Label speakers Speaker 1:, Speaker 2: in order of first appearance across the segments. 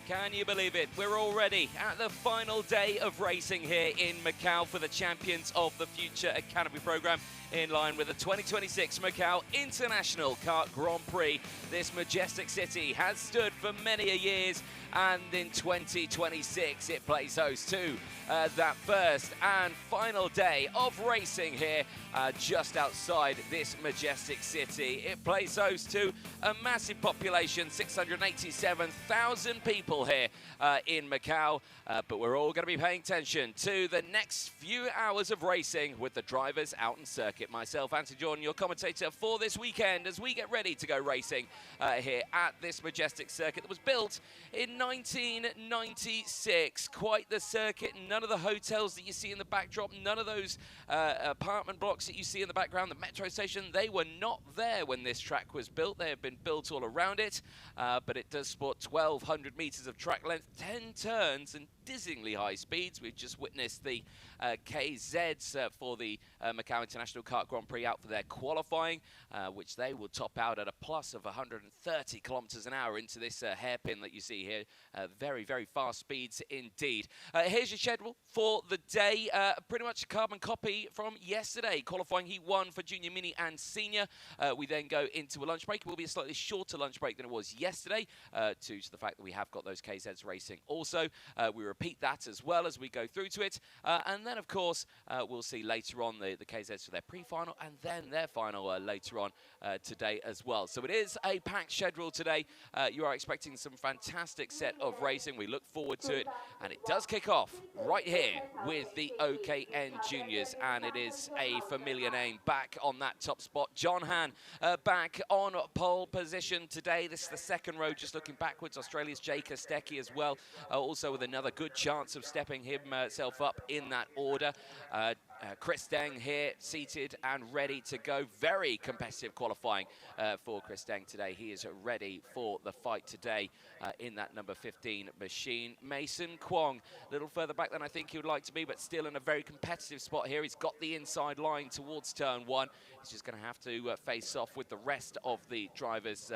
Speaker 1: Can you believe it? We're already at the final day of racing here in Macau for the Champions of the Future Academy Program, in line with the 2026 Macau International Kart Grand Prix. This majestic city has stood for many a years, and in 2026 it plays host to that first and final day of racing here just outside this majestic city. It plays host to a massive population, 687,000 people here in Macau, but we're all going to be paying attention to the next few hours of racing with the drivers out on circuit. Myself, Anthony Jordan, your commentator for this weekend, as we get ready to go racing here at this majestic circuit that was built in 1996. Quite the circuit. None of the hotels that you see in the backdrop, none of those apartment blocks that you see in the background, the metro station, they were not there when this track was built. They have been built all around it, but it does sport 1,200 meters of track length, 10 turns and dizzyingly high speeds. We've just witnessed the KZs for the Macau International Kart Grand Prix out for their qualifying, which they will top out at a plus of 130 kilometers an hour into this hairpin that you see here. Very, very fast speeds indeed. Here's your schedule for the day. Pretty much a carbon copy from yesterday. Qualifying Heat 1 for Junior, Mini and Senior. We then go into a lunch break. It will be a slightly shorter lunch break than it was yesterday, due to the fact that we have got those KZs racing also. We repeat that as well as we go through to it. And then, of course, we'll see later on the KZs for their pre-final and then their final later on today as well. So it is a packed schedule today. You are expecting some fantastic set of racing. We look forward to it. And it does kick off right here with the OKN Juniors. And it is a familiar name back on that top spot. John Han back on pole position today. This is the second row, just looking backwards. Australia's Jay Kostecki as well, also with another good chance of stepping himself up in that order. Chris Deng here, seated and ready to go. Very competitive qualifying for Chris Deng today. He is ready for the fight today in that number 15 machine. Mason Kwong, a little further back than I think he would like to be, but still in a very competitive spot here. He's got the inside line towards turn one. He's just going to have to face off with the rest of the drivers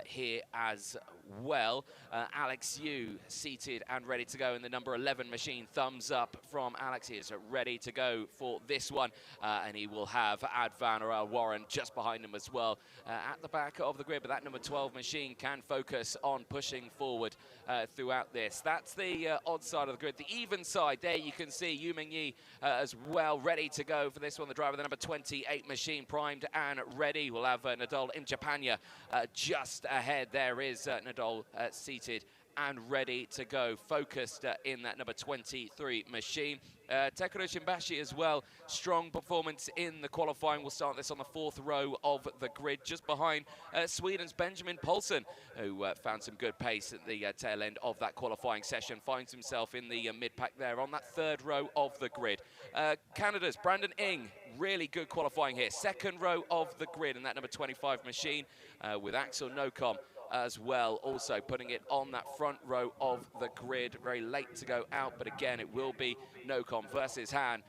Speaker 1: here as well. Alex Yu seated and ready to go in the number 11 machine. Thumbs up from Alex. He is ready to go for this one, and he will have Advan Warren just behind him as well at the back of the grid, but that number 12 machine can focus on pushing forward throughout this. That's the odd side of the grid. The even side, there you can see Yu Mingyi as well, ready to go for this one. The driver, the number 28 machine, primed and ready. We'll have Nadal Imchapanya just ahead. There is Nadal seated and ready to go, focused in that number 23 machine. Takuro Shimbashi as well, strong performance in the qualifying. We'll start this on the fourth row of the grid, just behind Sweden's Benjamin Paulsen, who found some good pace at the tail end of that qualifying session. Finds himself in the mid-pack there on that third row of the grid. Canada's Brandon Ing, really good qualifying here. Second row of the grid in that number 25 machine with Axel Nocom as well, also putting it on that front row of the grid. Very late to go out, but again, it will be Nocom versus Han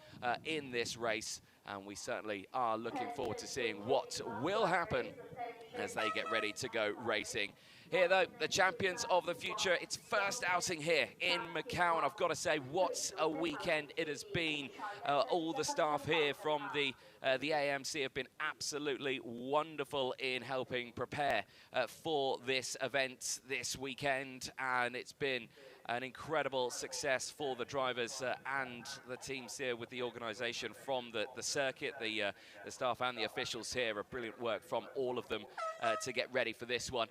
Speaker 1: in this race, and we certainly are looking forward to seeing what will happen as they get ready to go racing. Here, though, the champions of the future, its first outing here in Macau, and I've got to say, what a weekend it has been. All the staff here from the AMC have been absolutely wonderful in helping prepare for this event this weekend, and it's been an incredible success for the drivers and the teams here with the organisation from the circuit, the staff and the officials here. A brilliant work from all of them to get ready for this one.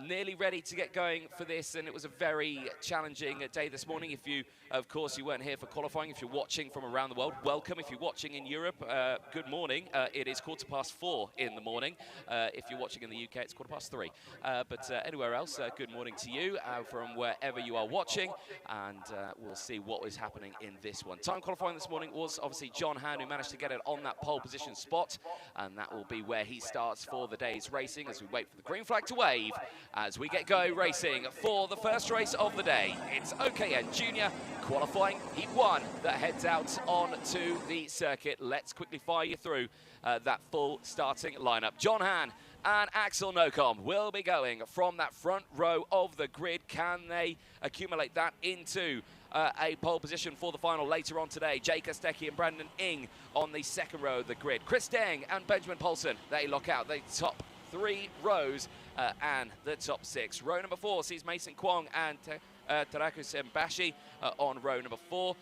Speaker 1: Nearly ready to get going for this, and it was a very challenging day this morning. If you, of course, you weren't here for qualifying, if you're watching from around the world, welcome. If you're watching in Europe, good morning. It is 4:15 in the morning. If you're watching in the UK, it's 3:15. But anywhere else, good morning to you from wherever you are watching, and we'll see what is happening in this one. Time qualifying this morning was obviously John Han, who managed to get it on that pole position spot, and that will be where he starts for the day's racing as we wait for the green flag to wave as we get go racing for the first race of the day. It's OKN Junior qualifying Heat 1 that heads out onto the circuit. Let's quickly fire you through that full starting lineup. John Han and Axel Nocom will be going from that front row of the grid. Can they accumulate that into a pole position for the final later on today? Jake Kostecki and Brandon Ing on the second row of the grid. Chris Deng and Benjamin Paulson, they lock out the top 3 rows and the top 6. Row number 4 sees Mason Kwong and Taraku Sembashi on row number 4.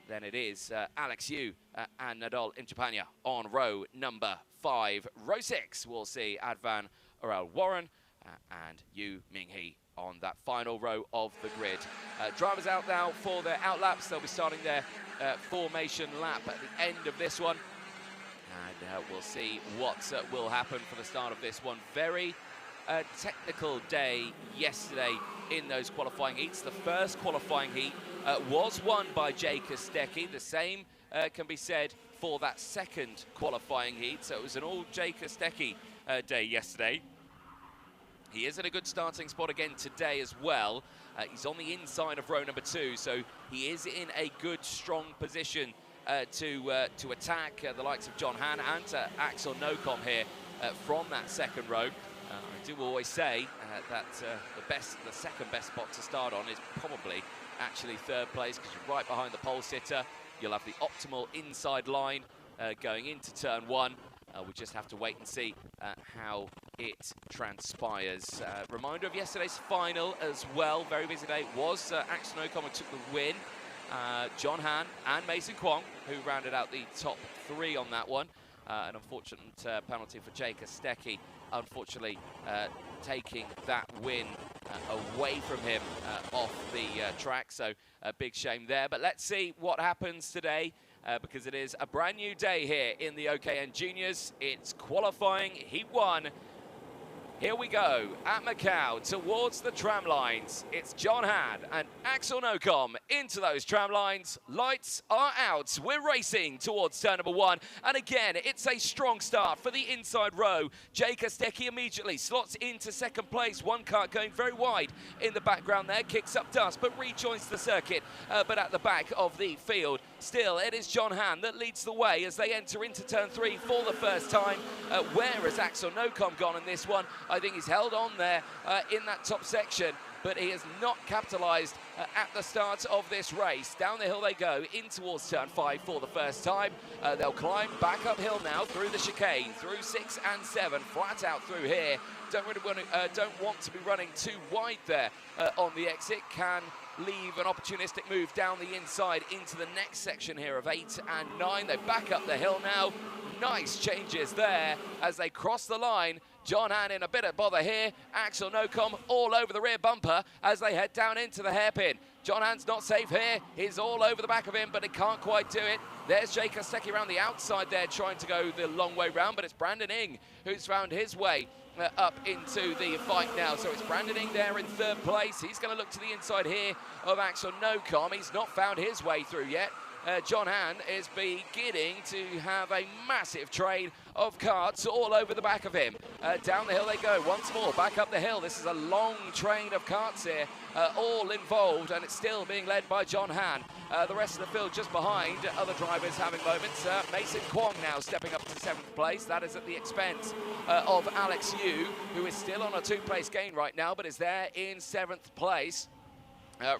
Speaker 1: Then it is Alex Yu and Nadal Inchapanya on row number 5. Row 6 will see Advan Oral Warren and Yu Minghee on that final row of the grid. Drivers out now for their out laps. They'll be starting their formation lap at the end of this one. And we'll see what will happen for the start of this one. Very technical day yesterday in those qualifying heats. The first qualifying heat was won by Jake Kostecki. The same can be said for that second qualifying heat. So it was an all Jake Kostecki day yesterday. He is in a good starting spot again today as well. He's on the inside of row number 2, so he is in a good, strong position to attack the likes of John Han and Axel Nocom here from that second row. I do always say that the second best spot to start on is probably actually third place, because you're right behind the pole sitter. You'll have the optimal inside line going into turn 1. We'll just have to wait and see how it transpires. Reminder of yesterday's final as well. Very busy day. It was Axel Nocom who took the win. John Han and Mason Kwong, who rounded out the top 3 on that one. An unfortunate penalty for Jake Kostecki, unfortunately taking that win away from him off the track. So a big shame there. But let's see what happens today. Because it is a brand new day here in the OKN Juniors. It's qualifying Heat 1. Here we go at Macau towards the tram lines. It's John Han and Axel Nocom into those tram lines. Lights are out. We're racing towards turn number 1. And again, it's a strong start for the inside row. Jake Kostecki immediately slots into second place. One car going very wide in the background there. Kicks up dust, but rejoins the circuit. But at the back of the field, still, it is John Han that leads the way as they enter into turn 3 for the first time. Where has Axel Nocom gone in this one? I think he's held on there in that top section, but he has not capitalised at the start of this race. Down the hill they go, in towards turn 5 for the first time. They'll climb back uphill now through the chicane, through 6 and 7, flat out through here. Don't want to be running too wide there on the exit. Can leave an opportunistic move down the inside into the next section here of 8 and 9. They back up the hill now. Nice changes there as they cross the line. John Han in a bit of bother here. Axel Nocom all over the rear bumper as they head down into the hairpin. John Han's not safe here. He's all over the back of him, but he can't quite do it. There's Jake Kostecki around the outside there trying to go the long way round, but it's Brandon Ing who's found his way up into the fight now. So it's Brandon Ing there in third place. He's going to look to the inside here of Axel Nocom. He's not found his way through yet. John Han is beginning to have a massive train of karts all over the back of him. Down the hill they go once more, back up the hill. This is a long train of karts here, all involved, and it's still being led by John Han. The rest of the field just behind, other drivers having moments. Mason Kwong now stepping up to 7th place. That is at the expense of Alex Yu, who is still on a 2-place gain right now, but is there in 7th place.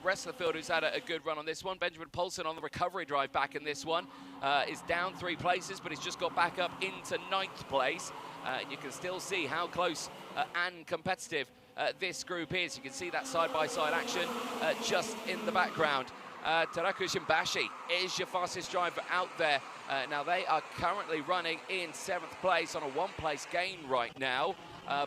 Speaker 1: Rest of the field who's had a good run on this one. Benjamin Paulson on the recovery drive back in this one is down 3 places, but he's just got back up into 9th place. You can still see how close and competitive this group is. You can see that side-by-side action just in the background. Taraku Shimbashi is your fastest driver out there. Now they are currently running in 7th place on a 1-place gain right now,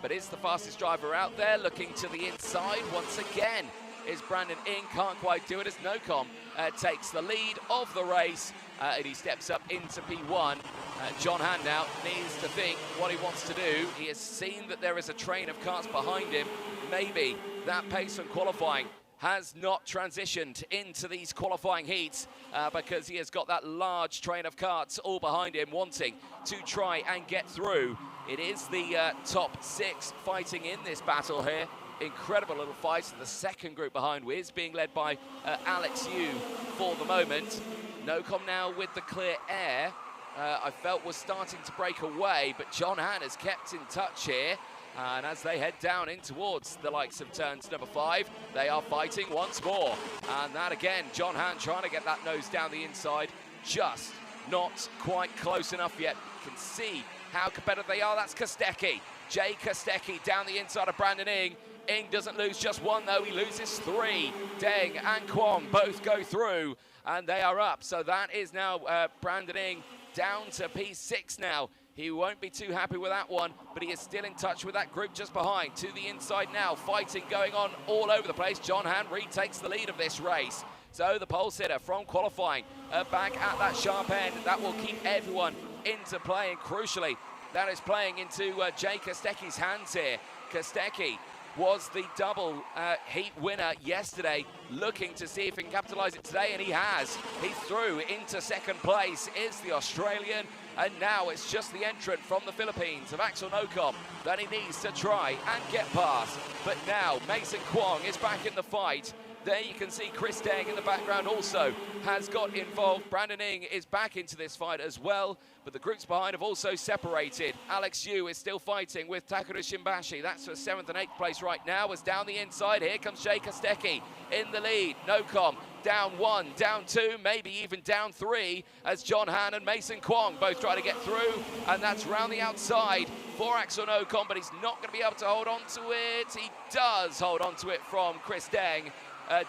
Speaker 1: but is the fastest driver out there. Looking to the inside once again is Brandon Ing. Can't quite do it as Nocom takes the lead of the race, and he steps up into P1. John Han now needs to think what he wants to do. He has seen that there is a train of karts behind him. Maybe that pace on qualifying has not transitioned into these qualifying heats because he has got that large train of karts all behind him wanting to try and get through. It is the top 6 fighting in this battle here. Incredible little fight. The second group behind is being led by Alex Yu for the moment. Nocom now with the clear air I felt was starting to break away, but John Han has kept in touch here. And as they head down in towards the likes of turns number 5, they are fighting once more. And that again, John Han trying to get that nose down the inside, just not quite close enough yet. You can see how competitive they are. That's Kostecki. Jay Kostecki down the inside of Brandon Ng. Ng doesn't lose just one though, he loses 3. Deng and Kwong both go through and they are up. So that is now Brandon Ng down to P6 now. He won't be too happy with that one, but he is still in touch with that group just behind. To the inside now, fighting going on all over the place. John Han retakes the lead of this race. So the pole sitter from qualifying back at that sharp end. That will keep everyone into play, and crucially, that is playing into Jay Kostecki's hands here. Kostecki was the double heat winner yesterday, looking to see if he can capitalise it today, and he has. He's through into second place, is the Australian, and now it's just the entrant from the Philippines of Axel Nocom that he needs to try and get past. But now Mason Kwong is back in the fight. There you can see Chris Deng in the background also has got involved. Brandon Ng is back into this fight as well, but the groups behind have also separated. Alex Yu is still fighting with Takeru Shimbashi. That's for 7th and 8th place right now. As down the inside, here comes Jay Kostecki in the lead. Nocom down 1, down 2, maybe even down 3, as John Han and Mason Kwong both try to get through, and that's round the outside for Axel Nocom, but he's not going to be able to hold on to it. He does hold on to it from Chris Deng.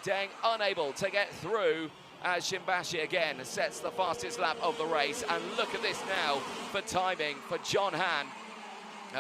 Speaker 1: Deng unable to get through as Shimbashi again sets the fastest lap of the race. And look at this now for timing for John Han.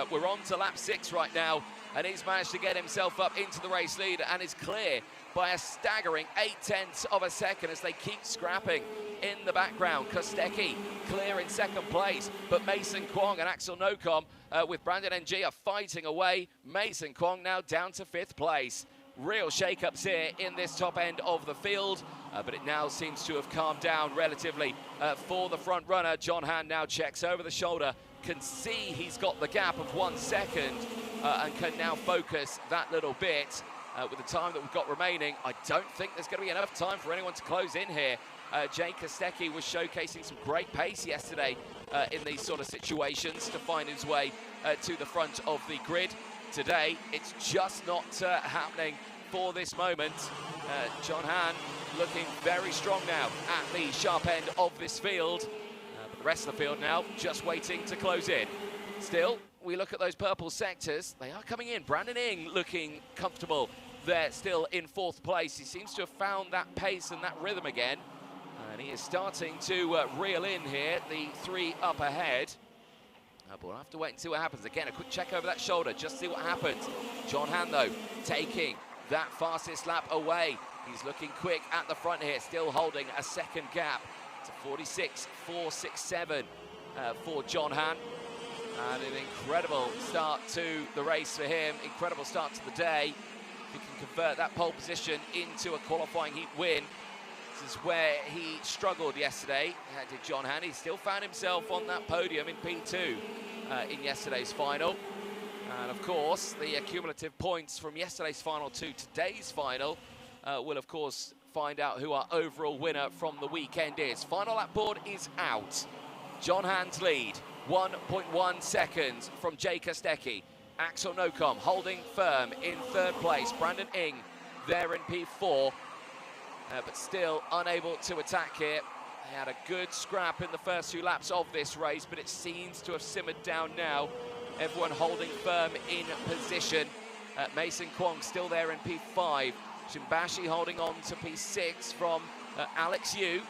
Speaker 1: We're on to lap 6 right now, and he's managed to get himself up into the race lead and is clear by a staggering 0.8 of a second as they keep scrapping in the background. Kostecki clear in second place, but Mason Kwong and Axel Nocom with Brandon Ng are fighting away. Mason Kwong now down to 5th place. Real shake-ups here in this top end of the field, but it now seems to have calmed down relatively for the front runner. John Han now checks over the shoulder, can see he's got the gap of 1 second, and can now focus that little bit. With the time that we've got remaining, I don't think there's going to be enough time for anyone to close in here. Jay Kostecki was showcasing some great pace yesterday in these sort of situations to find his way to the front of the grid. Today, it's just not happening for this moment. John Han looking very strong now at the sharp end of this field. But the rest of the field now just waiting to close in. Still, we look at those purple sectors. They are coming in. Brandon Ng looking comfortable there, still in 4th place. He seems to have found that pace and that rhythm again. And he is starting to reel in here, the 3 up ahead. But we'll have to wait and see what happens. Again, a quick check over that shoulder, just see what happens. John Han, though, taking that fastest lap away. He's looking quick at the front here, still holding a second gap to 46.467 for John Han. And an incredible start to the race for him, incredible start to the day. If he can convert that pole position into a qualifying heat win. This is where he struggled yesterday, did John Han. He still found himself on that podium in P2 in yesterday's final. And of course, the cumulative points from yesterday's final to today's final will of course find out who our overall winner from the weekend is. Final lap board is out. John Han's lead, 1.1 seconds from Jay Kostecki. Axel Nocom holding firm in 3rd place. Brandon Ng there in P4. But still unable to attack here. They had a good scrap in the first 2 laps of this race, but it seems to have simmered down now. Everyone holding firm in position. Mason Kwong still there in P5. Shimbashi holding on to P6 from Alex Yu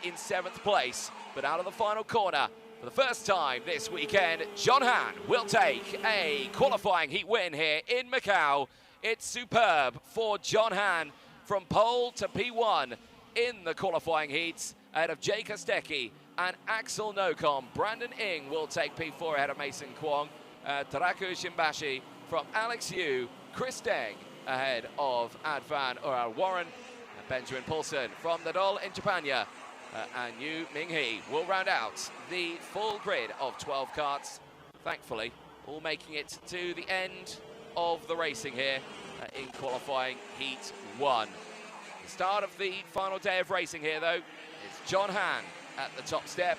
Speaker 1: in 7th place. But out of the final corner, for the first time this weekend, John Han will take a qualifying heat win here in Macau. It's superb for John Han. From pole to P1 in the qualifying heats ahead of Jay Kostecki and Axel Nocom. Brandon Ng will take P4 ahead of Mason Kwong. Takeru Shimbashi from Alex Yu. Chris Deng ahead of Advan Warren. Benjamin Paulson from Nadal in Japan. And Yu Minghee will round out the full grid of 12 karts. Thankfully, all making it to the end of the racing here in qualifying heat 1. The start of the final day of racing here, though, is John Han at the top step.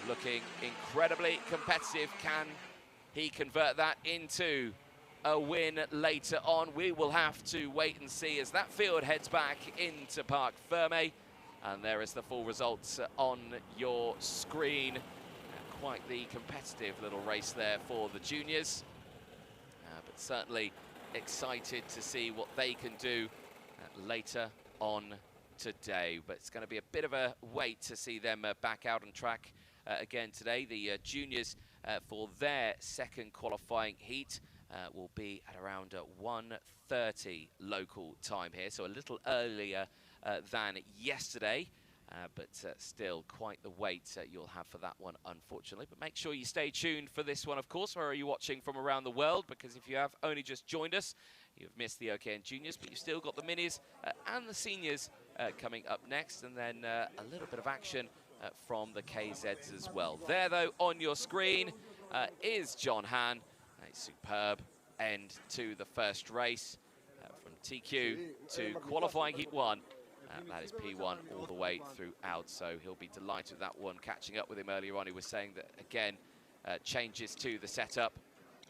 Speaker 1: looking incredibly competitive. Can he convert that into a win later on? We will have to wait and see as that field heads back into Parc Ferme. And there is the full results on your screen. Quite the competitive little race there for the juniors. But certainly excited to see what they can do later on today. But it's going to be a bit of a wait to see them back out on track again today. The juniors for their second qualifying heat will be at around 1:30 local time here, so a little earlier than yesterday. But still quite the wait you'll have for that one, unfortunately. But make sure you stay tuned for this one, of course. Where are you watching from around the world? Because if you have only just joined us, you've missed the OKN Juniors, but you've still got the Minis and the Seniors coming up next. And then a little bit of action from the KZs as well. There, though, on your screen is John Han. A superb end to the first race from TQ to qualifying heat 1. That is P1 all the way throughout, so he'll be delighted with that one. Catching up with him earlier on, he was saying that, again, changes to the setup,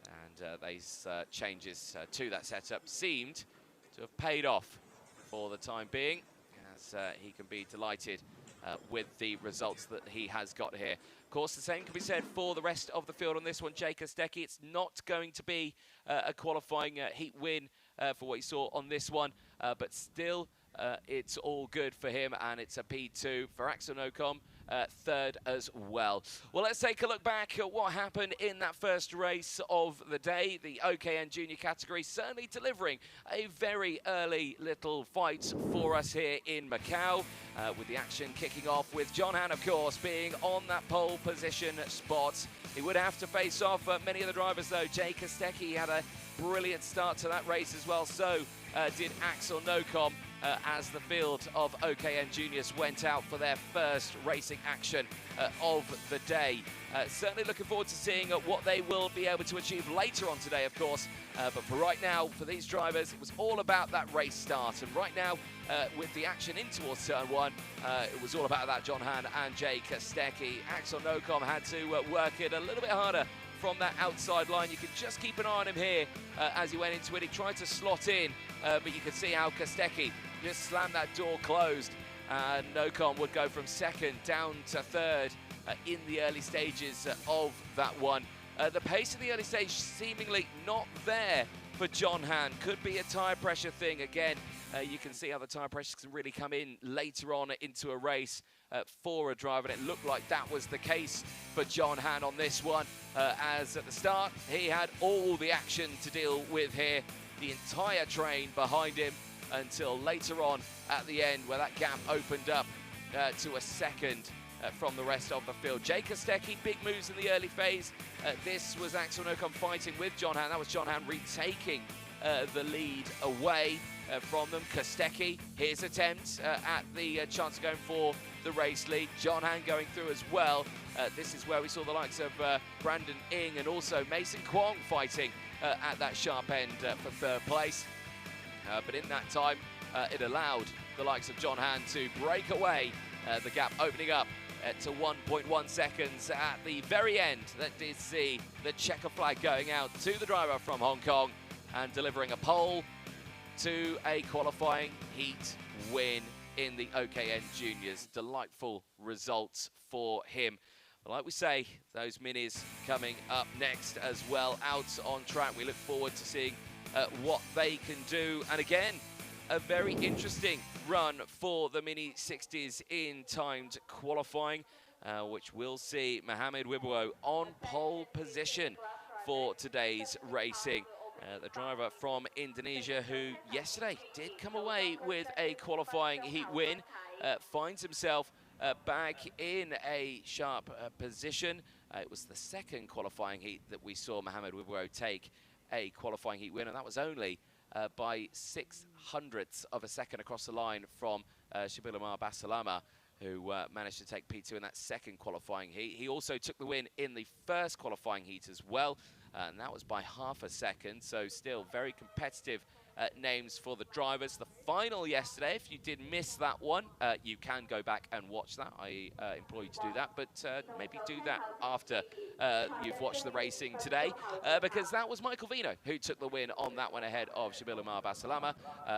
Speaker 1: and these changes to that setup seemed to have paid off for the time being, as he can be delighted with the results that he has got here. Of course, the same can be said for the rest of the field on this one. Jake Kostecki, it's not going to be a qualifying heat win for what you saw on this one, but still, it's all good for him, and it's a P2 for Axel Nocom, third as well. Well, let's take a look back at what happened in that first race of the day. The OKN Junior category certainly delivering a very early little fight for us here in Macau, with the action kicking off with John Han, of course, being on that pole position spot. He would have to face off many of the drivers, though. Jay Kostecki had a brilliant start to that race as well, so did Axel Nocom, as the field of OKN Juniors went out for their first racing action of the day. Certainly looking forward to seeing what they will be able to achieve later on today, of course. But for right now, for these drivers, it was all about that race start. And right now, with the action in towards turn 1, it was all about that John Han and Jay Kostecki. Axel Nocom had to work it a little bit harder from that outside line. You could just keep an eye on him here as he went into it. He tried to slot in, but you could see how Kostecki just slammed that door closed. And Nocom would go from second down to third in the early stages of that one. The pace of the early stage seemingly not there for John Han. Could be a tyre pressure thing. Again, you can see how the tyre pressures can really come in later on into a race for a driver, and it looked like that was the case for John Han on this one, as at the start he had all the action to deal with here, the entire train behind him, until later on at the end where that gap opened up to a second from the rest of the field. Jay Kostecki, big moves in the early phase. This was Axel Nocom fighting with John Han. That was John Han retaking the lead away from them. Kostecki, his attempt at the chance of going for the race lead. John Han going through as well. This is where we saw the likes of Brandon Ing and also Mason Kwong fighting at that sharp end for third place. But in that time, it allowed the likes of John Han to break away, the gap opening up to 1.1 seconds at the very end. That did see the checker flag going out to the driver from Hong Kong and delivering a pole to a qualifying heat win in the OKN Juniors. Delightful results for him. But like we say, those minis coming up next as well, out on track. We look forward to seeing what they can do. And again, a very interesting run for the Mini 60s in timed qualifying, which will see Mohamed Wibowo on pole position for today's racing. The driver from Indonesia, who yesterday did come away with a qualifying heat win, finds himself back in a sharp position. It was the second qualifying heat that we saw Mohamed Wibowo take a qualifying heat win, and that was only by 0.06 of a second across the line from Shabilamar Basalama, who managed to take P2 in that second qualifying heat. He also took the win in the first qualifying heat as well. and that was by half a second, so still very competitive names for the drivers. The final yesterday, if you did miss that one, you can go back and watch that. I implore you to do that, but maybe do that after you've watched the racing today, because that was Michael Vino who took the win on that one ahead of Shabil Umar Basalama.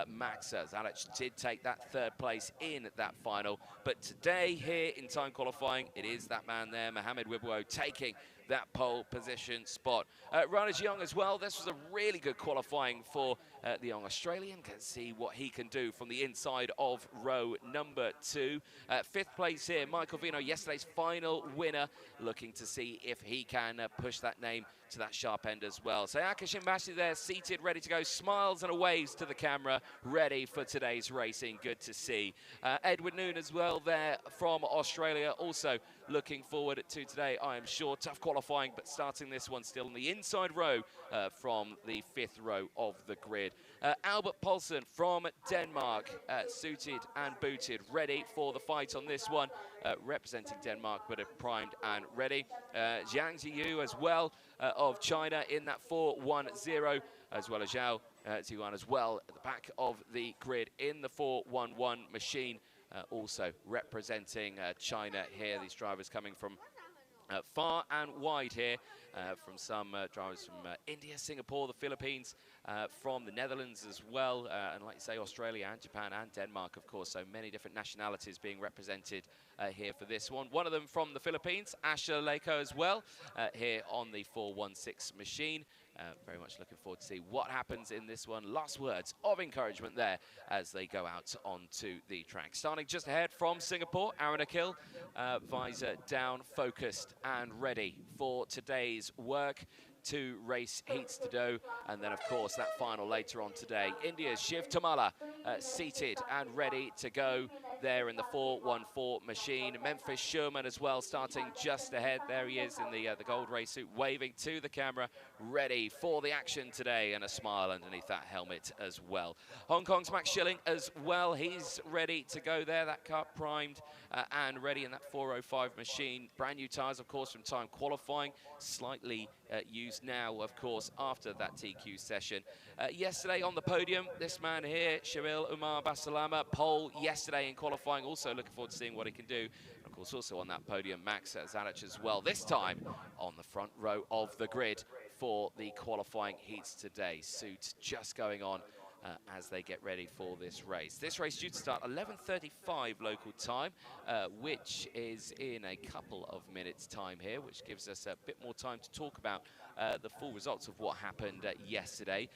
Speaker 1: Max Zalic did take that third place in that final, but today here in time qualifying, it is that man there, Mohamed Wibwo, taking that pole position spot. Rana Young as well, this was a really good qualifying for the young Australian. Can see what he can do from the inside of row number 2. Fifth place here, Michael Vino, yesterday's final winner, looking to see if he can push that name to that sharp end as well. So Akash Imbashi there, seated, ready to go, smiles and waves to the camera, ready for today's racing. Good to see. Edward Noon as well there from Australia, also looking forward to today, I am sure. Tough qualifying, but starting this one still in the inside row from the 5th row of the grid. Albert Poulsen from Denmark, suited and booted, ready for the fight on this one, representing Denmark, but primed and ready. Jiang Ziyu as well of China in that 4-1-0, as well as Zhao Ziyuan as well at the back of the grid in the 4-1-1 machine, also representing China here. These drivers coming from far and wide here, from some drivers from India, Singapore, the Philippines, from the Netherlands as well, and like you say, Australia and Japan and Denmark, of course, so many different nationalities being represented here for this one. One of them from the Philippines, Asha Leiko as well, here on the 416 machine. Very much looking forward to see what happens in this one. Last words of encouragement there as they go out onto the track. Starting just ahead from Singapore, Aaron Akil, visor down, focused and ready for today's work. 2 race heats to do, and then of course that final later on today. India's Shiv Tamala seated and ready to go there in the 414 machine. Memphis Sherman as well, starting just ahead. There he is in the gold race suit, waving to the camera, ready for the action today, and a smile underneath that helmet as well. Hong Kong's Max Schilling as well, he's ready to go there. That car primed and ready in that 405 machine. Brand new tyres, of course, from time qualifying, slightly used now, of course, after that TQ session. Yesterday on the podium, this man here, Shabil Umar Basalama, pole yesterday in qualifying. Also looking forward to seeing what he can do. And of course, also on that podium, Max Zalic as well, this time on the front row of the grid for the qualifying heats today. Suit just going on as they get ready for this race. This race due to start 11:35 local time, which is in a couple of minutes time here, which gives us a bit more time to talk about the full results of what happened yesterday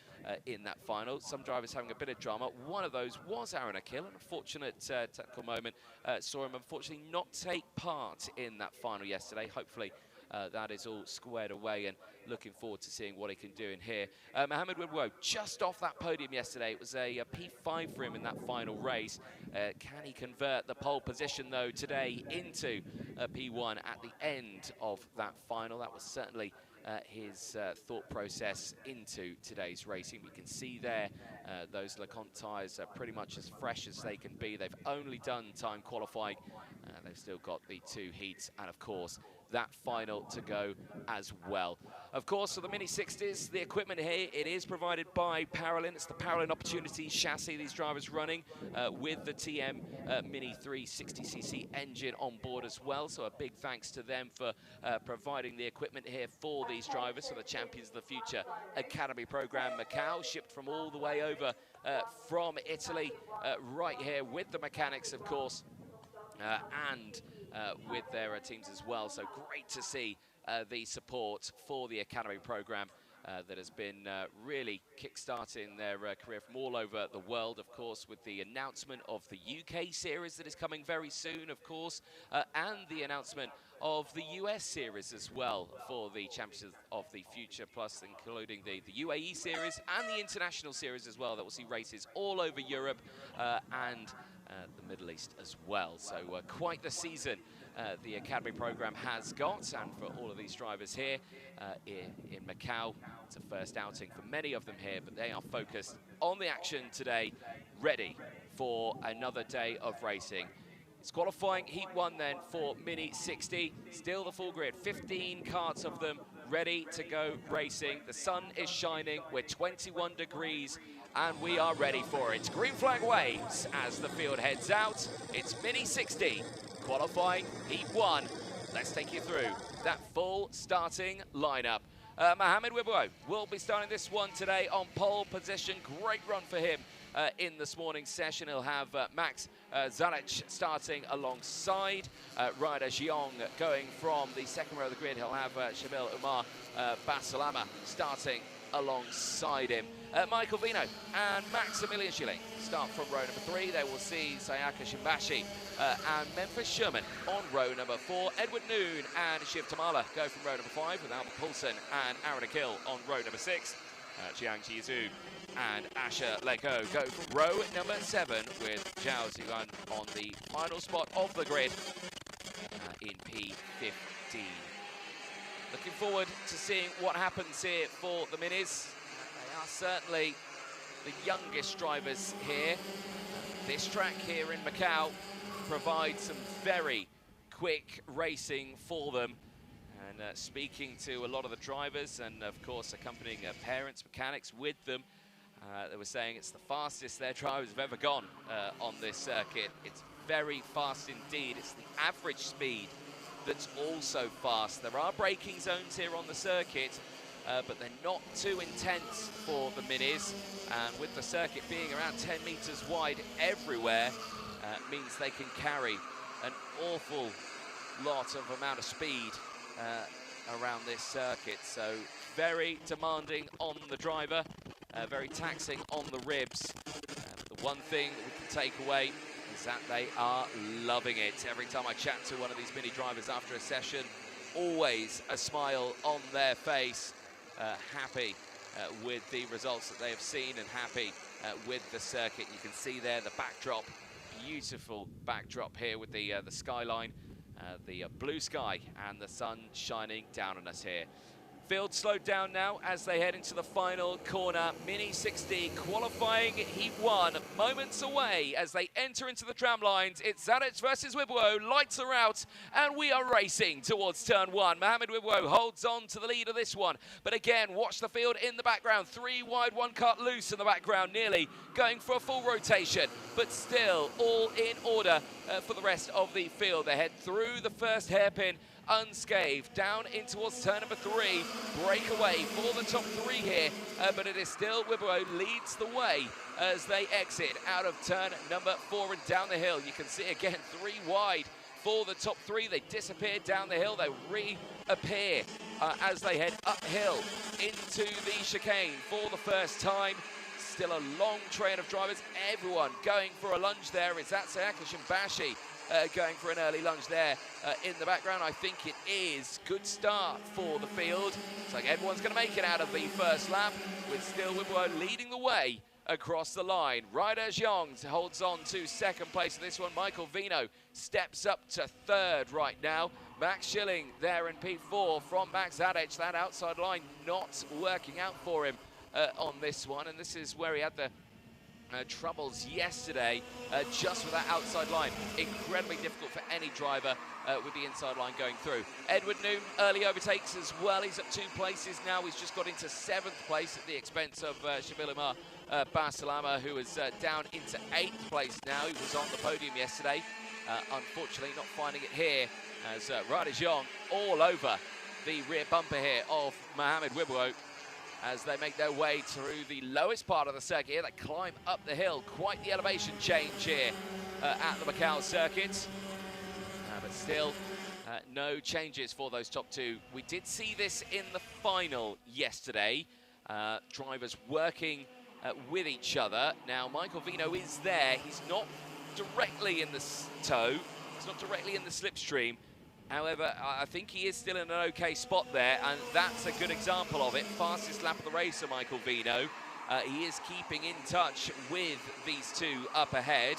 Speaker 1: in that final. Some drivers having a bit of drama. One of those was Aaron Akil. An unfortunate technical moment saw him unfortunately not take part in that final yesterday. Hopefully that is all squared away, and looking forward to seeing what he can do in here. Mohamed Wibwo just off that podium yesterday. It was a P5 for him in that final race. Can he convert the pole position, though, today into a P1 at the end of that final? That was certainly his thought process into today's racing. We can see there those LeConte tyres are pretty much as fresh as they can be. They've only done time qualifying. They've still got the 2 heats, and of course that final to go as well. Of course, for the Mini 60s, the equipment here, it is provided by Paralin. It's the Paralin Opportunity chassis these drivers running with the TM Mini 360cc engine on board as well. So a big thanks to them for providing the equipment here for these drivers, for the champions of the future Academy Program Macau, shipped from all the way over from Italy, right here with the mechanics, of course, and with their teams as well. So great to see the support for the Academy Program that has been really kick-starting their career from all over the world, of course, with the announcement of the UK series that is coming very soon, of course, and the announcement of the US series as well for the Champions of the Future, plus including the UAE series and the International series as well, that will see races all over Europe and the Middle East as well. So quite the season the Academy Program has got, and for all of these drivers here in Macau, it's a first outing for many of them here, but they are focused on the action today, ready for another day of racing. It's qualifying Heat 1 then for Mini 60, still the full grid, 15 karts of them ready to go racing. The sun is shining. We're 21 degrees and we are ready for it. Green flag waves as the field heads out. It's Mini 60 qualifying Heat 1. Let's take you through that full starting lineup. Mohamed Wibbo will be starting this one today on pole position. Great run for him in this morning's session. He'll have Max Zalec starting alongside Ryder Jiang going from the second row of the grid. He'll have Shabil Umar Basalama starting alongside him. Michael Vino and Maximilian Schilling start from row number 3. They will see Sayaka Shimbashi and Memphis Sherman on row number 4. Edward Noon and Shiv Tamala go from row number 5 with Albert Coulson and Aaron Akil on row number 6. Jiang Jizu and Asher Leko go from row number 7 with Zhao Ziyuan on the final spot of the grid in P15. Looking forward to seeing what happens here for the Minis. They are certainly the youngest drivers here. This track here in Macau provides some very quick racing for them. And speaking to a lot of the drivers and, of course, accompanying parents, mechanics with them, they were saying it's the fastest their drivers have ever gone on this circuit. It's very fast indeed. It's the average speed that's also fast. There are braking zones here on the circuit, but they're not too intense for the Minis. And with the circuit being around 10 meters wide everywhere, means they can carry an awful lot of amount of speed around this circuit. So very demanding on the driver, very taxing on the ribs. The one thing that we can take away is that they are loving it. Every time I chat to one of these Mini drivers after a session, always a smile on their face, happy with the results that they have seen and happy with the circuit. You can see there the backdrop, beautiful backdrop here with the skyline, the blue sky and the sun shining down on us here. Field slowed down now as they head into the final corner. Mini 60 qualifying Heat 1, moments away as they enter into the tram lines. It's Zalec versus Wibwo, lights are out, and we are racing towards turn 1. Mohamed Wibwo holds on to the lead of this one, but again, watch the field in the background. 3 wide, 1 cut loose in the background, nearly going for a full rotation, but still all in order for the rest of the field. They head through the first hairpin unscathed, down in towards turn number 3, breakaway for the top 3 here, but it is still Wibbo leads the way as they exit out of turn number 4 and down the hill. You can see again 3 wide for the top 3. They disappear down the hill, they reappear as they head uphill into the chicane for the first time. Still a long train of drivers, everyone going for a lunge there. Is that Sayaka Shimbashi going for an early lunge there in the background? I think it is. Good start for the field. It's like everyone's going to make it out of the first lap, with still Wibbo leading the way across the line. Ryder Jiang holds on to second place in this one. Michael Vino steps up to third right now. Max Schilling there in P4 from Max Zalec. That outside line not working out for him on this one, and this is where he had the troubles yesterday, just with that outside line. Incredibly difficult for any driver with the inside line going through. Edward Noon early overtakes as well. He's up 2 places now. He's just got into 7th place at the expense of Shabil Umar Basalama, who is down into 8th place now. He was on the podium yesterday. Unfortunately not finding it here as Ryder Jiang all over the rear bumper here of Mohamed Wibbo as they make their way through the lowest part of the circuit here. They climb up the hill. Quite the elevation change here at the Macau circuit. But still, no changes for those top 2. We did see this in the final yesterday. Drivers working with each other. Now, Michael Vino is there. He's not directly in the tow. He's not directly in the slipstream. However, I think he is still in an okay spot there, and that's a good example of it. Fastest lap of the race for Michael Vino. He is keeping in touch with these 2 up ahead.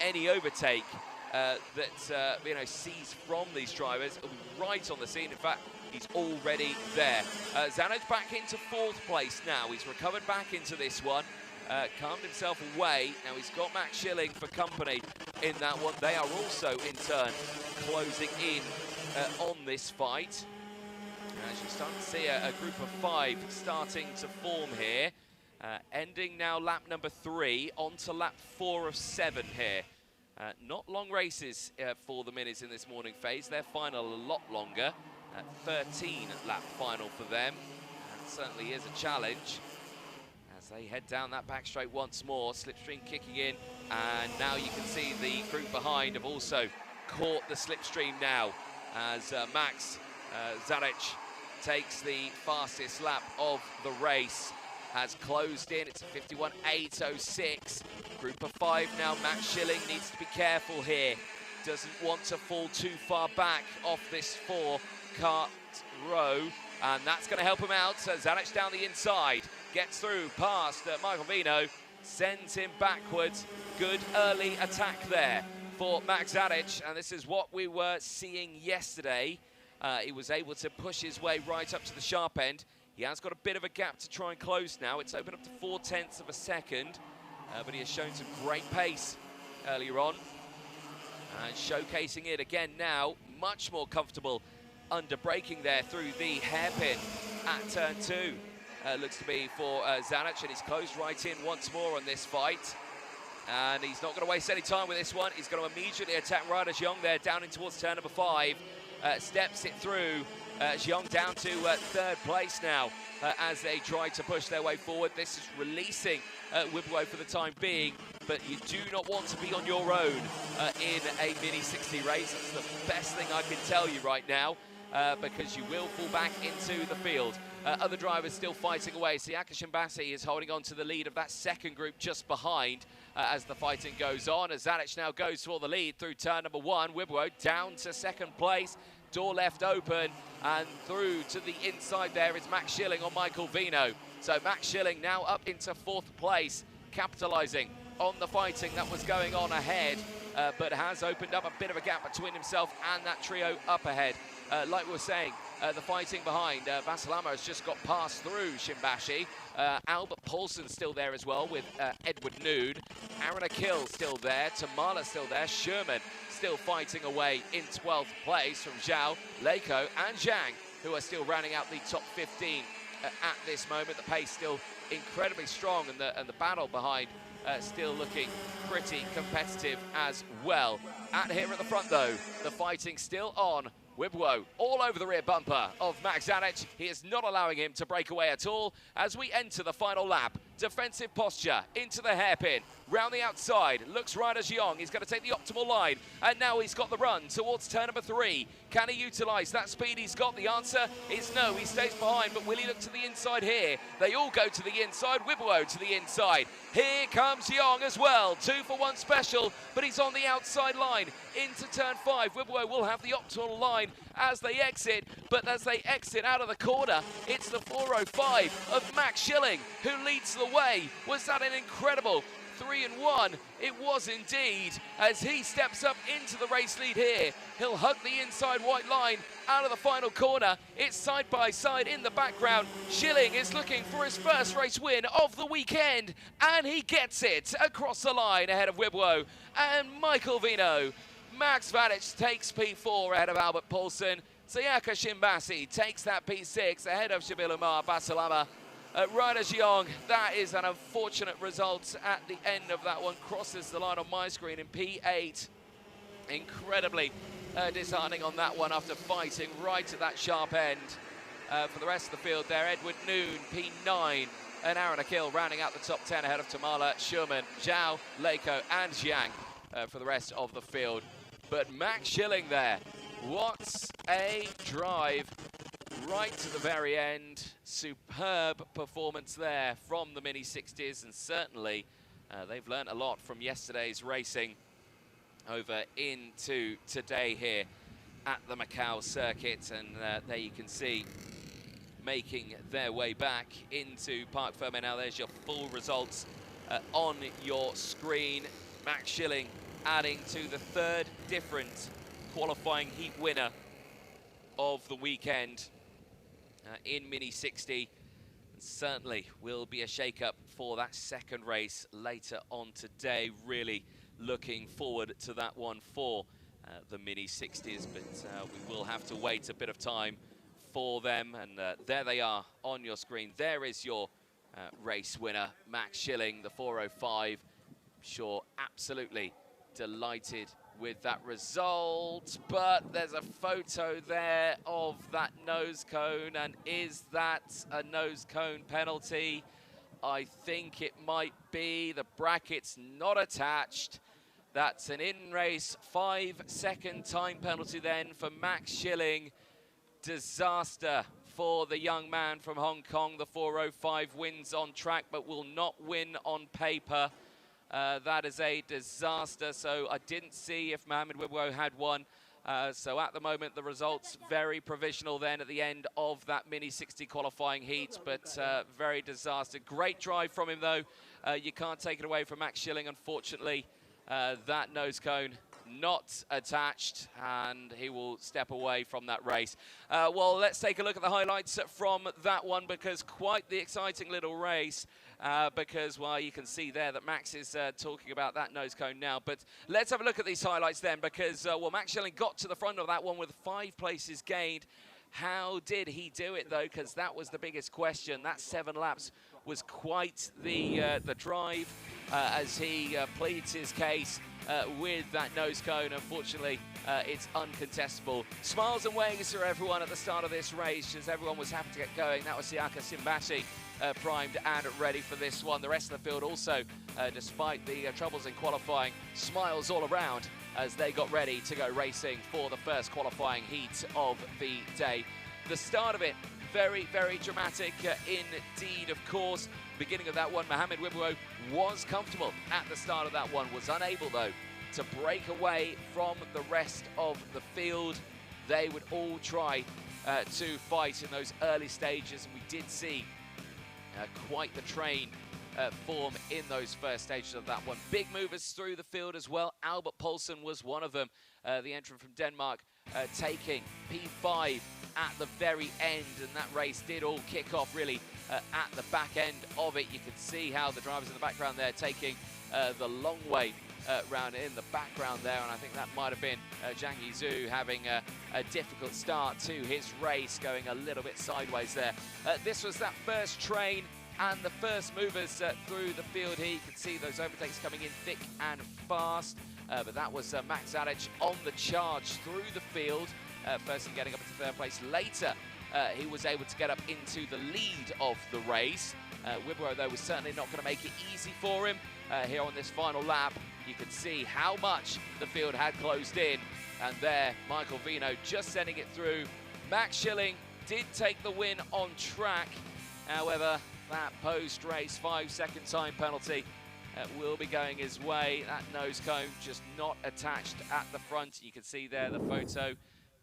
Speaker 1: Any overtake that Vino sees from these drivers will be right on the scene. In fact, he's already there. Zalec back into 4th place now. He's recovered back into this one. Calmed himself away. Now he's got Max Schilling for company in that one. They are also, in turn, closing in on this fight. As you're starting to see a group of 5 starting to form here. Ending now lap number 3, on to lap 4 of 7 here. Not long races for the Minis in this morning phase. Their final a lot longer. 13 lap final for them. That certainly is a challenge. As they head down that back straight once more, slipstream kicking in. And now you can see the group behind have also caught the slipstream now. As Max Zaric takes the fastest lap of the race. Has closed in, it's a 51.806. Group of 5 now, Max Schilling needs to be careful here. Doesn't want to fall too far back off this 4-kart row, and that's going to help him out. So Zanic down the inside, gets through past Michael Vino, sends him backwards. Good early attack there for Max Zanic, and this is what we were seeing yesterday. He was able to push his way right up to the sharp end. He has got a bit of a gap to try and close now. It's opened up to 0.4 of a second, but he has shown some great pace earlier on. And showcasing it again now, much more comfortable under braking there through the hairpin at turn 2. Looks to be for Zanic, and he's closed right in once more on this fight. And he's not going to waste any time with this one. He's going to immediately attack Ryder Xiong there, down in towards turn number 5. Steps it through. Xiong down to 3rd place now as they try to push their way forward. This is releasing Wibowo for the time being, but you do not want to be on your own in a Mini 60 race. That's the best thing I can tell you right now, because you will fall back into the field. Other drivers still fighting away. Siaka Shimbasi is holding on to the lead of that second group just behind as the fighting goes on. As Zanic now goes for the lead through turn number 1. Wibowo down to 2nd place. Door left open, and through to the inside there is Max Schilling on Michael Vino. So Max Schilling now up into 4th place, capitalising on the fighting that was going on ahead, but has opened up a bit of a gap between himself and that trio up ahead. Like we were saying, the fighting behind, Vasilama has just got past through Shimbashi. Albert Paulson's still there as well with Edward Noon. Aaron Akil still there, Tamala still there, Sherman still fighting away in 12th place from Zhao, Leiko and Zhang, who are still rounding out the top 15 at this moment. The pace still incredibly strong, and the battle behind still looking pretty competitive as well. Here at the front though, the fighting still on. Wibowo all over the rear bumper of Max Zanic. He is not allowing him to break away at all as we enter the final lap. Defensive posture into the hairpin. Round the outside, looks Ryder Xiong. He's going to take the optimal line, and now he's got the run towards turn number 3. Can he utilise that speed he's got? The answer is no, he stays behind, but will he look to the inside here? They all go to the inside, Wibowo to the inside. Here comes Xiong as well, 2-for-1 special, but he's on the outside line into turn 5. Wibowo will have the optimal line as they exit, but as they exit out of the corner, it's the 405 of Max Schilling who leads the way. Was that an incredible 3-1? It was indeed, as he steps up into the race lead here. He'll hug the inside white line out of the final corner. It's side by side in the background. Schilling is looking for his first race win of the weekend, and he gets it across the line ahead of Wibowo and Michael Vino. Max Zanic takes P4 ahead of Albert Paulson. Siaka Shimbasi takes that P6 ahead of Shabil Umar Basalama. Ryder Xiong, that is an unfortunate result at the end of that one. Crosses the line on my screen in P8. Incredibly disheartening on that one after fighting right at that sharp end. For the rest of the field there, Edward Noon, P9, and Aaron Akil rounding out the top 10 ahead of Tamala, Sherman, Zhao, Leiko, and Zhang for the rest of the field. But Max Schilling there, what a drive right to the very end. Superb performance there from the Mini 60s, and certainly they've learned a lot from yesterday's racing over into today here at the Macau circuit. And there you can see making their way back into Parc Fermé. Now there's your full results on your screen. Max Schilling adding to the 3rd different qualifying heat winner of the weekend in Mini 60. And certainly will be a shake-up for that 2nd race later on today. Really looking forward to that one for the Mini 60s, but we will have to wait a bit of time for them. And there they are on your screen. There is your race winner, Max Schilling, the 4:05. Sure, absolutely delighted with that result, but there's a photo there of that nose cone, and is that a nose cone penalty? I think it might be. The bracket's not attached. That's an in-race 5-second time penalty then for Max Schilling. Disaster for the young man from Hong Kong. The 4:05 wins on track, but will not win on paper. That is a disaster. So I didn't see if Mohamed Wibwo had one. So at the moment, the results very provisional then at the end of that Mini 60 qualifying heat, but very disaster. Great drive from him, though. You can't take it away from Max Schilling, unfortunately. That nose cone not attached, and he will step away from that race. Well, let's take a look at the highlights from that one, because quite the exciting little race. Because, well, you can see there that Max is talking about that nose cone now. But let's have a look at these highlights then, because, well, Max Schilling got to the front of that one with 5 places gained. How did he do it, though? Because that was the biggest question. That 7 laps was quite the drive as he pleads his case with that nose cone. Unfortunately, it's uncontestable. Smiles and waves for everyone at the start of this race, as everyone was happy to get going. That was Siaka Simbashi primed and ready for this one. The rest of the field also, despite the troubles in qualifying, smiles all around as they got ready to go racing for the first qualifying heat of the day. The start of it, very, very dramatic indeed, of course. Beginning of that one, Mohamed Wibwo was comfortable at the start of that one, was unable, though, to break away from the rest of the field. They would all try to fight in those early stages, and we did see quite the train form in those first stages of that one. Big movers through the field as well. Albert Poulsen was one of them, the entrant from Denmark, taking P5 at the very end, and that race did all kick off really at the back end of it. You can see how the drivers in the background there taking the long way round in the background there, and I think that might have been Zhang Yizhu having a difficult start to his race, going a little bit sideways there. This was that first train and the first movers through the field here. You can see those overtakes coming in thick and fast, but that was Max Alic on the charge through the field, firstly getting up into 3rd place. Later, he was able to get up into the lead of the race. Wibwo, though, was certainly not going to make it easy for him here on this final lap. You can see how much the field had closed in, and there, Michael Vino just sending it through. Max Schilling did take the win on track. However, that post-race 5-second time penalty will be going his way. That nose cone just not attached at the front. You can see there the photo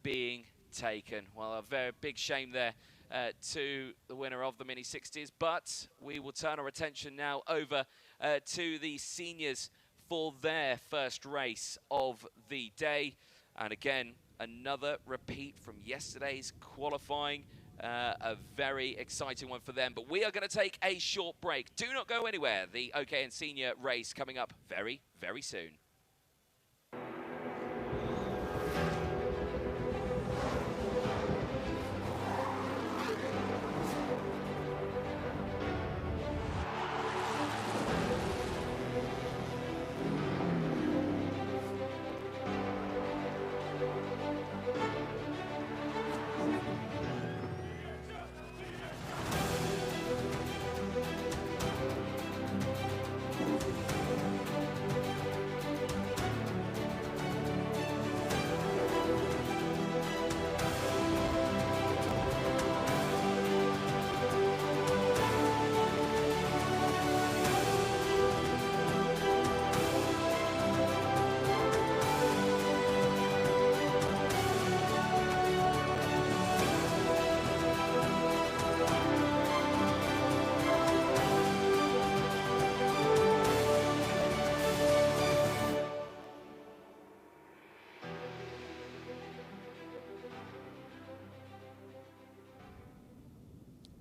Speaker 1: being taken. Well, a very big shame there to the winner of the Mini 60s, but we will turn our attention now over to the seniors for their first race of the day. And again, another repeat from yesterday's qualifying. A very exciting one for them. But we are going to take a short break. Do not go anywhere. The OKN Senior race coming up very, very soon.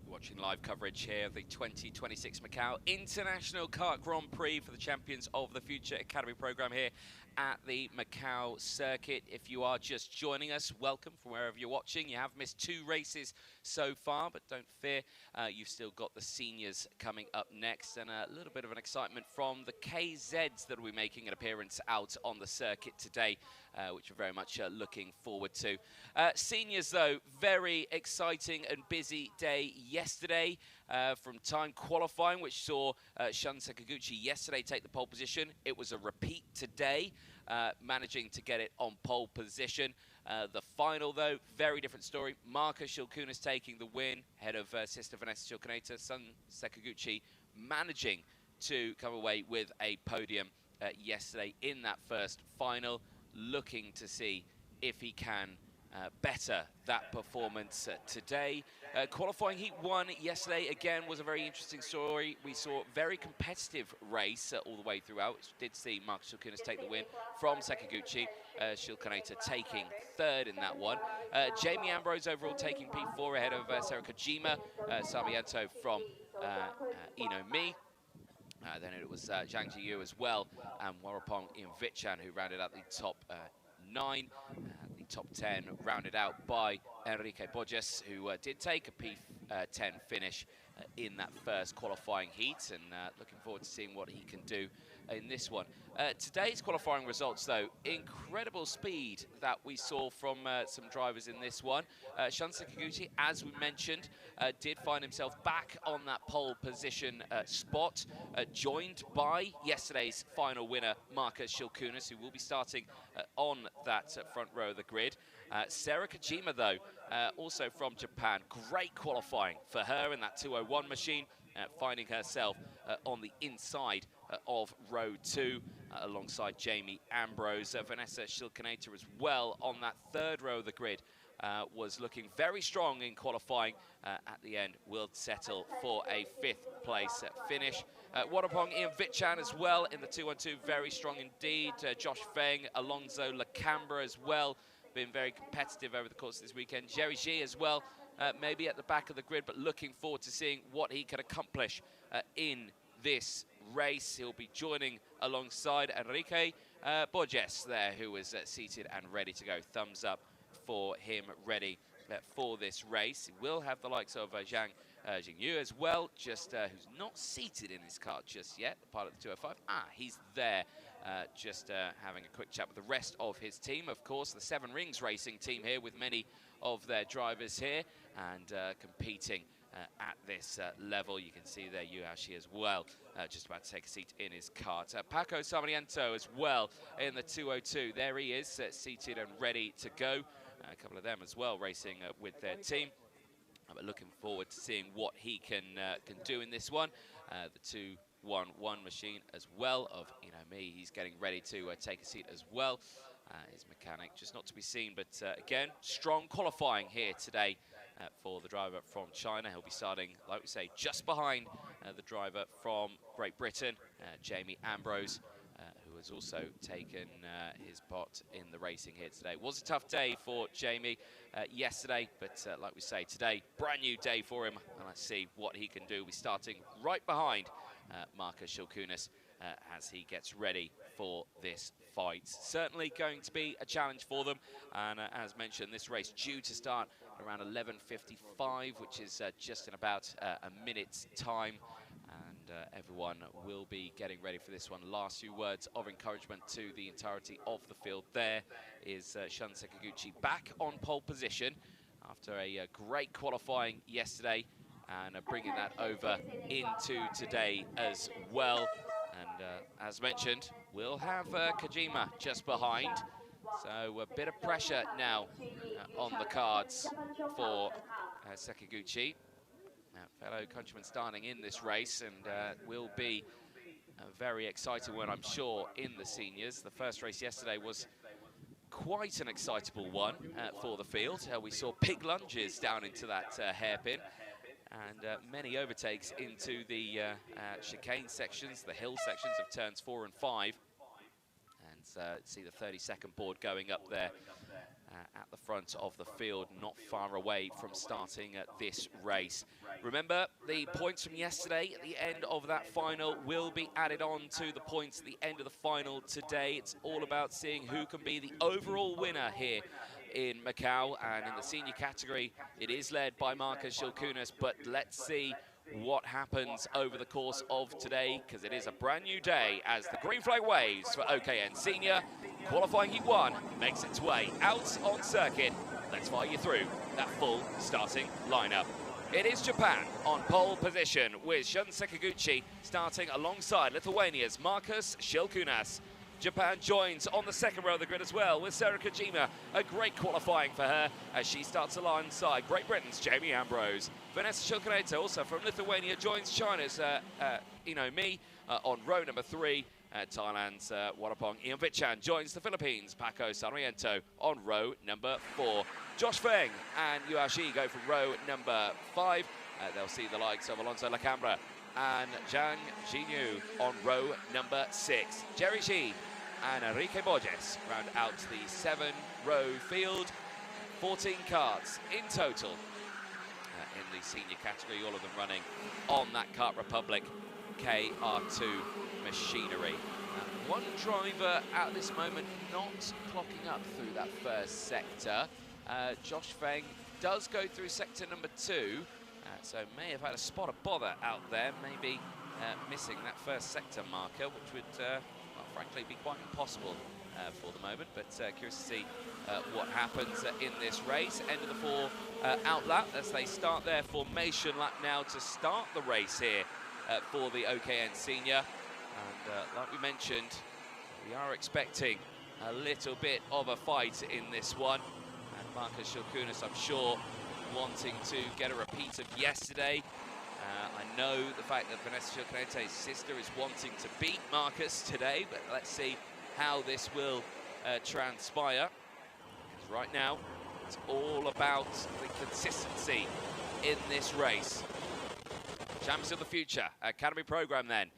Speaker 1: Watching live coverage here of the 2026 Macau International Kart Grand Prix for the champions of the future Academy program here at the Macau circuit. If you are just joining us, welcome from wherever you're watching. You have missed 2 races so far, but don't fear, you've still got the seniors coming up next, and a little bit of an excitement from the KZs that will be making an appearance out on the circuit today, which we're very much looking forward to. Seniors, though, very exciting and busy day yesterday from time qualifying, which saw Shun Sakaguchi yesterday take the pole position. It was a repeat today, managing to get it on pole position. The final, though, very different story. Marcus Shilkunas taking the win, ahead of sister Vanessa Shilkaneta. Shun Sakaguchi managing to come away with a podium yesterday in that first final, looking to see if he can better that performance today. Qualifying Heat 1 yesterday, again, was a very interesting story. We saw a very competitive race all the way throughout. Did see Marcus Shilkunas take the win from Sakaguchi. Shilkaneta taking 3rd in that one. Jamie Ambrose overall taking P4 ahead of Sarah Kojima. Sarmiento from Inomi. Then it was Zhang Jiyu as well, and Warapong Invichan, who rounded out the top 9. The top 10 rounded out by Enrique Borges, who did take a P10 finish in that first qualifying heat, and looking forward to seeing what he can do in this one. Today's qualifying results, though, incredible speed that we saw from some drivers in this one. Shun Sakaguchi, as we mentioned, did find himself back on that pole position spot, joined by yesterday's final winner, Marcus Shilkunas, who will be starting on that front row of the grid. Sarah Kojima, though, also from Japan, great qualifying for her in that 201 machine, finding herself on the inside of row 2, alongside Jamie Ambrose. Vanessa Shilkaneta as well on that 3rd row of the grid, was looking very strong in qualifying. At the end, will settle for a 5th place finish. Warapong Ian Vichan as well in the 212, very strong indeed. Josh Feng, Alonso Lacambra as well, been very competitive over the course of this weekend. Jerry G as well, maybe at the back of the grid, but looking forward to seeing what he can accomplish in this race. He'll be joining alongside Enrique Borges there, who is seated and ready to go. Thumbs up for him, ready for this race. He will have the likes of Zhang Jingyu as well, just who's not seated in his car just yet, the pilot of the 205. He's there, just having a quick chat with the rest of his team. Of course, the 7 Rings Racing team here, with many of their drivers here and competing at this level. You can see there Yuhashi as well, just about to take a seat in his kart. Paco Sarmiento as well in the 202. There he is, seated and ready to go. A couple of them as well racing with their team. But looking forward to seeing what he can do in this one. The 211 machine as well of Me. He's getting ready to take a seat as well. His mechanic just not to be seen, but again, strong qualifying here today for the driver from China. He'll be starting, like we say, just behind the driver from Great Britain, Jamie Ambrose, who has also taken his part in the racing here today. It was a tough day for Jamie yesterday, but like we say, today, brand new day for him, and let's see what he can do. We're starting right behind Marcus Shilkunas as he gets ready for this fight. Certainly going to be a challenge for them, and as mentioned, this race due to start around 11:55, which is just in about a minute's time, and everyone will be getting ready for this one. Last few words of encouragement to the entirety of the field. There is Shun Sakaguchi back on pole position after a great qualifying yesterday, and bringing that over into today as well. And as mentioned, we'll have Kojima just behind, so a bit of pressure now on the cards for Sakaguchi. Fellow countryman starting in this race, and will be a very exciting one, I'm sure, in the seniors. The first race yesterday was quite an excitable one for the field. We saw pig lunges down into that hairpin, and many overtakes into the chicane sections, the hill sections of turns 4 and 5. And see the 30-second board going up there at the front of the field, not far away from starting this race. Remember, the points from yesterday at the end of that final will be added on to the points at the end of the final today. It's all about seeing who can be the overall winner here in Macau, and in the senior category it is led by Marcus Shilkunas, but let's see what happens over the course of today, because it is a brand new day as the green flag waves for OKN Senior. Qualifying Heat 1 makes its way out on circuit. Let's fire you through that full starting lineup. It is Japan on pole position, with Shun Sekiguchi starting alongside Lithuania's Marcus Shilkunas. Japan joins on the second row of the grid as well, with Sarah Kojima. A great qualifying for her as she starts alongside Great Britain's Jamie Ambrose. Vanessa Shilkunas, also from Lithuania, joins China's Mi on row number 3. Thailand's Warapong Ianvichan joins the Philippines' Paco Sarmiento on row number 4. Josh Feng and Yua Shi go from row number 5. They'll see the likes of Alonso Lacambra and Zhang Jinyu on row number 6. Jerry Shi and Enrique Borges round out the 7-row field. 14 karts in total in the senior category, all of them running on that Kart Republic KR2 machinery. One driver at this moment not clocking up through that first sector. Josh Feng does go through sector number 2, so may have had a spot of bother out there, maybe missing that first sector marker, which would, well, frankly, be quite impossible for the moment, but curious to see what happens in this race. End of the 4 out lap as they start their formation lap now to start the race here for the OKN Senior. And like we mentioned, we are expecting a little bit of a fight in this one. And Marcus Shilkunas, I'm sure, wanting to get a repeat of yesterday. I know the fact that Vanessa Shilkunas' sister is wanting to beat Marcus today, but let's see how this will transpire. Because right now, it's all about the consistency in this race. Champions of the Future, Academy Program then.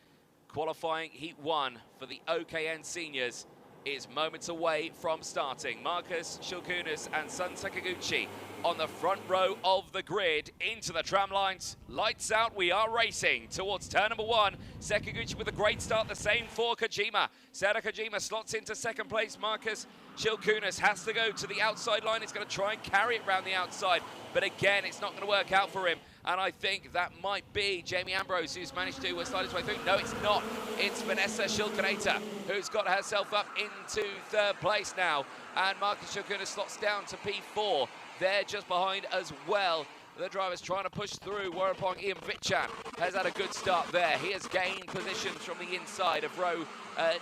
Speaker 1: Qualifying Heat 1 for the OKN Seniors is moments away from starting. Marcus Shilkunas and Sun Sekiguchi on the front row of the grid into the tram lines. Lights out, we are racing towards turn number 1. Sekiguchi with a great start, the same for Kojima. Sarah Kojima slots into second place. Marcus Shilkunas has to go to the outside line. He's going to try and carry it around the outside, but again, it's not going to work out for him. And I think that might be Jamie Ambrose, who's managed to slide his way through. No, it's not. It's Vanessa Shilkunas, who's got herself up into 3rd place now. And Marcus Shilkunas slots down to P4. They're just behind as well. The driver's trying to push through. Warapong Ianvichan has had a good start there. He has gained positions from the inside of row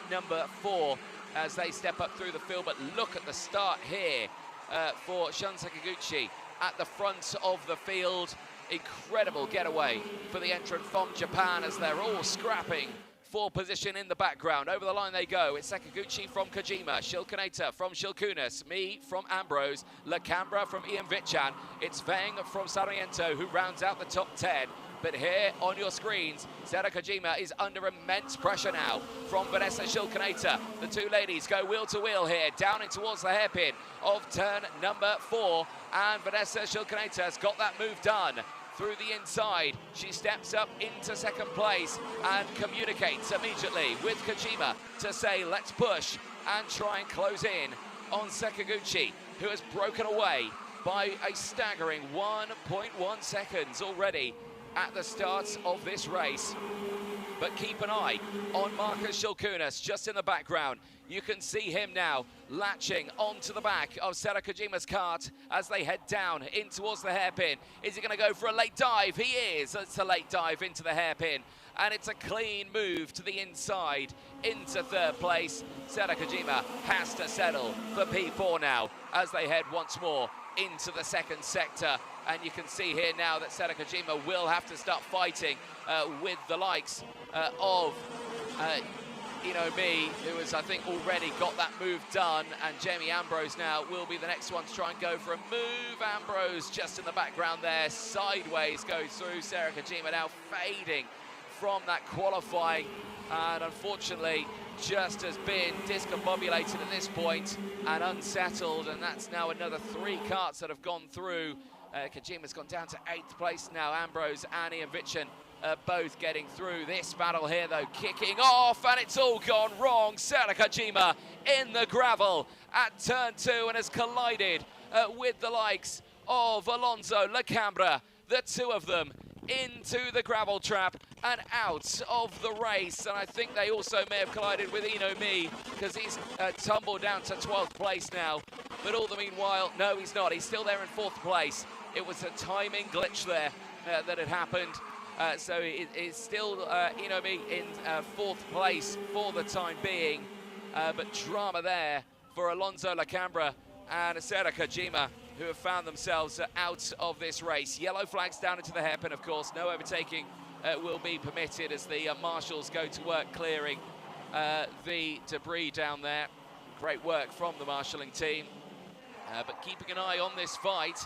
Speaker 1: number 4 as they step up through the field. But look at the start here for Shun Sekiguchi at the front of the field. Incredible getaway for the entrant from Japan as they're all scrapping for position in the background. Over the line they go. It's Sekiguchi from Kojima, Shilkunas from Shilkunas, Mi from Ambrose, Lacambra from Ianvichan. It's Feng from Sarmiento who rounds out the top 10. But here on your screens, Sarah Kojima is under immense pressure now from Vanessa Shilkunas. The two ladies go wheel to wheel here, down in towards the hairpin of turn number 4. And Vanessa Shilkunas has got that move done through the inside. She steps up into second place and communicates immediately with Kojima to say, let's push and try and close in on Sekiguchi, who has broken away by a staggering 1.1 seconds already at the start of this race. But keep an eye on Marcus Shilkunas just in the background. You can see him now latching onto the back of Sarah Kojima's kart as they head down in towards the hairpin. Is he going to go for a late dive? He is. It's a late dive into the hairpin. And it's a clean move to the inside into 3rd place. Sarah Kojima has to settle for P4 now as they head once more into the 2nd sector. And you can see here now that Sarah Kojima will have to start fighting with the likes of Mi, who has, I think, already got that move done. And Jamie Ambrose now will be the next one to try and go for a move. Ambrose just in the background there, sideways goes through. Sarah Kojima now fading from that qualifying and unfortunately just has been discombobulated at this point and unsettled, and that's now another 3 karts that have gone through. Kojima's gone down to 8th place now. Ambrose and Ian Vitchin both getting through this battle here, though, kicking off, and it's all gone wrong. Sera Kojima in the gravel at turn 2 and has collided with the likes of Alonso Lacambra, the 2 of them into the gravel trap and out of the race. And I think they also may have collided with Ino Me, because he's tumbled down to 12th place now. But all the meanwhile, no, he's not. He's still there in 4th place. It was a timing glitch there that had happened. So it's still Ino Me in 4th place for the time being. But drama there for Alonso Lacambra and Sera Kojima, who have found themselves out of this race. Yellow flags down into the hairpin, of course. No overtaking will be permitted as the marshals go to work clearing the debris down there. Great work from the marshalling team. But keeping an eye on this fight,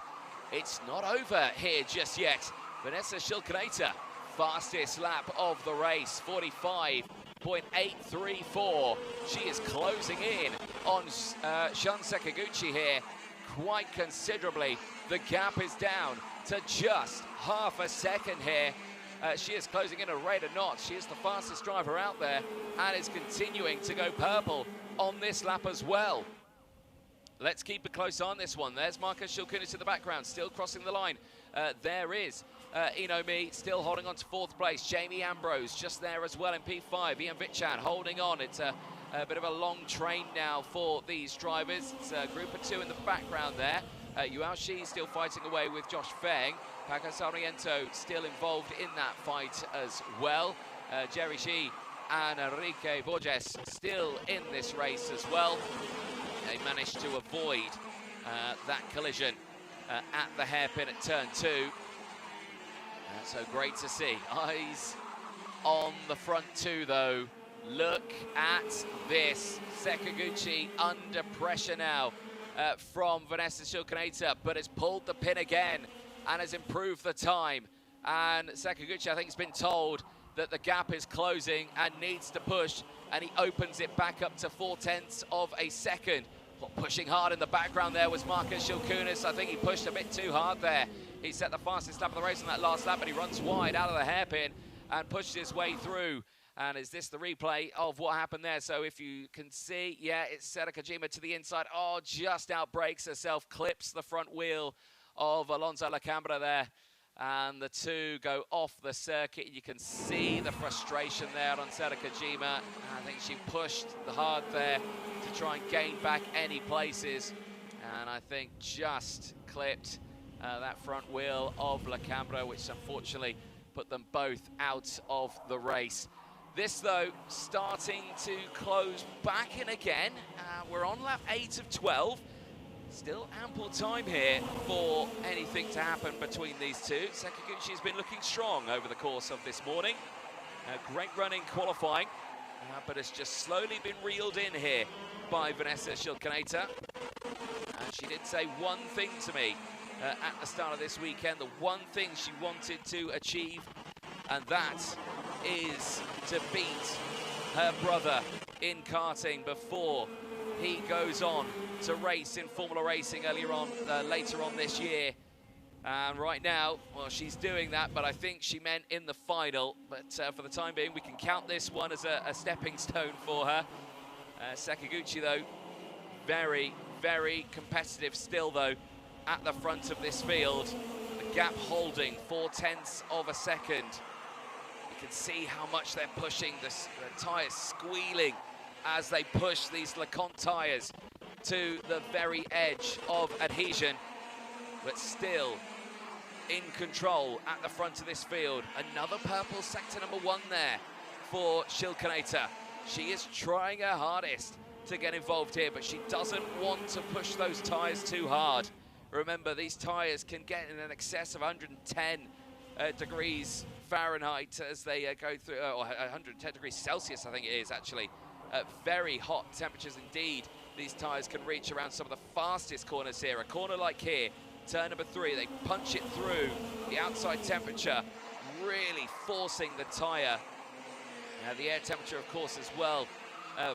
Speaker 1: it's not over here just yet. Vanessa Shilkinator, fastest lap of the race, 45.834. She is closing in on Shun Sakaguchi here quite considerably. The gap is down to just half a second here. She is closing in a rate of knots. She is the fastest driver out there and is continuing to go purple on this lap as well. Let's keep a close eye on this one. There's Marcus Shilkunis in the background, still crossing the line. There is Ino Me still holding on to 4th place. Jamie Ambrose just there as well in P5. Ian Vitchan holding on. It's a bit of a long train now for these drivers. It's a group of 2 in the background there. Yuao Shi still fighting away with Josh Feng. Paco Sarmiento still involved in that fight as well. Jerry Shi and Enrique Borges still in this race as well. They managed to avoid that collision at the hairpin at turn 2. So great to see. Eyes on the front 2 though. Look at this. Sakaguchi under pressure now from Vanessa Shilkinator, but has pulled the pin again and has improved the time. And Sakaguchi, I think, has been told that the gap is closing and needs to push, and he opens it back up to 0.4 of a second. Well, pushing hard in the background there was Marcus Shilkunis. I think he pushed a bit too hard there. He set the fastest lap of the race on that last lap, but he runs wide out of the hairpin and pushes his way through. And is this the replay of what happened there? So if you can see, yeah, it's Sera Kojima to the inside. Oh, just outbrakes herself, clips the front wheel of Alonso Lacambra there. And the 2 go off the circuit. You can see the frustration there on Sera Kojima. I think she pushed hard there to try and gain back any places. And I think just clipped that front wheel of Lacambra, which unfortunately put them both out of the race. This, though, starting to close back in again. We're on lap 8 of 12. Still ample time here for anything to happen between these 2. Sakaguchi's been looking strong over the course of this morning. Great running qualifying, but it's just slowly been reeled in here by Vanessa Shilkinator. And she did say one thing to me at the start of this weekend, the one thing she wanted to achieve, and that is to beat her brother in karting before he goes on to race in Formula Racing later on this year. And right now, well, she's doing that, but I think she meant in the final. But for the time being, we can count this one as a stepping stone for her. Sakaguchi, though, very, very competitive still, though, at the front of this field. The gap holding 0.4 of a second. You can see how much they're pushing, the tyres squealing as they push these LeConte tyres to the very edge of adhesion, but still in control at the front of this field. Another purple sector number 1 there for Shilkinator. She is trying her hardest to get involved here, but she doesn't want to push those tyres too hard. Remember, these tyres can get in an excess of 110 degrees Fahrenheit as they go through, or 110 degrees Celsius, I think it is actually. Very hot temperatures indeed. These tyres can reach around some of the fastest corners here. A corner like here, turn number 3, they punch it through the outside temperature, really forcing the tyre The air temperature, of course, as well,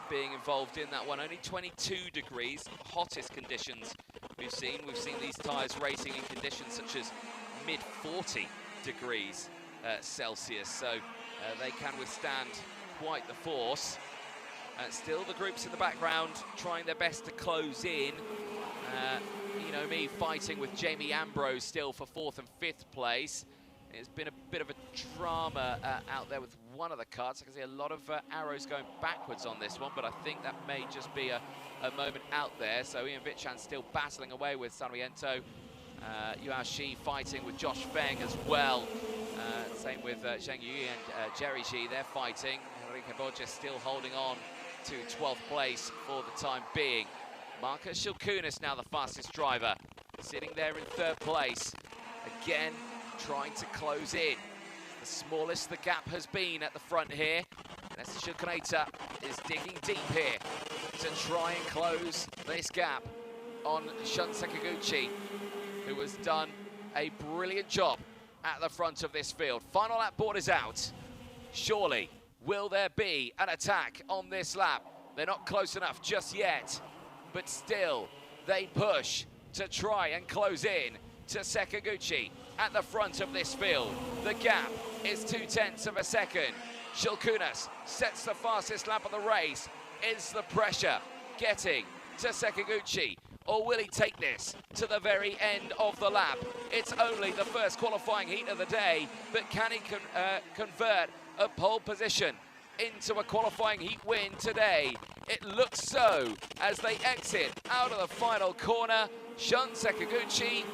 Speaker 1: being involved in that one. Only 22 degrees, hottest conditions we've seen. We've seen these tyres racing in conditions such as mid-40 degrees Celsius, so they can withstand quite the force. Still, the groups in the background trying their best to close in. Me fighting with Jamie Ambrose still for 4th and 5th place. It's been a bit of a drama out there with one of the carts. I can see a lot of arrows going backwards on this one, but I think that may just be a moment out there. So Ian Vichan still battling away with Sarmiento. Yuan Shi fighting with Josh Feng as well. Same with Zheng Yu and Jerry Ji, they're fighting. Enrique Borges still holding on to 12th place for the time being. Marcus Shilkunis now the fastest driver, sitting there in 3rd place. Again, trying to close in. The smallest the gap has been at the front here. Vanessa Shilkunator is digging deep here to try and close this gap on Shun Sakaguchi, who has done a brilliant job at the front of this field. Final lap board is out. Surely, will there be an attack on this lap? They're not close enough just yet, but still, they push to try and close in to Sakaguchi at the front of this field. The gap is 0.2 of a second. Shilkunas sets the fastest lap of the race. Is the pressure getting to Sakaguchi, or will he take this to the very end of the lap? It's only the first qualifying heat of the day, but can he convert a pole position into a qualifying heat win today? It looks so as they exit out of the final corner. Shun Sakaguchi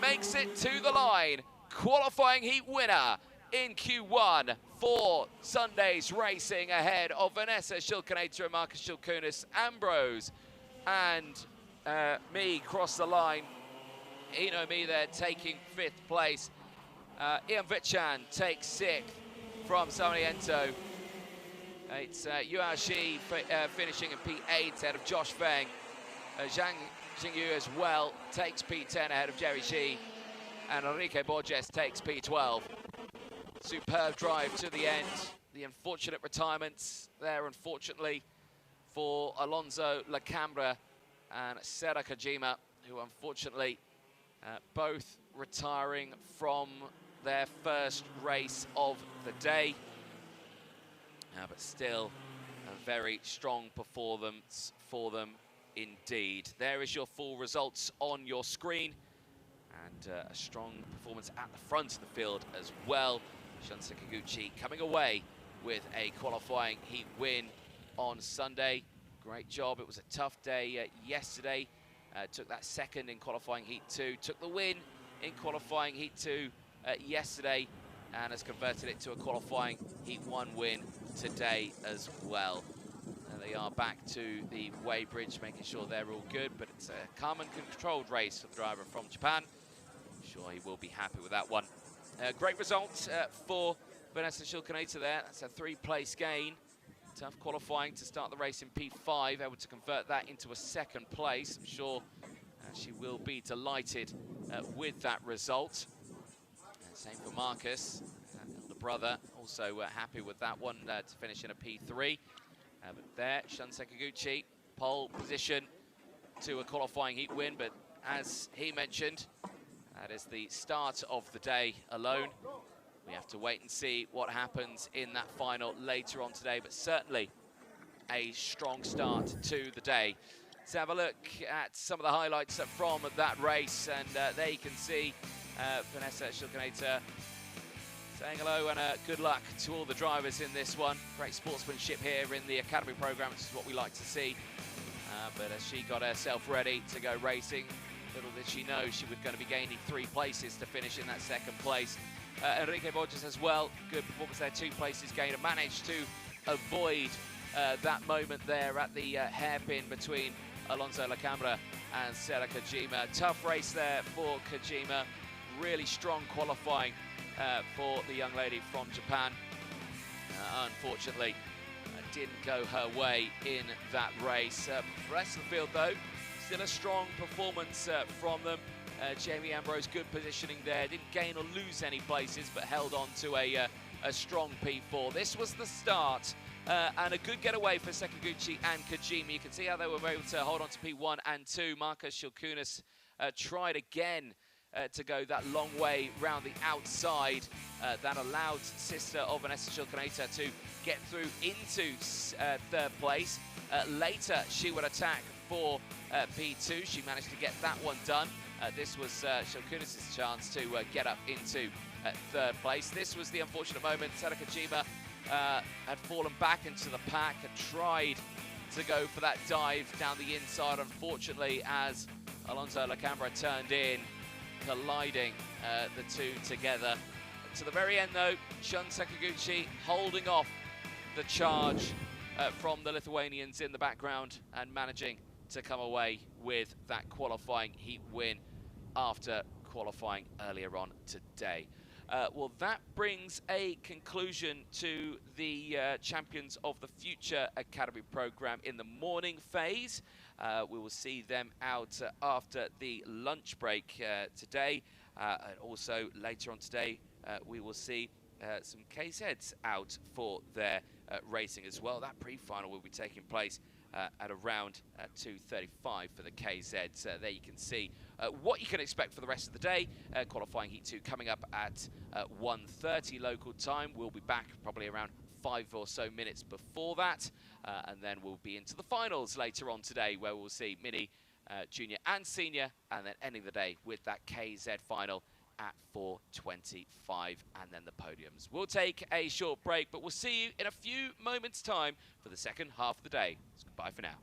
Speaker 1: makes it to the line. Qualifying heat winner in Q1 for Sunday's racing, ahead of Vanessa Shilkunator and Marcus Shilkunis. Ambrose and me cross the line. Me there taking 5th place. Ian Vichan takes 6th from Sarmiento. It's Yuan Shi finishing in P8 ahead of Josh Feng. Zhang Jingyu as well takes P10 ahead of Jerry Shi. And Enrique Borges takes P12. Superb drive to the end. The unfortunate retirements there, unfortunately, for Alonso Lacambra and Sera Kojima, who unfortunately both retiring from their first race of the day. But still a very strong performance for them indeed. There is your full results on your screen, and a strong performance at the front of the field as well. Shun Sakaguchi coming away with a qualifying heat win on Sunday. Great job. It was a tough day yesterday. Took that 2nd in qualifying heat 2. Took the win in qualifying heat 2 yesterday, and has converted it to a qualifying heat 1 win today as well. They are back to the weighbridge, making sure they're all good, but it's a calm and controlled race for the driver from Japan. I'm sure he will be happy with that one. Great result for Vanessa Shilkunator there. That's a 3-place gain. Tough qualifying to start the race in P5, able to convert that into a 2nd place. I'm sure she will be delighted with that result. Same for Marcus, the brother, also happy with that one to finish in a P3. But there, Shun Sakaguchi, pole position to a qualifying heat win, but as he mentioned, that is the start of the day alone. We have to wait and see what happens in that final later on today, but certainly a strong start to the day. Let's have a look at some of the highlights from that race, and there you can see Vanessa Shilkunator saying hello and good luck to all the drivers in this one. Great sportsmanship here in the Academy Program, which is what we like to see. But as she got herself ready to go racing, little did she know she was going to be gaining 3 places to finish in that 2nd place. Enrique Borges as well, good performance there, 2 places gained, and managed to avoid that moment there at the hairpin between Alonso Lacambra and Sera Kojima. Tough race there for Kojima, really strong qualifying for the young lady from Japan. Unfortunately, didn't go her way in that race. The rest of the field, though, still a strong performance from them. Jamie Ambrose, good positioning there. Didn't gain or lose any places, but held on to a a strong P4. This was the start, and a good getaway for Sakaguchi and Kajima. You can see how they were able to hold on to P1 and 2. Marcus Shilkunis tried again to go that long way round the outside. That allowed sister of Vanessa Shilkaneta to get through into third place. Later, she would attack for P2. She managed to get that one done. This was Shilkunis' chance to get up into third place. This was the unfortunate moment. Sadakajima had fallen back into the pack, had tried to go for that dive down the inside, unfortunately, as Alonso Lacambra turned in, colliding the two together. To the very end, though, Shun Sakaguchi holding off the charge from the Lithuanians in the background and managing to come away with that qualifying heat win after qualifying earlier on today. Well, that brings a conclusion to the Champions of the Future Academy program in the morning phase. We will see them out after the lunch break today. And also later on today, we will see some KZs out for their racing as well. That pre-final will be taking place at around 2:35 for the KZs. There you can see what you can expect for the rest of the day. Qualifying Heat 2 coming up at 1:30 local time. We'll be back probably around 5 or so minutes before that. And then we'll be into the finals later on today, where we'll see Mini, Junior and Senior, and then ending the day with that KZ final at 4:25, and then the podiums. We'll take a short break, but we'll see you in a few moments' time for the second half of the day. So goodbye for now.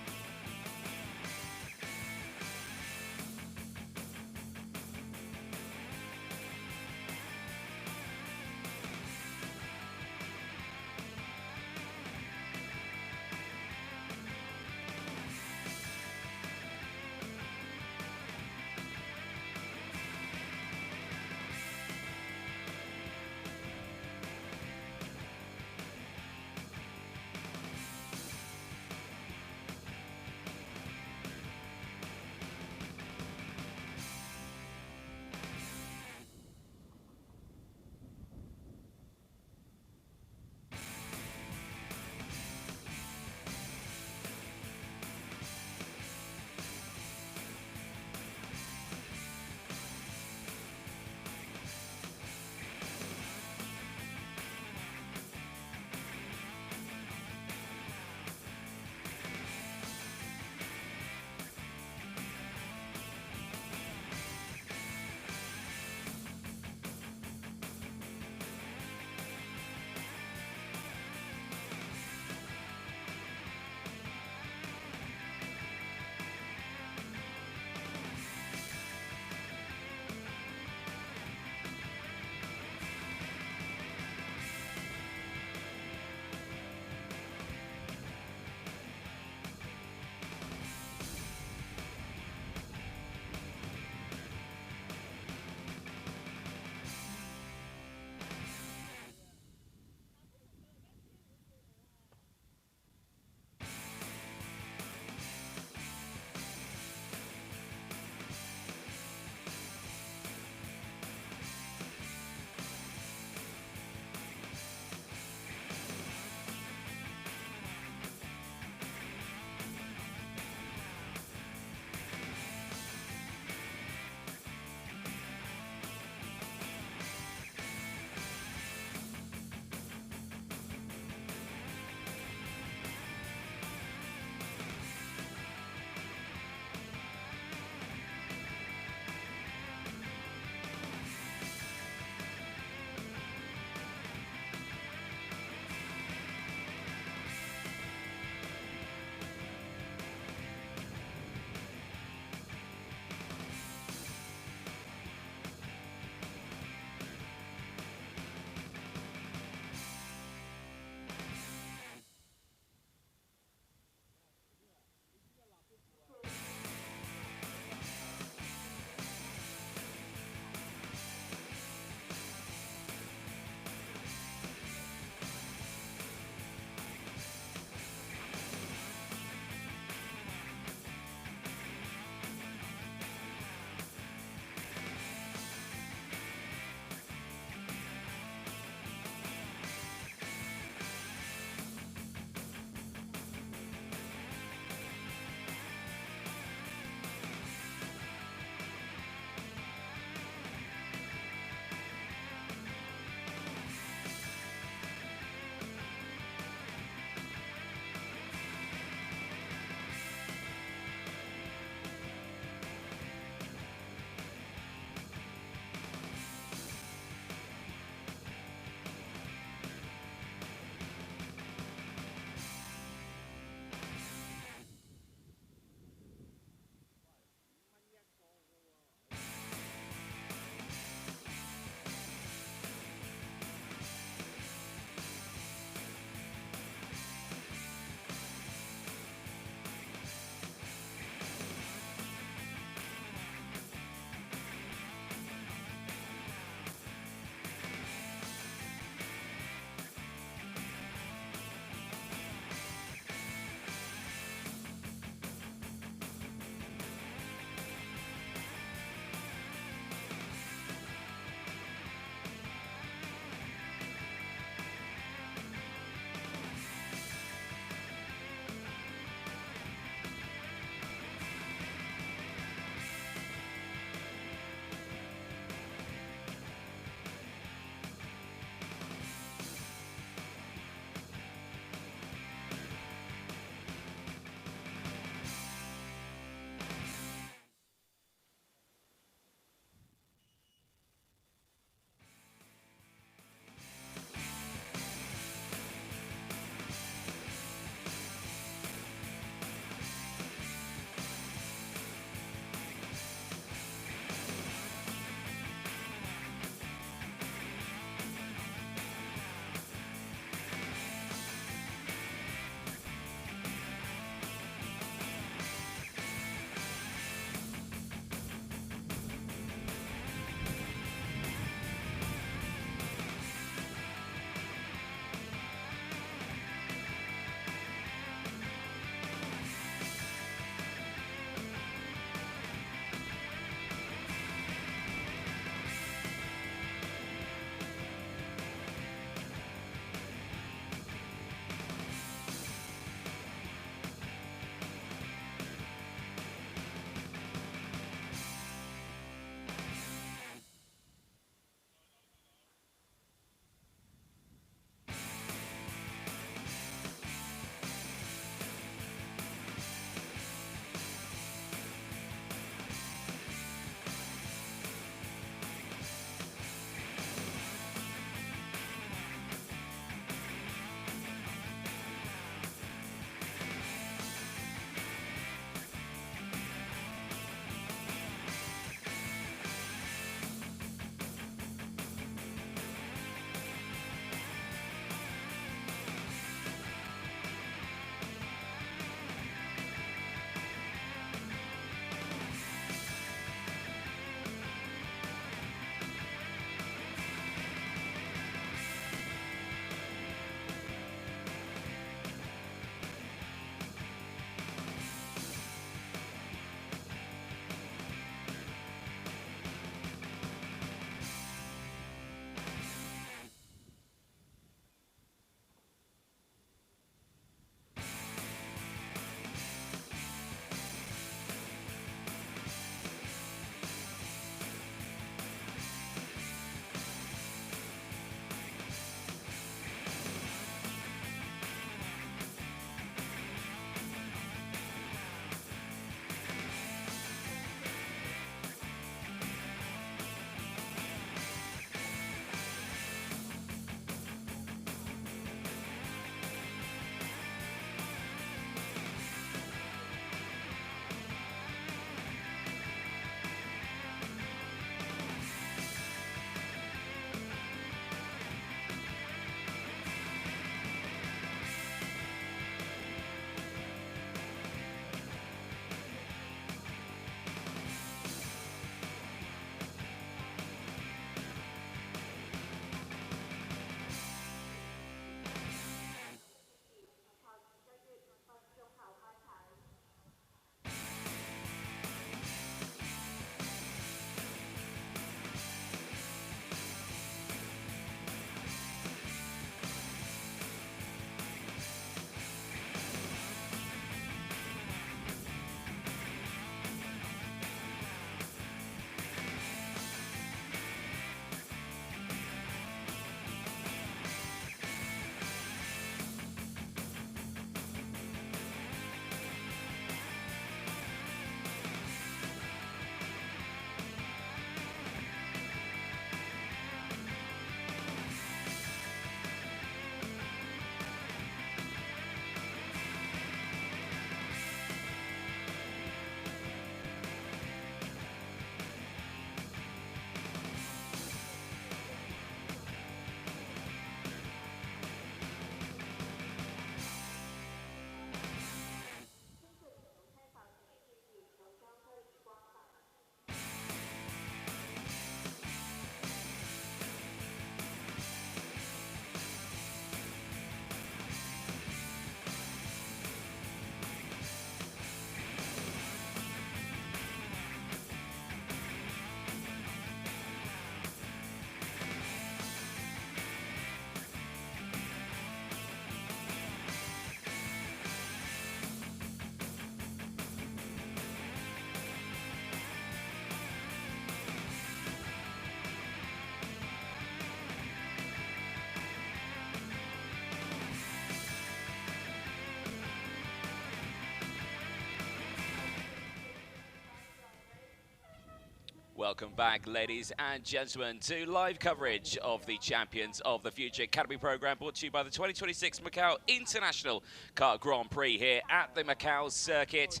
Speaker 1: Welcome back, ladies and gentlemen, to live coverage of the Champions of the Future Academy Program, brought to you by the 2026 Macau International Kart Grand Prix here at the Macau circuit,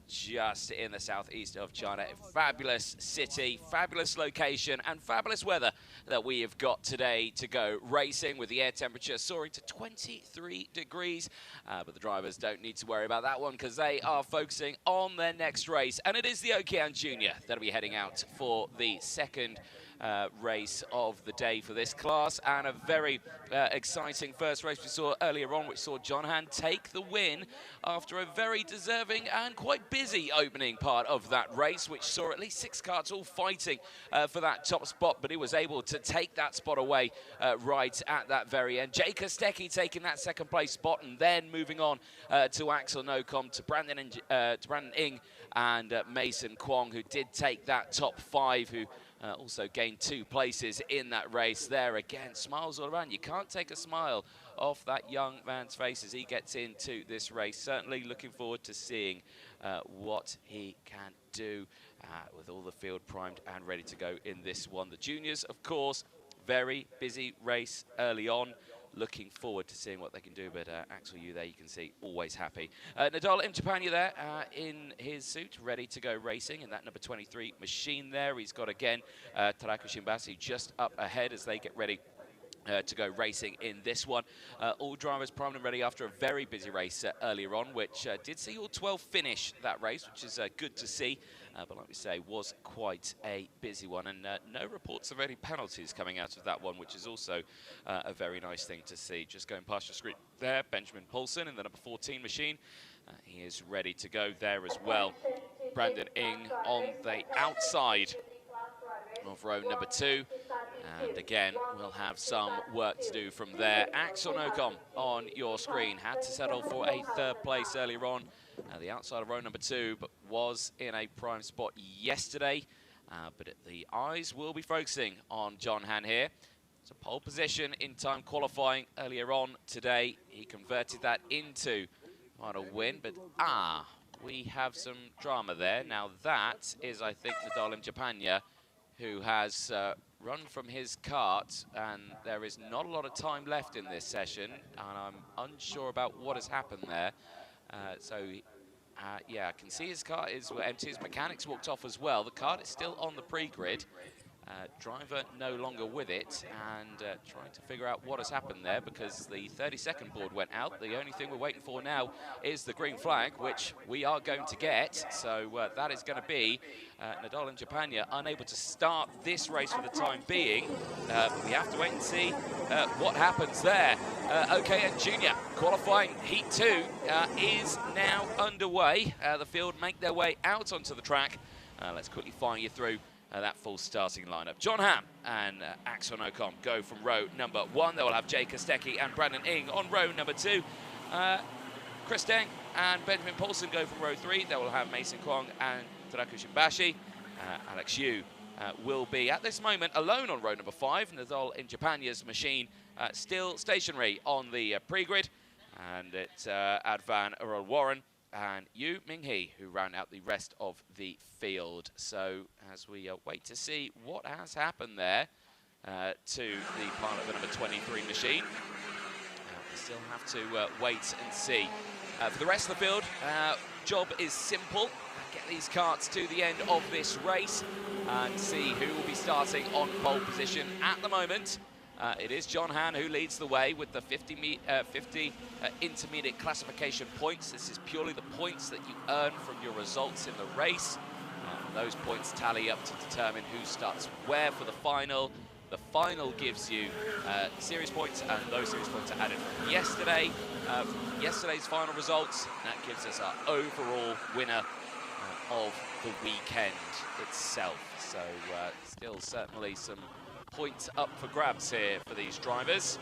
Speaker 1: just in the southeast of China. A fabulous city, fabulous location, and fabulous weather that we have got today to go racing, with the air temperature soaring to 23 degrees. But the drivers don't need to worry about that one, because they are focusing on their next race, and it is the Okean Junior that'll be heading out for the second race of the day for this class, and a very exciting first race we saw earlier on, which saw John Han take the win after a very deserving and quite busy opening part of that race, which saw at least 6 karts all fighting for that top spot, but he was able to take that spot away right at that very end. Jay Kostecki taking that second place spot, and then moving on to Axel Nocom, to Brandon Ng and Mason Kwong, who did take that top 5, who also gained 2 places in that race there. Again, smiles all around. You can't take a smile off that young man's face as he gets into this race. Certainly looking forward to seeing what he can do with all the field primed and ready to go in this one. The juniors, of course, very busy race early on. Looking forward to seeing what they can do, but Axel Yu there, you can see, always happy. Nadal Imchapanya there in his suit, ready to go racing in that number 23 machine there. He's got, again, Tarako Shimbasi just up ahead as they get ready to go racing in this one. All drivers primed and ready after a very busy race earlier on, which did see all 12 finish that race, which is good to see. But like we say, was quite a busy one, and no reports of any penalties coming out of that one, which is also a very nice thing to see. Just going past your screen there, Benjamin Paulson in the number 14 machine. He is ready to go there as well. Brandon Ng on the outside of row number 2. And again, we'll have some work to do from there. Axel Nocom on your screen had to settle for a 3rd place earlier on at the outside of row number 2, but was in a prime spot yesterday. But the eyes will be focusing on John Han here. It's a pole position in time qualifying earlier on today. He converted that into final win, but we have some drama there. Now that is, I think, Nadal Imchapanya, who has run from his kart, and there is not a lot of time left in this session, and I'm unsure about what has happened there. Yeah, I can see his kart is empty. His mechanics walked off as well. The kart is still on the pre-grid. Driver no longer with it, and trying to figure out what has happened there, because the 30-second board went out. The only thing we're waiting for now is the green flag, which we are going to get. So that is going to be Nadal Imchapanya unable to start this race for the time being. We have to wait and see what happens there. Okean Junior qualifying heat 2 is now underway. The field make their way out onto the track. Let's quickly fire you through that full starting lineup. John Ham and Axel Nocom go from row number 1. They will have Jay Kostecki and Brandon Ng on row number 2. Chris Deng and Benjamin Paulson go from row 3. They will have Mason Kwong and Tarako Shimbashi. Alex Yu will be, at this moment, alone on row number 5. Nadal Imchapanya's machine still stationary on the pre-grid. And it's Advan Warren and Yu Minghee who round out the rest of the field. So as we wait to see what has happened there to the pilot of the number 23 machine, we still have to wait and see. For the rest of the field, job is simple. Get these karts to the end of this race and see who will be starting on pole position. At the moment, it is John Han who leads the way with the 50 intermediate classification points. This is purely the points that you earn from your results in the race. Those points tally up to determine who starts where for the final. The final gives you series points, and those series points are added from yesterday. From yesterday's final results, that gives us our overall winner of the weekend itself. So still certainly some points up for grabs here for these drivers.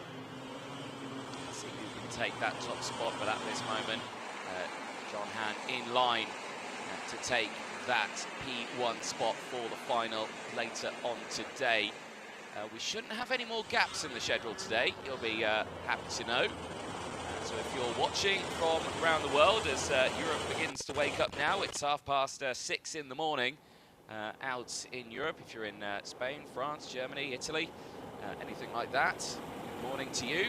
Speaker 1: Let's see who can take that top spot, but at this moment, John Han in line to take that P1 spot for the final later on today. We shouldn't have any more gaps in the schedule today, you'll be happy to know. So if you're watching from around the world as Europe begins to wake up now, it's 6:30 in the morning. out in Europe, if you're in Spain, France, Germany, Italy, anything like that. Good morning to you.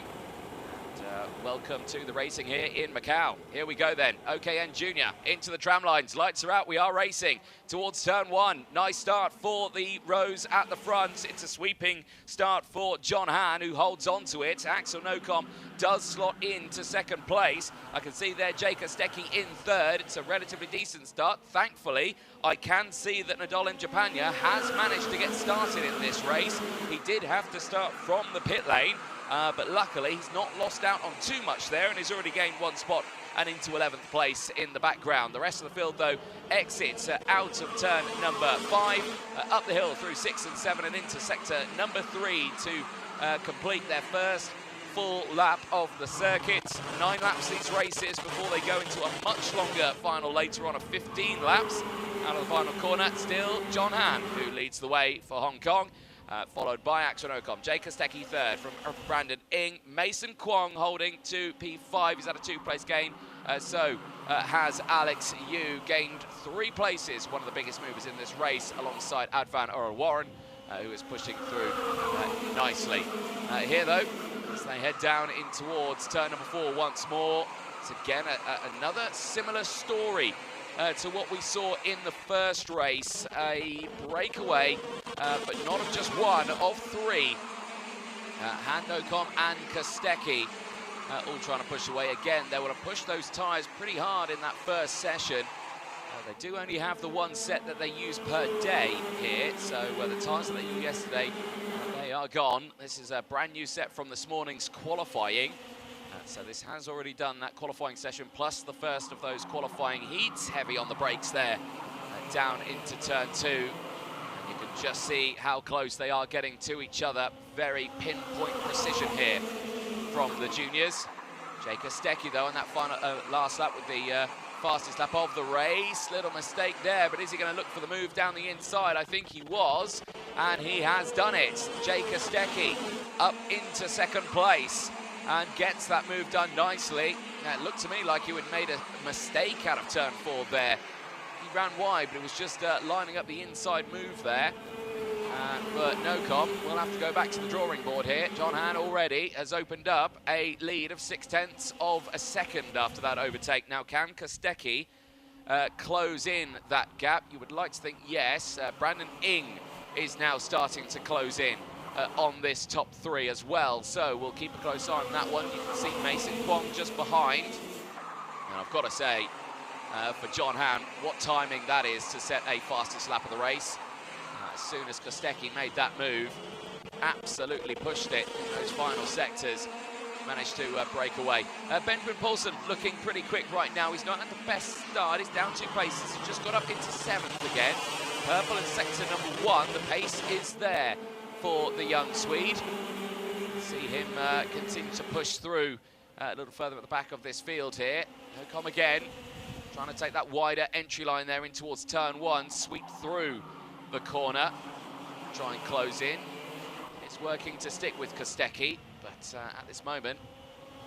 Speaker 1: Welcome to the racing here in Macau. Here we go then. OKN Junior into the tram lines. Lights are out. We are racing towards turn one. Nice start for the Rose at the front. It's a sweeping start for John Han, who holds on to it. Axel Nocom does slot into second place. I can see there Jake Ostecki in third. It's a relatively decent start. Thankfully, I can see that Nadal Njapanya has managed to get started in this race. He did have to start from the pit lane. But luckily, he's not lost out on too much there and he's already gained one spot and into 11th place in the background. The rest of the field, though, exits out of turn number 5, up the hill through 6 and 7 and into sector number 3 to complete their first full lap of the circuit. 9 laps these races before they go into a much longer final later on of 15 laps. Out of the final corner, still John Han, who leads the way for Hong Kong. Followed by Axel Nocom. Jake Ostecki third from Brandon Ing. Mason Kwong holding to P5. He's had a 2-place gain. So has Alex Yu gained 3 places. One of the biggest movers in this race alongside Advan Orowaran, who is pushing through nicely. Here though, as they head down in towards turn number 4 once more. It's again another similar story to what we saw in the first race. A breakaway, but not of just one, of 3. Han, Nocom and Kostecki all trying to push away. Again, they will have pushed those tyres pretty hard in that first session. They do only have the one set that they use per day here, so the tyres that they used yesterday, they are gone. This is a brand new set from this morning's qualifying. So this has already done that qualifying session, plus the first of those qualifying heats. Heavy on the brakes there, down into turn 2. And you can just see how close they are getting to each other. Very pinpoint precision here from the juniors. Jake Ostecki, though, on that final last lap with the fastest lap of the race. Little mistake there, but is he going to look for the move down the inside? I think he was, and he has done it. Jake Ostecki up into second place and gets that move done nicely. Now, it looked to me like he had made a mistake out of turn 4 there. He ran wide, but it was just lining up the inside move there. But Nocom will have to go back to the drawing board here. John Han already has opened up a lead of 0.6 of a second after that overtake. Now, can Kostecki close in that gap? You would like to think yes. Brandon Ing is now starting to close in on this top 3 as well, so we'll keep a close eye on that one. You can see Mason Kwong just behind, and I've got to say, for John Han, what timing that is to set a fastest lap of the race. As soon as Kostecki made that move, absolutely pushed it in those final sectors, managed to break away. Benjamin Paulson looking pretty quick right now. He's not at the best start. He's down 2 places. He just got up into 7th again. Purple in sector number 1. The pace is there for the young Swede. See him continue to push through a little further at the back of this field here. Nocom again, trying to take that wider entry line there in towards turn 1, sweep through the corner, try and close in. It's working to stick with Kostecki, but at this moment,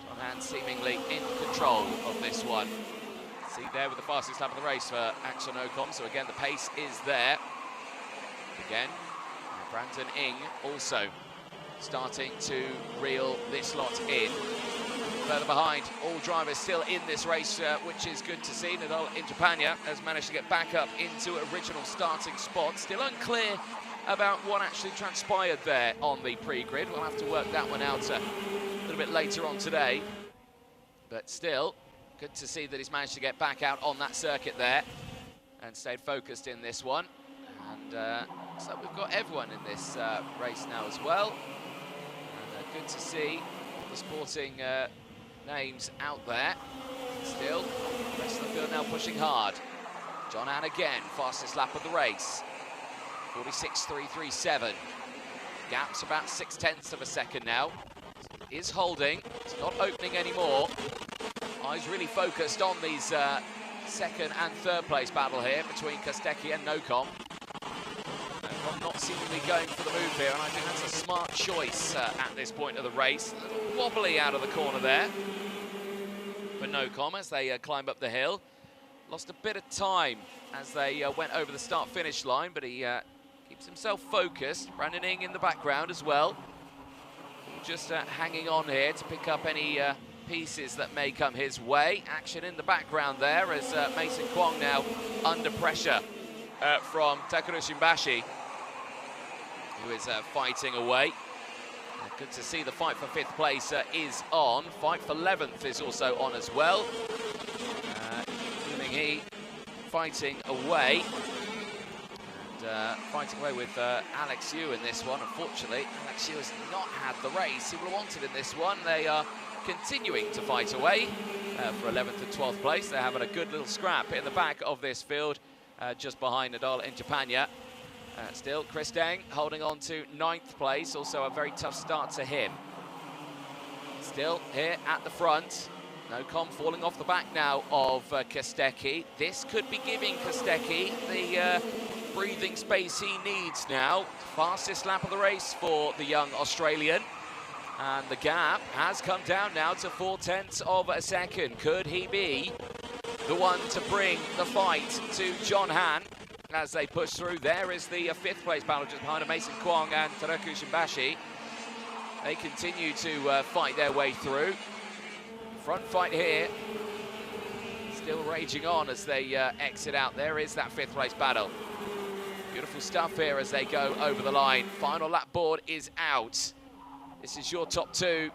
Speaker 1: John Han seemingly in control of this one. See there with the fastest lap of the race for Axel Nocom, so again the pace is there. Again, Brandon Ing also starting to reel this lot in. Further behind, all drivers still in this race, which is good to see. Nadal Njapanya has managed to get back up into original starting spot. Still unclear about what actually transpired there on the pre-grid. We'll have to work that one out a little bit later on today. But still, good to see that he's managed to get back out on that circuit there and stayed focused in this one. And so we've got everyone in this race now as well. And good to see the sporting names out there. Still, the rest of the field now pushing hard. John Han again, fastest lap of the race. 46.337. Gap's about 0.6 of a second now. Is holding, it's not opening anymore. Eyes really focused on these second and third place battle here between Kostecki and Nocom. Nocom not seemingly going for the move here, and I think that's a smart choice at this point of the race. A little wobbly out of the corner there for Nocom as they climb up the hill. lost a bit of time as they went over the start-finish line, but he keeps himself focused. Brandon Ing in the background as well. Just hanging on here to pick up any pieces that may come his way. Action in the background there as Mason Kwong now under pressure from Takeru Shimbashi, who is fighting away. Good to see the fight for 5th place is on. Fight for 11th is also on as well. He fighting away. And fighting away with Alex Yu in this one. Unfortunately, Alex Yu has not had the race he would have wanted in this one. They are continuing to fight away for 11th and 12th place. They're having a good little scrap in the back of this field, just behind Nadal in Japan. Still, Chris Deng holding on to 9th place. Also a very tough start to him. Still here at the front. Nocom falling off the back now of Kostecki. This could be giving Kostecki the breathing space he needs now. Fastest lap of the race for the young Australian. And the gap has come down now to 0.4 of a second. Could he be the one to bring the fight to John Han as they push through? There is the 5th place battle just behind Mason Kwong and Takeru Shimbashi. They continue to fight their way through. Front fight here, still raging on as they exit out. There is that 5th place battle. Beautiful stuff here as they go over the line. Final lap board is out. This is your top 2.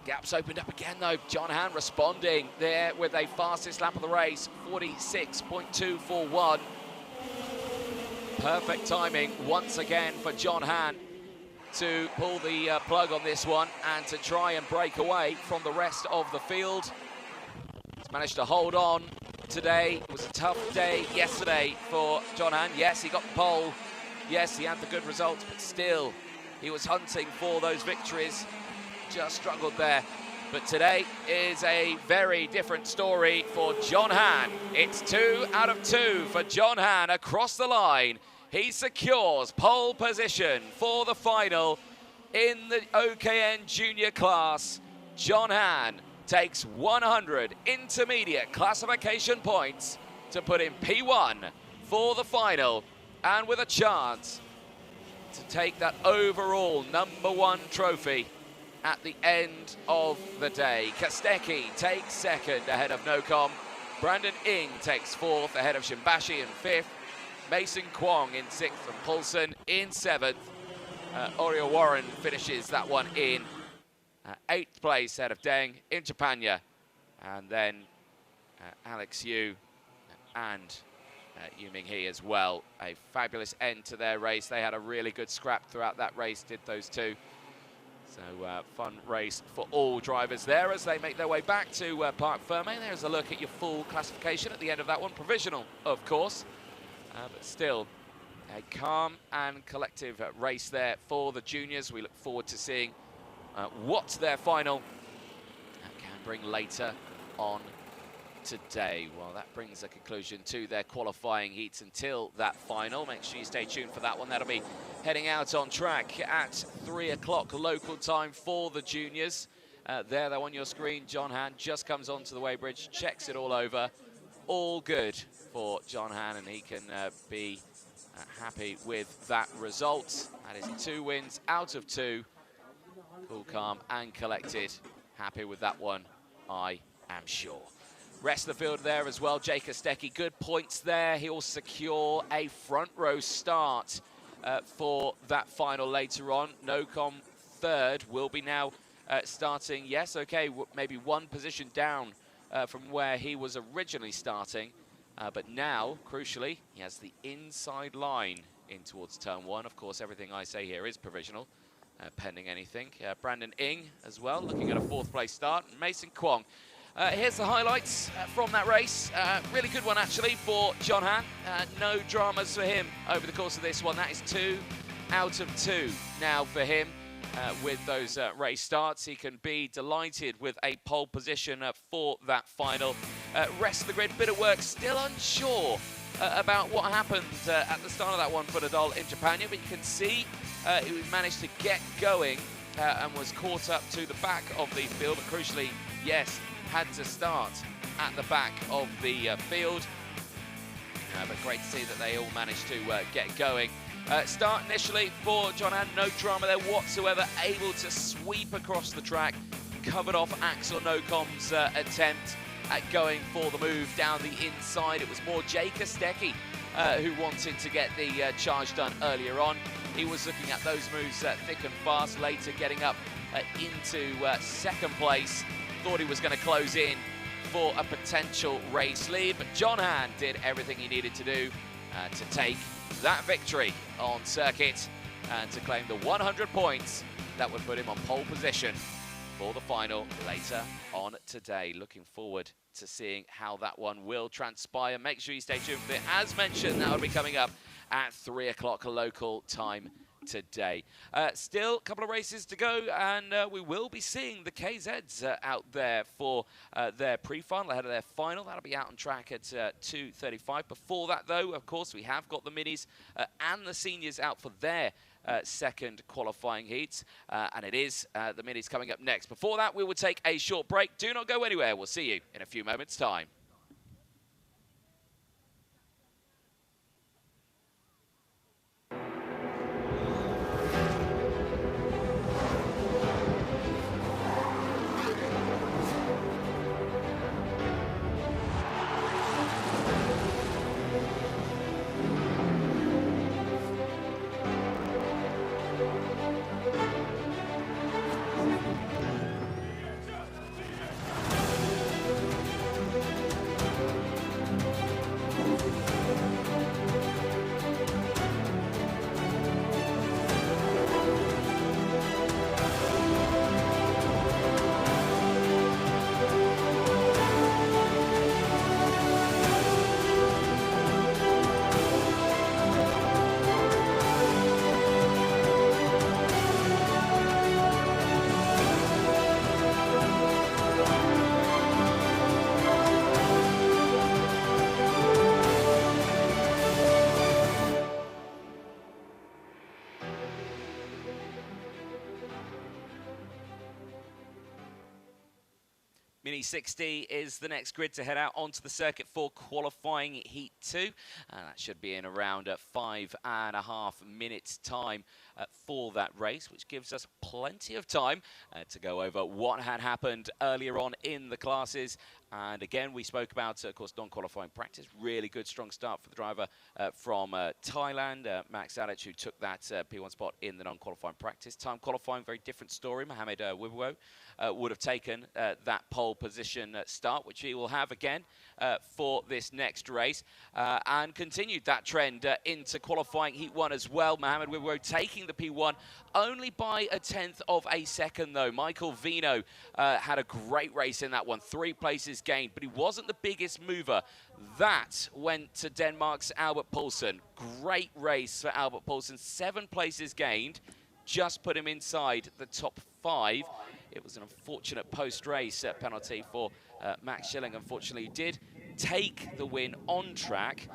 Speaker 1: Gaps opened up again though. John Han responding there with a fastest lap of the race, 46.241. Perfect timing once again for John Han to pull the plug on this one and to try and break away from the rest of the field. He's managed to hold on today. It was a tough day yesterday for John Han. Yes, he got the pole. Yes, he had the good results, but still, he was hunting for those victories. Just struggled there. But today is a very different story for John Han. It's 2 out of 2 for John Han across the line. He secures pole position for the final in the OKN junior class. John Han takes 100 intermediate classification points to put in P1 for the final, and with a chance to take that overall #1 trophy at the end of the day. Kostecki takes 2nd ahead of Nocom. Brandon Ing takes 4th ahead of Shimbashi in 5th. Mason Kwong in 6th and Paulson in 7th. Oriel Warren finishes that one in 8th place ahead of Deng in Japan. And then Alex Yu and Yu Ming-hee as well. A fabulous end to their race. They had a really good scrap throughout that race, did those two. So fun race for all drivers there as they make their way back to Parc Ferme. There's a look at your full classification at the end of that one. Provisional, of course. But still, a calm and collective race there for the juniors. We look forward to seeing what their final can bring later on today. Well, that brings a conclusion to their qualifying heats until that final. Make sure you stay tuned for that one. That'll be heading out on track at 3 o'clock local time for the juniors. There, though, on your screen, John Han just comes onto the weighbridge, checks it all over. All good for John Han, and he can be happy with that result. That is 2 wins out of 2. Cool, calm, and collected. Happy with that one, I am sure. Rest of the field there as well. Jake Kostecki, good points there. He'll secure a front row start for that final later on. Nocom 3rd will be now starting. Yes, okay, maybe 1 position down from where he was originally starting. But now, crucially, he has the inside line in towards turn 1. Of course, everything I say here is provisional, pending anything. Brandon Ing as well, looking at a 4th place start. Mason Kwong. Here's the highlights from that race. Really good one, actually, for John Han. No dramas for him over the course of this one. That is 2 out of 2 now for him. With those race starts, he can be delighted with a pole position for that final. Rest of the grid, bit of work, still unsure about what happened at the start of that one for Nadal in Japan, but you can see he managed to get going and was caught up to the back of the field, but crucially, yes, had to start at the back of the field. But great to see that they all managed to get going. Start initially for John Hahn, no drama there whatsoever, able to sweep across the track, covered off Axel Nocom's attempt at going for the move down the inside. It was more Jay Kostecki who wanted to get the charge done earlier on. He was looking at those moves thick and fast, later getting up into second place. Thought he was going to close in for a potential race lead, but John Hahn did everything he needed to do to take that victory on circuit and to claim the 100 points that would put him on pole position for the final later on today. Looking forward to seeing how that one will transpire. Make sure you stay tuned for it. As mentioned, that will be coming up at 3 o'clock local time today. Still a couple of races to go, and we will be seeing the KZs out there for their pre-final ahead of their final. That'll be out on track at 2:35. Before that, though, of course, we have got the minis and the seniors out for their second qualifying heats, and it is the minis coming up next. Before that, we will take a short break. Do not go anywhere. We'll see you in a few moments' time. Mini 60 is the next grid to head out onto the circuit for qualifying Heat 2. And that should be in around 5.5 minutes time for that race, which gives us plenty of time to go over what had happened earlier on in the classes. And again, we spoke about, of course, non-qualifying practice. Really good, strong start for the driver from Thailand, Max Alic, who took that P1 spot in the non-qualifying practice. Time qualifying, very different story. Mohamed Wibowo would have taken that pole position start, which he will have again for this next race, and continued that trend into qualifying Heat 1 as well. Mohamed Wibowo taking the P1 only by 1/10 of a second, though. Michael Vino had a great race in that one, 3 places gained, but he wasn't the biggest mover. That went to Denmark's Albert Poulsen. Great race for Albert Poulsen, 7 places gained, just put him inside the top 5. It was an unfortunate post-race penalty for Max Schilling. Unfortunately, he did take the win on track.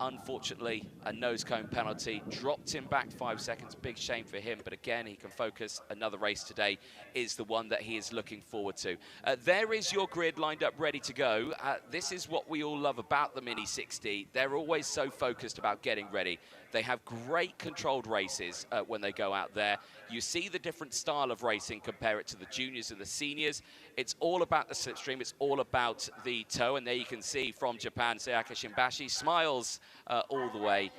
Speaker 1: Unfortunately, a nose cone penalty dropped him back 5 seconds. Big shame for him, but again, he can focus. Another race today is the one that he is looking forward to. There is your grid lined up, ready to go. This is what we all love about the Mini 60. They're always so focused about getting ready. They have great controlled races when they go out there. You see the different style of racing, compare it to the juniors and the seniors. It's all about the slipstream. It's all about the toe. And there you can see from Japan, Sayaka Shimbashi smiles all the way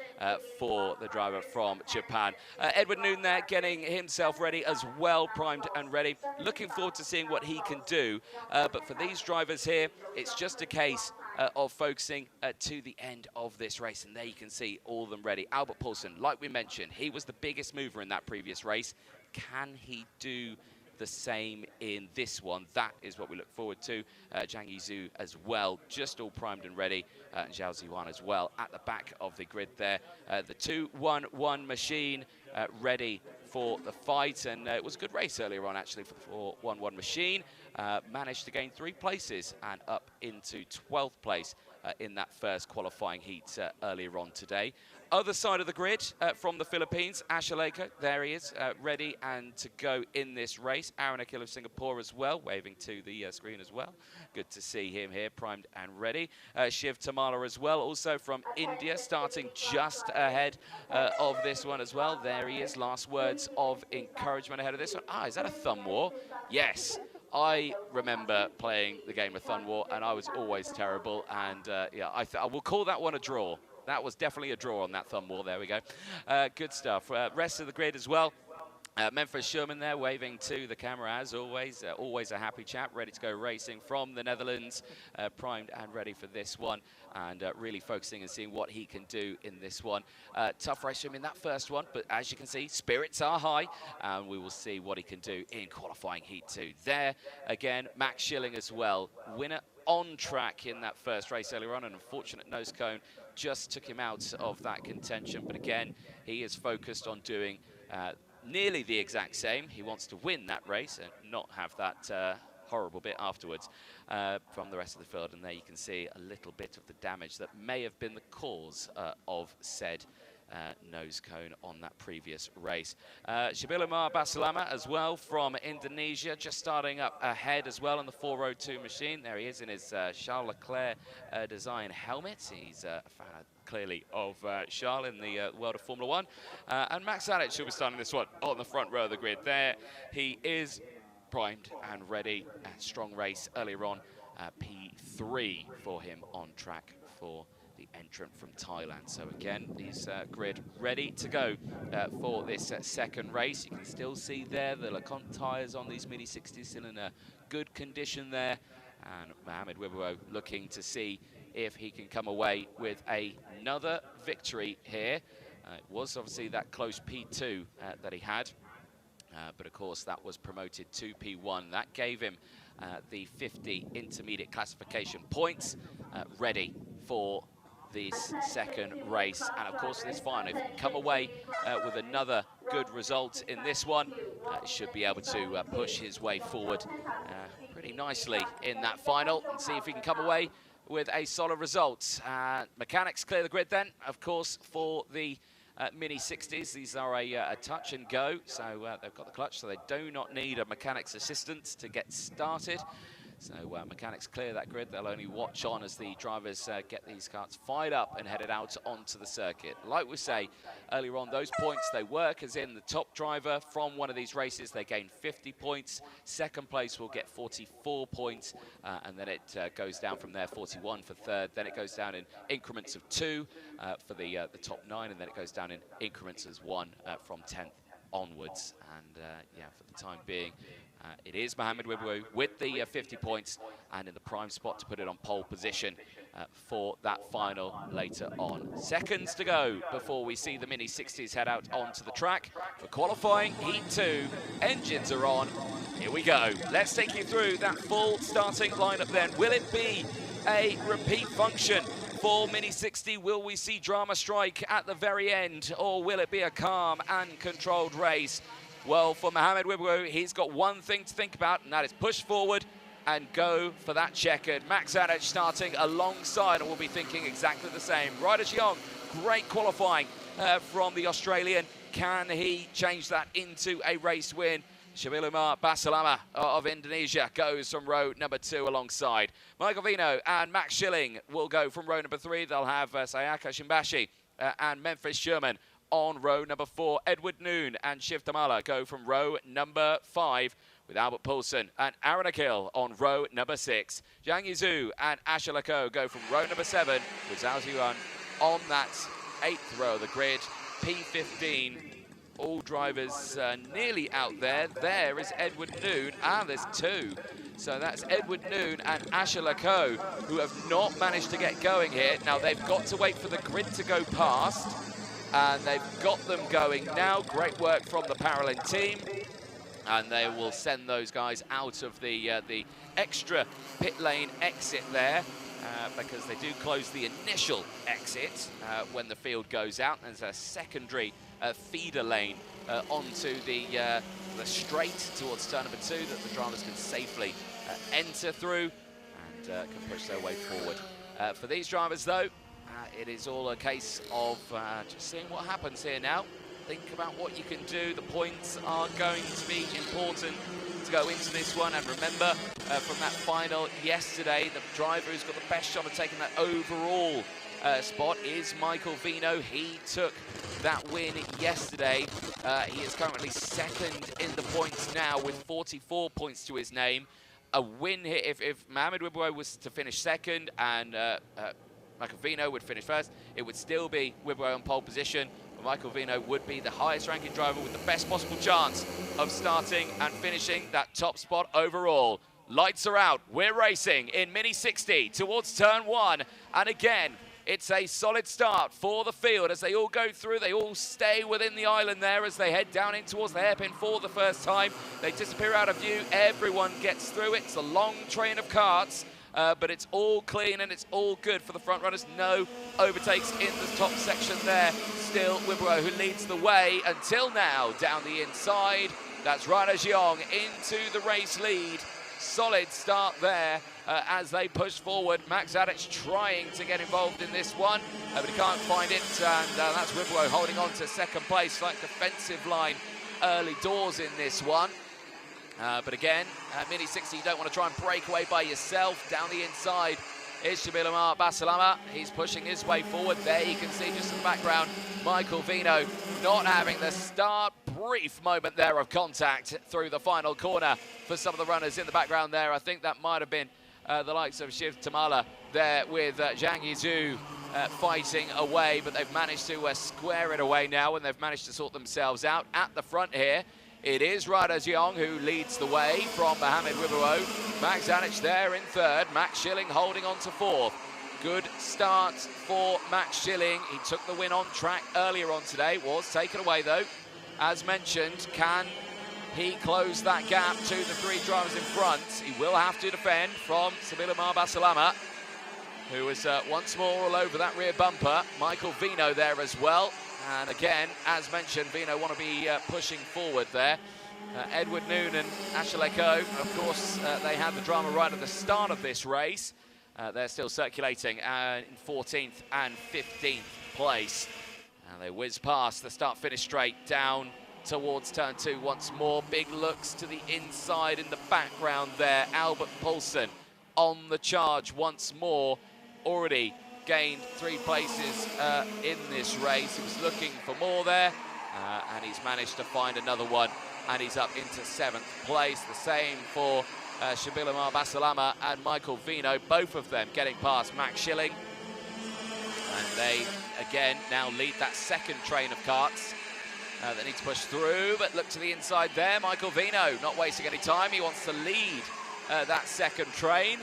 Speaker 1: for the driver from Japan. Edward Noon there getting himself ready as well, primed and ready. Looking forward to seeing what he can do. But for these drivers here, it's just a case of focusing to the end of this race. And there you can see all of them ready. Albert Poulsen, like we mentioned, he was the biggest mover in that previous race. Can he do the same in this one? That is what we look forward to. Zhang Yizhu as well, just all primed and ready. And Zhao Ziwan as well at the back of the grid there. The 2-1-1 machine ready for the fight. And it was a good race earlier on, actually, for 1-1 machine. Managed to gain 3 places and up into 12th place in that first qualifying heat earlier on today. Other side of the grid from the Philippines, Ashaleko, there he is, ready and to go in this race. Aaron Akil of Singapore as well, waving to the screen as well. Good to see him here, primed and ready. Shiv Tamala as well, also from India, starting just ahead of this one as well. There he is, last words of encouragement ahead of this one. Ah, is that a thumb war? Yes. I remember playing the game of Thumb War, and I was always terrible. And yeah, I will call that one a draw. That was definitely a draw on that Thumb War. There we go. Good stuff. Rest of the grid as well. Memphis Sherman there waving to the camera as always. Always a happy chap, ready to go racing from the Netherlands, primed and ready for this one, and really focusing and seeing what he can do in this one. Tough race for him in that first one, but as you can see, spirits are high, and we will see what he can do in qualifying heat 2. There again, Max Schilling as well, winner on track in that first race earlier on. An unfortunate nose cone just took him out of that contention, but again, he is focused on doing nearly the exact same. He wants to win that race and not have that horrible bit afterwards from the rest of the field. And there you can see a little bit of the damage that may have been the cause of said nose cone on that previous race. Shabilamar Basalama as well from Indonesia, just starting up ahead as well on the 402 machine. There he is in his Charles Leclerc design helmet. He's a fan clearly of Charles in the world of Formula 1. And Max Alic will be starting this one on the front row of the grid there. He is primed and ready. Strong race earlier on. P3 for him on track for the entrant from Thailand. So again, these grid ready to go for this second race. You can still see there the LeConte tyres on these Mini 60s still in a good condition there. And Mohamed Wibowo looking to see if he can come away with another victory here. It was obviously that close P2 that he had, but of course that was promoted to P1. That gave him the 50 intermediate classification points ready for this second race, and of course this final. If he can come away with another good result in this one, he should be able to push his way forward pretty nicely in that final and see if he can come away with a solid result. Mechanics clear the grid then, of course, for the Mini 60s. These are a touch and go, so they've got the clutch, so they do not need a mechanic's assistance to get started. So mechanics clear that grid. They'll only watch on as the drivers get these carts fired up and headed out onto the circuit. Like we say earlier on, those points, they work as in the top driver from one of these races, they gain 50 points. Second place will get 44 points, and then it goes down from there, 41 for third. Then it goes down in increments of 2 for the top 9, and then it goes down in increments as 1 from 10th onwards. And yeah, for the time being, it is Mohamed Wibowo with the 50 points and in the prime spot to put it on pole position for that final later on. Seconds to go before we see the Mini 60s head out onto the track for qualifying Heat 2. Engines are on. Here we go. Let's take you through that full starting lineup then. Will it be a repeat function for Mini 60? Will we see drama strike at the very end, or will it be a calm and controlled race? Well, for Mohamed Wibowo, he's got one thing to think about, and that is push forward and go for that checkered. Max Alic starting alongside, and we'll be thinking exactly the same. Ryder Jeong, great qualifying from the Australian. Can he change that into a race win? Shabilamar Basalama of Indonesia goes from row number 2 alongside. Michael Vino and Max Schilling will go from row number 3. They'll have Sayaka Shimbashi and Memphis Sherman on row number 4. Edward Noon and Shiv Tamala go from row number 5 with Albert Poulsen and Aaron Akil on row number 6. Zhang Yizhu and Ashaleko go from row number 7 with Zhao Ziyuan on that 8th row of the grid. P15, all drivers nearly out there. There is Edward Noon, and there's 2. So that's Edward Noon and Ashaleko who have not managed to get going here. Now they've got to wait for the grid to go past, and they've got them going now. Great work from the Paralympic team, and they will send those guys out of the extra pit lane exit there because they do close the initial exit when the field goes out. There's a secondary feeder lane onto the straight towards turn number 2 that the drivers can safely enter through and can push their way forward For these drivers, though, it is all a case of just seeing what happens here now. Think about what you can do. The points are going to be important to go into this one. And remember, from that final yesterday, the driver who's got the best shot of taking that overall spot is Michael Vino. He took that win yesterday. He is currently second in the points now with 44 points to his name. A win here, if Mohamed Wibbo was to finish second and Michael Vino would finish first, it would still be Wibbo on pole position. But Michael Vino would be the highest ranking driver with the best possible chance of starting and finishing that top spot overall. Lights are out. We're racing in Mini 60 towards turn 1. And again, it's a solid start for the field as they all go through. They all stay within the island there as they head down in towards the hairpin for the first time. They disappear out of view. Everyone gets through it. It's a long train of karts, but it's all clean and it's all good for the front runners. No overtakes in the top section there. Still Wibbo who leads the way until now. Down the inside, that's Ryder Jeong into the race lead. Solid start there as they push forward. Max Zadich trying to get involved in this one, but he can't find it, and that's Wibbo holding on to second place. Like defensive line early doors in this one. But again, at Mini 60, you don't want to try and break away by yourself. Down the inside is Shabil Basalama. He's pushing his way forward. There you can see just in the background, Michael Vino not having the start. Brief moment there of contact through the final corner for some of the runners in the background there. I think that might have been the likes of Shiv Tamala there with Zhang Yizhu fighting away, but they've managed to square it away now, and they've managed to sort themselves out. At the front here, it is Ryder Jeong who leads the way from Mohamed Wibbo. Max Zadich there in third. Max Schilling holding on to fourth. Good start for Max Schilling. He took the win on track earlier on today. Was taken away though. As mentioned, can he close that gap to the three drivers in front? He will have to defend from Sabilumar Basalama, who is once more all over that rear bumper. Michael Vino there as well. And again, as mentioned, Vino want to be pushing forward there. Edward Noon and Ashaleko, of course, they had the drama right at the start of this race. They're still circulating in 14th and 15th place. And they whiz past the start-finish straight down towards turn 2 once more. Big looks to the inside in the background there. Albert Poulsen on the charge once more. Already gained 3 places in this race. He was looking for more there, and he's managed to find another one, and he's up into 7th place. The same for Shabilumar Basalama and Michael Vino, both of them getting past Max Schilling. And they, again, now lead that second train of karts. They need to push through, but look to the inside there. Michael Vino not wasting any time. He wants to lead that second train.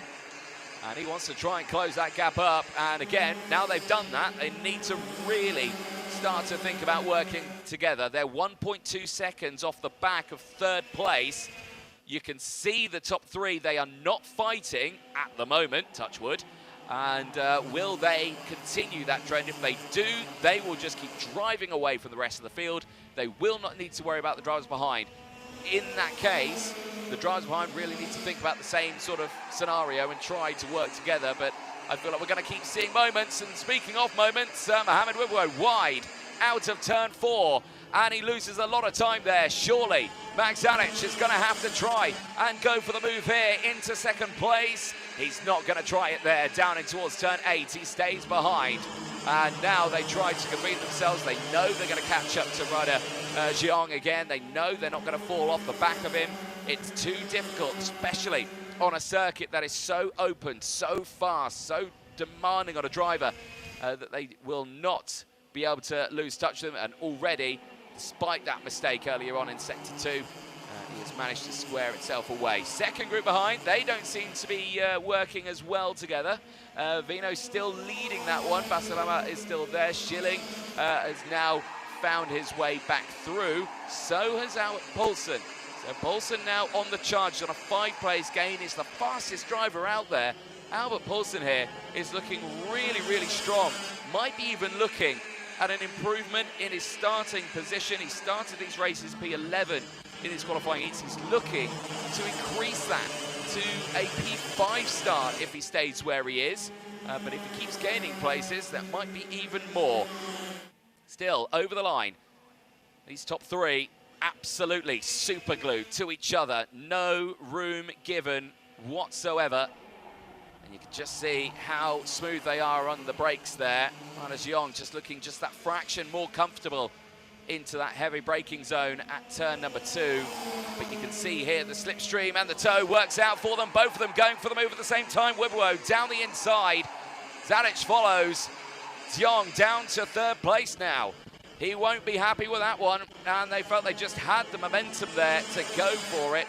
Speaker 1: And he wants to try and close that gap up. And again, now they've done that, they need to really start to think about working together. They're 1.2 seconds off the back of third place. You can see the top 3, they are not fighting at the moment, touch wood. And will they continue that trend? If they do, they will just keep driving away from the rest of the field. They will not need to worry about the drivers behind. In that case, the drivers behind really need to think about the same sort of scenario and try to work together. But I feel like we're going to keep seeing moments. And speaking of moments, Mohamed Wibbo wide out of turn 4. And he loses a lot of time there. Surely Max Zadich is going to have to try and go for the move here into second place. He's not going to try it there. Down in towards turn 8, he stays behind. And now they try to convene themselves. They know they're going to catch up to Ryder Jeong again. They know they're not going to fall off the back of him. It's too difficult, especially on a circuit that is so open, so fast, so demanding on a driver that they will not be able to lose touch with them. And already, despite that mistake earlier on in sector 2, he has managed to square itself away. Second group behind, they don't seem to be working as well together. Vino's still leading that one. Basalama is still there. Schilling has now found his way back through. So has Albert Poulsen. So Poulsen now on the charge on a 5-place gain. He's the fastest driver out there. Albert Poulsen here is looking really, really strong. Might be even looking at an improvement in his starting position. He started these races P11 in his qualifying heats. He's looking to increase that to a P5 start if he stays where he is. but if he keeps gaining places, that might be even more. Still, over the line. These top three, absolutely super glued to each other. No room given whatsoever. And you can just see how smooth they are on the brakes there. Riders Young just looking just that fraction more comfortable into that heavy braking zone at turn number 2. But you can see here the slipstream and the toe works out for them. Both of them going for the move at the same time. Wibowo down the inside. Zadic follows. Young down to 3rd place now. He won't be happy with that one. And they felt they just had the momentum there to go for it.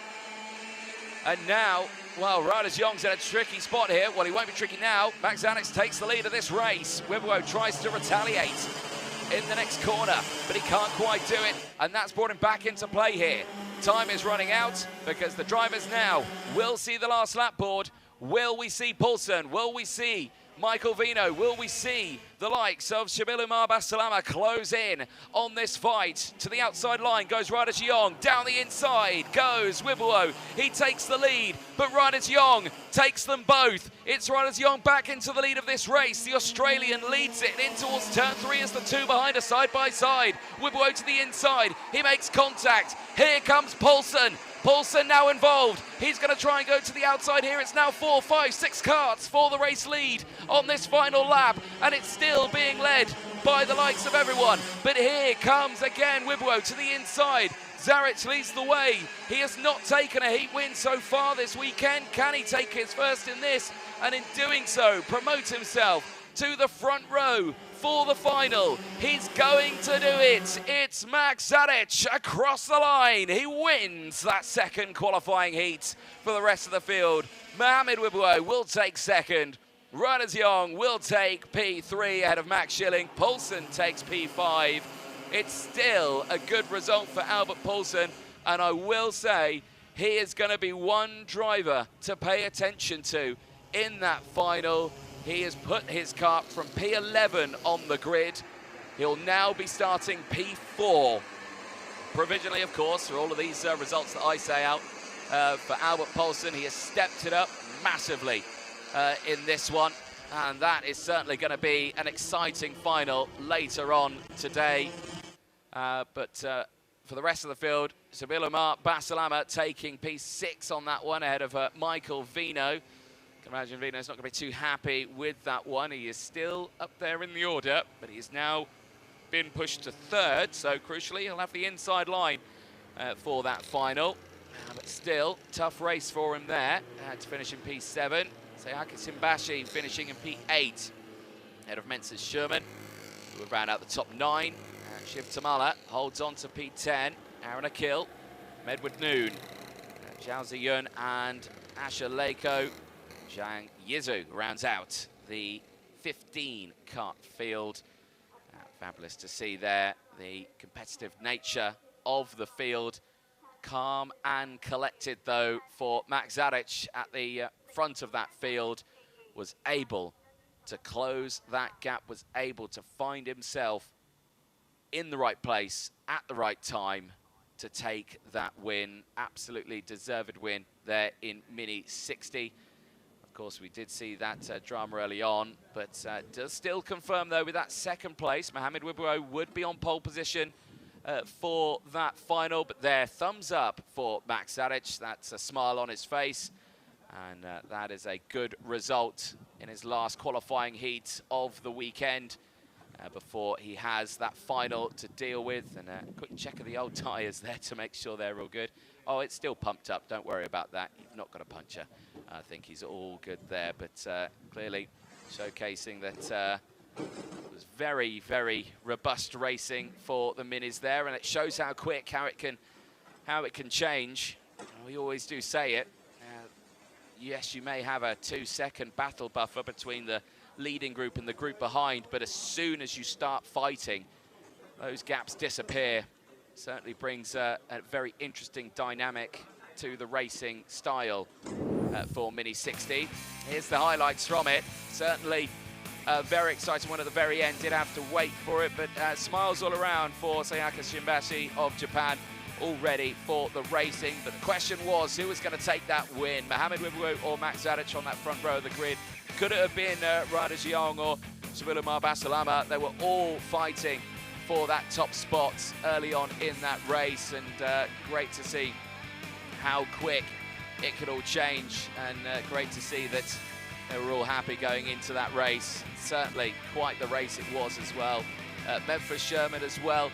Speaker 1: And now, well, Riders Young's in a tricky spot here. Well, he won't be tricky now. Max Zadic takes the lead of this race. Wibowo tries to retaliate in the next corner, but he can't quite do it, and that's brought him back into play here. Time is running out because the drivers now will see the last lap board. Will we see Poulsen? Will we see Michael Vino? Will we see the likes of Shabil Umar Basalama close in on this fight? To the outside line goes Riders Young. Down the inside goes Wibowo. He takes the lead, but Riders Young takes them both. It's Riders Young back into the lead of this race. The Australian leads it in towards turn 3 as the two behind are side by side. Wibowo to the inside. He makes contact. Here comes Poulsen. Poulsen now involved. He's going to try and go to the outside here. It's now 4, 5, 6 karts for the race lead on this final lap, and it's still being led by the likes of everyone. But here comes again Wibowo to the inside. Zaric leads the way. He has not taken a heat win so far this weekend. Can he take his first in this? And in doing so, promote himself to the front row for the final. He's going to do it. It's Max Zadic across the line. He wins that second qualifying heat for the rest of the field. Mohamed Wibowo will take second. Riders Young will take P3 ahead of Max Schilling. Poulsen takes P5. It's still a good result for Albert Poulsen, and I will say he is going to be one driver to pay attention to in that final. He has put his kart from P11 on the grid. He'll now be starting P4. Provisionally, of course, for all of these results that I say out for Albert Poulsen. He has stepped it up massively in this one. And that is certainly going to be an exciting final later on today. But for the rest of the field, Shabil Umar Basalama taking P6 on that one ahead of Michael Vino. I can imagine Vino's not going to be too happy with that one. He is still up there in the order, but he's now been pushed to 3rd. So crucially, he'll have the inside line for that final. But still, tough race for him there to finish in P7. Sayaka Simbashi finishing in P8 ahead of Mensa Sherman, who will round out the top 9. Shiv Tamala holds on to P10. Aaron Akil, Medward Noon, Zhao Ziyun and Asher Lako. Zhang Yizu rounds out the 15 kart field. Fabulous to see there the competitive nature of the field. Calm and collected though for Max Zadic at the front of that field. Was able to close that gap, was able to find himself in the right place at the right time to take that win. Absolutely deserved win there in Mini 60. Of course, we did see that drama early on, but does still confirm, though, with that 2nd place. Mohamed Wibowo would be on pole position for that final, but there, thumbs up for Max Zadic. That's a smile on his face, and that is a good result in his last qualifying heat of the weekend before he has that final to deal with. And a quick check of the old tyres there to make sure they're all good. Oh, it's still pumped up. Don't worry about that. You've not got a puncture. I think he's all good there, but clearly showcasing that it was very, very robust racing for the minis there, and it shows how quick, how it can change. We always do say it. Yes, you may have a 2-second battle buffer between the leading group and the group behind, but as soon as you start fighting, those gaps disappear. Certainly brings a very interesting dynamic to the racing style for Mini 60. Here's the highlights from it. Certainly a very exciting one at the very end. Did have to wait for it, but smiles all around for Sayaka Shimbashi of Japan. all ready for the racing. But the question was, who was going to take that win? Mohamed Wibwo or Max Zadic on that front row of the grid? Could it have been Ryder Jiang or Sabilumar Basalama? They were all fighting for that top spot early on in that race, and great to see how quick it could all change, and great to see that they were all happy going into that race. Certainly quite the race it was as well. Memphis Sherman as well.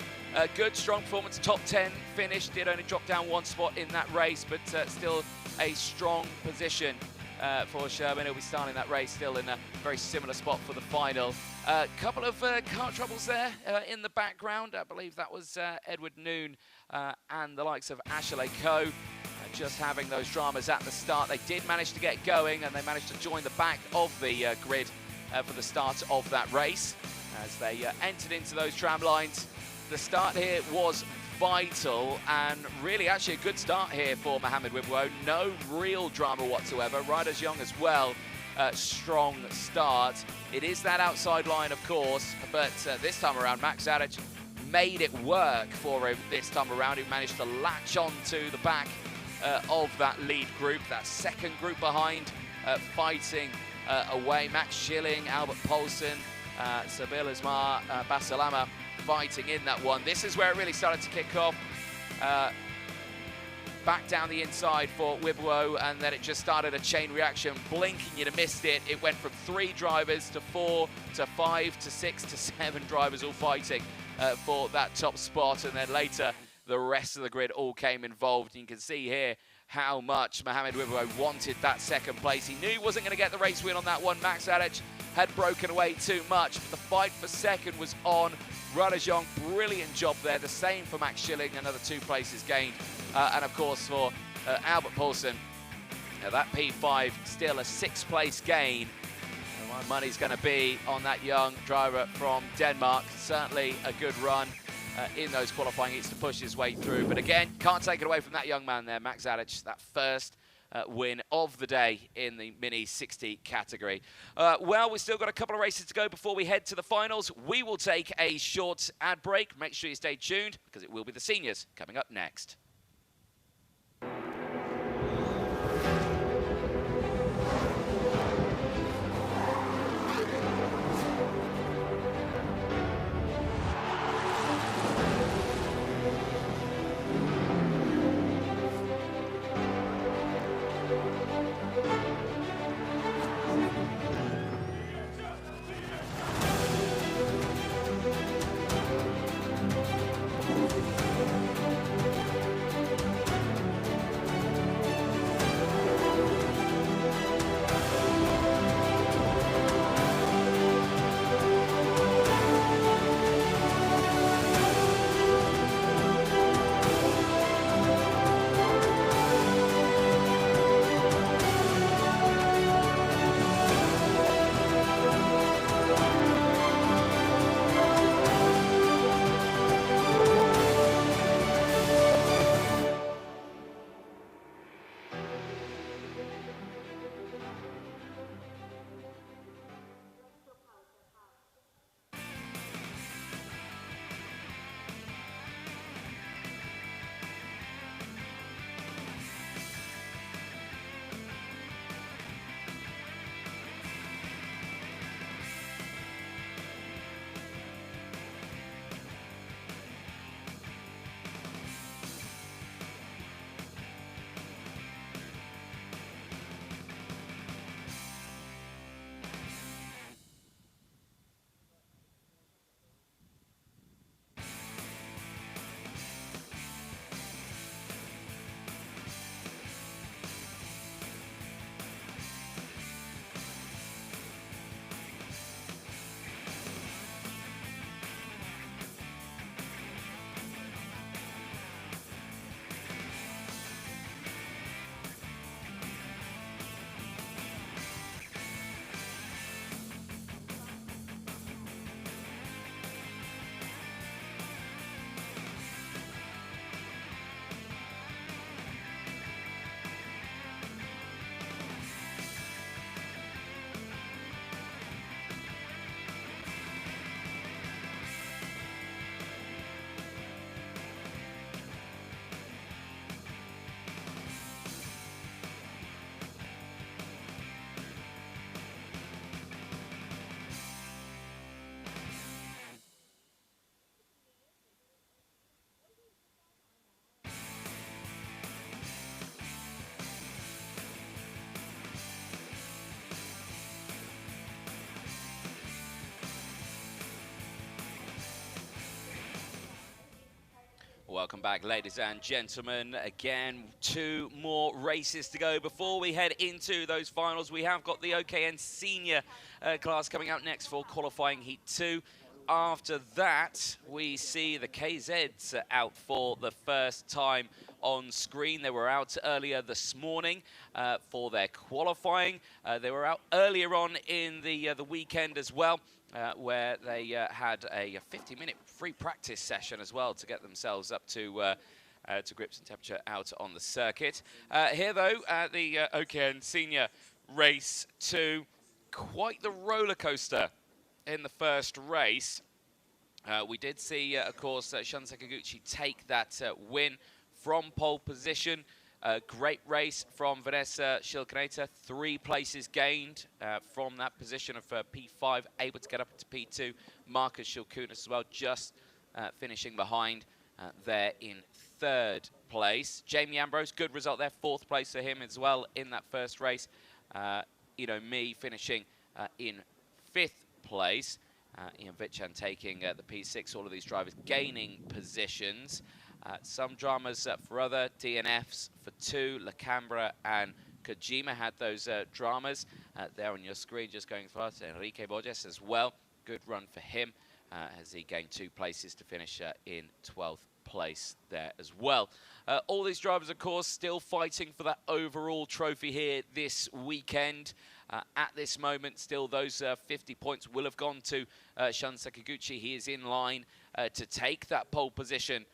Speaker 1: Good, strong performance, top 10 finish. Did only drop down one spot in that race, but still a strong position for Sherman. He'll be starting that race still in a very similar spot for the final. A couple of car troubles there in the background. I believe that was Edward Noon and the likes of Ashley Coe. Just having those dramas at the start. They did manage to get going, and they managed to join the back of the grid for the start of that race as they entered into those tram lines. The start here was vital, and really actually a good start here for Mohamed Wibwo. No real drama whatsoever. Ryder Jiang as well, strong start. It is that outside line, of course, but this time around Max Zadic made it work for him this time around. He managed to latch on to the back of that lead group, that second group behind, fighting away. Max Schilling, Albert Poulsen, Sabilumar Basalama fighting in that one. This is where it really started to kick off. Back down the inside for Wibwo, and then it just started a chain reaction. Blinking, you'd have missed it. It went from 3 drivers to 4 to 5 to 6 to 7 drivers all fighting for that top spot, and then later the rest of the grid all came involved. You can see here how much Mohamed Wibwo wanted that second place. He knew he wasn't going to get the race win on that one. Max Zadic had broken away too much, but the fight for second was on. Ryder Jiang, brilliant job there. The same for Max Schilling, another 2 places gained. And of course for Albert Poulsen, that P5 still a 6th place gain. And my money's going to be on that young driver from Denmark. Certainly a good run in those qualifying heats to push his way through. But again, can't take it away from that young man there, Max Zadic, that first win of the day in the Mini 60 category. Well, we've still got a couple of races to go before we head to the finals. We will take a short ad break. Make sure you stay tuned, because it will be the seniors coming up next. Welcome back, ladies and gentlemen. Again, 2 more races to go before we head into those finals. We have got the OKN Senior class coming out next for qualifying Heat 2. After that, we see the KZs out for the first time on screen. They were out earlier this morning for their qualifying. They were out earlier on in the weekend as well. Where they had a 50-minute free practice session as well to get themselves up to grips and temperature out on the circuit. Here, though, at the OKN Senior Race 2, quite the roller coaster in the first race. We did see, of course, Shun Sakaguchi take that win from pole position. Great race from Vanessa Shilkaneta, 3 places gained from that position of P5, able to get up to P2. Marcus Shilkunas as well, just finishing behind there in 3rd place. Jamie Ambrose, good result there, 4th place for him as well in that first race. Me finishing in 5th place. Ian Vichan taking the P6, all of these drivers gaining positions. Some dramas for other DNFs for 2. Lacambra and Kojima had those dramas there on your screen, just going fast. Enrique Borges as well. Good run for him as he gained 2 places to finish in 12th place there as well. All these drivers, of course, still fighting for that overall trophy here this weekend. At this moment, still those 50 points will have gone to Shun Sakaguchi. He is in line to take that pole position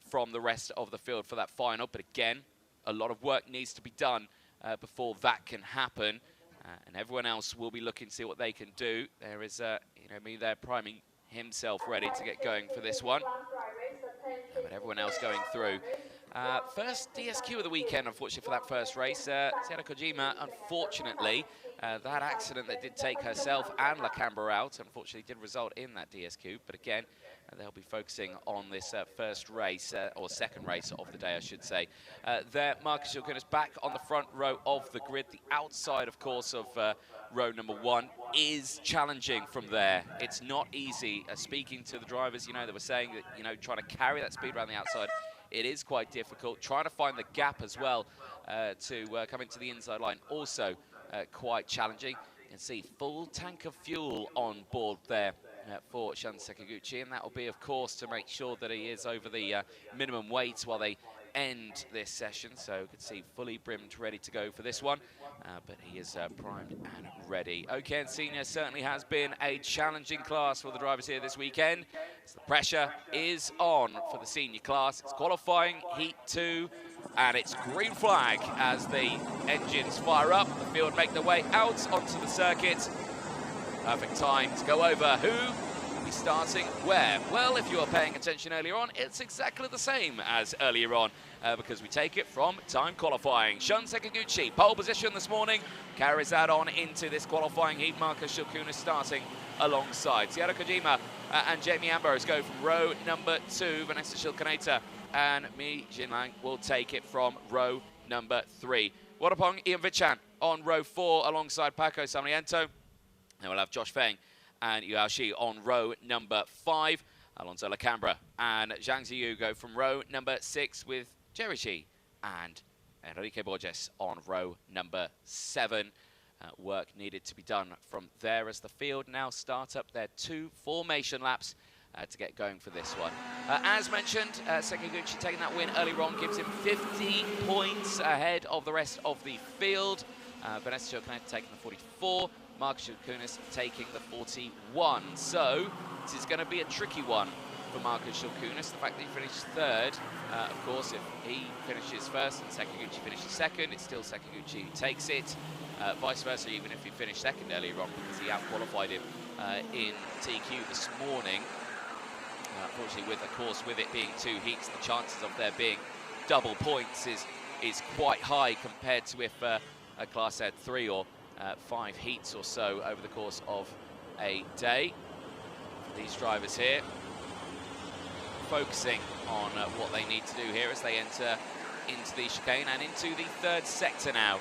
Speaker 1: from the rest of the field for that final. But again, a lot of work needs to be done before that can happen. And everyone else will be looking to see what they can do. There is, me there priming himself ready to get going for this one. But everyone else going through. First DSQ of the weekend, unfortunately, for that first race. Sierra Kojima, unfortunately, that accident that did take herself and Lacambra out, unfortunately, did result in that DSQ. But again, they'll be focusing on this first race, or second race of the day, I should say. There, Marcus Shilkunas back on the front row of the grid. The outside, of course, of row number 1 is challenging from there. It's not easy. Speaking to the drivers, they were saying that, trying to carry that speed around the outside, it is quite difficult. Trying to find the gap as well to come into the inside line, also quite challenging. You can see full tank of fuel on board there for Shun Sakaguchi, and that will be, of course, to make sure that he is over the minimum weight while they end this session. So you can see fully brimmed, ready to go for this one, but he is primed and ready. OKN Senior certainly has been a challenging class for the drivers here this weekend. So the pressure is on for the senior class. It's qualifying Heat 2, and it's green flag as the engines fire up. The field make their way out onto the circuit. Perfect time to go over who will be starting where. Well, if you were paying attention earlier on, it's exactly the same as earlier on because we take it from time qualifying. Shun Sakaguchi, pole position this morning, carries that on into this qualifying heat. Marcus Shilkunas starting alongside. Sierra Kojima and Jamie Ambrose go from row number 2. Vanessa Shilkaneta and Mi Jinlang will take it from row number 3. Wadapong Ian Vichan on row 4 alongside Paco Sarmiento. Then we'll have Josh Feng and Yao Shi on row number 5. Alonso Lacambra and Zhang Ziyu go from row number 6 with Jerry Shi and Enrique Borges on row number 7. Work needed to be done from there as the field now start up their 2 formation laps to get going for this one. As mentioned, Sakaguchi taking that win early on gives him 50 points ahead of the rest of the field. Vanessa Shilkaneta taking the 44. Marcus Shilkunas taking the 41. So this is going to be a tricky one for Marcus Shilkunas. The fact that he finished 3rd, of course, if he finishes 1st and Sakaguchi finishes 2nd, it's still Sakaguchi who takes it. Vice versa, even if he finished 2nd earlier on, because he out-qualified him in TQ this morning. Unfortunately, with it being 2 heats, the chances of there being double points is quite high compared to if a class had 3 or 5 heats or so over the course of a day. These drivers here focusing on what they need to do here as they enter into the chicane and into the 3rd sector now.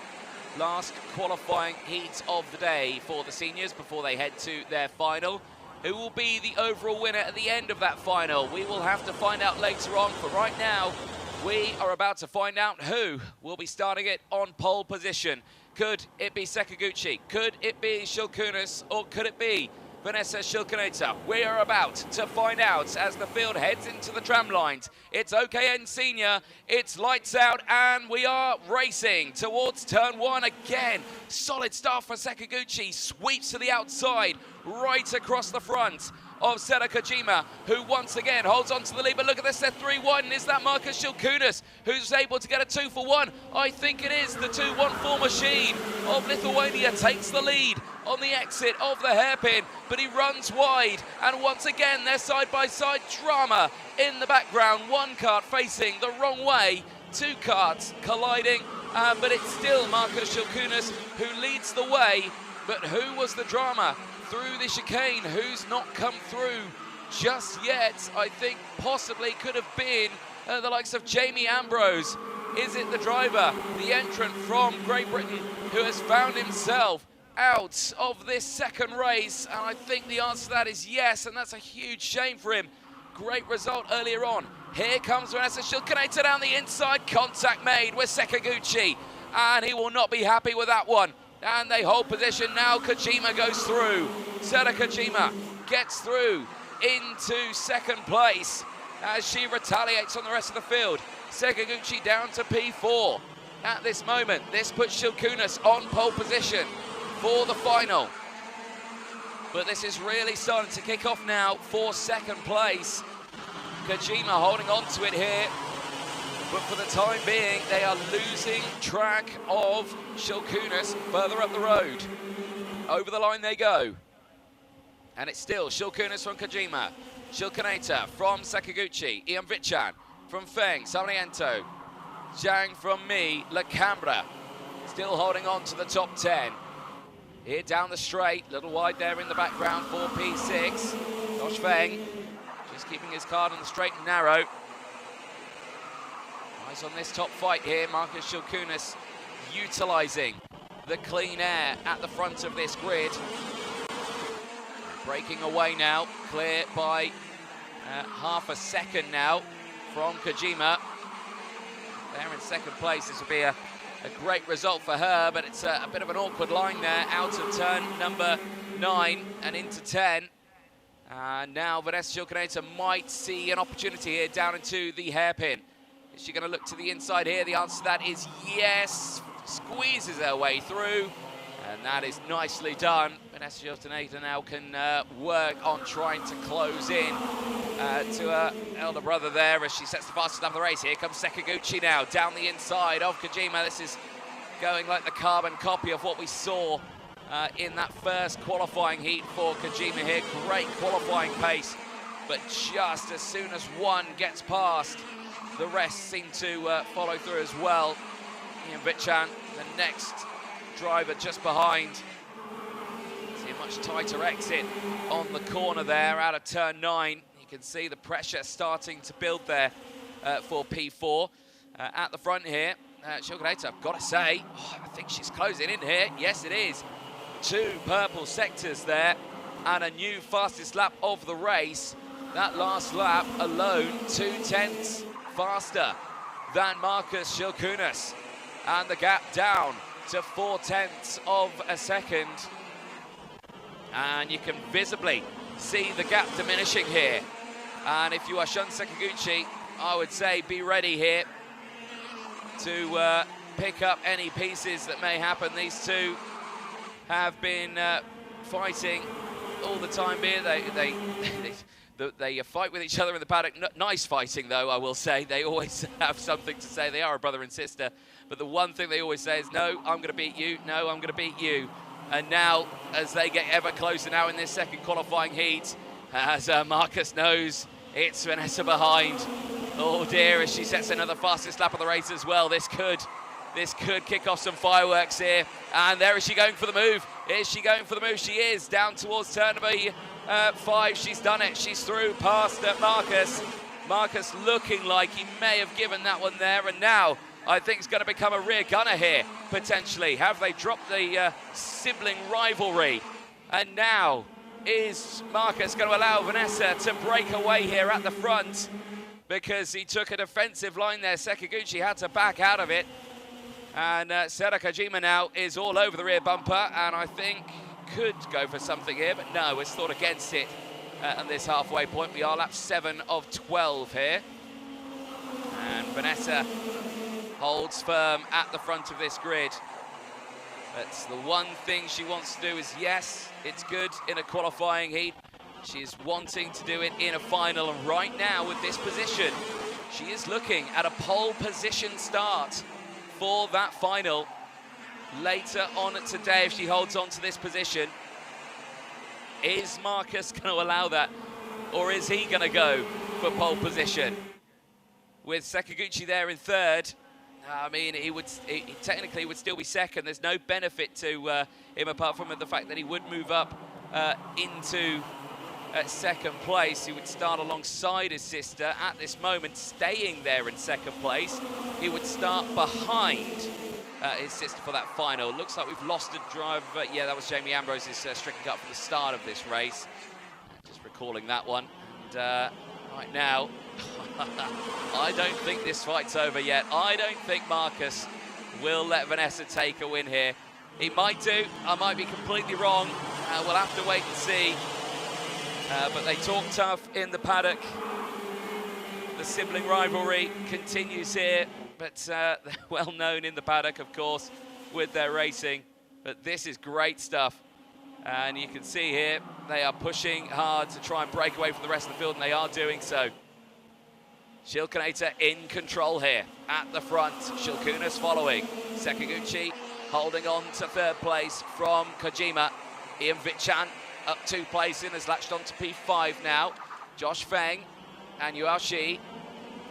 Speaker 1: Last qualifying heat of the day for the seniors before they head to their final. who will be the overall winner at the end of that final? We will have to find out later on. For right now, we are about to find out who will be starting it on pole position. Could it be Sakaguchi? Could it be Shilkunas? Or could it be Vanessa Shilkaneta? We are about to find out as the field heads into the tram lines. It's OKN Senior, it's lights out, and we are racing towards turn one again. Solid start for Sakaguchi, sweeps to the outside, right across the front of Seta Kojima, who once again holds on to the lead. But look at this, they're 3-1. Is that Marcus Shilkunas, who's able to get a 2 for 1? I think it is. The 2-1-4 machine of Lithuania takes the lead on the exit of the hairpin, but he runs wide, and once again there's side-by-side drama in the background. One kart facing the wrong way, two karts colliding, but it's still Marcus Shilkunas who leads the way. But who was the drama through the chicane? Who's not come through just yet? I think possibly could have been the likes of Jamie Ambrose. Is it the driver, the entrant from Great Britain, who has found himself out of this second race? And I think the answer to that is yes, and that's a huge shame for him. Great result earlier on. Here comes Vanessa Shilkaneta down the inside. Contact made with Sakaguchi, and he will not be happy with that one. And they hold position now. Kojima goes through. Seta Kojima gets through into second place as she retaliates on the rest of the field. Sakaguchi down to P4 at this moment. This puts Shilkunas on pole position for the final. But this is really starting to kick off now for second place. Kojima holding on to it here. But for the time being, they are losing track of Shilkunas further up the road. Over the line they go. And it's still Shilkunas from Kojima. Shilkaneta from Sakaguchi. Ian Vichan from Feng. Sarmiento. Zhang from me. Lacambra still holding on to the top 10. Here down the straight. Little wide there in the background for P6. Josh Feng just keeping his card on the straight and narrow. Eyes on this top fight here. Marcus Shilkunas utilising the clean air at the front of this grid. Breaking away now, clear by half a second now from Kojima. There in second place. This will be a great result for her, but it's a bit of an awkward line there, out of turn number 9 and into 10. Now Vanessa Shilkaneta might see an opportunity here down into the hairpin. Is she going to look to the inside here? The answer to that is yes. Squeezes her way through, and that is nicely done. Vanessa Shilkaneta now can work on trying to close in to her elder brother there as she sets the fastest lap of the race. Here comes Sakaguchi now, down the inside of Kojima. This is going like the carbon copy of what we saw in that first qualifying heat for Kojima here. Great qualifying pace, but just as soon as one gets past, the rest seem to follow through as well. Ian Vichan, the next driver just behind. See a much tighter exit on the corner there out of turn 9. You can see the pressure starting to build there for P4. At the front here, Shilkaneta, I've got to say, I think she's closing in here. Yes, it is. 2 purple sectors there and a new fastest lap of the race. That last lap alone, 2/10 faster than Marcus Shilkunas, and the gap down to 4/10 of a second, and you can visibly see the gap diminishing here. And if you are Shun Sakaguchi, I would say be ready here to pick up any pieces that may happen. These two have been fighting all the time here. They fight with each other in the paddock. Nice fighting, though, I will say. They always have something to say. They are a brother and sister. But the one thing they always say is, no, I'm going to beat you. No, I'm going to beat you. And now, as they get ever closer now in this second qualifying heat, as Marcus knows, it's Vanessa behind. Oh, dear, as she sets another fastest lap of the race as well. This could kick off some fireworks here. And there is she going for the move. Is she going for the move? She is, down towards turn number 5. She's done it. She's through past Marcus. Marcus looking like he may have given that one there. And now I think it's going to become a rear gunner here, potentially. Have they dropped the sibling rivalry? And now is Marcus going to allow Vanessa to break away here at the front? Because he took a defensive line there. Sakaguchi had to back out of it. And Sera Kojima now is all over the rear bumper, and I think could go for something here, but no, it's thought against it at this halfway point. We are lap 7 of 12 here. And Vanessa holds firm at the front of this grid. That's the one thing she wants to do is, yes, it's good in a qualifying heat. She's wanting to do it in a final, and right now with this position, she is looking at a pole position start for that final. Later on today, if she holds on to this position, is Marcus going to allow that, or is he going to go for pole position? With Sakaguchi there in third, I mean, he technically would still be second. There's no benefit to him apart from the fact that he would move up into second place. He would start alongside his sister at this moment, staying there in second place. He would start behind his sister for that final. Looks like we've lost a driver. Yeah, that was Jamie Ambrose's stricken cut from the start of this race. Just recalling that one. And right now, I don't think this fight's over yet. I don't think Marcus will let Vanessa take a win here. He might do. I might be completely wrong. We'll have to wait and see. But they talk tough in the paddock. The sibling rivalry continues here, but they're well known in the paddock, of course, with their racing. But this is great stuff. And you can see here, they are pushing hard to try and break away from the rest of the field, and they are doing so. Shilkinator in control here at the front. Shilkunas following. Sakaguchi holding on to third place from Kojima. Ian Vichan up 2 places, has latched on to P5 now. Josh Feng and Yuashi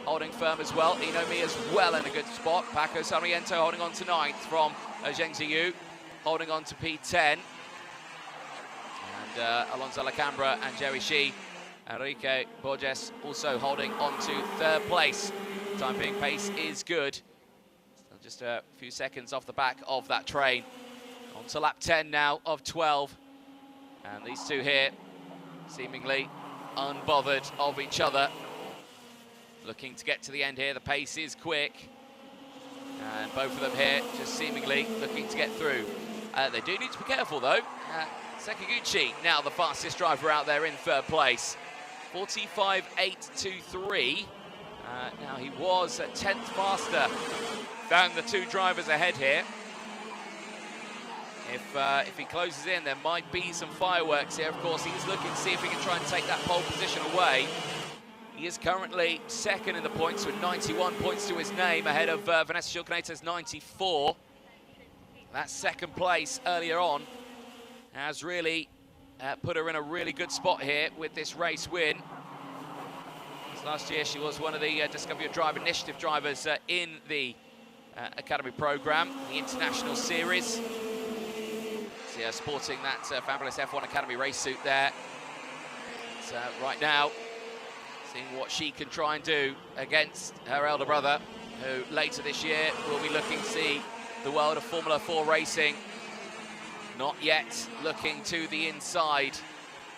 Speaker 1: holding firm as well. Inomi as well in a good spot. Paco Sarmiento holding on to 9th from Zheng Ziyu, holding on to P10. And Alonso Lacambra and Jerry Shi. Enrique Borges also holding on to 3rd place. Time being pace is good. Still just a few seconds off the back of that train. On to lap 10 now of 12. And these two here, seemingly unbothered of each other. Looking to get to the end here. The pace is quick. And both of them here just seemingly looking to get through. They do need to be careful, though. Sakaguchi, now the fastest driver out there in 3rd place. 45.823. Now he was 10th faster than the 2 drivers ahead here. If he closes in, there might be some fireworks here. Of course, he's looking to see if he can try and take that pole position away. He is currently 2nd in the points with 91 points to his name, ahead of Vanessa Shilkinator's 94. That 2nd place earlier on has really put her in a really good spot here with this race win. Last year, she was one of the Discover Your Drive Initiative drivers in the Academy Program, the International Series. See her sporting that fabulous F1 Academy race suit there. So right now, seeing what she can try and do against her elder brother, who later this year will be looking to see the world of Formula 4 racing. Not yet looking to the inside,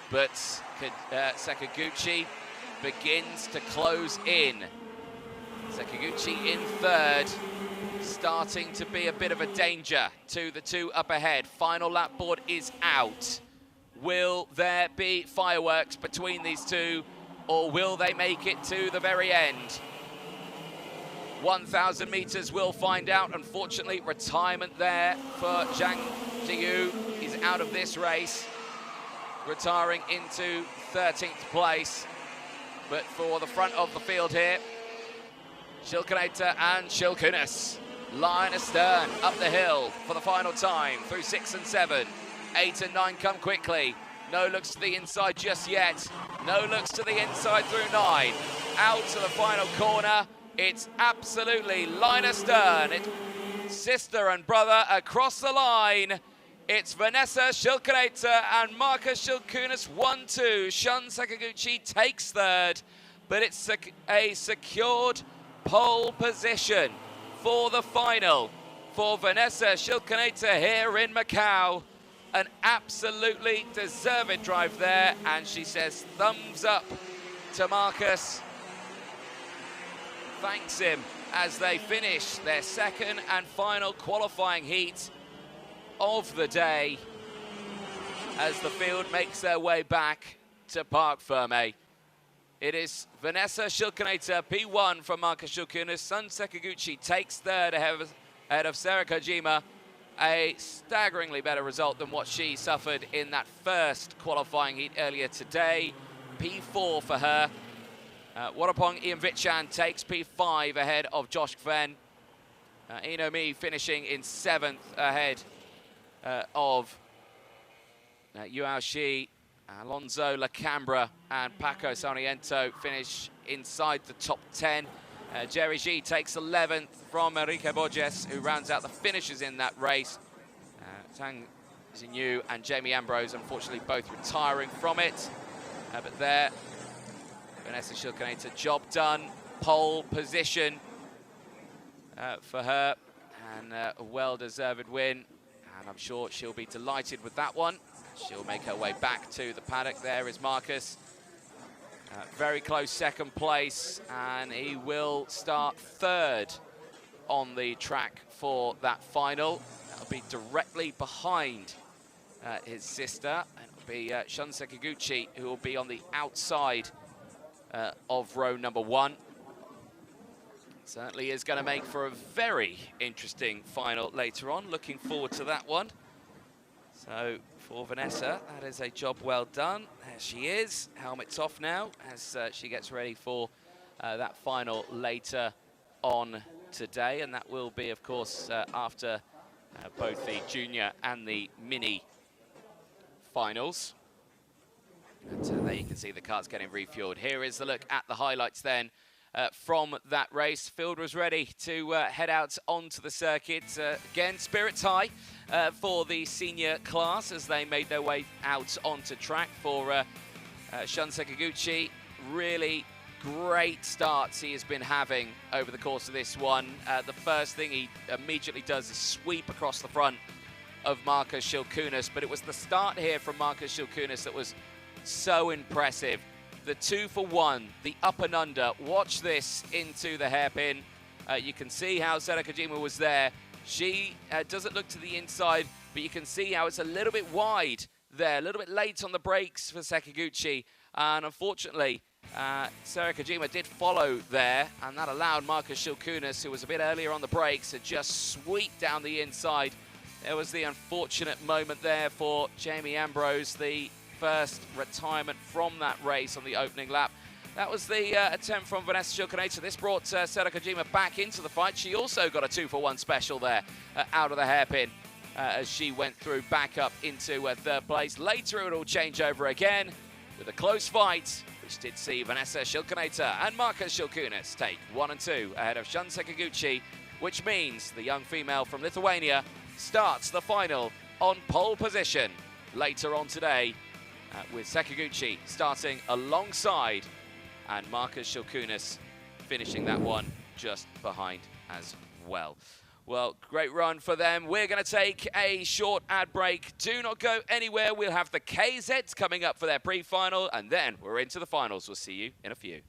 Speaker 1: but Sakaguchi begins to close in. Sakaguchi in 3rd, starting to be a bit of a danger to the 2 up ahead. Final lap board is out. Will there be fireworks between these 2, or will they make it to the very end? 1,000 meters, we'll find out. Unfortunately, retirement there for Zhang Ziyu. He's out of this race, retiring into 13th place. But for the front of the field here, Shilkinator and Shilkunas. Line astern, up the hill for the final time, through 6 and 7. 8 and 9 come quickly. No looks to the inside just yet. No looks to the inside through 9. Out to the final corner. It's absolutely line astern. It's sister and brother across the line. It's Vanessa Shilkinator and Marcus Shilkunas 1-2. Shun Sakaguchi takes 3rd, but it's a secured pole position for the final for Vanessa Shilkinator here in Macau. An absolutely deserved drive there, and she says thumbs up to Marcus. Thanks him as they finish their second and final qualifying heat of the day as the field makes their way back to Parc Ferme. It is Vanessa Shilkinator, P1 from Marcus Shilkunas. Sun Sekiguchi takes third ahead of Sarah Kojima. A staggeringly better result than what she suffered in that first qualifying heat earlier today. P4 for her. Warapong Ian Vitchan takes P5 ahead of Josh Gven. Inomi finishing in 7th ahead of Yuao Shi. Alonso Lacambra and Paco Sarmiento finish inside the top 10. Jerry G takes 11th from Enrique Borges, who rounds out the finishers in that race. Tang Xinyu and Jamie Ambrose, unfortunately, both retiring from it. But there, Vanessa Shilkinator, job done. Pole position for her, and a well-deserved win. And I'm sure she'll be delighted with that one. She'll make her way back to the paddock. There is Marcus. Very close second place, and he will start third on the track for that final. That'll be directly behind his sister, and it'll be Shun Sekiguchi, who will be on the outside of row number 1. Certainly is going to make for a very interesting final later on. Looking forward to that one. So for Vanessa, that is a job well done. There she is, helmet's off now as she gets ready for that final later on today. And that will be, of course, after both the junior and the mini finals. And there you can see the carts getting refueled. Here is the look at the highlights then from that race. Field was ready to head out onto the circuit. Again, spirits high for the senior class as they made their way out onto track. For Shun Sekiguchi, really great starts he has been having over the course of this one. The first thing he immediately does is sweep across the front of Marcus Shilkunas, but it was the start here from Marcus Shilkunas that was so impressive. The 2 for 1, the up and under. Watch this into the hairpin. You can see how Sarah Kojima was there. She doesn't look to the inside, but you can see how it's a little bit wide there, a little bit late on the brakes for Sekiguchi. And unfortunately, Sarah Kojima did follow there, and that allowed Marcus Shilkunas, who was a bit earlier on the brakes, to just sweep down the inside. There was the unfortunate moment there for Jamie Ambrose, the first retirement from that race on the opening lap. That was the attempt from Vanessa Shilkinator. This brought Sarah Kojima back into the fight. She also got a 2 for 1 special there out of the hairpin as she went through back up into third place. Later it will change over again with a close fight, which did see Vanessa Shilkinator and Marcus Shilkunas take 1 and 2 ahead of Shun Sekiguchi, which means the young female from Lithuania starts the final on pole position later on today, with Sekiguchi starting alongside and Marcus Shilkunas finishing that one just behind as well. Well, great run for them. We're going to take a short ad break. Do not go anywhere. We'll have the KZs coming up for their pre-final, and then we're into the finals. We'll see you in a few.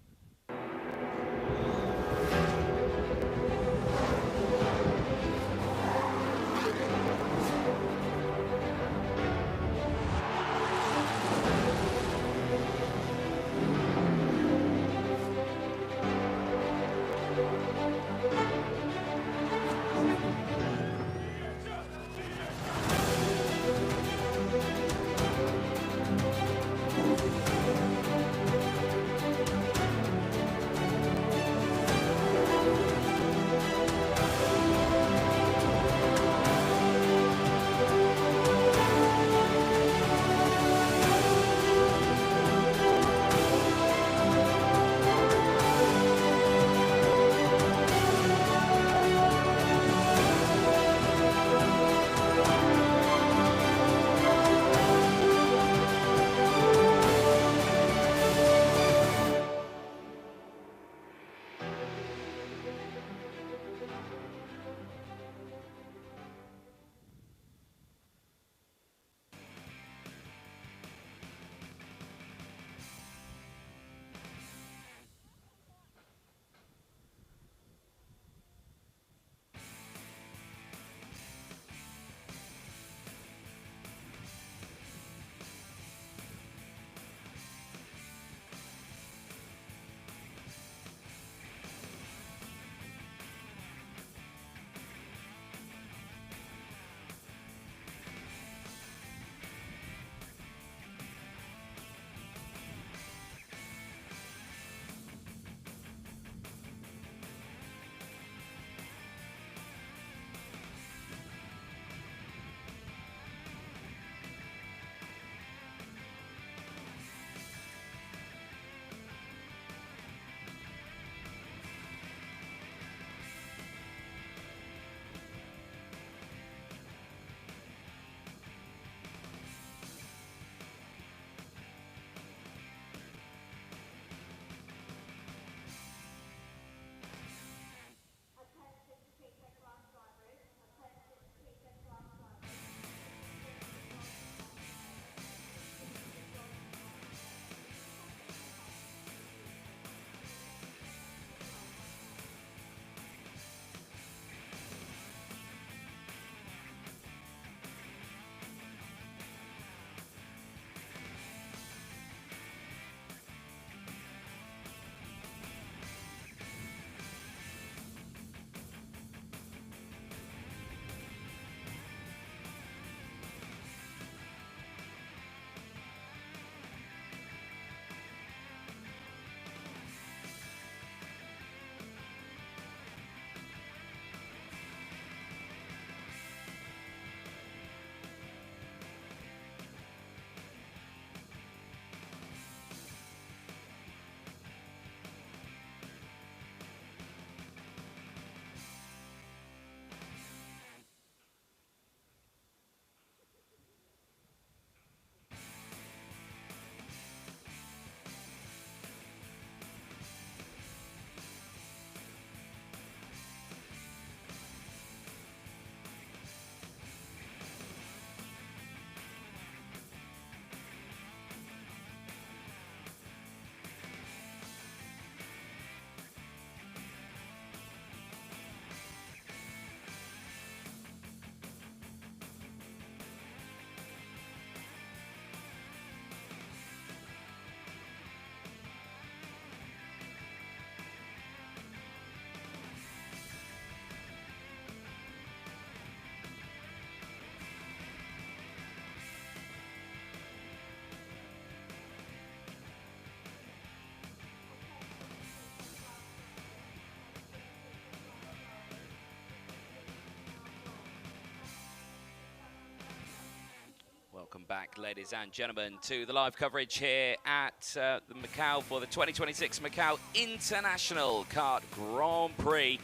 Speaker 1: Welcome back, ladies and gentlemen, to the live coverage here at the Macau for the 2026 Macau International Kart Grand Prix.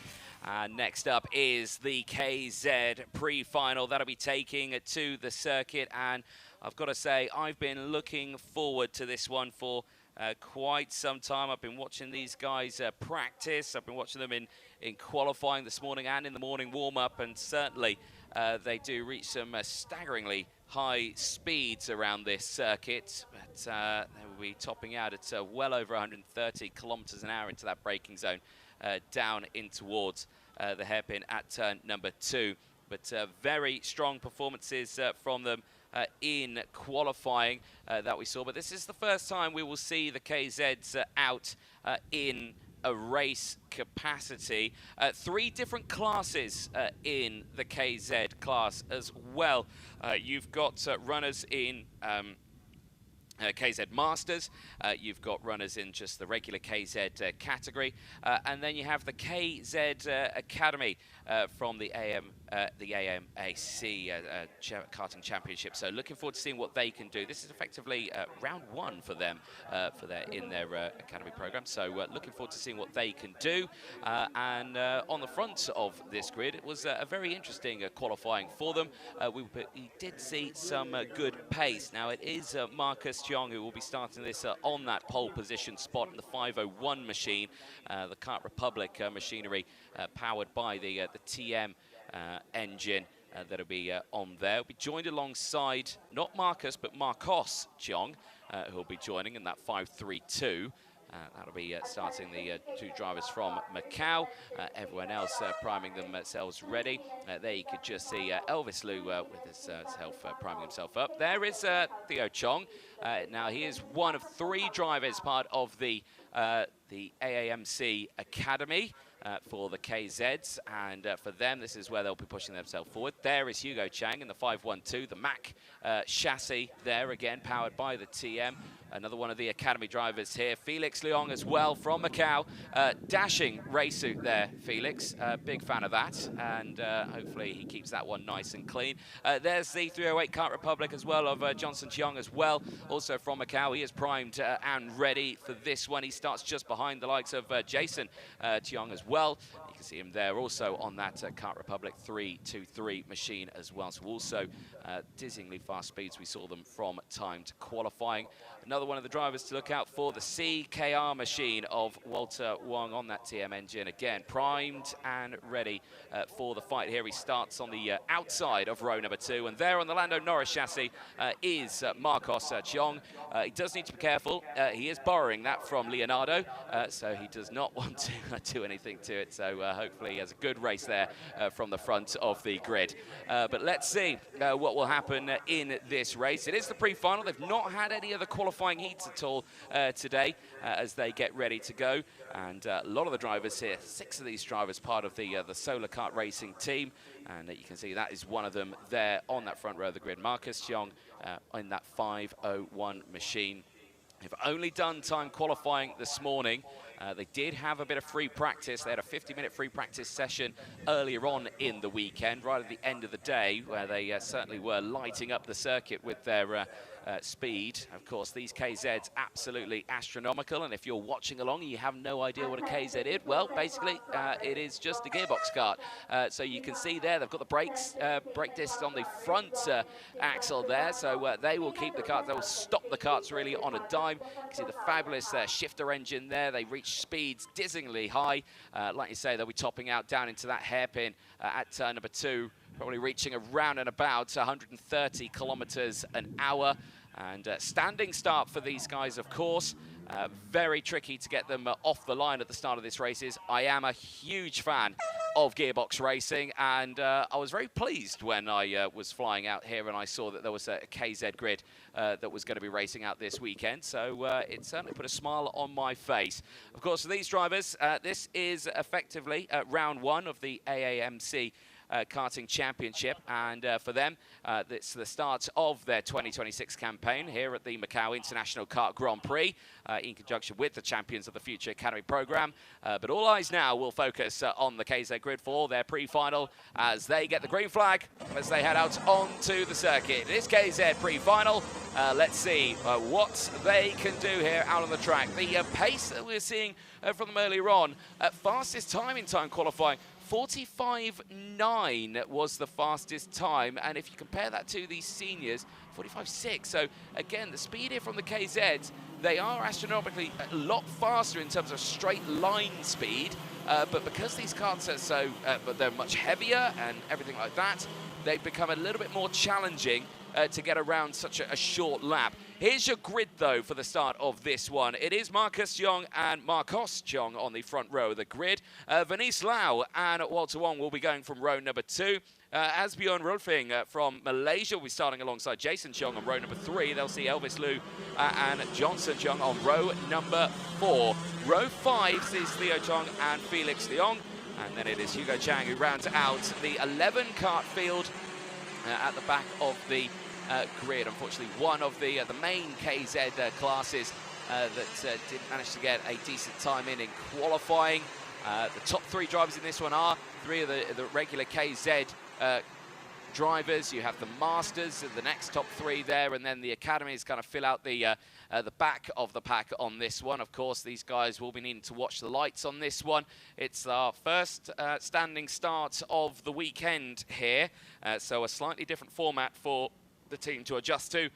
Speaker 1: Next up is the KZ pre-final. That'll be taking to the circuit, and I've got to say, I've been looking forward to this one for quite some time. I've been watching these guys practice. I've been watching them in qualifying this morning and in the morning warm-up, and certainly they do reach some staggeringly high speeds around this circuit, but they will be topping out at well over 130 kilometers an hour into that braking zone, down in towards the hairpin at turn number 2. But very strong performances from them in qualifying that we saw. But this is the first time we will see the KZs out in a race capacity. 3 different classes in the KZ class as well. You've got runners in KZ Masters, you've got runners in just the regular KZ category, and then you have the KZ Academy from the AMAC Karting Championship. So looking forward to seeing what they can do. This is effectively round 1 for them in their Academy program. So looking forward to seeing what they can do. And on the front of this grid, it was a very interesting qualifying for them. We did see some good pace. Now it is Marcus Chiong who will be starting this on that pole position spot in the 501 machine, the Kart Republic machinery powered by the TM engine that'll be on there. Will be joined alongside not Marcus but Marcos Chiong, who'll be joining in that 532. That'll be starting the 2 drivers from Macau. Everyone else priming themselves ready. There you could just see Elvis Liu with his self priming himself up. There is Theo Chong. Now he is one of 3 drivers part of the AAMC Academy for the KZs, and for them this is where they'll be pushing themselves forward. There is Hugo Chang in the 512, the Mac chassis there again, powered by the TM. Another one of the Academy drivers here, Felix Leong as well from Macau. Dashing race suit there, Felix. Big fan of that, and hopefully he keeps that one nice and clean. There's the 308 Kart Republic as well of Johnson Chiong as well, also from Macau. He is primed and ready for this one. He starts just behind the likes of Jason Chiong as well. You can see him there also on that Kart Republic 323 machine as well. So also dizzyingly fast speeds we saw them from time to qualifying. Another one of the drivers to look out for, the CKR machine of Walter Wong on that TM engine. Again, primed and ready for the fight here. He starts on the outside of row number 2. And there on the Lando Norris chassis is Marcos Chiong. He does need to be careful. He is borrowing that from Leonardo, so he does not want to do anything to it. So hopefully he has a good race there from the front of the grid. But let's see what will happen in this race. It is the pre-final. They've not had any other qualifying heats at all today as they get ready to go. And a lot of the drivers here, 6 of these drivers part of the Solar Kart Racing team. And you can see that is one of them there on that front row of the grid. Marcus Chiong in that 501 machine. They've only done time qualifying this morning. They did have a bit of free practice. They had a 50-minute free practice session earlier on in the weekend, right at the end of the day, where they certainly were lighting up the circuit with their speed. Of course, these KZs absolutely astronomical, and if you're watching along and you have no idea what a KZ is, well, basically, it is just a gearbox kart. So you can see there, they've got the brakes, brake discs on the front axle there, so they will keep the karts, they will stop the karts really on a dime. You can see the fabulous shifter engine there. They reach speeds dizzyingly high. Like you say, they'll be topping out down into that hairpin at turn number 2, probably reaching around and about 130 kilometers an hour. And standing start for these guys, of course. Very tricky to get them off the line at the start of this races. I am a huge fan of gearbox racing, and I was very pleased when I was flying out here and I saw that there was a KZ grid that was going to be racing out this weekend. So it certainly put a smile on my face. Of course, for these drivers, this is effectively round 1 of the AAMC Karting Championship, and for them, it's the start of their 2026 campaign here at the Macau International Kart Grand Prix, in conjunction with the champions of the Future Academy Program. But all eyes now will focus on the KZ grid for their pre-final as they get the green flag as they head out onto the circuit. It is KZ pre-final. Let's see what they can do here out on the track. The pace that we're seeing from them earlier on, fastest time in time qualifying, 45.9 was the fastest time, and if you compare that to the seniors, 45.6. So again, the speed here from the KZs, they are astronomically a lot faster in terms of straight line speed, but because these karts are so, but they're much heavier and everything like that, they've become a little bit more challenging to get around such a short lap. Here's your grid, though, for the start of this one. It is Marcus Young and Marcos Young on the front row of the grid. Venice Lau and Walter Wong will be going from row number 2. Asbjorn Rolfing from Malaysia will be starting alongside Jason Cheong on row number 3. They'll see Elvis Liu and Johnson Cheong on row number 4. Row 5 sees Leo Chong and Felix Leong. And then it is Hugo Chang who rounds out the 11 kart field at the back of the grid. Unfortunately, one of the main KZ classes that didn't manage to get a decent time in qualifying. The top 3 drivers in this one are 3 of the regular KZ drivers. You have the Masters, the next top 3 there, and then the Academies kind of fill out the back of the pack on this one. Of course, these guys will be needing to watch the lights on this one. It's our first standing start of the weekend here, so a slightly different format for the team to adjust to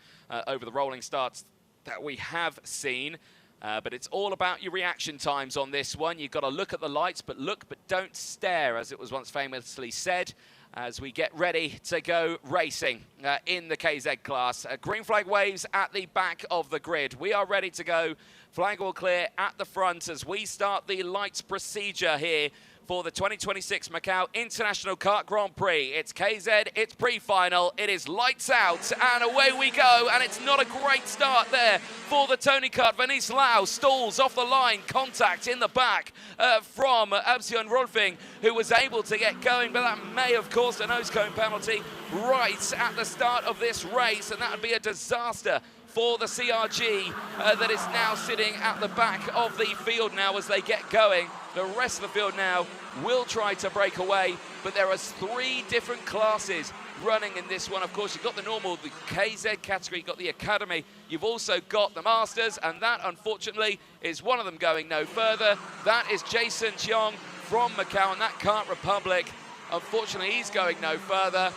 Speaker 1: over the rolling starts that we have seen. But it's all about your reaction times on this one. You've got to look at the lights, but look, but don't stare, as it was once famously said, as we get ready to go racing in the KZ class. Green flag waves at the back of the grid. We are ready to go. Flag all clear at the front as we start the lights procedure here for the 2026 Macau International Kart Grand Prix. It's KZ, it's pre-final, it is lights out, and away we go, and it's not a great start there for the Tony Kart. Venice Lau stalls off the line, contact in the back from Absion Rolfing, who was able to get going, but that may have caused a nose cone penalty right at the start of this race, and that would be a disaster for the CRG that is now sitting at the back of the field now as they get going. The rest of the field now will try to break away, but there are 3 different classes running in this one. Of course, you've got the normal, the KZ category, you've got the Academy, you've also got the Masters, and that, unfortunately, is one of them going no further. That is Jason Cheong from Macau, and that Kart Republic, unfortunately, he's going no further.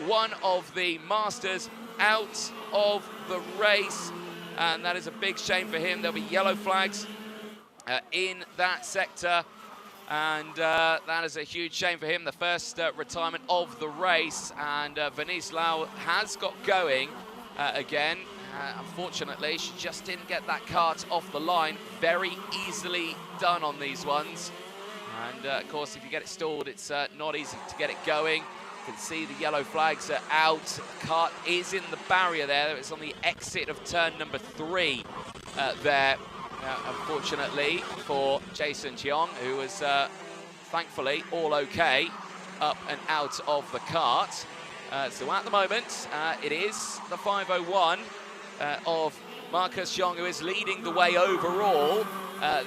Speaker 1: One of the Masters out of the race, and that is a big shame for him. There'll be yellow flags in that sector, and that is a huge shame for him. The first retirement of the race, and Venice Lau has got going again. Unfortunately, she just didn't get that kart off the line. Very easily done on these ones, and of course, if you get it stalled, it's not easy to get it going. You can see the yellow flags are out. The kart is in the barrier there. It's on the exit of turn number 3 there. Unfortunately for Jason Cheong, who was thankfully all okay up and out of the kart. So at the moment, it is the 501 of Marcus Cheong who is leading the way overall.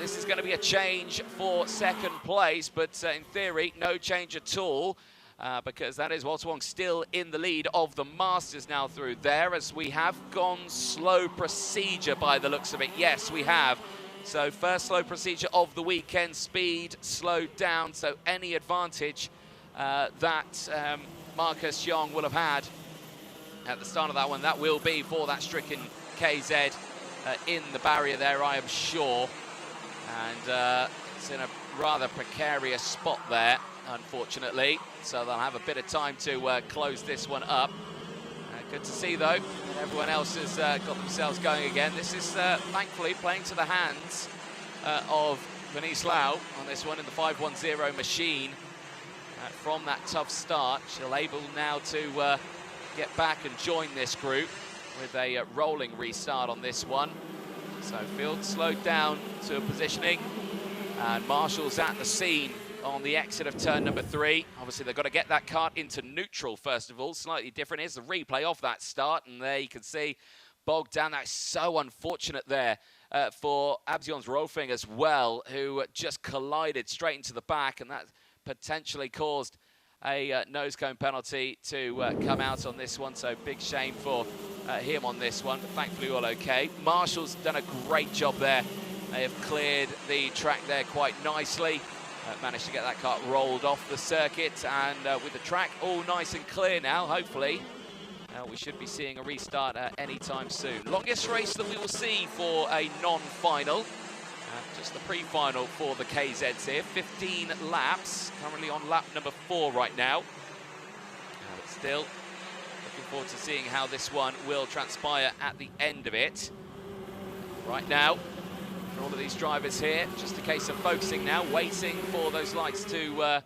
Speaker 1: This is going to be a change for second place, but in theory, no change at all. Because that is Walter Wong still in the lead of the Masters now through there, as we have gone slow procedure by the looks of it. Yes, we have. So first slow procedure of the weekend, speed slowed down, so any advantage that Marcus Cheong will have had at the start of that one, that will be for that stricken KZ in the barrier there, I am sure. And it's in a rather precarious spot there, unfortunately, so they'll have a bit of time to close this one up. Good to see, though, that everyone else has got themselves going again. This is, thankfully, playing to the hands of Venice Lau on this one in the 510 machine. From that tough start, she'll able now to get back and join this group with a rolling restart on this one. So field slowed down to a positioning, and Marshall's at the scene on the exit of turn number 3. Obviously, they've got to get that kart into neutral first of all. Slightly different. Here's the replay of that start, and there you can see bogged down. That's so unfortunate there for Absion's Rolfing as well, who just collided straight into the back, and that potentially caused a nose cone penalty to come out on this one. So big shame for him on this one, but thankfully all okay. Marshall's done a great job there. They have cleared the track there quite nicely. Managed to get that kart rolled off the circuit, and with the track all nice and clear now, hopefully we should be seeing a restart anytime soon. Longest race that we will see for a non-final. Just the pre-final for the KZs here. 15 laps, currently on lap number 4 right now. But still, looking forward to seeing how this one will transpire at the end of it. Right now, for all of these drivers here, just a case of focusing now, waiting for those lights to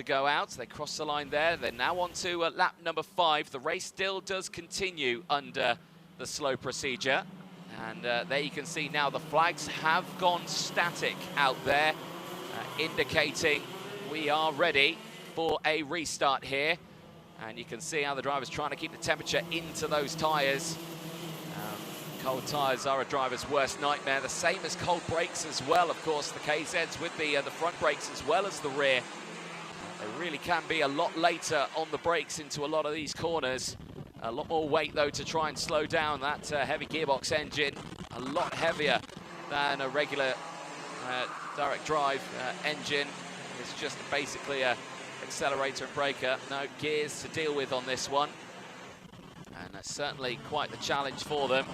Speaker 1: go out. They cross the line there. They're now on to lap number 5. The race still does continue under the slow procedure. And there you can see now the flags have gone static out there, indicating we are ready for a restart here. And you can see how the driver's trying to keep the temperature into those tyres. Cold tyres are a driver's worst nightmare, the same as cold brakes as well, of course. The KZs with the front brakes as well as the rear. They really can be a lot later on the brakes into a lot of these corners. A lot more weight, though, to try and slow down that heavy gearbox engine. A lot heavier than a regular direct drive engine. It's just basically a accelerator and breaker. No gears to deal with on this one. And that's certainly quite the challenge for them.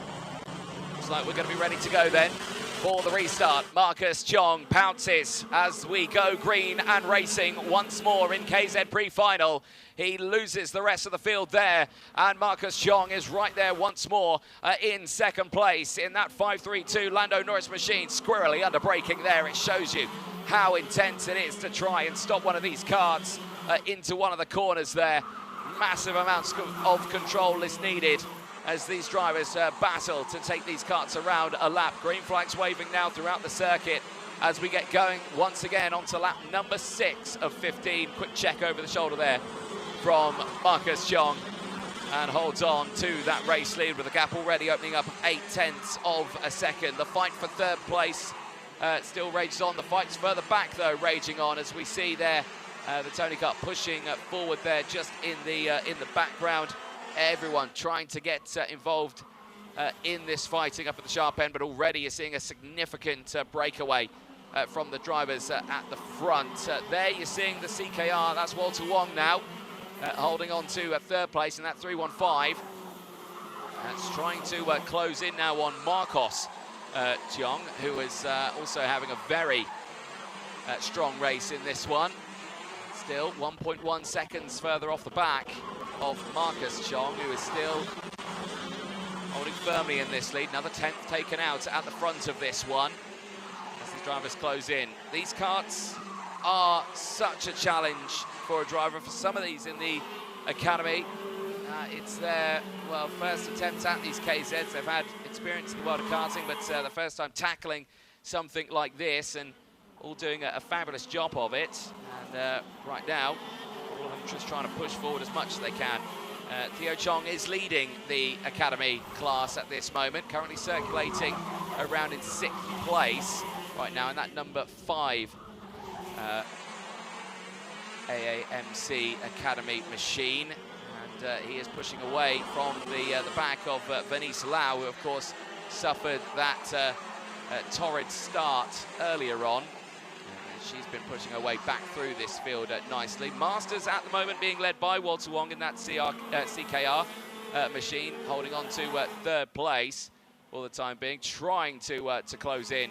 Speaker 1: Looks like we're going to be ready to go then for the restart. Marcus Chong pounces as we go green and racing once more in KZ pre-final. He loses the rest of the field there, and Marcus Chong is right there once more in second place in that 532 Lando Norris machine. Squirrely under braking there. It shows you how intense it is to try and stop one of these karts into one of the corners there. Massive amounts of control is needed as these drivers battle to take these karts around a lap. Green flags waving now throughout the circuit as we get going once again onto lap number 6 of 15. Quick check over the shoulder there from Marcus Chong, and holds on to that race lead with the gap already opening up 0.8 of a second. The fight for third place still rages on. The fight's further back though, raging on as we see there the Tony Kart pushing forward there just in the background. Everyone trying to get involved in this fighting up at the sharp end, but already you're seeing a significant breakaway from the drivers at the front. There you're seeing the CKR, that's Walter Wong now, holding on to third place in that 315. That's trying to close in now on Marcos Cheong, who is also having a very strong race in this one. Still 1.1 seconds further off the back of Marcus Chong, who is still holding firmly in this lead. Another 10th taken out at the front of this one as these drivers close in. These karts are such a challenge for a driver. For some of these in the Academy, it's their, well, first attempt at these KZs. They've had experience in the world of karting, but the first time tackling something like this, and all doing a fabulous job of it. And right now, all of them just trying to push forward as much as they can. Theo Chong is leading the Academy class at this moment, currently circulating around in 6th place right now in that number 5 AAMC Academy machine. And he is pushing away from the back of Venice Lau, who of course suffered that torrid start earlier on. She's been pushing her way back through this field nicely. Masters at the moment being led by Walter Wong in that CKR machine, holding on to third place all the time being, trying to close in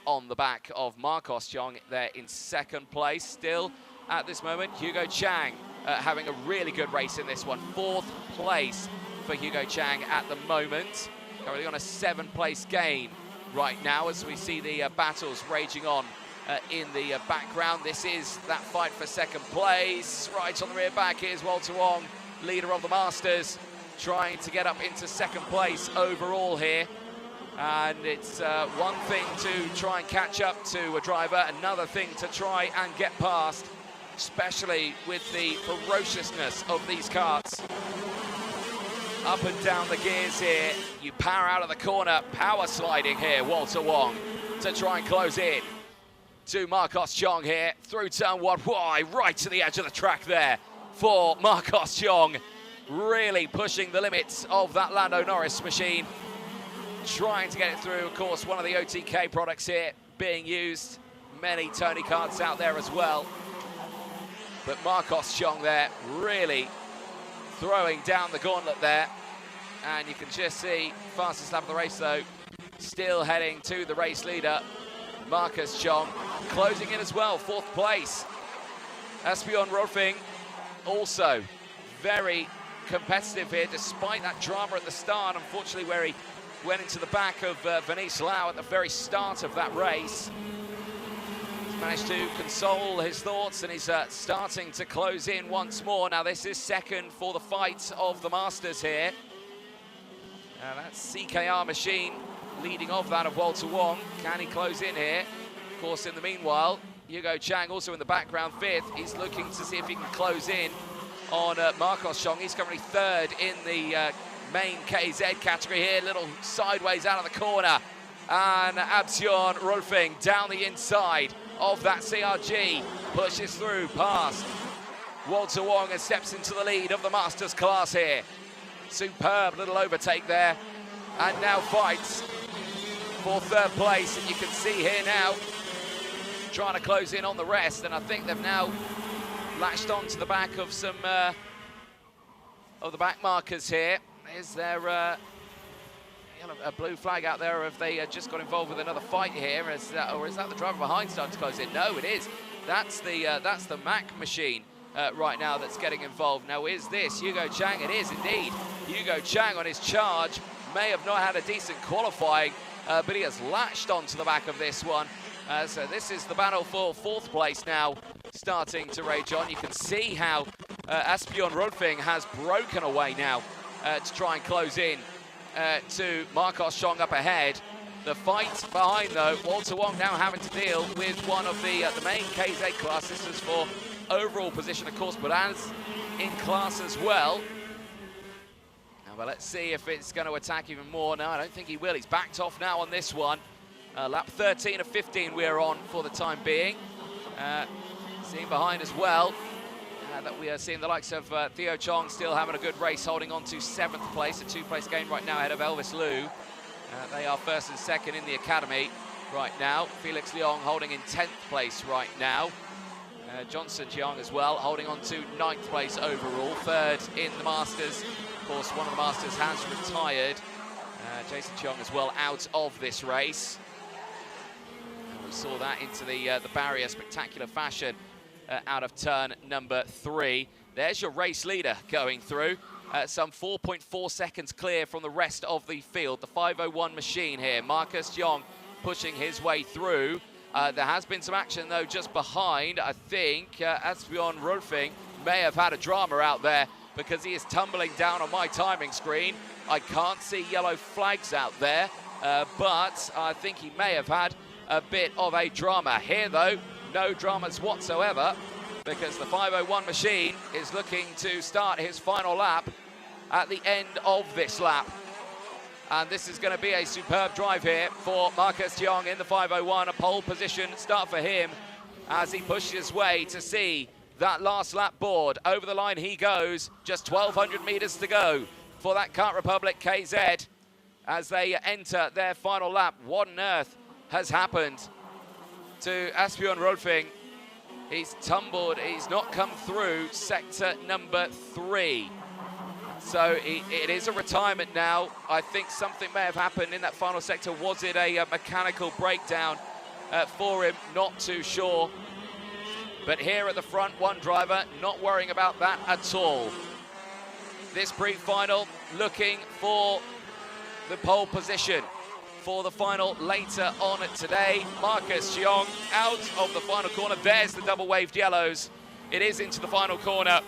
Speaker 1: on the back of Marcos Chong there in second place. Still at this moment, Hugo Chang having a really good race in this one. 4th place for Hugo Chang at the moment. Currently on a 7th place gain right now as we see the battles raging on in the background. This is that fight for second place. Right on the rear back, here's Walter Wong, leader of the Masters, trying to get up into second place overall here. And it's one thing to try and catch up to a driver, another thing to try and get past, especially with the ferociousness of these karts. Up and down the gears here, you power out of the corner, power sliding here, Walter Wong to try and close in to Marcos Chong here, through turn one, why, right to the edge of the track there for Marcos Chong, really pushing the limits of that Lando Norris machine. Trying to get it through, of course, one of the OTK products here being used. Many Tony karts out there as well. But Marcos Chong there really throwing down the gauntlet there. And you can just see, fastest lap of the race though, still heading to the race leader, Marcus Chong, closing in as well, 4th place. Esbjørn Rolfing also very competitive here, despite that drama at the start, unfortunately, where he went into the back of Venice Lau at the very start of that race. He's managed to console his thoughts and he's starting to close in once more. Now this is second for the fight of the Masters here. That's CKR machine leading off that of Walter Wong. Can he close in here? Of course, in the meanwhile, Hugo Chang also in the background 5th. He's looking to see if he can close in on Marcos Chong. He's currently 3rd in the main KZ category here, little sideways out of the corner, and Esbjørn Rolfing down the inside of that CRG, pushes through past Walter Wong and steps into the lead of the Masters class here. Superb little overtake there, and now fights for 3rd place, and you can see here now trying to close in on the rest, and I think they've now latched on to the back of some of the back markers here. Is there a blue flag out there, or have they just got involved with another fight here? Or is that the driver behind starting to close in? No, it is. That's the Mac machine right now that's getting involved. Now, is this Hugo Chang? It is indeed. Hugo Chang on his charge may have not had a decent qualifying, but he has latched onto the back of this one. So this is the battle for 4th place now starting to rage on. You can see how Esbjørn Rolfing has broken away now to try and close in to Marcos Chong up ahead. The fight behind, though, Walter Wong now having to deal with one of the main KZ class. This is for overall position, of course, but as in class as well. Well, let's see if it's going to attack even more. No, I don't think he will. He's backed off now on this one. Lap 13 of 15 we're on for the time being. Seeing behind as well that we are seeing the likes of Theo Chong still having a good race, holding on to 7th place, a 2-place gain right now ahead of Elvis Liu. They are 1st and 2nd in the Academy right now. Felix Leong holding in 10th place right now. Johnson Jiang as well, holding on to 9th place overall. 3rd in the Masters. Of course, one of the Masters has retired. Jason Cheong as well out of this race. And we saw that into the barrier, spectacular fashion out of turn number 3. There's your race leader going through. Some 4.4 seconds clear from the rest of the field. The 501 machine here. Marcus Cheong pushing his way through. There has been some action, though, just behind. I think Esbjørn Rolfing may have had a drama out there because he is tumbling down on my timing screen. I can't see yellow flags out there, but I think he may have had a bit of a drama. Here, though, no dramas whatsoever, because the 501 machine is looking to start his final lap at the end of this lap. And this is going to be a superb drive here for Marcus Cheong in the 501. A pole position start for him as he pushes his way to see that last lap board. Over the line he goes, just 1,200 meters to go for that Kart Republic KZ as they enter their final lap. What on earth has happened to Esbjørn Rolfing? He's tumbled, he's not come through sector number 3. So it is a retirement now. I think something may have happened in that final sector. Was it a mechanical breakdown for him? Not too sure. But here at the front, one driver not worrying about that at all. This pre-final looking for the pole position for the final later on today. Marcus Cheong out of the final corner. There's the double waved yellows. It is into the final corner.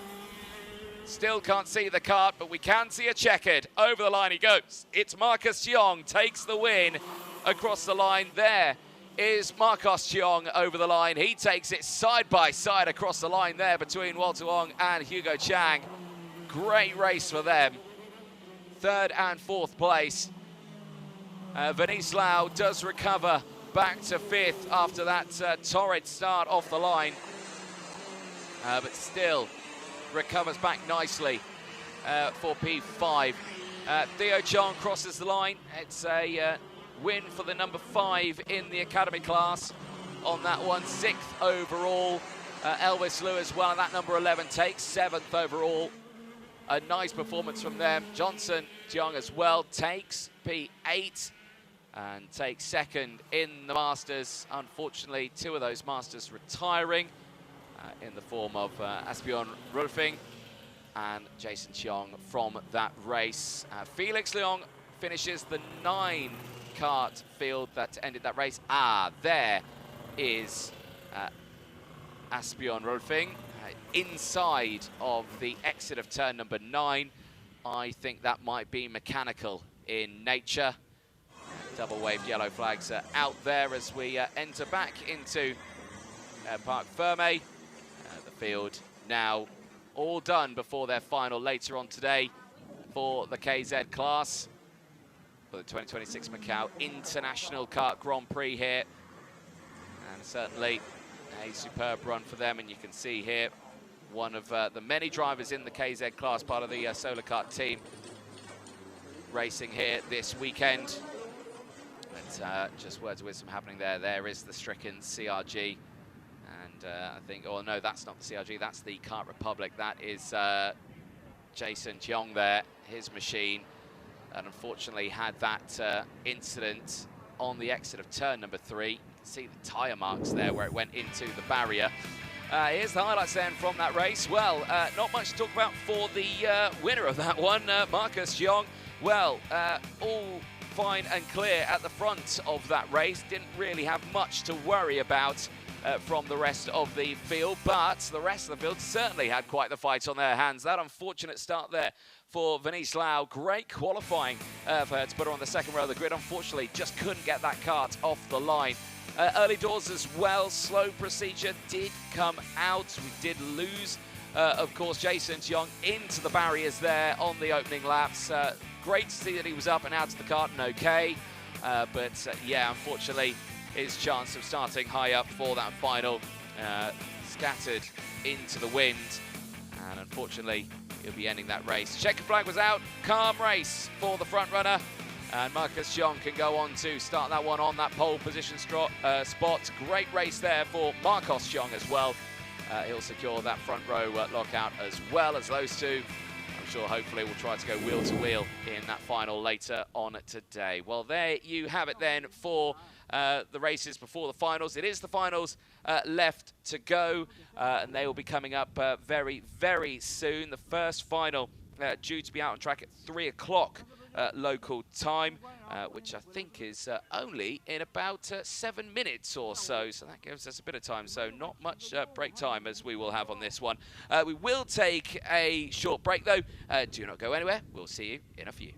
Speaker 1: Still can't see the kart, but we can see a checkered. Over the line he goes. It's Marcus Cheong takes the win across the line. There is Marcos Cheong over the line. He takes it side by side across the line there between Walter Wong and Hugo Chang. Great race for them. Third and fourth place. Venice Lau does recover back to fifth after that torrid start off the line. But still recovers back nicely for P5. Theo Chong crosses the line. It's a win for the number 5 in the Academy class on that one. 6th overall. Elvis Liu as well, and that number 11 takes 7th overall. A nice performance from them. Johnson Jiang as well takes P8 and takes 2nd in the Masters. Unfortunately, 2 of those Masters retiring in the form of Asbjørn Rulfing and Jason Cheong from that race. Felix Leong finishes the 9 kart field that ended that race. There is Asbjørn Rulfing inside of the exit of turn number 9. I think that might be mechanical in nature. Double waved yellow flags are out there as we enter back into Parc Fermé. The field now all done before their final later on today for the KZ class for the 2026 Macau International Kart Grand Prix here. And certainly a superb run for them, and you can see here one of the many drivers in the KZ class, part of the Solar Kart team, racing here this weekend. But just words of wisdom happening there. There is the stricken CRG. And I think, oh no, that's not the CRG, that's the Kart Republic. That is Jason Cheong there, his machine. And unfortunately had that incident on the exit of turn number 3. You can see the tyre marks there where it went into the barrier. Here's the highlights then from that race. Well, not much to talk about for the winner of that one, Marcus Cheong. Well, all fine and clear at the front of that race. Didn't really have much to worry about from the rest of the field, but the rest of the field certainly had quite the fight on their hands. That unfortunate start there for Venice Lau. Great qualifying for her to put her on the 2nd row of the grid. Unfortunately, just couldn't get that kart off the line. Early doors as well, slow procedure did come out. We did lose, of course, Jason Cheong into the barriers there on the opening laps. Great to see that he was up and out of the kart and okay. But yeah, unfortunately, his chance of starting high up for that final scattered into the wind. And unfortunately, he'll be ending that race. Checkered flag was out, calm race for the front runner. And Marcus Cheong can go on to start that one on that pole position spot. Great race there for Marcos Cheong as well. He'll secure that front row lockout as well as those two. I'm sure hopefully we'll try to go wheel to wheel in that final later on today. Well, there you have it then for the races before the finals. It is the finals left to go, and they will be coming up very, very soon. The first final due to be out on track at 3 o'clock local time, which I think is only in about 7 minutes or so. So that gives us a bit of time. So not much break time as we will have on this one. We will take a short break though. Do not go anywhere. We'll see you in a few.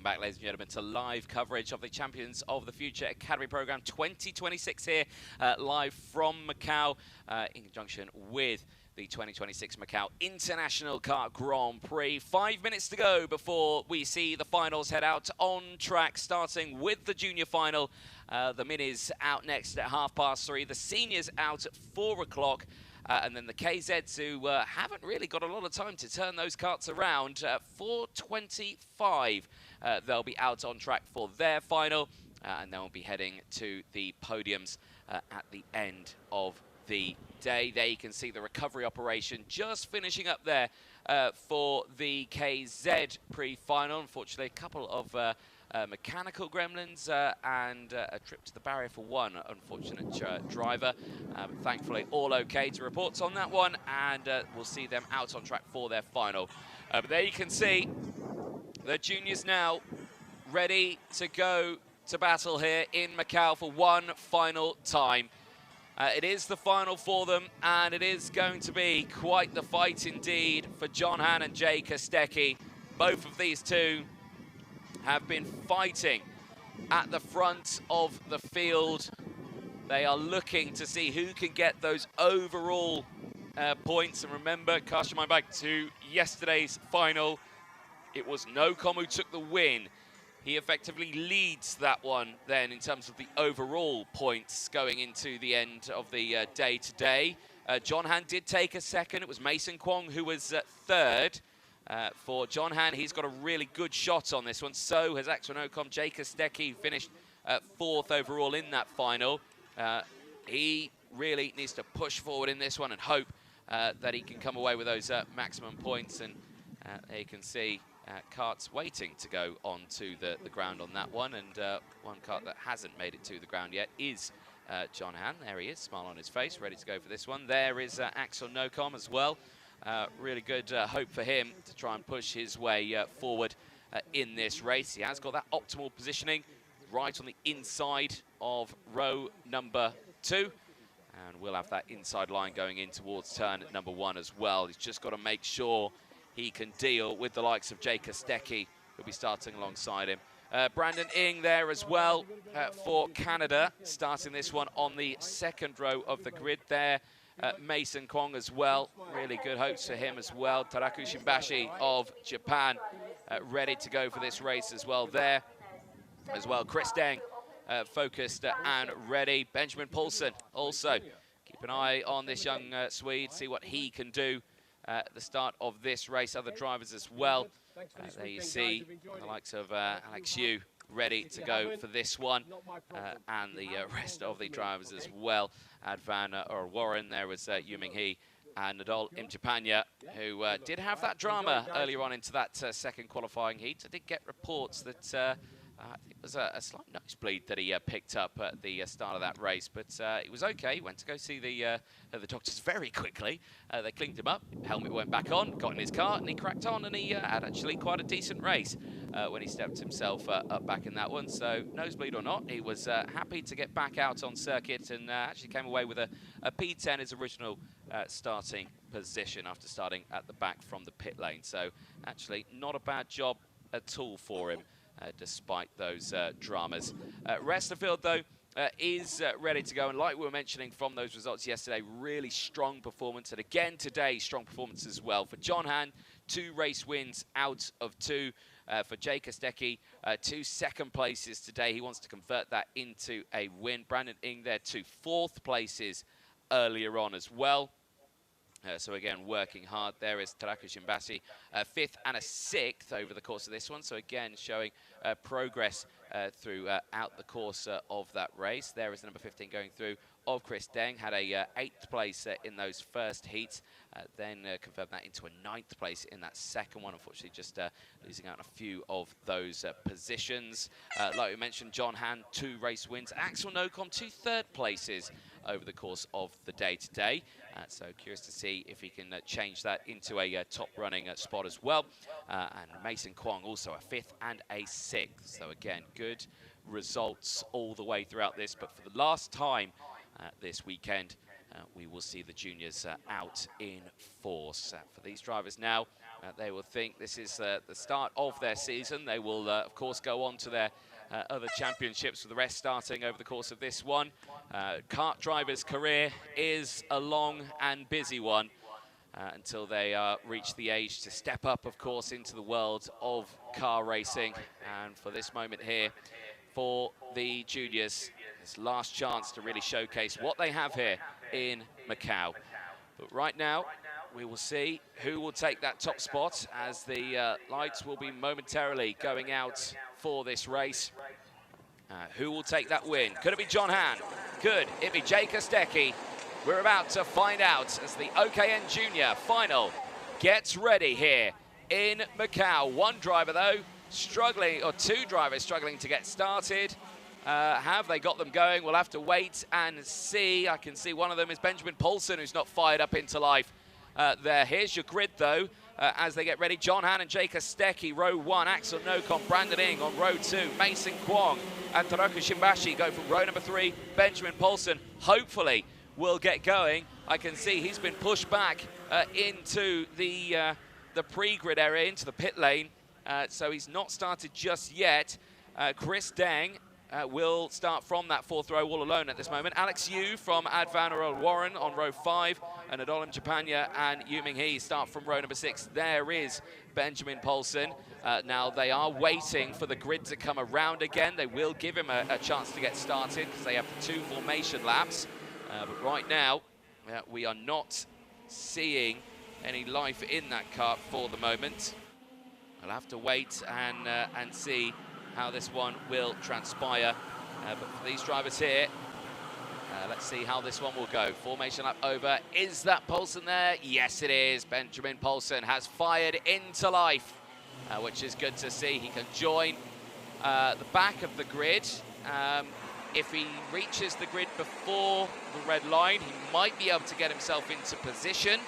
Speaker 1: back, ladies and gentlemen, to live coverage of the Champions of the Future Academy Program 2026 here, live from Macau, in conjunction with the 2026 Macau International Kart Grand Prix. 5 minutes to go before we see the finals head out on track, starting with the junior final. The minis out next at 3:30, the seniors out at 4 o'clock. And then the KZs, who haven't really got a lot of time to turn those karts around, 4:25, they'll be out on track for their final, and then we'll be heading to the podiums at the end of the day. There you can see the recovery operation just finishing up there for the KZ pre-final. Unfortunately, a couple of mechanical gremlins and a trip to the barrier for one unfortunate driver. But thankfully, all okay to reports on that one, and we'll see them out on track for their final. But there you can see the juniors now ready to go to battle here in Macau for one final time. It is the final for them, and it is going to be quite the fight indeed for John Han and Jay Kostecki. Both of these two have been fighting at the front of the field. They are looking to see who can get those overall points. And remember, cast your mind back to yesterday's final. It was Nocom who took the win. He effectively leads that one then in terms of the overall points going into the end of the day today. John Han did take a second. It was Mason Kwong who was third. For John Han, he's got a really good shot on this one. So has Axel Nocom. Jay Kostecki finished fourth overall in that final. He really needs to push forward in this one and hope that he can come away with those maximum points. And there you can see karts waiting to go onto the ground on that one. And one kart that hasn't made it to the ground yet is John Han. There he is, smile on his face, ready to go for this one. There is Axel Nocom as well. Really good hope for him to try and push his way forward in this race. He has got that optimal positioning right on the inside of row number 2. And we'll have that inside line going in towards turn number 1 as well. He's just got to make sure he can deal with the likes of Jay Kostecki, who'll be starting alongside him. Brandon Ing there as well for Canada, starting this one on the second row of the grid there. Mason Kwong as well, really good hopes for him as well. Taraku Shimbashi of Japan ready to go for this race as well there. As well, Chris Deng focused and ready. Benjamin Paulson also. Keep an eye on this young Swede, see what he can do at the start of this race. Other drivers as well. There you see the likes of Alex Yu ready to go for this one, and the rest of the drivers as well. Advan or Warren, there was Yu Ming Hee and Nadal Imjapanya, who did have that drama earlier on into that second qualifying heat. I did get reports that I think it was a slight nosebleed that he picked up at the start of that race, but it was okay. He went to go see the doctors very quickly. They cleaned him up, helmet went back on, got in his car, and he cracked on, and he had actually quite a decent race when he stepped himself up back in that one. So nosebleed or not, he was happy to get back out on circuit, and actually came away with a P10, his original starting position after starting at the back from the pit lane. So actually not a bad job at all for him. Despite those dramas. Rest of the field, though, is ready to go. And like we were mentioning from those results yesterday, really strong performance. And again today, strong performance as well. For John Han, 2 race wins out of 2. For Jay Kostecki, 2 second places today. He wants to convert that into a win. Brandon Ing there, 2 fourth places earlier on as well. So again, working hard. There is Taraku Shimbashi, 5th and a 6th over the course of this one. So again, showing progress throughout the course of that race. There is the number 15 going through of Chris Deng. Had a 8th place in those first heats. Then confirmed that into a 9th place in that second one. Unfortunately, just losing out on a few of those positions. Like we mentioned, John Han, 2 race wins. Axel Nocom, 2 third places over the course of the day today. So curious to see if he can change that into a top running spot as well. And Mason Kwong also a 5th and a 6th. So again, good results all the way throughout this. But for the last time this weekend, we will see the juniors out in force. For these drivers now, They will think this is the start of their season. They will, of course, go on to their other championships, with the rest starting over the course of this one. Kart driver's career is a long and busy one until they reach the age to step up, of course, into the world of car racing. And for this moment here, for the juniors, this last chance to really showcase what they have here in Macau. But right now, we will see who will take that top spot, as the lights will be momentarily going out for this race. Who will take that win? Could it be John Hahn? Could it be Jake Kostecki? We're about to find out as the OKN Junior final gets ready here in Macau. One driver, though, struggling, or two drivers struggling to get started. Have they got them going? We'll have to wait and see. I can see one of them is Benjamin Paulson, who's not fired up into life there. Here's your grid, though, as they get ready. John Hahn and Jake Kostecki, row 1. Axel Nocom, Brandon Ing on row 2. Mason Kwong and Taraku Shimbashi go from row number 3. Benjamin Paulson, hopefully, will get going. I can see he's been pushed back into the pre-grid area, into the pit lane, so he's not started just yet. Chris Deng will start from that 4th row all alone at this moment. Alex Yu from Advan Warren on row 5, and Adolim Chapanya and Yu Ming Hee start from row number 6. There is Benjamin Paulson. Now they are waiting for the grid to come around again. They will give him a chance to get started because they have 2 formation laps. But right now, we are not seeing any life in that kart for the moment. I'll have to wait and see how this one will transpire. But for these drivers here, let's see how this one will go. Formation lap over. Is that Paulson there? Yes, it is. Benjamin Paulson has fired into life, which is good to see. He can join the back of the grid. If he reaches the grid before the red line, he might be able to get himself into position.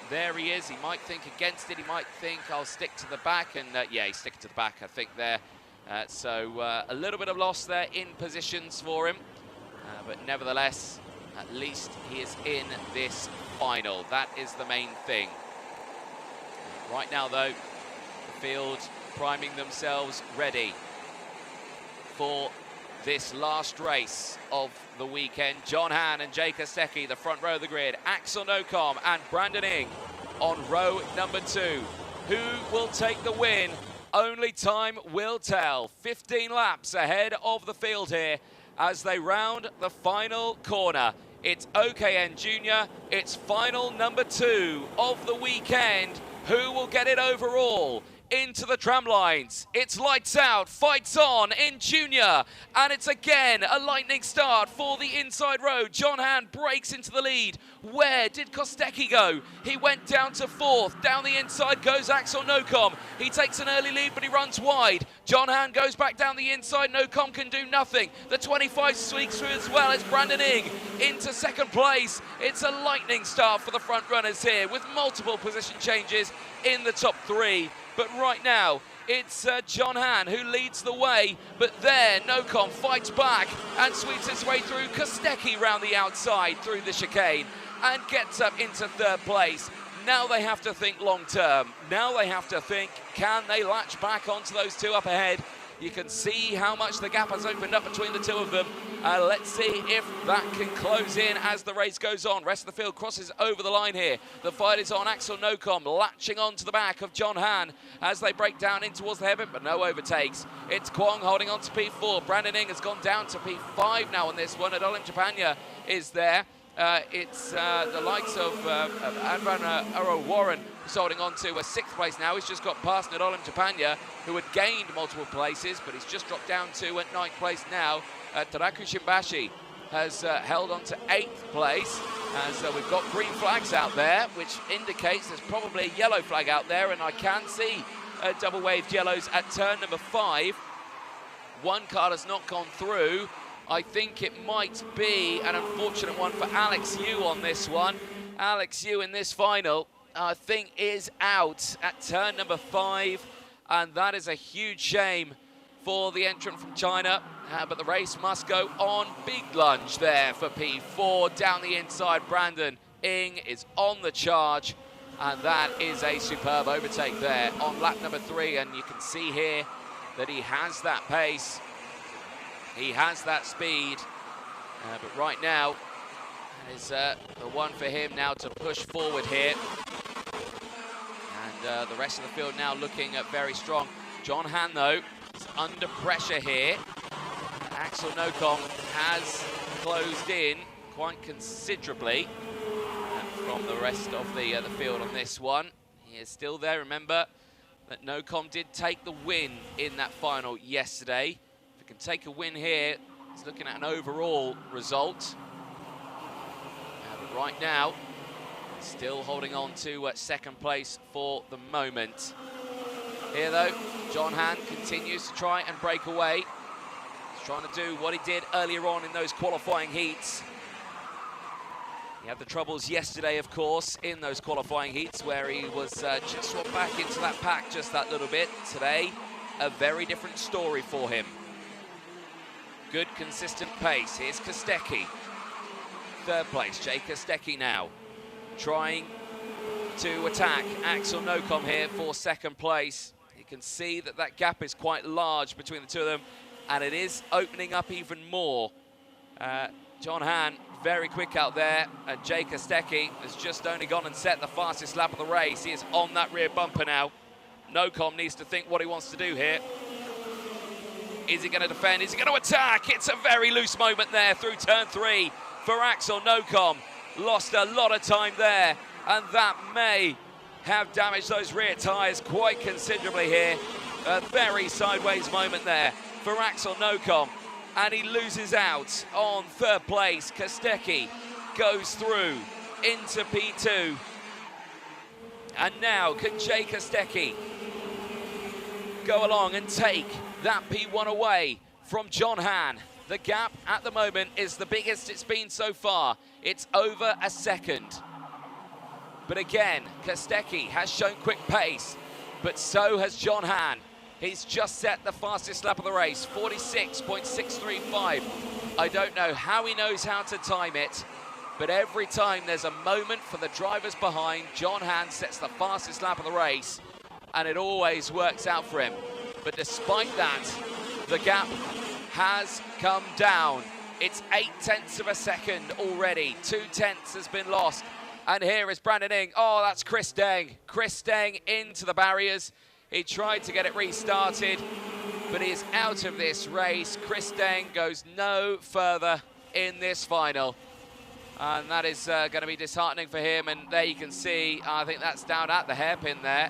Speaker 1: There he is. He might think against it. He might think, I'll stick to the back. And yeah, he's sticking to the back, I think, there. So a little bit of loss there in positions for him. But nevertheless, at least he is in this final. That is the main thing. Right now, though, the field priming themselves ready for this last race of the weekend. John Hahn and Jake Kostecki, the front row of the grid. Axel Nocom and Brandon Ing on row number 2. Who will take the win? Only time will tell. 15 laps ahead of the field here as they round the final corner. It's OKN Junior. It's final number 2 of the weekend. Who will get it overall? Into the tram lines. It's lights out, fights on in Junior, and it's again a lightning start for the inside row. John Hahn breaks into the lead. Where did Kostecki go? He went down to 4th. Down the inside goes Axel Nocom. He takes an early lead, but he runs wide. John Hahn goes back down the inside. Nocom can do nothing. The 25 squeaks through as well as Brandon Ing into 2nd place. It's a lightning start for the front runners here with multiple position changes in the top 3. But right now, it's John Hahn who leads the way. But there, Nocom fights back and sweeps his way through. Kostecki round the outside through the chicane and gets up into 3rd place. Now they have to think long term. Now they have to think, can they latch back onto those 2 up ahead? You can see how much the gap has opened up between the 2 of them. Let's see if that can close in as the race goes on. Rest of the field crosses over the line here. The fight is on. Axel Nocom latching on to the back of John Hahn as they break down in towards the heaven, but no overtakes. It's Kwong holding on to P4. Brandon Ing has gone down to P5 now on this one. Adolim Chapanya is there. It's the likes of Advan Warren holding on to a 6th place now. He's just got past Adolim Chapanya, who had gained multiple places, but he's just dropped down to 9th place now. Taraku Shimbashi has held on to 8th place, as we've got green flags out there, which indicates there's probably a yellow flag out there, and I can see double waved yellows at turn number 5. One car has not gone through. I think it might be an unfortunate one for Alex Yu on this one. Alex Yu in this final, I think, is out at turn number 5, and that is a huge shame for the entrant from China. But the race must go on. Big lunge there for P4. Down the inside, Brandon Ing is on the charge. And that is a superb overtake there on lap number 3, and you can see here that he has that pace, he has that speed, but right now is the one for him now to push forward here. And the rest of the field now looking very strong. John Hahn, though, is under pressure here. Axel Nocom has closed in quite considerably from the rest of the field on this one. He is still there. Remember that Nocom did take the win in that final yesterday. If he can take a win here, he's looking at an overall result. But right now, still holding on to second place for the moment. Here, though, John Hahn continues to try and break away. He's trying to do what he did earlier on in those qualifying heats. He had the troubles yesterday, of course, in those qualifying heats where he was just swapped back into that pack just that little bit. Today, a very different story for him. Good, consistent pace. Here's Kostecki. Third place, Jay Kostecki now. Trying to attack Axel Nocom here for second place. You can see that that gap is quite large between the two of them, and it is opening up even more. John Hahn, very quick out there, and Jay Kostecki has just only gone and set the fastest lap of the race. He is on that rear bumper now. Nocom needs to think what he wants to do here. Is he going to defend? Is he going to attack? It's a very loose moment there through turn 3 for Axel Nocom. Lost a lot of time there, and that may have damaged those rear tyres quite considerably here. A very sideways moment there for Axel Nocom, and he loses out on third place. Kostecki goes through into P2. And now can Jay Kostecki go along and take that P1 away from John Hahn? The gap at the moment is the biggest it's been so far. It's over a second. But again, Kostecki has shown quick pace, but so has John Hahn. He's just set the fastest lap of the race, 46.635. I don't know how he knows how to time it, but every time there's a moment for the drivers behind, John Hahn sets the fastest lap of the race, and it always works out for him. But despite that, the gap has come down. It's 0.8 of a second already. 0.2 has been lost. And here is Brandon Ing. Oh, that's Chris Deng. Chris Deng into the barriers. He tried to get it restarted, but he is out of this race. Chris Deng goes no further in this final. And that is going to be disheartening for him. And there you can see, I think that's down at the hairpin there.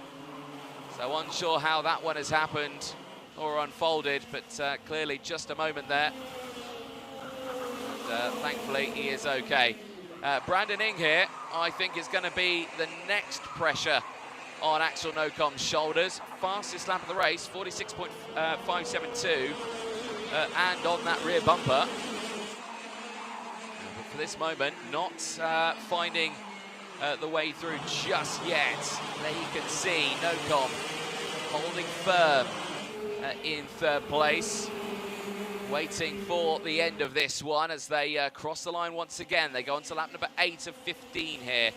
Speaker 1: So unsure how that one has happened or unfolded, but clearly just a moment there. And thankfully he is okay. Brandon Ing here, I think, is going to be the next pressure on Axel Nocom's shoulders. Fastest lap of the race, 46.572, and on that rear bumper. But for this moment, not finding the way through just yet. There you can see Nocom holding firm in third place, waiting for the end of this one as they cross the line once again. They go on to lap number 8 of 15 here.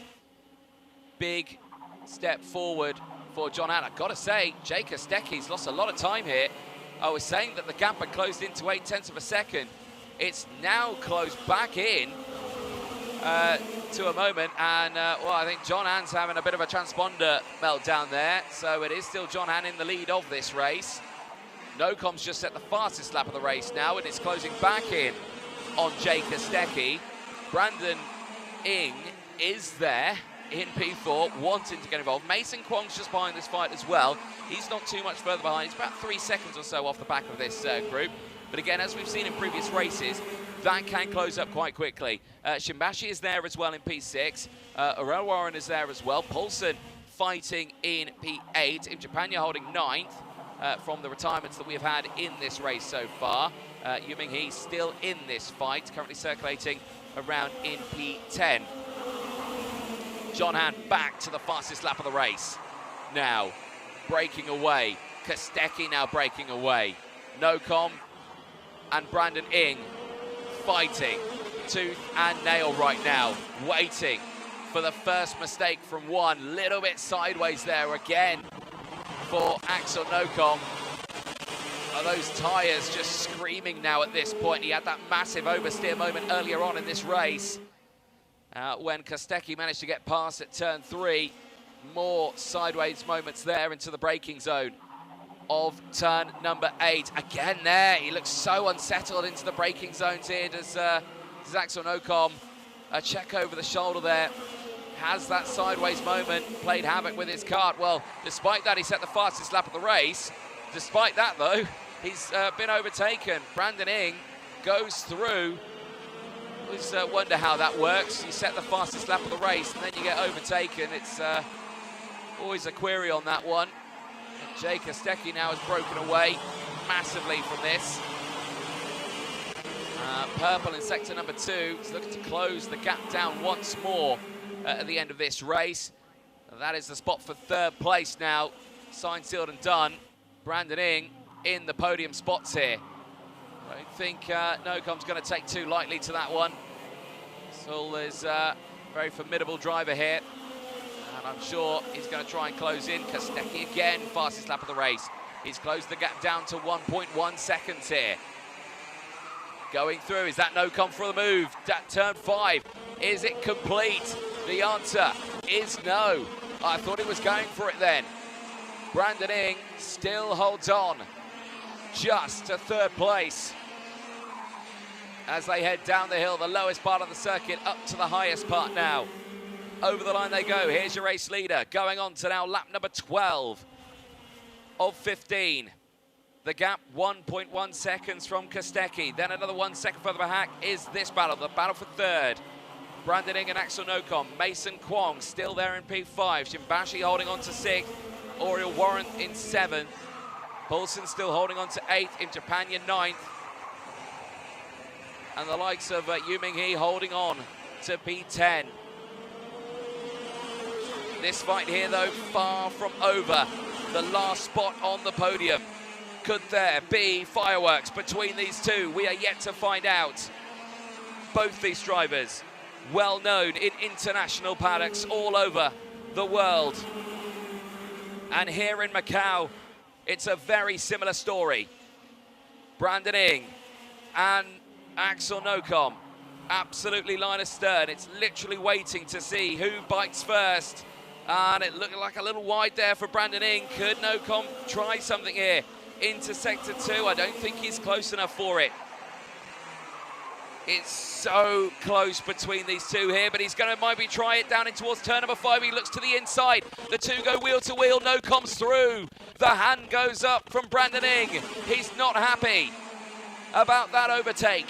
Speaker 1: Big step forward for John Hahn. I've got to say, Jay Kostecki's lost a lot of time here. I was saying that the gap had closed into 0.8 of a second. It's now closed back in to a moment, and well, I think John Hahn's having a bit of a transponder meltdown there, so it is still John Hahn in the lead of this race. Nocom's just set the fastest lap of the race now, and it's closing back in on Jay Kostecki. Brandon Ing is there in P4, wanting to get involved. Mason Kwong's just behind this fight as well. He's not too much further behind. He's about 3 seconds or so off the back of this group. But again, as we've seen in previous races, that can close up quite quickly. Shimbashi is there as well in P6. Aurel Warren is there as well. Paulson fighting in P8. In Japan, you're holding 9th from the retirements that we've had in this race so far. Yu Ming-hee still in this fight, currently circulating around in P10. John Hahn back to the fastest lap of the race. Now, breaking away. Kostecki now breaking away. Nocom and Brandon Ing fighting tooth and nail right now, waiting for the first mistake from one. Little bit sideways there again for Axel Nocom. Are those tyres just screaming now at this point? He had that massive oversteer moment earlier on in this race when Kostecki managed to get past at turn 3. More sideways moments there into the braking zone of turn number 8. Again there, he looks so unsettled into the braking zones here. Does Axel Nocom check over the shoulder there? Has that sideways moment played havoc with his kart? Well, despite that, he set the fastest lap of the race. Despite that, though, he's been overtaken. Brandon Ing goes through. Always wonder how that works. You set the fastest lap of the race, and then you get overtaken. It's always a query on that one. And Jay Kostecki now has broken away massively from this. Purple in sector number 2 is looking to close the gap down once more at the end of this race. And that is the spot for 3rd place now. Signed, sealed and done. Brandon Ing in the podium spots here. I don't think Nocom's going to take too lightly to that one. Sul is a very formidable driver here. And I'm sure he's going to try and close in. Kostecki again, fastest lap of the race. He's closed the gap down to 1.1 seconds here. Going through, is that Nocom for the move? That turn 5, is it complete? The answer is no. I thought he was going for it then. Brandon Ing still holds on just to 3rd place as they head down the hill, the lowest part of the circuit up to the highest part now. Over the line they go. Here's your race leader going on to now lap number 12 of 15. The gap 1.1 seconds from Kostecki. Then another 1 second further back is this battle, the battle for 3rd. Brandon Ing and Axel Nocom. Mason Kwong still there in P5. Shimbashi holding on to 6th. Oriel Warren in 7th. Paulson still holding on to 8th. In Japan, 9th. And the likes of Yu Ming Hee holding on to P10. This fight here, though, far from over. The last spot on the podium. Could there be fireworks between these two? We are yet to find out. Both these drivers, well known in international paddocks all over the world. And here in Macau, it's a very similar story. Brandon Ing and Axel Nocom, absolutely line astern. It's literally waiting to see who bites first. And it looked like a little wide there for Brandon Ing. Could Nocom try something here into sector 2? I don't think he's close enough for it. It's so close between these two here, but he's going to maybe try it down in towards turn number 5. He looks to the inside. The two go wheel to wheel. Nocom's through. The hand goes up from Brandon Ing. He's not happy about that overtake.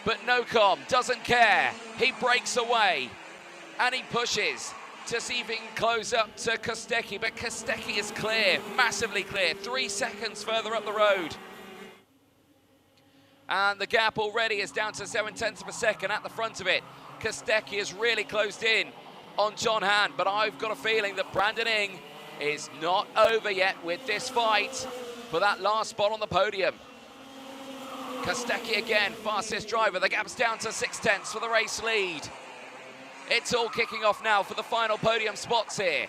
Speaker 1: But Nocom doesn't care. He breaks away and he pushes to see if he can close up to Kostecki, but Kostecki is clear, massively clear, 3 seconds further up the road. And the gap already is down to 0.7 of a second at the front of it. Kostecki has really closed in on John Han, but I've got a feeling that Brandon Ing is not over yet with this fight for that last spot on the podium. Kostecki again, fastest driver. The gap's down to 0.6 for the race lead. It's all kicking off now for the final podium spots here.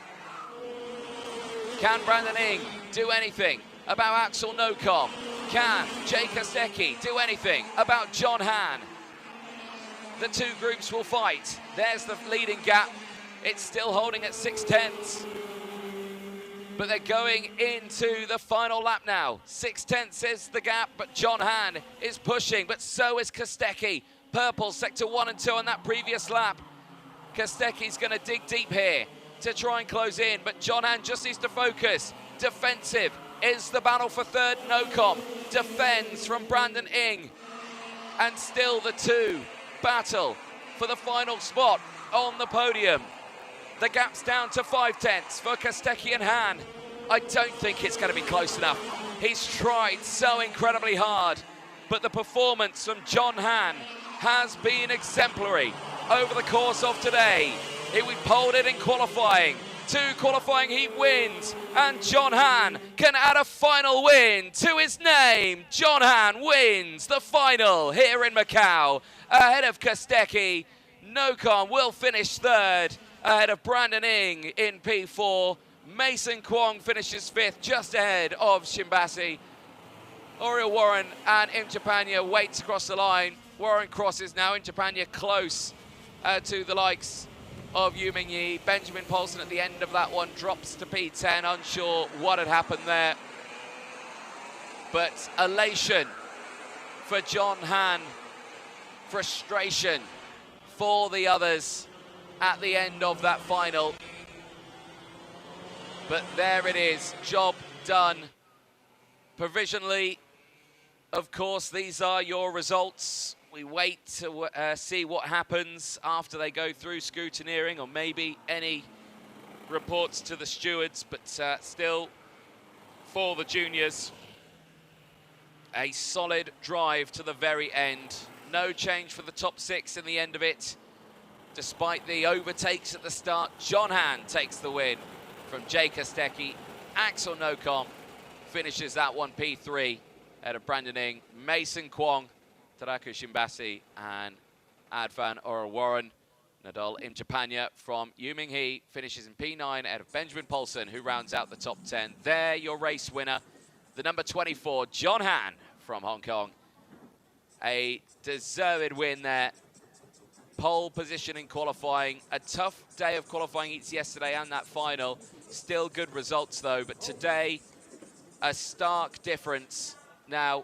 Speaker 1: Can Brandon Ing do anything about Axel Nocom? Can Jay Kostecki do anything about John Han? The two groups will fight. There's the leading gap. It's still holding at 0.6. But they're going into the final lap now. 0.6 is the gap, but John Han is pushing, but so is Kostecki. Purple sector 1 and 2 on that previous lap. Kostecki's going to dig deep here to try and close in, but John Han just needs to focus. Defensive is the battle for 3rd. Nocom defends from Brandon Ing. And still the two battle for the final spot on the podium. The gap's down to 0.5 for Kostecki and Han. I don't think it's going to be close enough. He's tried so incredibly hard, but the performance from John Han has been exemplary over the course of today. We polled it in qualifying. 2 qualifying heat wins, and John Han can add a final win to his name. John Han wins the final here in Macau, ahead of Kostecki. Nocom will finish third ahead of Brandon Ng in P4. Mason Kwong finishes fifth, just ahead of Shimbasi. Oriel Warren and Imchapanya waits across the line. Warren crosses now. Imchapanya close to the likes of Yu Mingyi. Benjamin Paulson at the end of that one drops to P10, unsure what had happened there. But elation for John Han, frustration for the others at the end of that final. But there it is, job done. Provisionally, of course, these are your results. We wait to see what happens after they go through scrutineering, or maybe any reports to the stewards, but still, for the juniors, a solid drive to the very end. No change for the top six in the end of it. Despite the overtakes at the start, John Han takes the win from Jay Kostecki. Axel Nocom finishes that one P3 out of Brandon Ng, Mason Kwong, Taraku Shimbasi, and Advan Oriel Warren. Nadal Imchapanya from Yu Mingyi finishes in P9 out of Benjamin Paulson, who rounds out the top 10. There, your race winner, the number 24, John Han from Hong Kong. A deserved win there. Pole position in qualifying. A tough day of qualifying heats yesterday and that final. Still good results though, but today, a stark difference now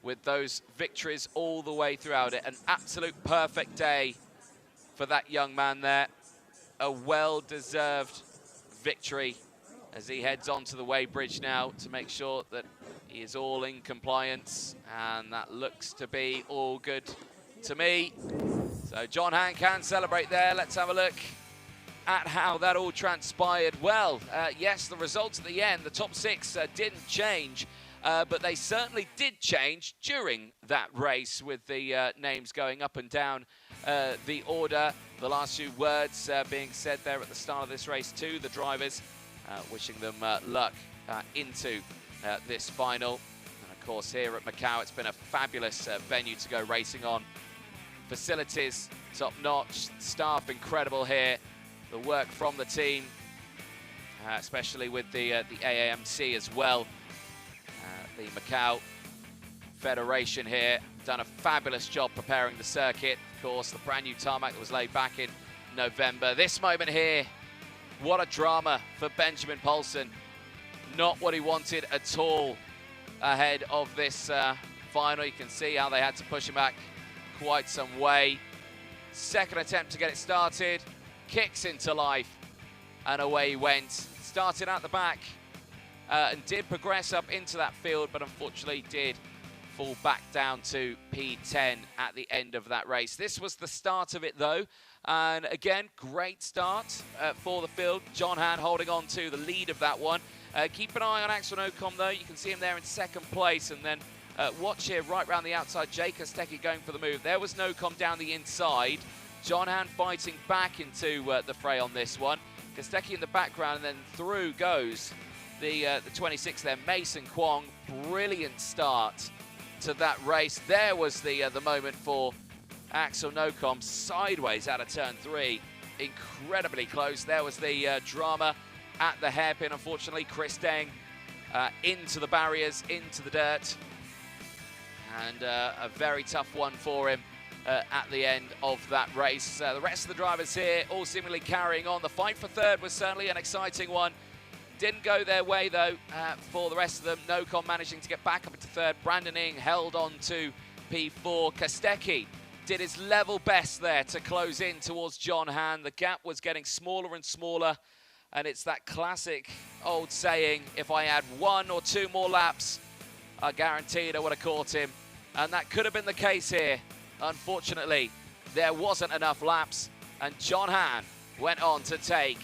Speaker 1: with those victories all the way throughout it. An absolute perfect day for that young man there. A well-deserved victory as he heads onto the weighbridge now to make sure that he is all in compliance, and that looks to be all good to me. So John Han can celebrate there. Let's have a look at how that all transpired. Well, yes, the results at the end, the top six didn't change, but they certainly did change during that race, with the names going up and down the order. The last few words being said there at the start of this race to the drivers, wishing them luck into this final. And of course, here at Macau, it's been a fabulous venue to go racing on. Facilities top-notch, staff incredible here. The work from the team, especially with the AAMC as well. The Macau Federation here done a fabulous job preparing the circuit. Of course, the brand new tarmac that was laid back in November. This moment here, what a drama for Benjamin Paulson. Not what he wanted at all ahead of this final. You can see how they had to push him back quite some way. Second attempt to get it started, kicks into life, and away he went. Started at the back and did progress up into that field, but unfortunately did fall back down to P10 at the end of that race. This was the start of it though, and again, great start for the field. John Han holding on to the lead of that one. Keep an eye on Axel Nocom though. You can see him there in second place, and then watch here right round the outside, Jay Kostecki going for the move. There was Nocom down the inside. John Han fighting back into the fray on this one. Kostecki in the background, and then through goes the 26 there, Mason Kwong. Brilliant start to that race. There was the moment for Axel Nocom, sideways out of turn 3. Incredibly close. There was the drama at the hairpin, unfortunately. Chris Deng into the barriers, into the dirt. And a very tough one for him at the end of that race. The rest of the drivers here all seemingly carrying on. The fight for third was certainly an exciting one. Didn't go their way though for the rest of them. Nocom managing to get back up into third. Brandon Ng held on to P4. Kostecki did his level best there to close in towards John Han. The gap was getting smaller and smaller, and it's that classic old saying, if I had 1 or 2 more laps, I guaranteed I would have caught him. And that could have been the case here. Unfortunately, there wasn't enough laps, and John Han went on to take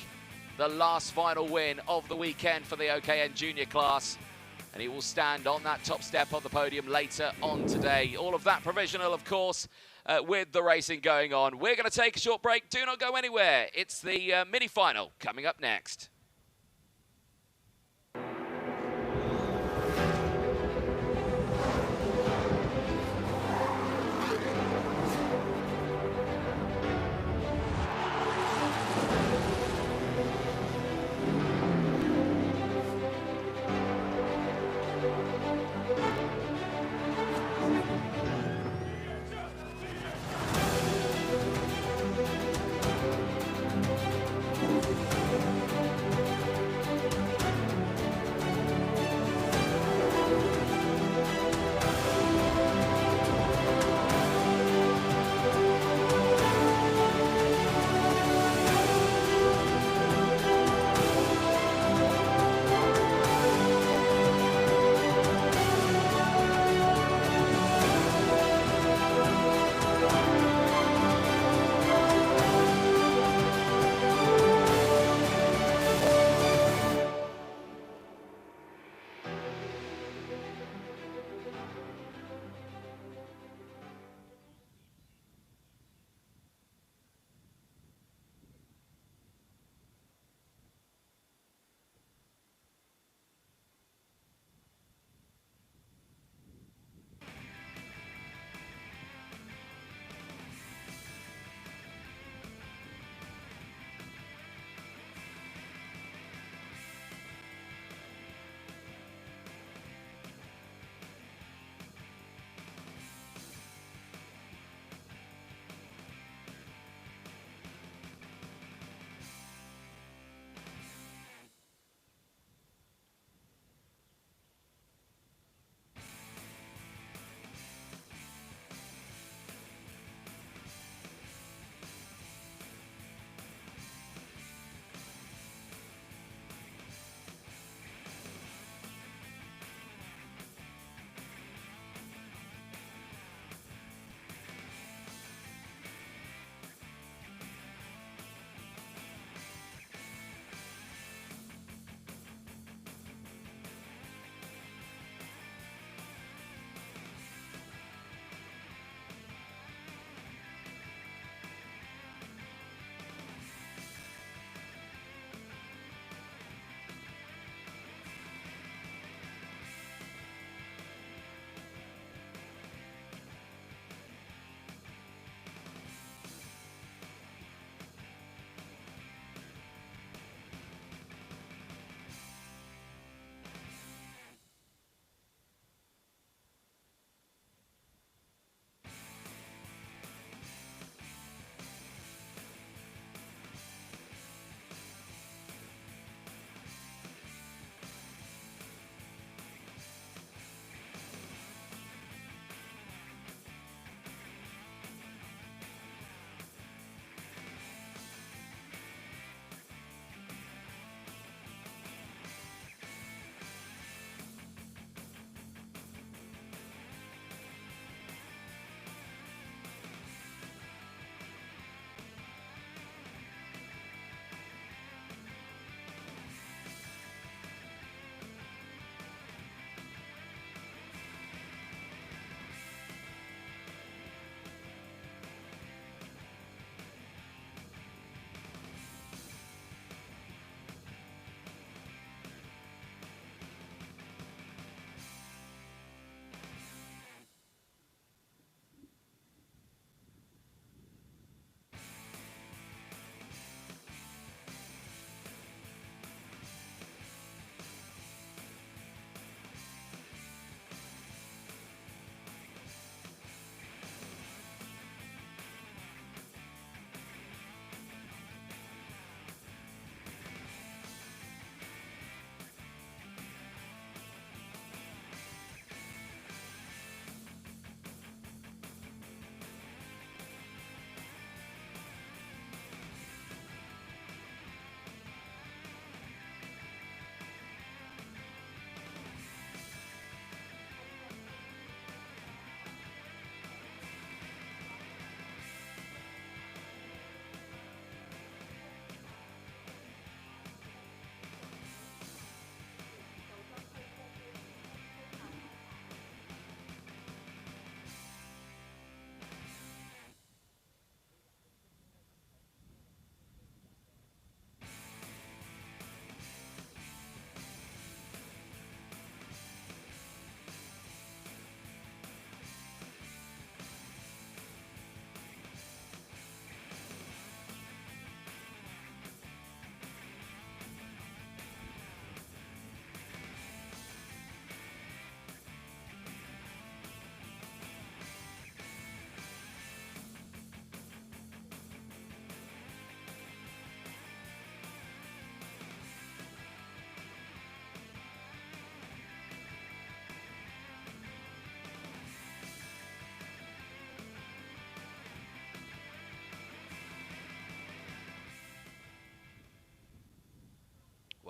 Speaker 1: the last final win of the weekend for the OKN Junior class, and he will stand on that top step of the podium later on today. All of that provisional, of course, with the racing going on. We're going to take a short break. Do not go anywhere. It's the mini-final coming up next.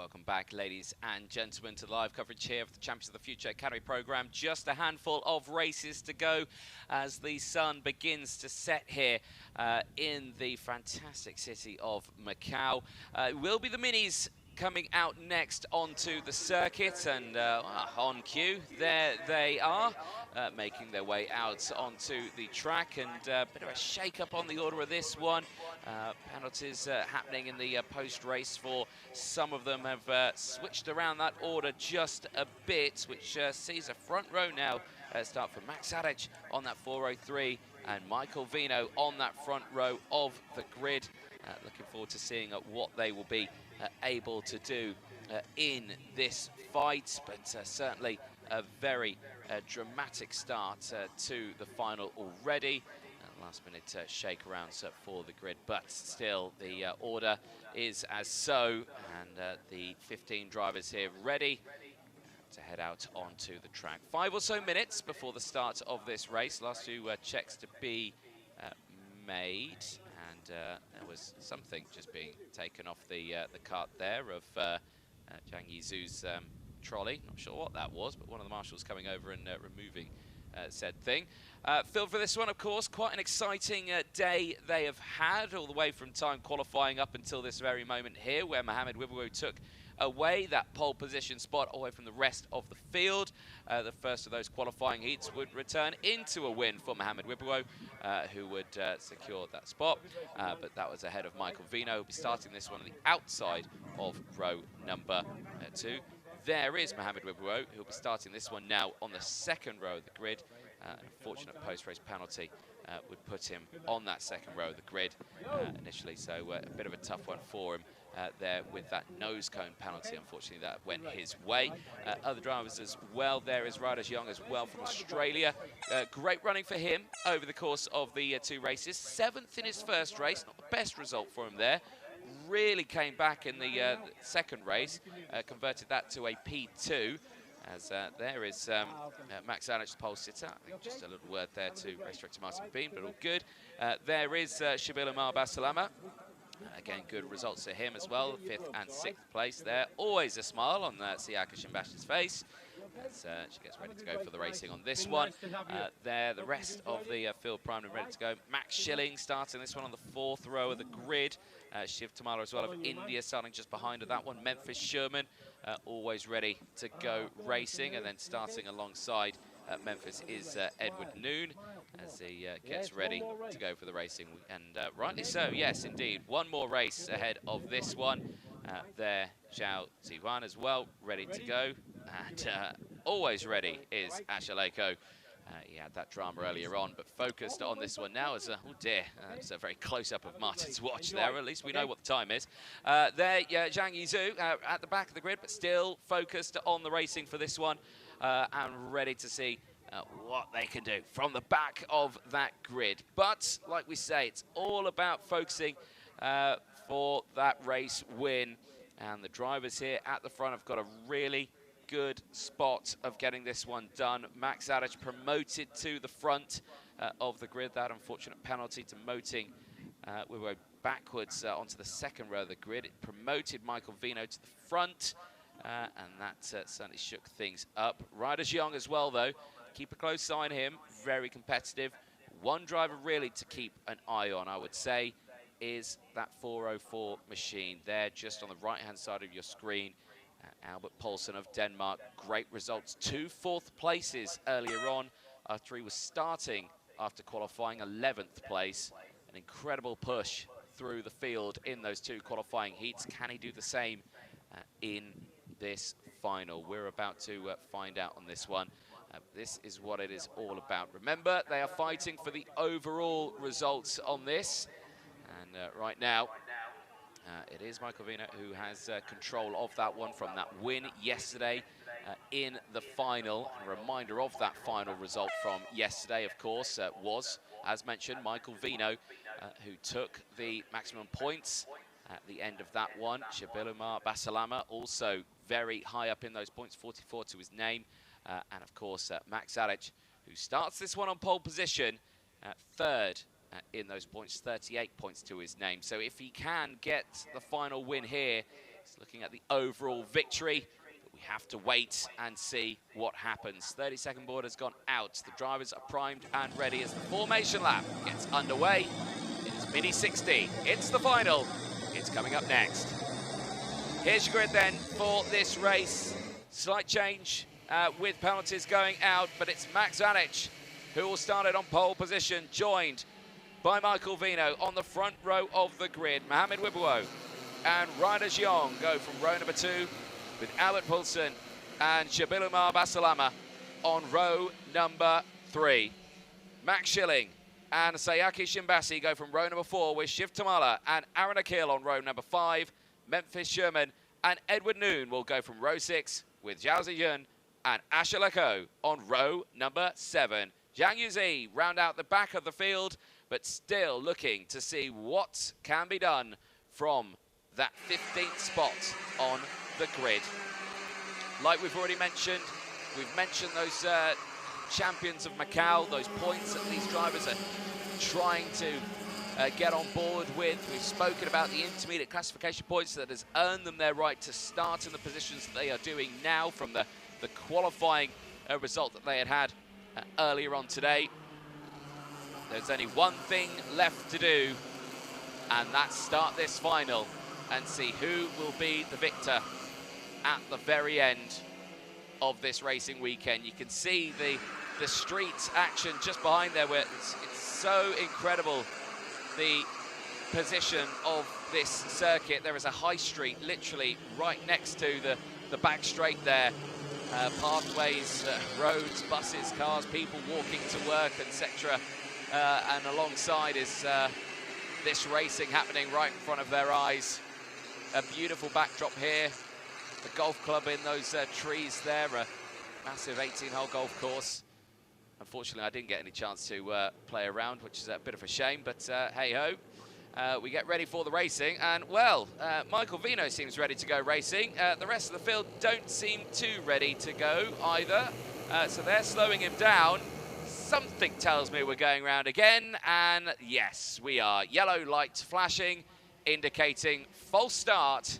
Speaker 1: Welcome back, ladies and gentlemen, to the live coverage here of the Champions of the Future Academy Program. Just a handful of races to go as the sun begins to set here in the fantastic city of Macau. It will be the minis coming out next onto the circuit, and on cue, there they are, making their way out onto the track, and a bit of a shake-up on the order of this one. Penalties happening in the post-race for some of them have switched around that order just a bit, which sees a front row now start for Max Adic on that 403 and Michael Vino on that front row of the grid. Looking forward to seeing what they will be able to do in this fight, but certainly a very dramatic start to the final already. Last minute shake arounds for the grid, but still the order is as so, and the 15 drivers here ready to head out onto the track. 5 or so minutes before the start of this race. Last two checks to be made, and there was something just being taken off the cart there of Zhang Yizu's trolley. Not sure what that was, but one of the marshals coming over and removing said thing. Phil, for this one, of course, quite an exciting day they have had, all the way from time qualifying up until this very moment here, where Mohamed Wibowo took away that pole position spot away from the rest of the field. The first of those qualifying heats would return into a win for Mohamed Wibowo, who would secure that spot. But that was ahead of Michael Vino, who'll be starting this one on the outside of row number 2. There is Mohamed Wibowo, who'll be starting this one now on the second row of the grid. An unfortunate post-race penalty would put him on that second row of the grid initially, so a bit of a tough one for him there with that nose cone penalty. Unfortunately, that went his way. Other drivers as well. There is Riders Young as well from Australia. Great running for him over the course of the 2 races. 7th in his first race, not the best result for him there. Really came back in the second race, converted that to a P2, as there is Max Adic's pole sitter. I think just a little word there to race director Martin Bean, but all good. There is Shabil Omar Basalama. Again, good results for him as well, 5th and 6th place there. Always a smile on Siaka Shimbash's face as she gets ready to go for the racing on this one. There, the rest of the field primed and ready to go. Max Schilling starting this one on the 4th row of the grid. Shiv Tamala as well of India starting just behind of that one. Memphis Sherman always ready to go racing, and then starting alongside Memphis is Edward Noon as he gets ready to go for the racing. And rightly so, yes, indeed. One more race ahead of this one. There, Zhao Zihuan as well, ready to go. And always ready is Ashaleko. He had that drama earlier on, but focused on this one now as, oh dear, it's a very close-up of Martin's watch there. At least we know what the time is. There, Zhang Yizu at the back of the grid, but still focused on the racing for this one and ready to see what they can do from the back of that grid. But, like we say, it's all about focusing for that race win. And the drivers here at the front have got a really good spot of getting this one done. Max Adic promoted to the front of the grid. That unfortunate penalty demoting we were backwards onto the second row of the grid. It promoted Michael Vino to the front, and that certainly shook things up. Riders Young as well, though. Keep a close eye on him. Very competitive. One driver really to keep an eye on, I would say, is that 404 machine there, just on the right-hand side of your screen. Albert Poulsen of Denmark, great results. 2 4th places earlier on after he was starting after qualifying 11th place. An incredible push through the field in those 2 qualifying heats. Can he do the same in this final? We're about to find out on this one. This is what it is all about. Remember, they are fighting for the overall results on this. And right now, it is Michael Vino who has control of that one from that win yesterday in the final. And a reminder of that final result from yesterday, of course, was, as mentioned, Michael Vino, who took the maximum points at the end of that one. Shabil Omar Basalama also very high up in those points, 44 to his name. And, of course, Max Adic, who starts this one on pole position, 3rd in those points, 38 points to his name. So if he can get the final win here, He's looking at the overall victory. But we have to wait and see what happens. 30-second board has gone out. The drivers are primed and ready as the formation lap gets underway. It is Mini 60. It's the final. It's coming up next. Here's your grid then for this race. Slight change with penalties going out, but it's Max Vanich who will start it on pole position, joined by Michael Vino on the front row of the grid. Mohamed Wibuo and Ryder Jeong go from row number 2 with Albert Poulsen and Shabilumar Basalama on row number 3. Max Schilling and Sayaki Shimbasi go from row number 4 with Shiv Tamala and Aaron Akil on row number 5. Memphis Sherman and Edward Noon will go from row 6 with Zhao Ziyun and Asher Lako on row number 7. Zhang Yuzi round out the back of the field, but still looking to see what can be done from that 15th spot on the grid. Like we've already mentioned, we've mentioned those champions of Macau, those points that these drivers are trying to get on board with. We've spoken about the intermediate classification points that has earned them their right to start in the positions that they are doing now from the qualifying result that they had earlier on today. There's only one thing left to do, and that's start this final and see who will be the victor at the very end of this racing weekend. You can see the street action just behind there, where it's so incredible, the position of this circuit. There is a high street literally right next to the back straight there. Pathways, roads, buses, cars, people walking to work, etc. And alongside is this racing happening right in front of their eyes. A beautiful backdrop here. The golf club in those trees there, a massive 18-hole golf course. Unfortunately, I didn't get any chance to play around, which is a bit of a shame, but hey-ho. We get ready for the racing, and well, Michael Vino seems ready to go racing. The rest of the field don't seem too ready to go either, so they're slowing him down. Something tells me we're going round again, and yes, we are. Yellow light flashing, indicating false start,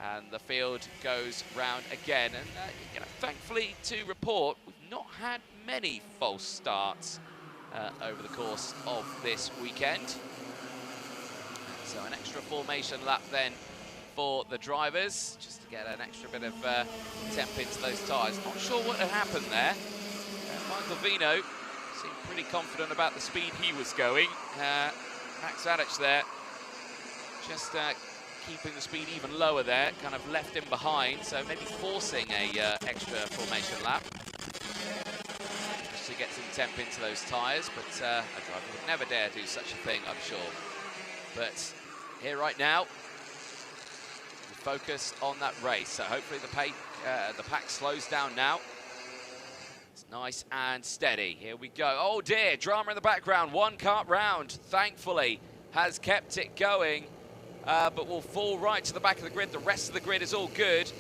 Speaker 1: and the field goes round again. And you know, thankfully to report, we've not had many false starts over the course of this weekend. So an extra formation lap then for the drivers, just to get an extra bit of temp into those tyres. Not sure what had happened there. Michael Vino seemed pretty confident about the speed he was going. Max Vanich there, just keeping the speed even lower there, kind of left him behind, so maybe forcing a extra formation lap. Just to get some temp into those tyres, but a driver would never dare do such a thing, I'm sure. But here right now, we focus on that race. So hopefully the pack slows down now. It's nice and steady. Here we go. Oh dear, drama in the background. One kart round, thankfully, has kept it going, but will fall right to the back of the grid. The rest of the grid is all good.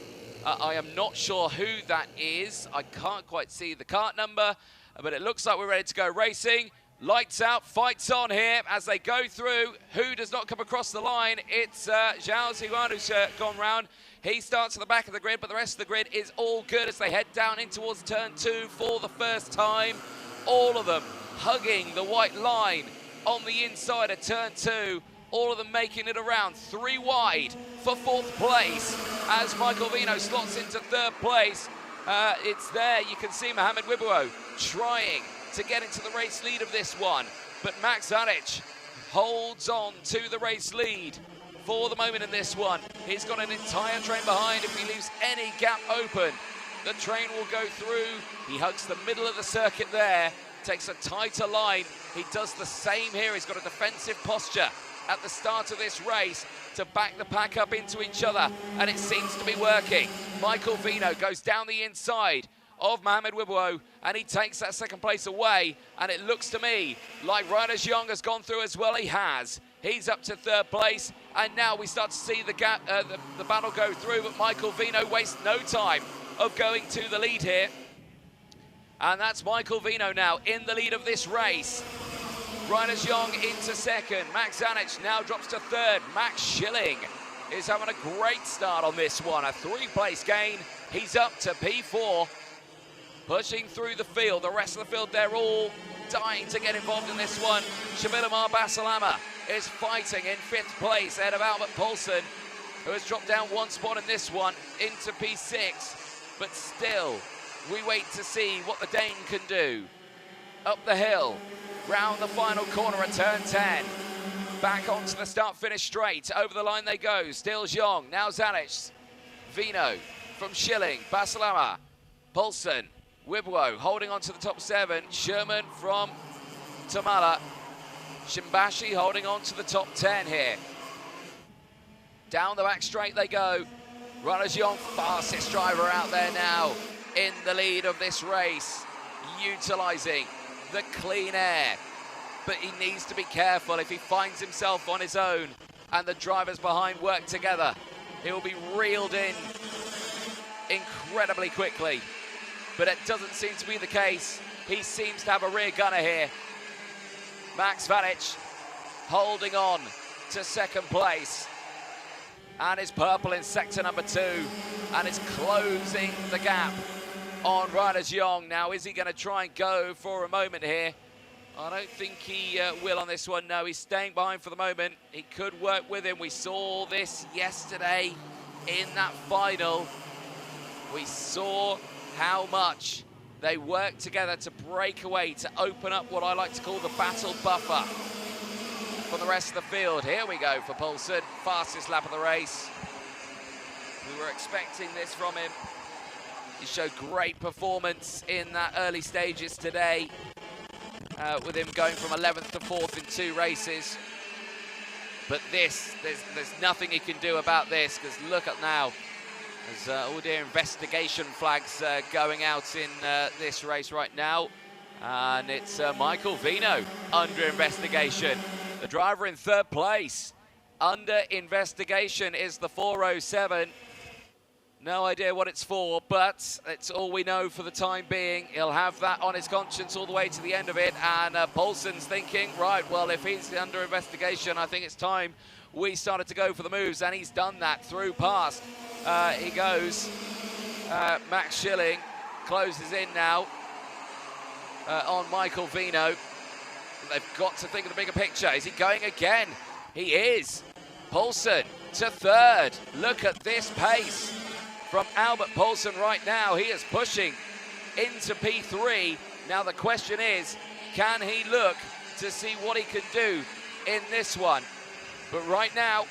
Speaker 1: I am not sure who that is. I can't quite see the kart number, but it looks like we're ready to go racing. Lights out, fights on here as they go through. Who does not come across the line? It's Zhao Ziyun who's gone round. He starts at the back of the grid, but the rest of the grid is all good as they head down in towards turn 2 for the first time. All of them hugging the white line on the inside of turn 2. All of them making it around 3 wide for 4th place as Michael Vino slots into 3rd place. It's there, you can see Mohamed Wibuo trying to get into the race lead of this one, but Max Vanich holds on to the race lead for the moment in this one. He's got an entire train behind. If he leaves any gap open, the train will go through. He hugs the middle of the circuit there, takes a tighter line. He does the same here. He's got a defensive posture at the start of this race to back the pack up into each other, and it seems to be working. Michael Vino goes down the inside of Mohamed Wibuo, and he takes that 2nd place away, and it looks to me like Ryder Jeong has gone through as well. He has. He's up to 3rd place, and now we start to see the gap, the battle go through, but Michael Vino wastes no time of going to the lead here. And that's Michael Vino now in the lead of this race. Ryder Jeong into 2nd. Max Vanich now drops to 3rd. Max Schilling is having a great start on this one. A 3-place gain. He's up to P4. Pushing through the field. The rest of the field, they're all dying to get involved in this one. Shabillamar Basalama is fighting in 5th place ahead of Albert Poulsen, who has dropped down 1 spot in this one into P6. But still, we wait to see what the Dane can do. Up the hill, round the final corner at turn 10. Back onto the start-finish straight. Over the line they go. Still Zhong, now Zanic. Vino from Schilling, Basalama, Poulsen, Wibwo holding on to the top 7. Sherman from Tamala. Shimbashi holding on to the top 10 here. Down the back straight they go. Ranajong, fastest driver out there now in the lead of this race, utilising the clean air. But he needs to be careful. If he finds himself on his own and the drivers behind work together, he'll be reeled in incredibly quickly. But it doesn't seem to be the case. He seems to have a rear gunner here. Max Vanic holding on to 2nd place. And is purple in sector number 2. And is closing the gap on Ryder Zhong. Now, is he going to try and go for a moment here? I don't think he will on this one. No, he's staying behind for the moment. He could work with him. We saw this yesterday in that final. We saw how much they work together to break away, to open up what I like to call the battle buffer for the rest of the field. Here we go for Poulsen, fastest lap of the race. We were expecting this from him. He showed great performance in that early stages today, with him going from 11th to 4th in 2 races. But this, there's nothing he can do about this, because look at now, there's all the investigation flags going out in this race right now. And it's Michael Vino under investigation. The driver in 3rd place. Under investigation is the 407. No idea what it's for, but it's all we know for the time being. He'll have that on his conscience all the way to the end of it. And Poulsen's thinking, right, well, if he's under investigation, I think it's time we started to go for the moves. And he's done that through past. He goes. Max Schilling closes in now on Michael Vino. They've got to think of the bigger picture. Is he going again? He is. Poulsen to 3rd. Look at this pace from Albert Poulsen right now. He is pushing into P3. Now the question is, can he look to see what he can do in this one? But right now,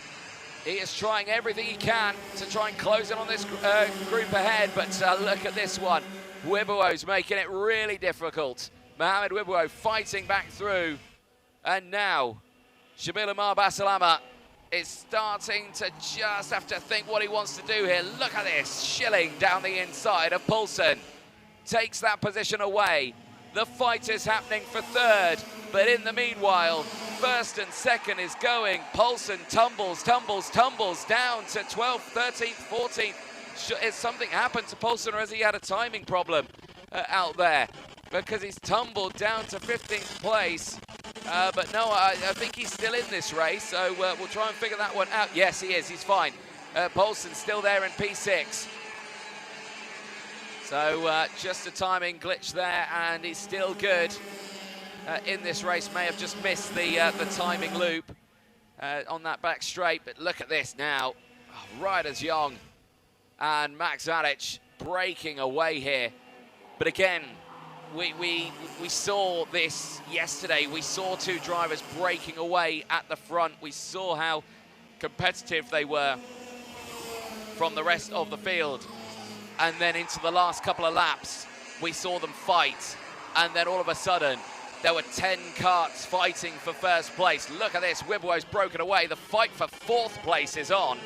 Speaker 1: he is trying everything he can to try and close in on this group ahead. But look at this one. Wibwo's making it really difficult. Mohamed Wibwo fighting back through. And now, Shabillamar Basalama is starting to just have to think what he wants to do here. Look at this, Schilling down the inside of Poulsen. Takes that position away. The fight is happening for 3rd, but in the meanwhile, 1st and 2nd is going. Poulsen tumbles down to 12th, 13th, 14th. Has something happened to Poulsen, or has he had a timing problem out there? Because he's tumbled down to 15th place. But no, I think he's still in this race, so we'll try and figure that one out. Yes, he is, he's fine. Poulsen's still there in P6. So just a timing glitch there, and he's still good in this race. May have just missed the timing loop on that back straight, but look at this now. Oh, Ryder Zhong and Max Vanic breaking away here. But again, we saw this yesterday. We saw 2 drivers breaking away at the front. We saw how competitive they were from the rest of the field. And then into the last couple of laps, we saw them fight. And then all of a sudden, there were 10 karts fighting for 1st place. Look at this, Wibwo's broken away. The fight for 4th place is on.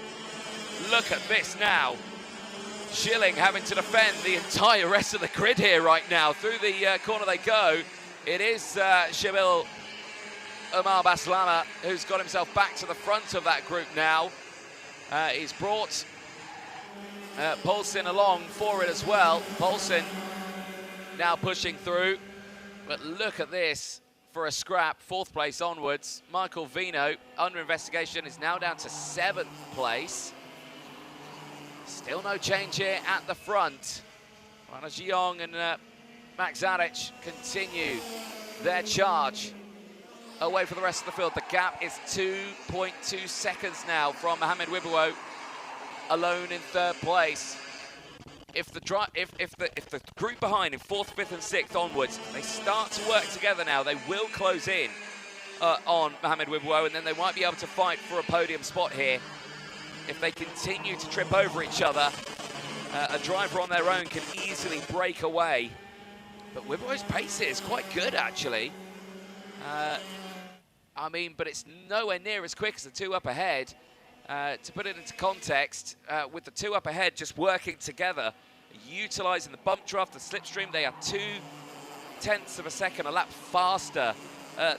Speaker 1: Look at this now. Schilling having to defend the entire rest of the grid here right now. Through the corner they go. It is Shabillamar Basalama who's got himself back to the front of that group now. He's brought Poulsen along for it as well. Poulsen now pushing through. But look at this for a scrap, 4th place onwards. Michael Vino, under investigation, is now down to 7th place. Still no change here at the front. Rana Jiong and Max Zaric continue their charge away from the rest of the field. The gap is 2.2 seconds now from Mohamed Wibowo, alone in 3rd place. If the group behind in 4th, 5th and 6th onwards, they start to work together now, they will close in on Mohamed Wibowo, and then they might be able to fight for a podium spot here. If they continue to trip over each other, a driver on their own can easily break away. But Wibowo's pace here is quite good, actually. I mean, but it's nowhere near as quick as the 2 up ahead. To put it into context, with the 2 up ahead just working together, utilising the bump draft, the slipstream, they are 0.2 of a second a lap faster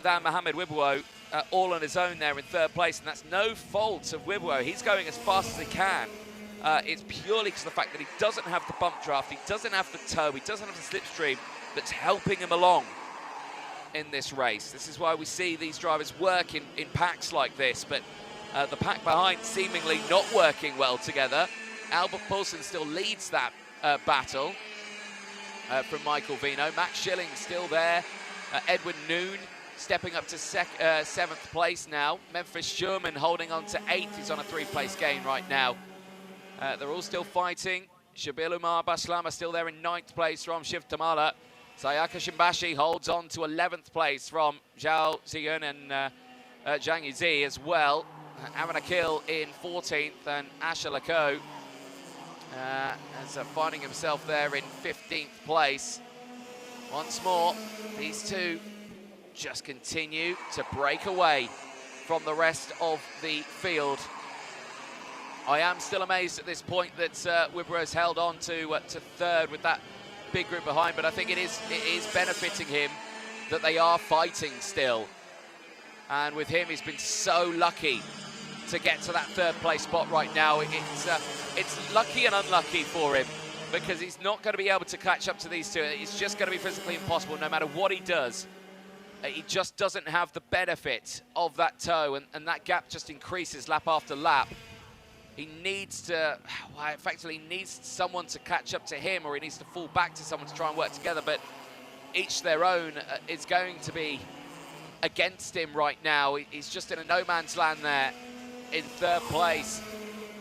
Speaker 1: than Mohamed Wibowo, all on his own there in 3rd place, and that's no fault of Wibowo. He's going as fast as he can. It's purely because of the fact that he doesn't have the bump draft, he doesn't have the toe, he doesn't have the slipstream that's helping him along in this race. This is why we see these drivers work in packs like this, but the pack behind seemingly not working well together. Albert Poulsen still leads that battle from Michael Vino. Max Schilling still there. Edwin Noon stepping up to 7th place now. Memphis Sherman holding on to 8th. He's on a 3-place gain right now. They're all still fighting. Shabil Umar Bashlama still there in 9th place from Shiv Tamala. Sayaka Shimbashi holds on to 11th place from Zhao Ziyun and Zhang Yuzi as well. Aaron Akil in 14th, and Asher Lako finding himself there in 15th place. Once more, these two just continue to break away from the rest of the field. I am still amazed at this point that Wibowo's held on to 3rd with that big group behind, but I think it is benefiting him that they are fighting still. And with him, he's been so lucky to get to that 3rd place spot right now. It's lucky and unlucky for him, because he's not going to be able to catch up to these two. It's just going to be physically impossible no matter what he does. He just doesn't have the benefit of that toe, and that gap just increases lap after lap. He needs to, well, effectively needs someone to catch up to him, or he needs to fall back to someone to try and work together, but each their own is going to be against him right now. He's just in a no man's land there in 3rd place.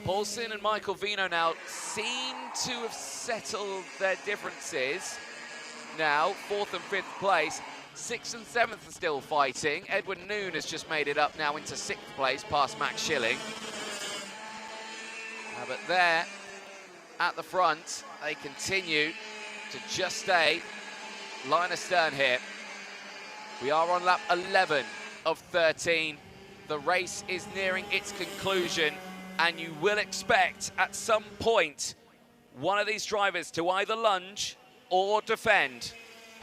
Speaker 1: Poulsen and Michael Vino now seem to have settled their differences. Now, 4th and 5th place. 6th and 7th are still fighting. Edwin Noon has just made it up now into 6th place, past Max Schilling. But there, at the front, they continue to just stay line astern here. We are on lap 11 of 13. The race is nearing its conclusion, and you will expect at some point one of these drivers to either lunge or defend.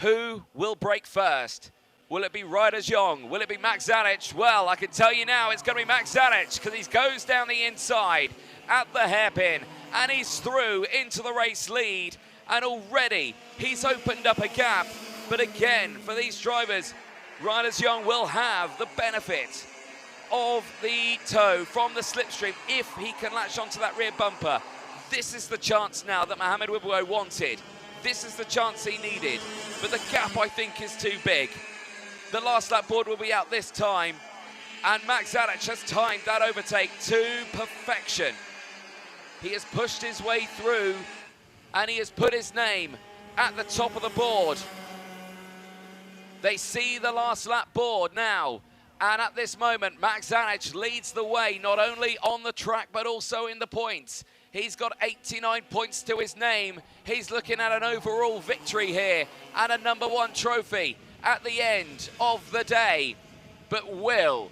Speaker 1: Who will break first? Will it be Ryder Zhong? Will it be Max Zaric? Well, I can tell you now it's going to be Max Zaric, because he goes down the inside at the hairpin, and he's through into the race lead, and already he's opened up a gap. But again, for these drivers, Ryder Zhong will have the benefit of the toe from the slipstream if he can latch onto that rear bumper. This is the chance now that Mohamed Wibowo wanted. This is the chance he needed, but the gap, I think, is too big. The last lap board will be out this time, and Max Zaric has timed that overtake to perfection. He has pushed his way through, and he has put his name at the top of the board. They see the last lap board now, and at this moment, Max Zaric leads the way, not only on the track, but also in the points. He's got 89 points to his name. He's looking at an overall victory here and a #1 trophy at the end of the day. But will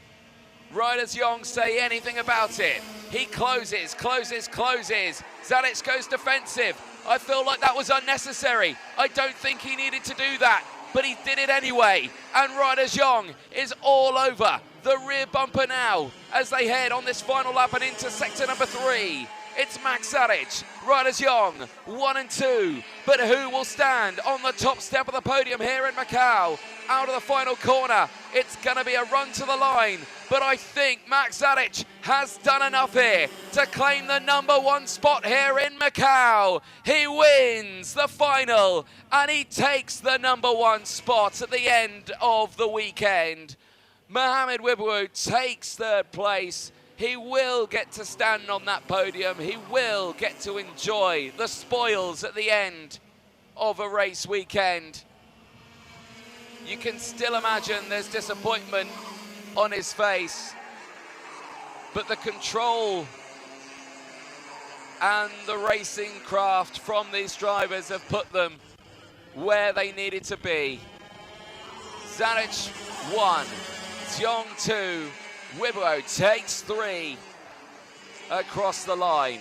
Speaker 1: Ryder Zhong say anything about it? He closes. Zaric goes defensive. I feel like that was unnecessary. I don't think he needed to do that, but he did it anyway. And Ryder Zhong is all over the rear bumper now as they head on this final lap and into sector number 3. It's Max Zaric, Ryder Zhong, 1 and 2. But who will stand on the top step of the podium here in Macau? Out of the final corner, it's going to be a run to the line. But I think Max Zadich has done enough here to claim the #1 spot here in Macau. He wins the final and he takes the #1 spot at the end of the weekend. Mohamed Wibawou takes third place. He will get to stand on that podium. He will get to enjoy the spoils at the end of a race weekend. You can still imagine there's disappointment on his face, but the control and the racing craft from these drivers have put them where they needed to be. Zadich 1, Xiong 2, Wibawou takes 3 across the line.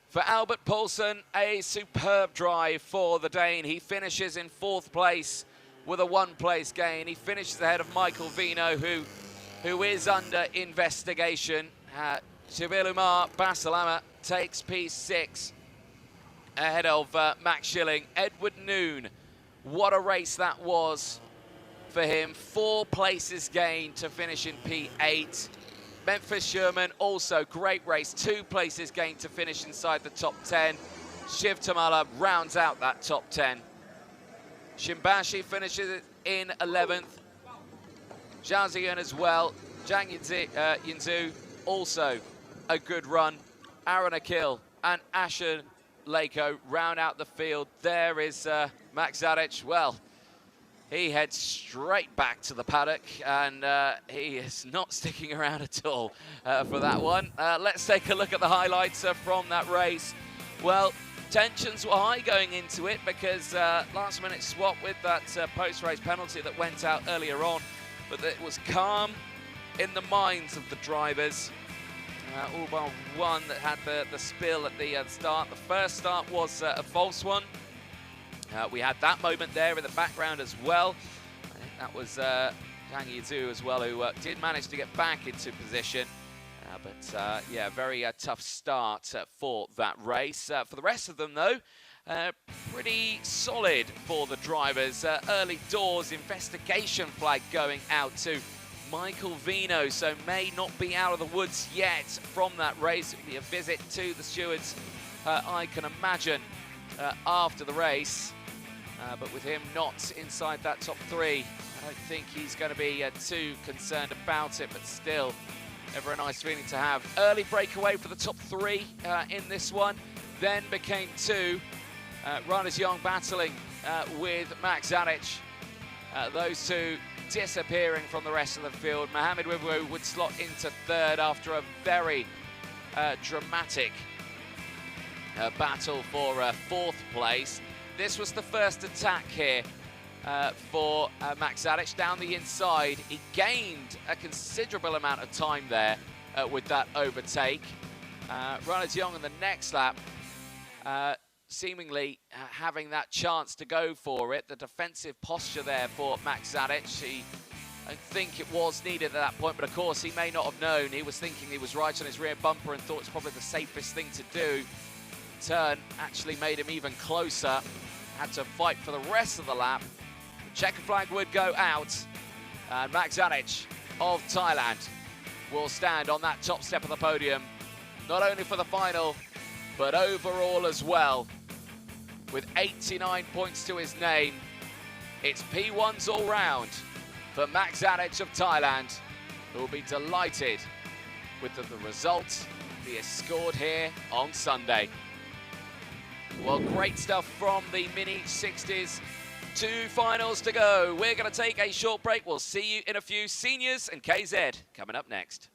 Speaker 1: For Albert Poulsen, a superb drive for the Dane. He finishes in 4th place with a 1-place gain. He finishes ahead of Michael Vino, who is under investigation. Chibilumar Basalama takes P6 ahead of Max Schilling. Edward Noon, what a race that was for him. 4 places gained to finish in P8. Memphis Sherman, also great race. 2 places gained to finish inside the top 10. Shiv Tamala rounds out that top 10. Shimbashi finishes in 11th. Zhao Ziyun as well. Zhang Yinzu, also a good run. Aaron Akil and Asher Lako round out the field. There is Max Zadich. Well, he heads straight back to the paddock, and he is not sticking around at all for that one. Let's take a look at the highlights from that race. Well, tensions were high going into it because last-minute swap with that post-race penalty that went out earlier on, but it was calm in the minds of the drivers. All bar one that had the spill at the start. The first start was a false one. We had that moment there in the background as well. I think that was Zhang Yizu as well, who did manage to get back into position. But yeah, very tough start for that race. For the rest of them, though, pretty solid for the drivers. Early doors investigation flag going out to Michael Vino, so may not be out of the woods yet from that race. It'll be a visit to the stewards, I can imagine, after the race. But with him not inside that top 3, I don't think he's going to be too concerned about it, but still, never a nice feeling to have. Early breakaway for the top 3 in this one, then became 2. Reiners Young battling with Max Zadich. Those 2 disappearing from the rest of the field. Mohamed Wibawou would slot into 3rd after a very dramatic battle for 4th place. This was the first attack here for Max Zadich down the inside. He gained a considerable amount of time there with that overtake. Reiners Young in the next lap, seemingly having that chance to go for it. The defensive posture there for Max Zadich. I think it was needed at that point, but of course he may not have known. He was thinking he was right on his rear bumper and thought it's probably the safest thing to do. Turn actually made him even closer. Had to fight for the rest of the lap. The checker flag would go out, and Max Zadich of Thailand will stand on that top step of the podium, not only for the final, but overall as well. With 89 points to his name, it's P1s all round for Max Zadich of Thailand, who will be delighted with the result he has scored here on Sunday. Well, great stuff from the Mini 60s. 2 finals to go. We're going to take a short break. We'll see you in a few. Seniors and KZ coming up next.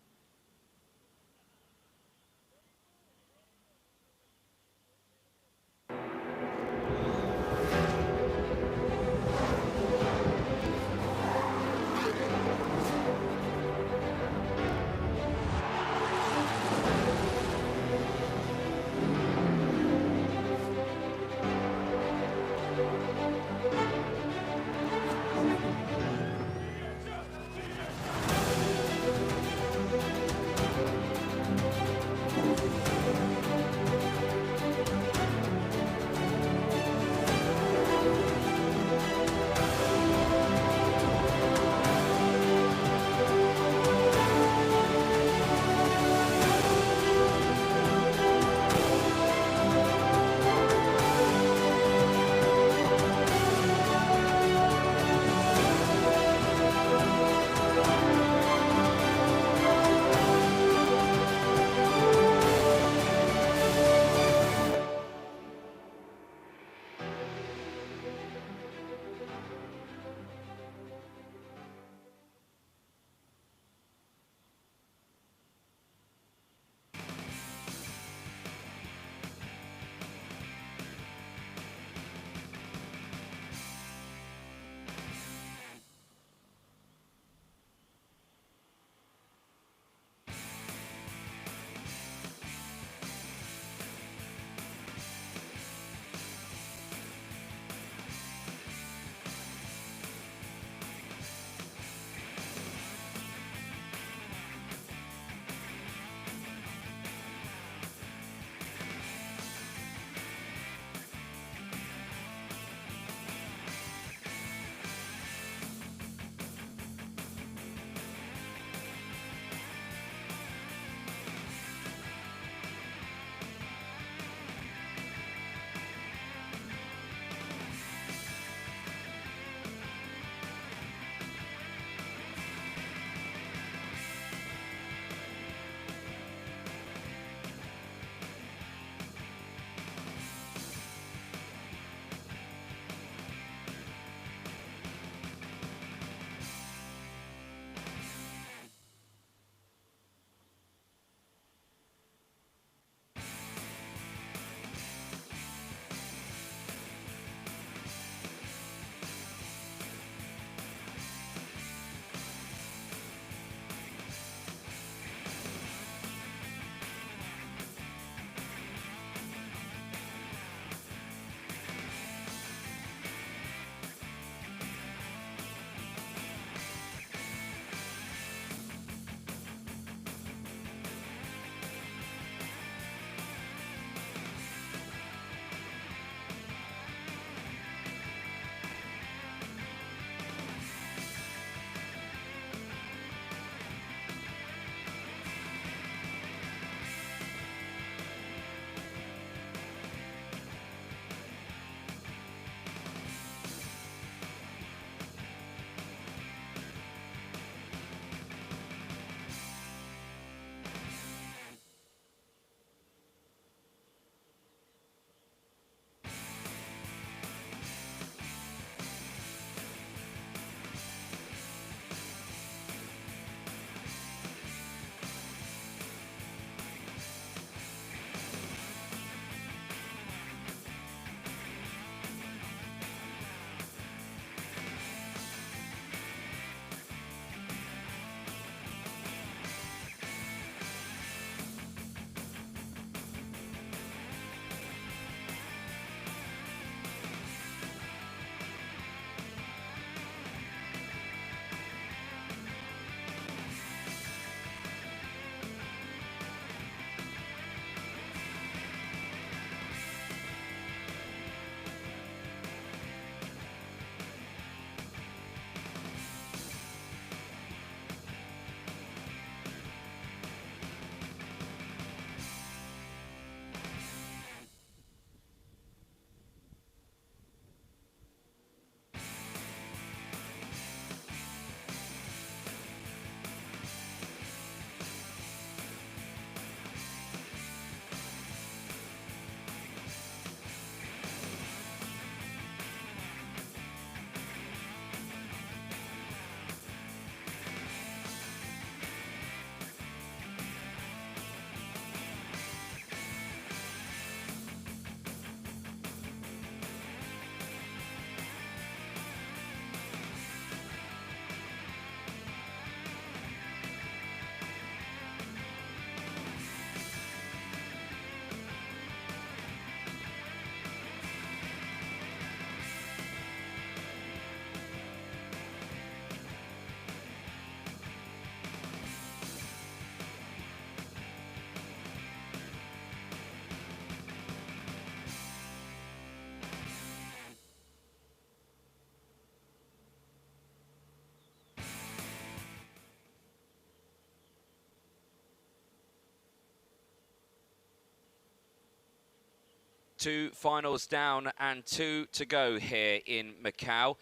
Speaker 1: 2 finals down and 2 to go here in Macau.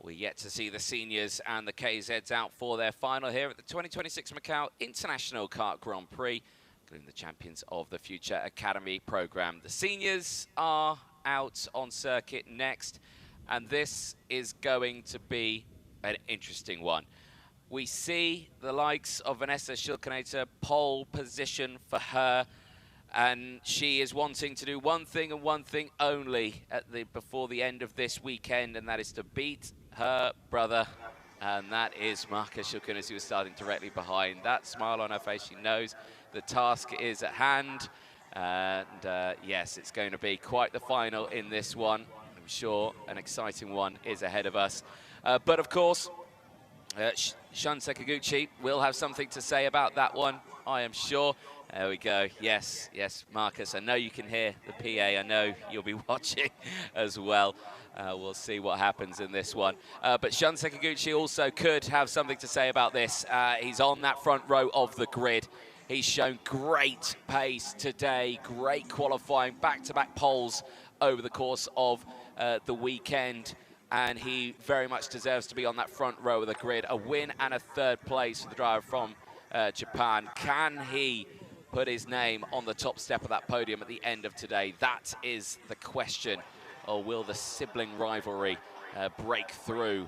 Speaker 1: We're yet to see the seniors and the KZs out for their final here at the 2026 Macau International Kart Grand Prix, including the champions of the future Academy Program. The seniors are out on circuit next, and this is going to be an interesting one. We see the likes of Vanessa Schilkenater, pole position for her, and she is wanting to do one thing and one thing only before the end of this weekend, and that is to beat her brother, and that is Marcus Schilkenater, who is starting directly behind. That smile on her face, she knows the task is at hand, and yes, it's going to be quite the final in this one. I'm sure an exciting one is ahead of us, but of course, Shun Sakaguchi will have something to say about that one, I am sure. There we go. Yes, yes, Marcus, I know you can hear the PA. I know you'll be watching as well. We'll see what happens in this one. But Shun Sakaguchi also could have something to say about this. He's on that front row of the grid. He's shown great pace today, great qualifying, back-to-back poles over the course of the weekend. And he very much deserves to be on that front row of the grid. A win and a third place for the driver from Japan. Can he put his name on the top step of that podium at the end of today? That is the question. Or will the sibling rivalry break through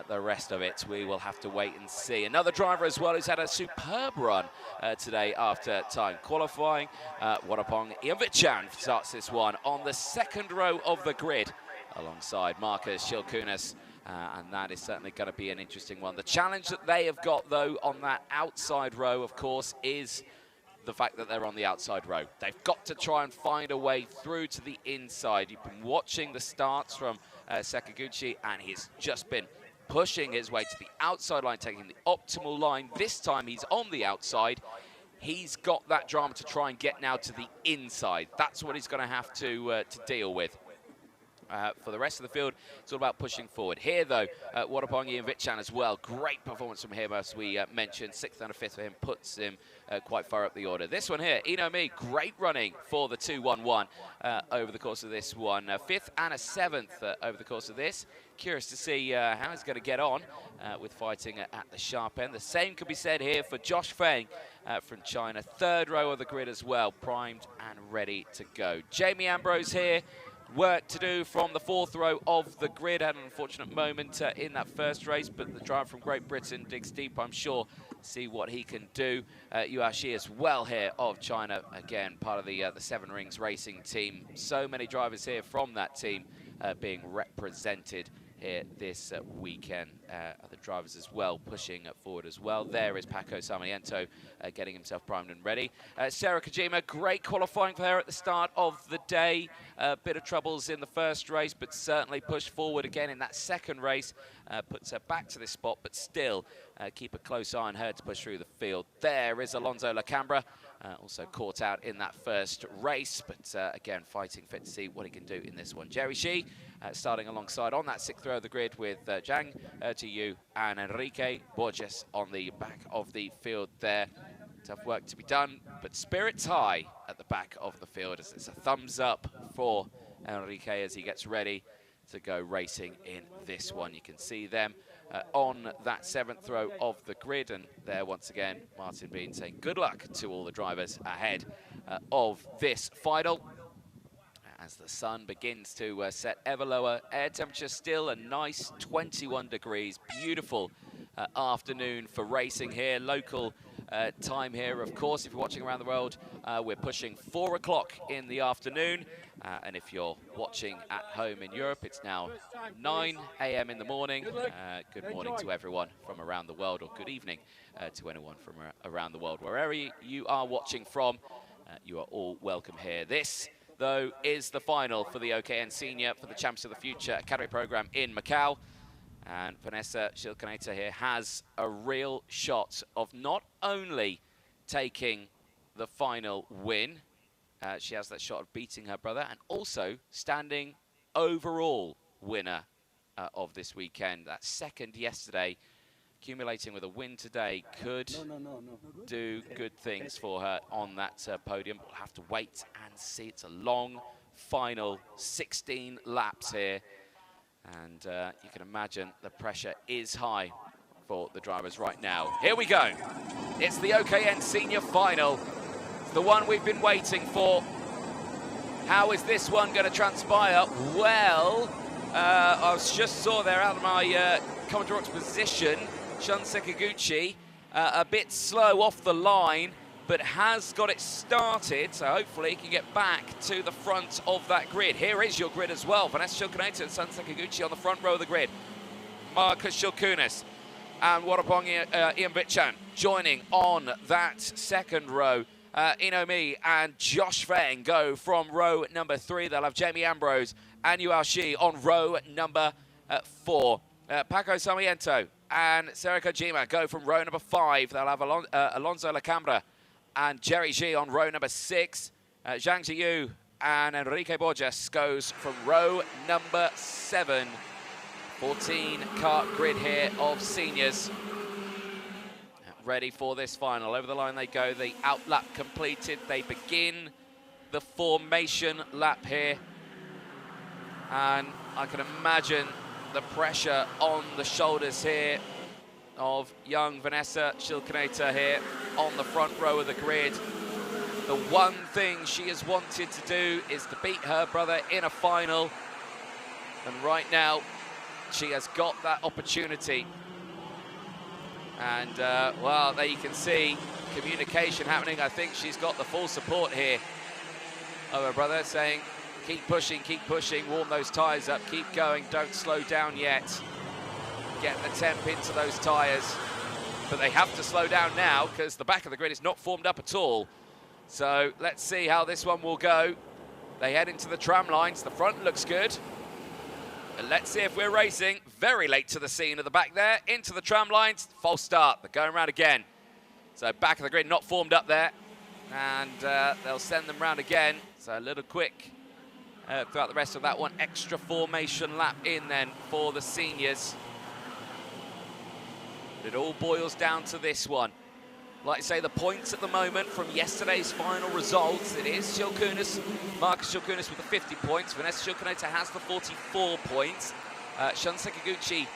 Speaker 1: the rest of it? We will have to wait and see. Another driver as well who's had a superb run today after time qualifying. Wadapong Ianvichan starts this one on the second row of the grid alongside Marcus Schilkenater. And that is certainly going to be an interesting one. The challenge that they have got, though, on that outside row, of course, is the fact that they're on the outside row. They've got to try and find a way through to the inside. You've been watching the starts from Sakaguchi, and he's just been pushing his way to the outside line, taking the optimal line. This time he's on the outside. He's got that drama to try and get now to the inside. That's what he's going to have to deal with. For the rest of the field, it's all about pushing forward. Here, though, Wadapong Ianvichan as well. Great performance from him, as we mentioned. 6th and a 5th for him puts him quite far up the order. This one here, Inomi, great running for the 2-1-1 over the course of this one. 5th and a 7th over the course of this. Curious to see how he's going to get on with fighting at the sharp end. The same could be said here for Josh Feng from China. 3rd row of the grid as well, primed and ready to go. Jamie Ambrose here. Work to do from the 4th row of the grid. Had an unfortunate moment in that first race, but the driver from Great Britain digs deep, I'm sure. See what he can do. Yua Shi as well here of China, again, part of the 7 Rings racing team. So many drivers here from that team being represented here this weekend. Other drivers as well pushing forward as well. There is Paco Sarmiento getting himself primed and ready. Sarah Kojima, great qualifying for her at the start of the day. A bit of troubles in the first race, but certainly pushed forward again in that second race. Puts her back to this spot, but still keep a close eye on her to push through the field. There is Alonso Lacambra, also caught out in that first race, but again, fighting fit to see what he can do in this one. Jerry Shi starting alongside on that 6th row of the grid with Zhang Ertiyu and Enrique Borges on the back of the field there. Tough work to be done, but spirits high at the back of the field as it's a thumbs up for Enrique as he gets ready to go racing in this one. You can see them on that 7th row of the grid, and there once again Martin Bean saying good luck to all the drivers ahead of this final. As the sun begins to set ever lower, air temperature still a nice 21 degrees. Beautiful afternoon for racing here. Local time here, of course, if you're watching around the world, we're pushing 4 o'clock in the afternoon. And if you're watching at home in Europe, it's now 9 a.m. in the morning. Good morning to everyone from around the world, or good evening to anyone from around the world. Wherever you are watching from, you are all welcome here. This, though, is the final for the OKN Senior for the Champions of the Future Academy Program in Macau. And Vanessa Schilkenater here has a real shot of not only taking the final win, she has that shot of beating her brother, and also standing overall winner of this weekend. That second yesterday, accumulating with a win today, could do good things for her on that podium. We'll have to wait and see. It's a long final 16 laps here. And you can imagine the pressure is high for the drivers right now. Here we go. It's the OKN Senior Final. It's the one we've been waiting for. How is this one going to transpire? Well, I just saw there out of my commentary box position, Shun Sekiguchi, a bit slow off the line, but has got it started, so hopefully he can get back to the front of that grid. Here is your grid as well. Vanessa Shilkaneta and Shun Sekiguchi on the front row of the grid. Marcus Shilkunis and Warapong Ian Vichan joining on that second row. Inomi and Josh Feng go from row number 3. They'll have Jamie Ambrose and Yuao Shi on row number 4. Paco Sarmiento and Sarah Kojima go from row number 5. They'll have Alonso Lacambra and Jerry G on row number 6. Zhang Ziyu and Enrique Borges goes from row number 7. 14 kart grid here of seniors. Ready for this final. Over the line they go. The out lap completed. They begin the formation lap here. And I can imagine the pressure on the shoulders here of young Vanessa Shilkaneta here on the front row of the grid. The one thing she has wanted to do is to beat her brother in a final. And right now, she has got that opportunity. And, well, there you can see communication happening. I think she's got the full support here of her brother, saying, keep pushing, warm those tyres up, keep going, don't slow down yet. Get the temp into those tyres. But they have to slow down now because the back of the grid is not formed up at all. So let's see how this one will go. They head into the tram lines. The front looks good. And let's see if we're racing. Very late to the scene at the back there. Into the tram lines. False start. They're going around again. So back of the grid not formed up there. And they'll send them round again. So a little quick throughout the rest of that one. Extra formation lap in then for the seniors. But it all boils down to this one. Like I say, the points at the moment from yesterday's final results, it is Shilkunis, Marcus Shilkunis with the 50 points. Vanessa Shilkaneta has the 44 points. Shun Sekiguchi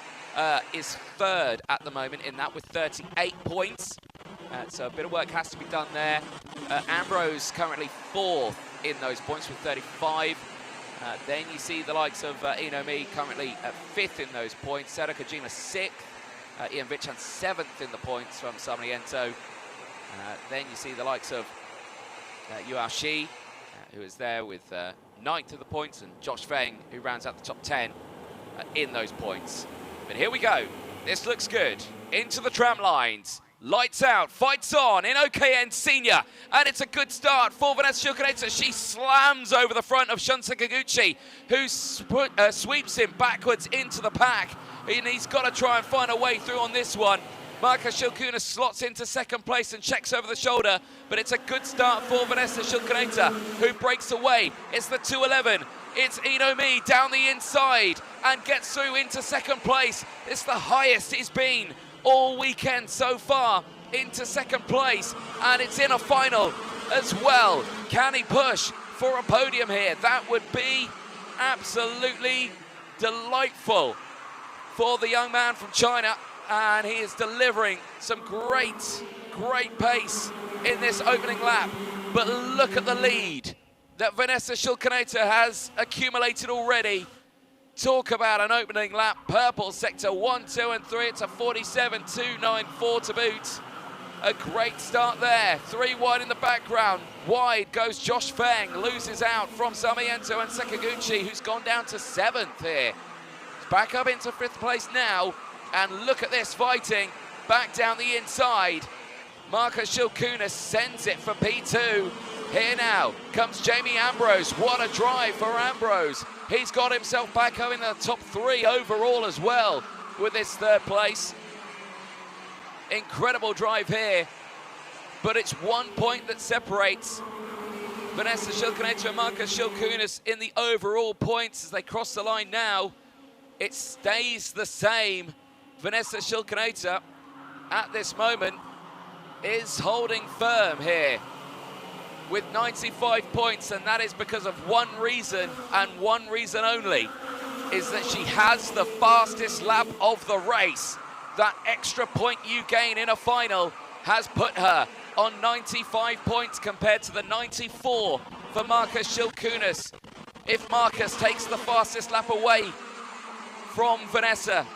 Speaker 1: is third at the moment in that with 38 points. So a bit of work has to be done there. Ambrose currently fourth in those points with 35. Then you see the likes of Inomi currently at fifth in those points. Sarah Kojima sixth. Ian Vichan seventh in the points from Sarmiento. Then you see the likes of Yuao Shi, who is there with ninth of the points, and Josh Feng, who rounds out the top 10 in those points. But here we go. This looks good. Into the tram lines. Lights out, fights on in OKN Senior. And it's a good start for Vanessa Shilkaneta. She slams over the front of Shun Sekiguchi, who sweeps him backwards into the pack. And he's got to try and find a way through on this one. Marcus Shilkunis slots into second place and checks over the shoulder, but it's a good start for Vanessa Shilkaneta, who breaks away. It's the 211. It's Inomi down the inside and gets through into second place. It's the highest it's been all weekend so far, into second place, and it's in a final as well. Can he push for a podium here? That would be absolutely delightful for the young man from China, and he is delivering some great pace in this opening lap. But look at the lead that Vanessa Shilkaneta has accumulated already. Talk about an opening lap. Purple sector 1, 2 and 3. It's a 47.294 to boot. A great start there. 3 wide in the background. Wide goes Josh Feng. Loses out from Sarmiento and Sekiguchi, who's gone down to 7th here. He's back up into 5th place now. And look at this fighting. Back down the inside. Marcus Shilkunis sends it for P2. Here now comes Jamie Ambrose. What a drive for Ambrose. He's got himself back up in the top 3 overall as well with this 3rd place. Incredible drive here, but it's 1 point that separates Vanessa Shilkaneta and Marcus Shilkunis in the overall points as they cross the line now. It stays the same. Vanessa Shilkaneta at this moment is holding firm here with 95 points, and that is because of one reason and one reason only, is that she has the fastest lap of the race. That extra point you gain in a final has put her on 95 points compared to the 94 for Marcus Schilkunis. If Marcus takes the fastest lap away from Vanessa,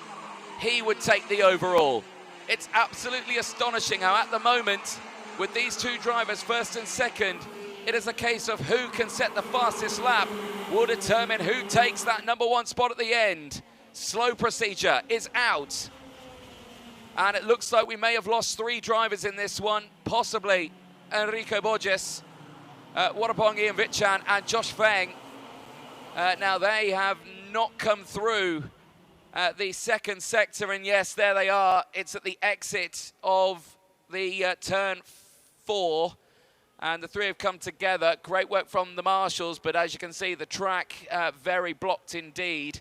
Speaker 1: he would take the overall. It's absolutely astonishing how at the moment, with these two drivers, first and second, it is a case of who can set the fastest lap will determine who takes that #1 spot at the end. Slow procedure is out. And it looks like we may have lost 3 drivers in this one, possibly Enrico Borges, Warapong Ian Vichan, and Josh Feng. Now they have not come through the second sector, and yes, there they are. It's at the exit of the turn 4, and the 3 have come together. Great work from the marshals, but as you can see, the track very blocked indeed,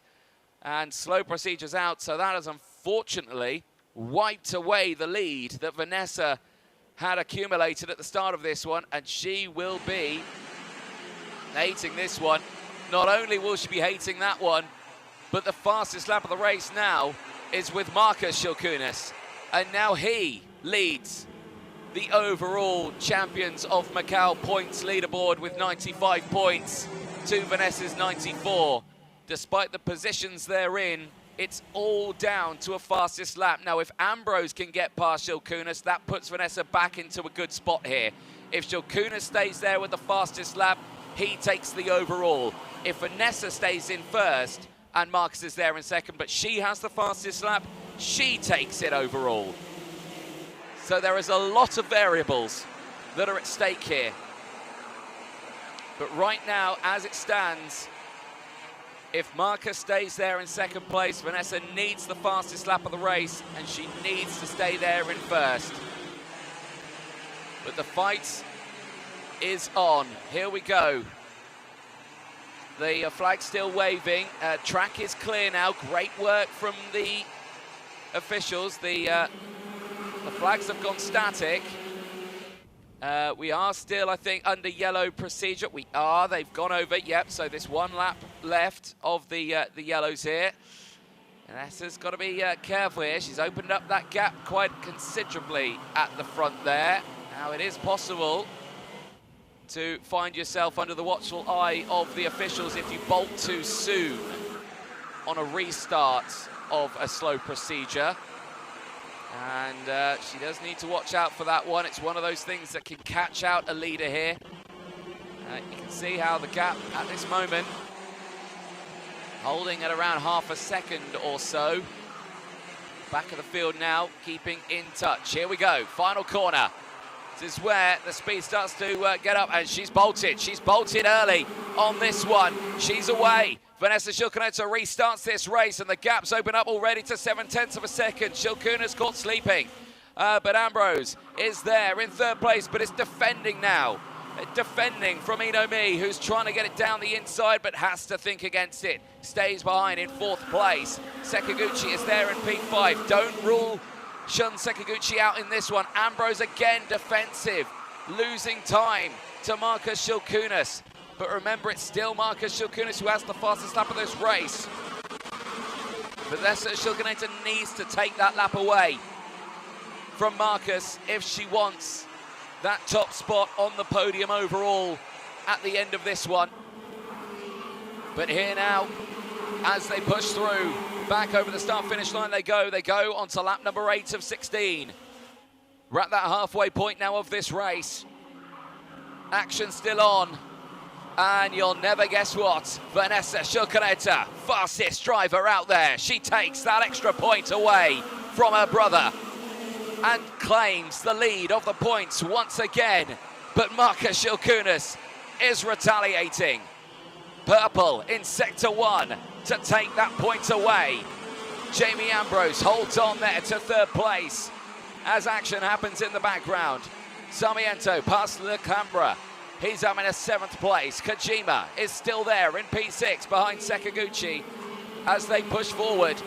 Speaker 1: and slow procedures out, so that has unfortunately wiped away the lead that Vanessa had accumulated at the start of this one, and she will be hating this one. Not only will she be hating that one, but the fastest lap of the race now is with Marcus Schilkunis, and now he leads the overall Champions of Macau points leaderboard with 95 points to Vanessa's 94. Despite the positions they're in, it's all down to a fastest lap. Now, if Ambrose can get past Schilkunis, that puts Vanessa back into a good spot here. If Schilkunis stays there with the fastest lap, he takes the overall. If Vanessa stays in first and Marcus is there in second, but she has the fastest lap, she takes it overall. So there is a lot of variables that are at stake here. But right now, as it stands, if Marcus stays there in second place, Vanessa needs the fastest lap of the race, and she needs to stay there in first. But the fight is on. Here we go. The flag's still waving. Track is clear now. Great work from the officials. The flags have gone static. We are still, I think, under yellow procedure. We are. They've gone over. Yep. So there's 1 lap left of the yellows here. Vanessa's got to be careful here. She's opened up that gap quite considerably at the front there. Now it is possible to find yourself under the watchful eye of the officials if you bolt too soon on a restart of a slow procedure. And she does need to watch out for that one. It's one of those things that can catch out a leader here. You can see how the gap at this moment, holding at around half a second or so. Back of the field now, keeping in touch. Here we go, final corner. This is where the speed starts to get up, and she's bolted. She's bolted early on this one. She's away. Vanessa Schilkunis restarts this race, and the gaps open up already to 0.7 of a second. Schilkunis caught sleeping, but Ambrose is there in third place, but is defending now. Defending from Inomi, who's trying to get it down the inside, but has to think against it. Stays behind in 4th place. Sekiguchi is there in P5. Don't rule Shun Sekiguchi out in this one. Ambrose again defensive, losing time to Marcus Schilkunis. But remember, it's still Marcus Schilkunis who has the fastest lap of this race. Vanessa Schilkunis needs to take that lap away from Marcus if she wants that top spot on the podium overall at the end of this one. But here now, as they push through, back over the start-finish line they go. They go onto lap number 8 of 16. We're at that halfway point now of this race. Action still on. And you'll never guess what. Vanessa Schilkunis, fastest driver out there. She takes that extra point away from her brother and claims the lead of the points once again. But Marcus Schilkunis is retaliating. Purple in sector 1 to take that point away. Jamie Ambrose holds on there to third place as action happens in the background. Sarmiento past the camera. He's up in a 7th place. Kojima is still there in P6 behind Sekiguchi as they push forward.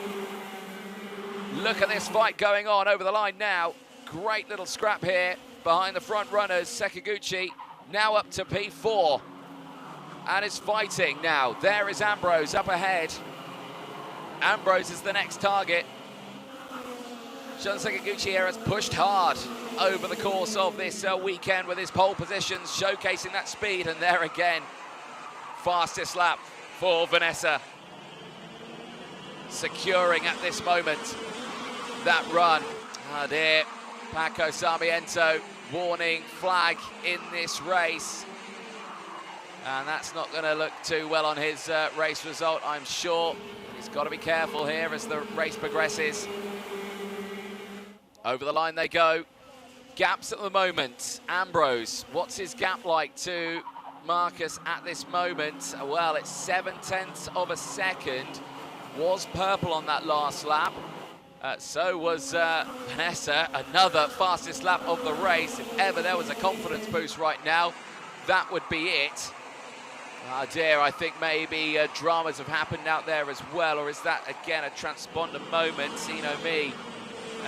Speaker 1: Look at this fight going on over the line now. Great little scrap here behind the front runners. Sekiguchi now up to P4 and is fighting now. There is Ambrose up ahead. Ambrose is the next target. Shun Sakaguchi here has pushed hard over the course of this weekend with his pole positions, showcasing that speed, and there again, fastest lap for Vanessa. Securing at this moment that run. Oh dear, Paco Sarmiento, warning flag in this race. And that's not going to look too well on his race result, I'm sure. He's got to be careful here as the race progresses. Over the line they go. Gaps at the moment. Ambrose, what's his gap like to Marcus at this moment? Well, it's 0.7 of a second. Was purple on that last lap. So was Vanessa, another fastest lap of the race. If ever there was a confidence boost right now, that would be it. Oh dear, I think maybe dramas have happened out there as well, or is that again a transponder moment? Me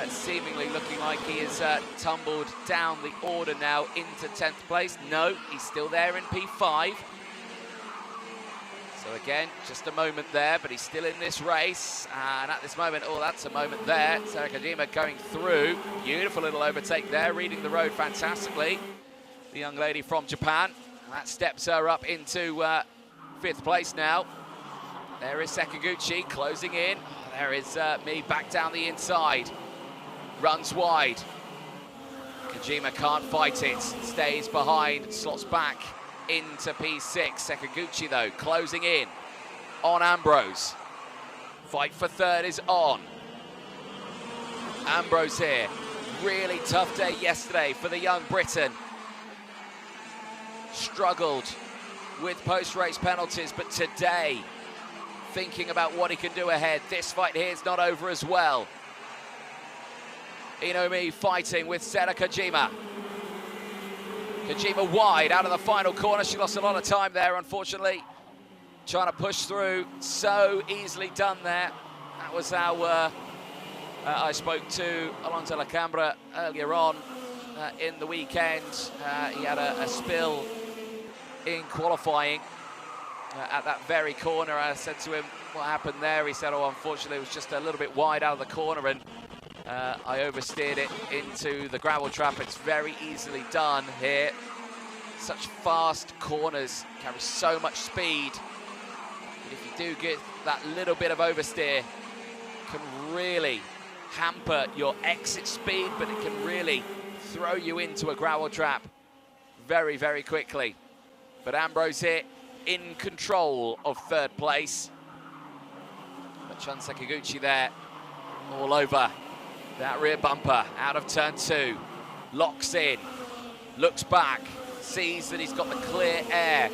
Speaker 1: seemingly looking like he has tumbled down the order now into 10th place. No, he's still there in P5. So again, just a moment there, but he's still in this race. And at this moment, oh, that's a moment there. Sarakajima going through. Beautiful little overtake there, reading the road fantastically. The young lady from Japan. That steps her up into 5th place now. There is Sakaguchi closing in. There is me back down the inside. Runs wide. Kojima can't fight it. Stays behind, slots back into P6. Sakaguchi, though, closing in on Ambrose. Fight for 3rd is on. Ambrose here. Really tough day yesterday for the young Briton. Struggled with post-race penalties, but today, thinking about what he can do ahead. This fight here is not over as well. Inomi fighting with Sera Kojima. Kojima wide out of the final corner. She lost a lot of time there, unfortunately. Trying to push through. So easily done there. That was how I spoke to Alonso Lacambra earlier on in the weekend. He had a spill in qualifying at that very corner. I said to him, what happened there? He said, oh, unfortunately, it was just a little bit wide out of the corner, and I oversteered it into the gravel trap. It's very easily done here. Such fast corners, carry so much speed. But if you do get that little bit of oversteer, it can really hamper your exit speed, but it can really throw you into a gravel trap very, very quickly. But Ambrose here in control of 3rd place. But Shun Sakaguchi there, all over that rear bumper, out of turn 2. Locks in, looks back, sees that he's got the clear air.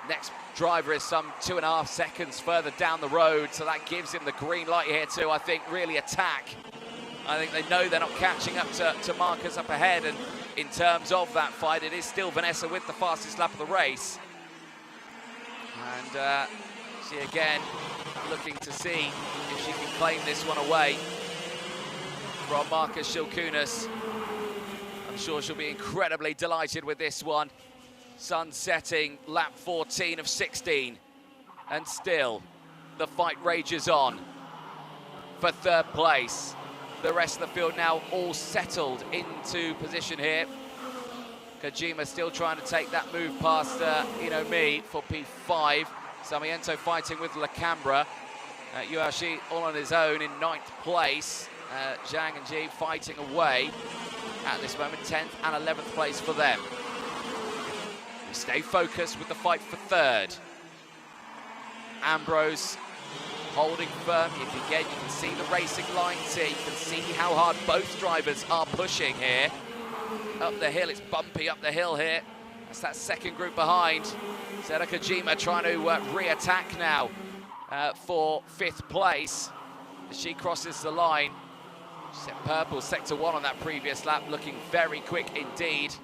Speaker 1: Next driver is some 2.5 seconds further down the road, so that gives him the green light here to, I think, really attack. I think they know they're not catching up to Marcus up ahead, and in terms of that fight, it is still Vanessa with the fastest lap of the race. And she again looking to see if she can claim this one away from Marcus Shilkunas. I'm sure she'll be incredibly delighted with this one. Sun setting, lap 14 of 16. And still, the fight rages on for 3rd place. The rest of the field now all settled into position here. Kojima still trying to take that move past Inomi for P5. Sarmiento fighting with Lacambra. Yuashi all on his own in 9th place. Zhang and Ji fighting away at this moment, 10th and 11th place for them. We stay focused with the fight for 3rd. Ambrose holding firm. You can see the racing lines here. You can see how hard both drivers are pushing here. Up the hill, it's bumpy up the hill here. That's that 2nd group behind. Sera Kojima trying to re-attack now for 5th place as she crosses the line. Set purple, sector 1 on that previous lap, looking very quick indeed.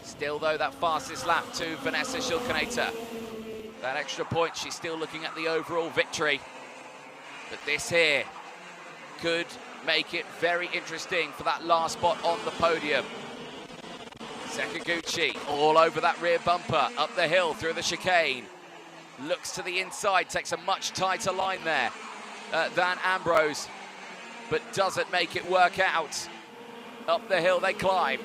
Speaker 1: Still, though, that fastest lap to Vanessa Shilkunator. That extra point, she's still looking at the overall victory. But this here could make it very interesting for that last spot on the podium. Sakaguchi all over that rear bumper, up the hill through the chicane. Looks to the inside, takes a much tighter line there than Ambrose, but doesn't make it work out. Up the hill they climb,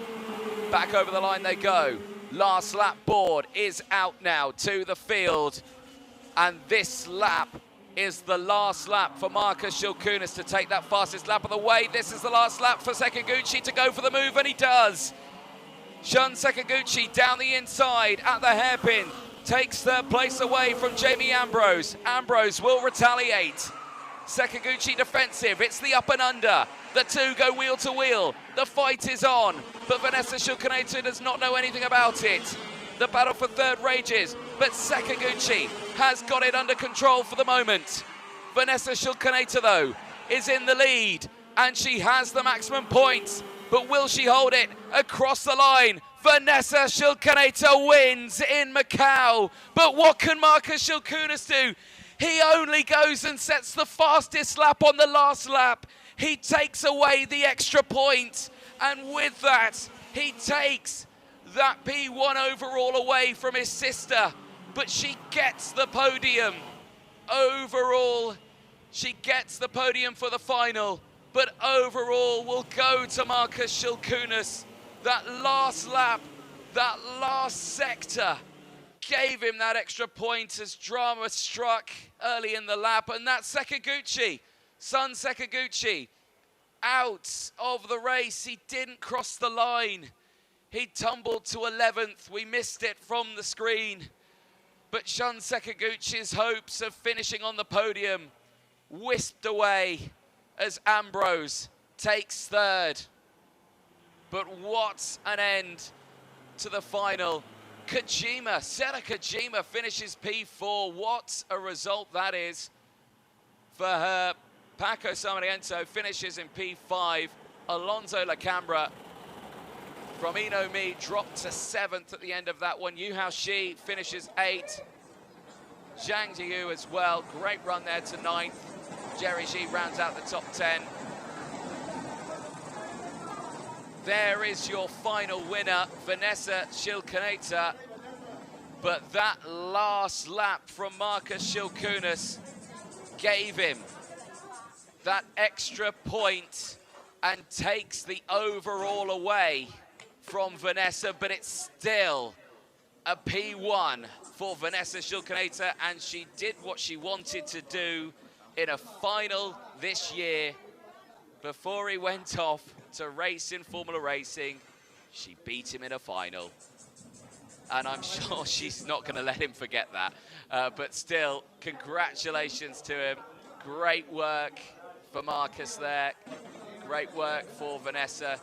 Speaker 1: back over the line they go. Last lap board is out now to the field, and this lap is the last lap for Marcus Shilkunas to take that fastest lap of the way. This is the last lap for Sakaguchi to go for the move, and he does. Shun Sakaguchi down the inside at the hairpin, takes third place away from Jamie Ambrose. Ambrose will retaliate. Sakaguchi defensive, it's the up and under. The two go wheel to wheel. The fight is on, but Vanessa Shilkunas does not know anything about it. The battle for third rages, but Sakaguchi has got it under control for the moment. Vanessa Shilkunas, though, is in the lead, and she has the maximum points, but will she hold it across the line? Vanessa Shilkunas wins in Macau, but what can Marcus Shilkunas do? He only goes and sets the fastest lap on the last lap. He takes away the extra point, and with that, he takes that P1 overall away from his sister, but she gets the podium. Overall, she gets the podium for the final, but overall will go to Marcus Shilkunas. That last lap, that last sector, gave him that extra point as drama struck early in the lap, and that's Sakaguchi, Son Sakaguchi, out of the race. He didn't cross the line. He tumbled to 11th. We missed it from the screen. But Shun Sakaguchi's hopes of finishing on the podium whisked away as Ambrose takes third. But what an end to the final. Kojima, Seta Kojima finishes P4. What a result that is for her. Paco Samariento finishes in P5. Alonso Lacambra from Inomi dropped to 7th at the end of that one. Yu Hao Shi finishes 8th. Zhang Jiyu as well. Great run there to 9th. Jerry Ji rounds out the top 10. There is your final winner, Vanessa Shilkunas. But that last lap from Marcus Shilkunas gave him that extra point and takes the overall away from Vanessa, but it's still a P1 for Vanessa Shilkunas, and she did what she wanted to do in a final this year. Before he went off to race in Formula Racing, she beat him in a final. And I'm sure she's not going to let him forget that. But still, congratulations to him. Great work for Marcus there. Great work for Vanessa.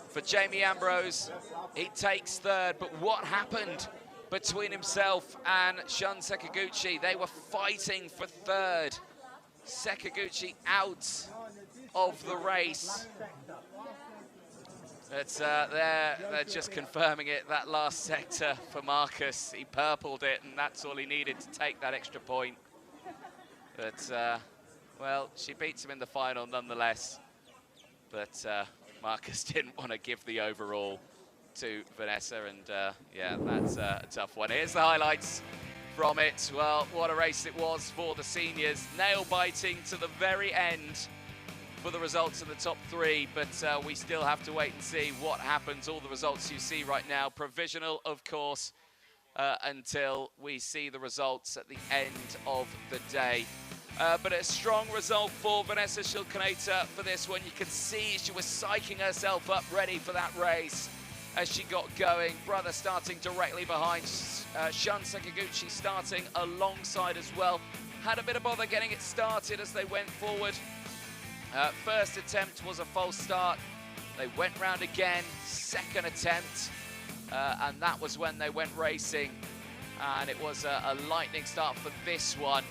Speaker 1: For Jamie Ambrose, he takes third. But what happened between himself and Shun Sakaguchi? They were fighting for third. Sakaguchi out of the race. It's they're just confirming it, that last sector for Marcus. He purpled it, and that's all he needed to take that extra point. But, well, she beats him in the final nonetheless. But Marcus didn't want to give the overall to Vanessa, and yeah, that's a tough one. Here's the highlights from it. Well, what a race it was for the seniors. Nail-biting to the very end for the results of the top three, but we still have to wait and see what happens. All the results you see right now, provisional, of course, until we see the results at the end of the day. But a strong result for Vanessa Shilkunas for this one. You can see she was psyching herself up ready for that race as she got going. Brother starting directly behind, Shun Sakaguchi starting alongside as well. Had a bit of bother getting it started as they went forward. First attempt was a false start. They went round again, second attempt, and that was when they went racing. And it was a lightning start for this one.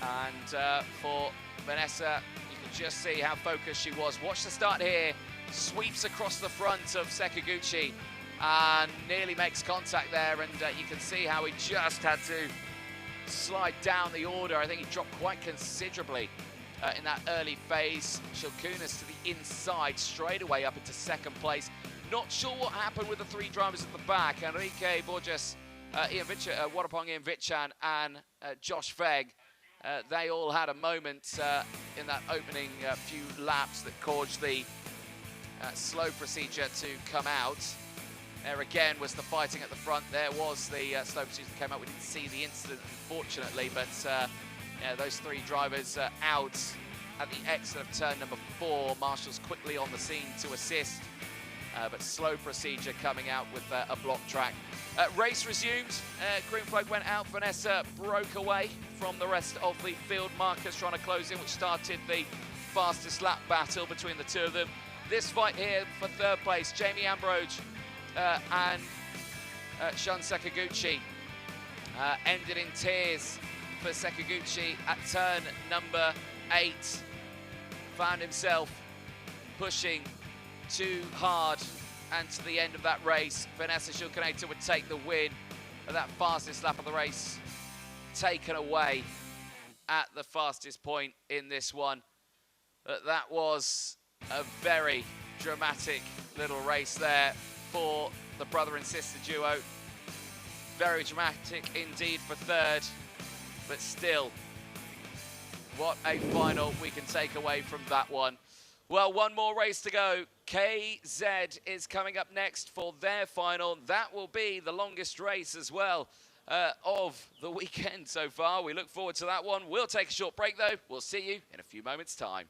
Speaker 1: And for Vanessa, you can just see how focused she was. Watch the start here. Sweeps across the front of Sakaguchi and nearly makes contact there. And you can see how he just had to slide down the order. I think he dropped quite considerably in that early phase. Shilkunas to the inside, straight away up into second place. Not sure what happened with the three drivers at the back. Enrique Borges, Warapong Ian Vichan, and Josh Veg. They all had a moment in that opening few laps that caused the slow procedure to come out. There again was the fighting at the front. There was the slow procedure that came out. We didn't see the incident, unfortunately, but yeah, those three drivers out at the exit of turn number 4. Marshall's quickly on the scene to assist, but slow procedure coming out with a block track. Race resumed. Green flag went out. Vanessa broke away from the rest of the field. Marcus trying to close in, which started the fastest lap battle between the two of them. This fight here for third place, Jamie Ambrose and Shun Sakaguchi, ended in tears for Sakaguchi at turn number 8. Found himself pushing too hard, and to the end of that race, Vanessa Shulkinator would take the win of that fastest lap of the race, taken away at the fastest point in this one. But that was a very dramatic little race there for the brother and sister duo. Very dramatic indeed for third, but still, what a final we can take away from that one. Well, one more race to go. KZ is coming up next for their final. That will be the longest race as well of the weekend so far. We look forward to that one. We'll take a short break though. We'll see you in a few moments' time.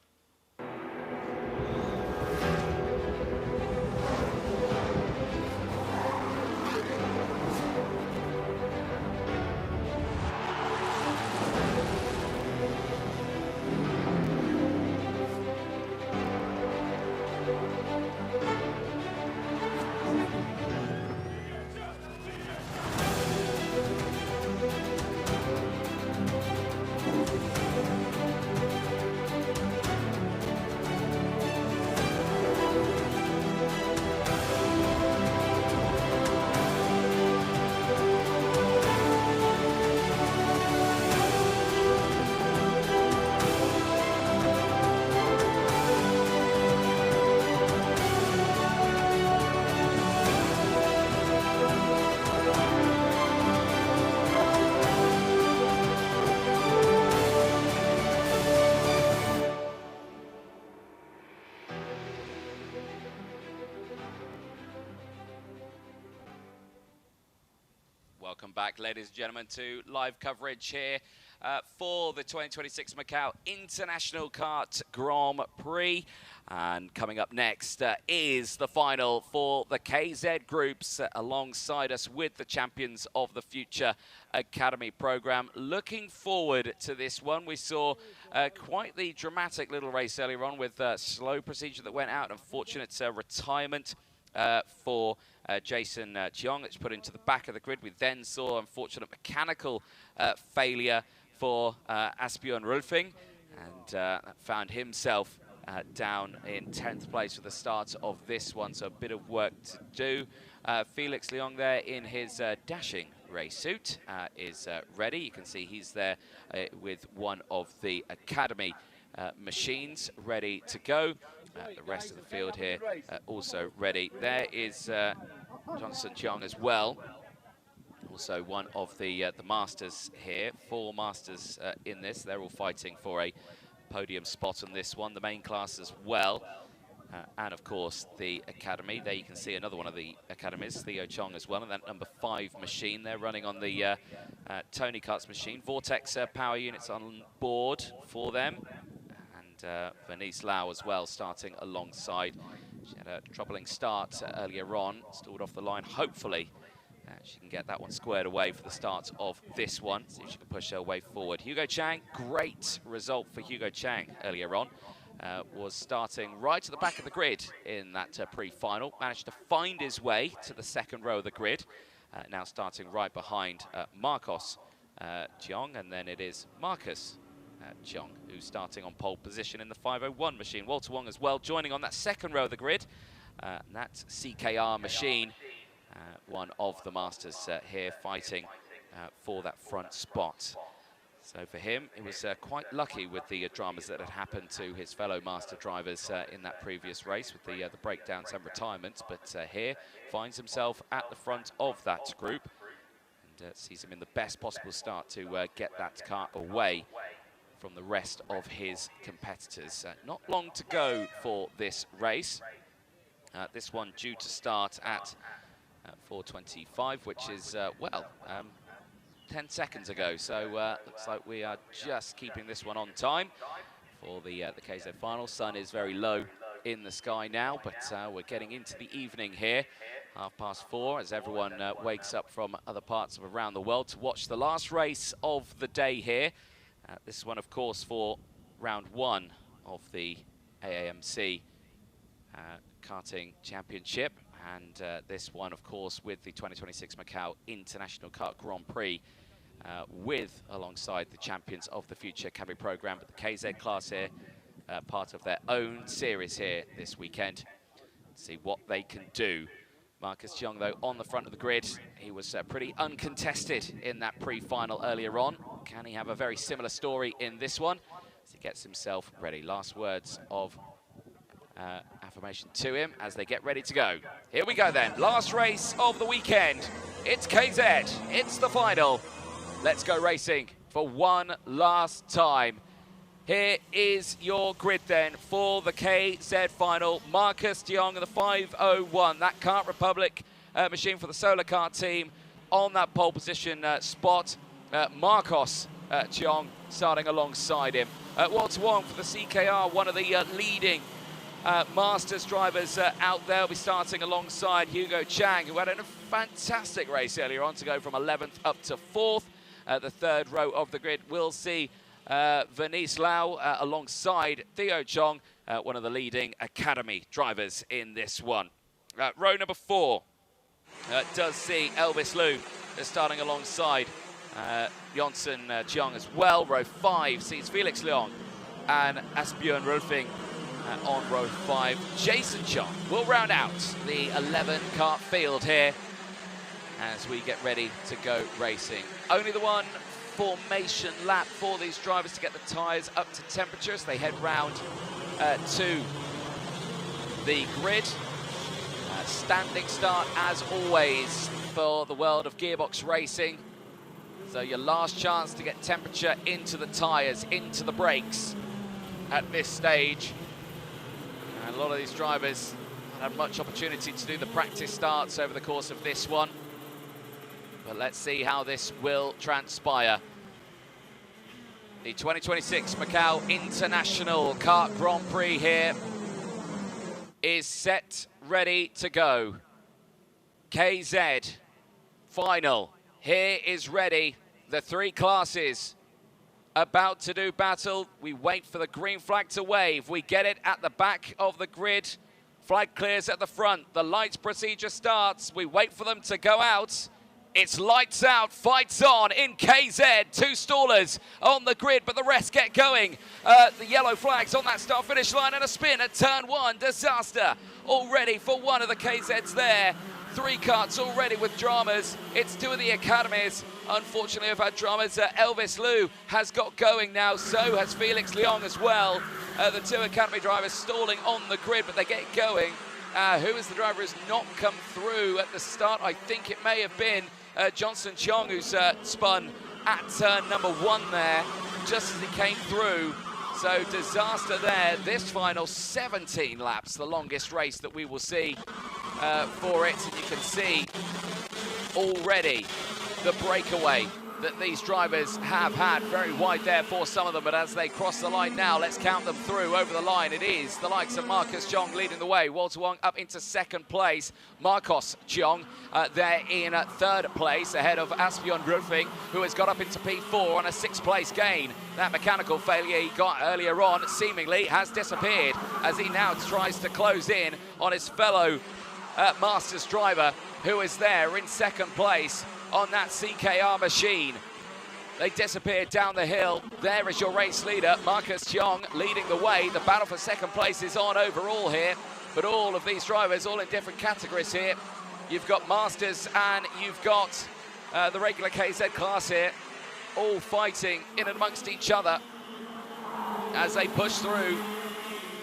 Speaker 1: Welcome back, ladies and gentlemen, to live coverage here for the 2026 Macau International Kart Grand Prix. And coming up next is the final for the KZ groups alongside us with the champions of the future Academy program. Looking forward to this one. We saw quite the dramatic little race earlier on with slow procedure that went out. Unfortunate retirement for Jason Cheong, that's put into the back of the grid. We then saw unfortunate mechanical failure for Asbjørn Rulfing, and found himself down in 10th place for the start of this one, so a bit of work to do. Felix Leong there in his dashing race suit is ready. You can see he's there with one of the Academy machines ready to go. The rest of the field here also ready. There is Johnson Cheong as well, also one of the Masters here. 4 Masters in this. They're all fighting for a podium spot on this one. The main class as well. And of course the Academy. There you can see another one of the Academies, Theo Chong as well, and that number 5 machine. They're running on the Tony Karts machine. Vortex power units on board for them. Venice Lau as well starting alongside. She had a troubling start earlier on, stalled off the line. Hopefully she can get that one squared away for the start of this one, see if she can push her way forward. Hugo Chang, great result for Hugo Chang earlier on. Was starting right at the back of the grid in that pre-final, managed to find his way to the second row of the grid. Now starting right behind Marcos Cheong, and then it is Marcus Cheong, who's starting on pole position in the 501 machine. Walter Wong as well joining on that second row of the grid. That CKR machine, one of the Masters here fighting for that front spot. So for him, he was quite lucky with the dramas that had happened to his fellow master drivers in that previous race with the breakdowns and retirements. But here finds himself at the front of that group and sees him in the best possible start to get that car away from the rest of his competitors. Not long to go for this race. This one due to start at 4:25, which is, well, 10 seconds ago. So looks like we are just keeping this one on time for the KZ final. Sun is very low in the sky now, but we're getting into the evening here. 4:30 as everyone wakes up from other parts of around the world to watch the last race of the day here. This one, of course, for round one of the AAMC Karting Championship. And this one, of course, with the 2026 Macau International Kart Grand Prix alongside the champions of the future Academy Program, but the KZ class here, part of their own series here this weekend. Let's see what they can do. Marcus Cheong, though, on the front of the grid. He was pretty uncontested in that pre-final earlier on. Can he have a very similar story in this one as he gets himself ready? Last words of affirmation to him as they get ready to go. Here we go then, last race of the weekend. It's KZ, it's the final. Let's go racing for one last time. Here is your grid then for the KZ final. Marcus Cheong in the 501, that Kart Republic machine for the Solar Kart team on that pole position spot. Marcos Cheong starting alongside him. Walter Wong for the CKR, one of the leading Masters drivers out there, will be starting alongside Hugo Chang, who had a fantastic race earlier on to go from 11th up to 4th. The third row of the grid, we'll see Venice Lau alongside Theo Chong, one of the leading Academy drivers in this one. Row number 4 does see Elvis Liu starting alongside Johnson Cheong as well. Row 5 sees Felix Leong and Asbjørn Rolfing on row 5. Jason Chong will round out the 11 kart field here as we get ready to go racing. Only the one formation lap for these drivers to get the tyres up to temperature as they head round to the grid. Standing start as always for the world of gearbox racing. So your last chance to get temperature into the tyres, into the brakes at this stage. And a lot of these drivers haven't had much opportunity to do the practice starts over the course of this one. But let's see how this will transpire. The 2026 Macau International Kart Grand Prix here is set, ready to go. KZ final. Here is ready. The three classes about to do battle. We wait for the green flag to wave. We get it at the back of the grid. Flag clears at the front. The lights procedure starts. We wait for them to go out. It's lights out, fights on in KZ. 2 stallers on the grid, but the rest get going. The yellow flags on that start-finish line and a spin at turn 1. Disaster already for one of the KZs there. 3 karts already with dramas. It's 2 of the academies. Unfortunately, we've had dramas. Elvis Liu has got going now. So has Felix Leong as well. The 2 academy drivers stalling on the grid, but they get going. Who is the driver who's not come through at the start? I think it may have been Johnson Cheong, who's spun at turn number 1 there, just as he came through. So disaster there. This final 17 laps, the longest race that we will see for it. And you can see already the breakaway that these drivers have had. Very wide there for some of them, but as they cross the line now, let's count them through over the line. It is the likes of Marcus Cheong leading the way. Walter Wong up into 2nd place. Marcos Cheong there in 3rd place, ahead of Asbjørn Rolfing, who has got up into P4 on a 6th place gain. That mechanical failure he got earlier on seemingly has disappeared as he now tries to close in on his fellow Masters driver, who is there in 2nd place on that CKR machine. They disappeared down the hill. There is your race leader, Marcus Cheong, leading the way. The battle for 2nd place is on overall here, but all of these drivers, all in different categories here. You've got Masters and you've got the regular KZ class here. all fighting in amongst each other as they push through.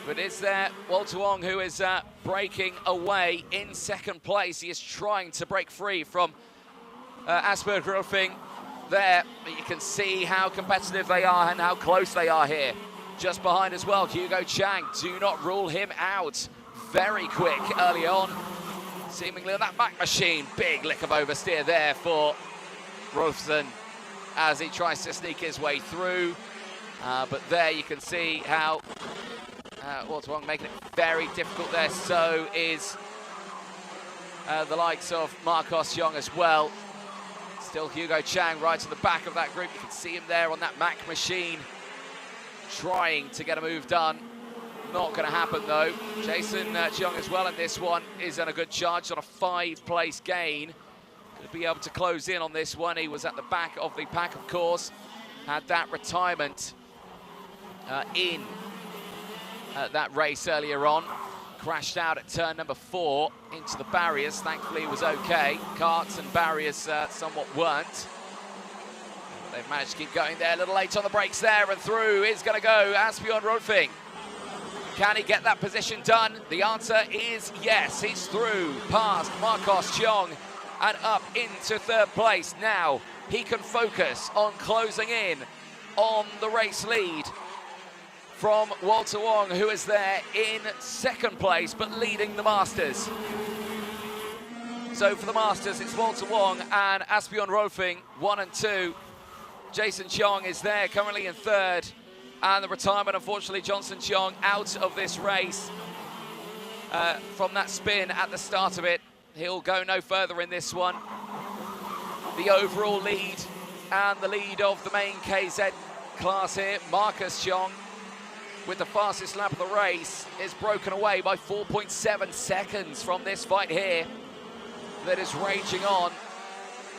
Speaker 1: But is there Walter Wong, who is breaking away in second place. He is trying to break free from Asbjørn Rolfing there, but you can see how competitive they are and how close they are here. Just behind as well, Hugo Chang. Do not rule him out. Very quick early on, seemingly on that back machine. Big lick of oversteer there for Rolfsson as he tries to sneak his way through. But there you can see how Walter Wong making it very difficult there. So is the likes of Marcos Young as well. Still Hugo Chang right to the back of that group. You can see him there on that Mac machine, trying to get a move done. Not going to happen though. Jason Cheong as well in this one is on a good charge on a 5-place gain. Could be able to close in on this one. He was at the back of the pack, of course. Had that retirement in that race earlier on. Crashed out at turn number 4 into the barriers. Thankfully, it was okay. Karts and barriers somewhat weren't. They've managed to keep going there. A little late on the brakes there, and through is going to go Asbjørn Rolfing. Can he get that position done? The answer is yes. He's through past Marcos Cheong and up into 3rd place. Now he can focus on closing in on the race lead from Walter Wong, who is there in 2nd place, but leading the Masters. So for the Masters, it's Walter Wong and Asbjørn Rolfing, 1 and 2. Jason Cheong is there, currently in 3rd. And the retirement, unfortunately, Johnson Cheong out of this race from that spin at the start of it. He'll go no further in this one. The overall lead and the lead of the main KZ class here, Marcus Cheong, with the fastest lap of the race, is broken away by 4.7 seconds from this fight here that is raging on.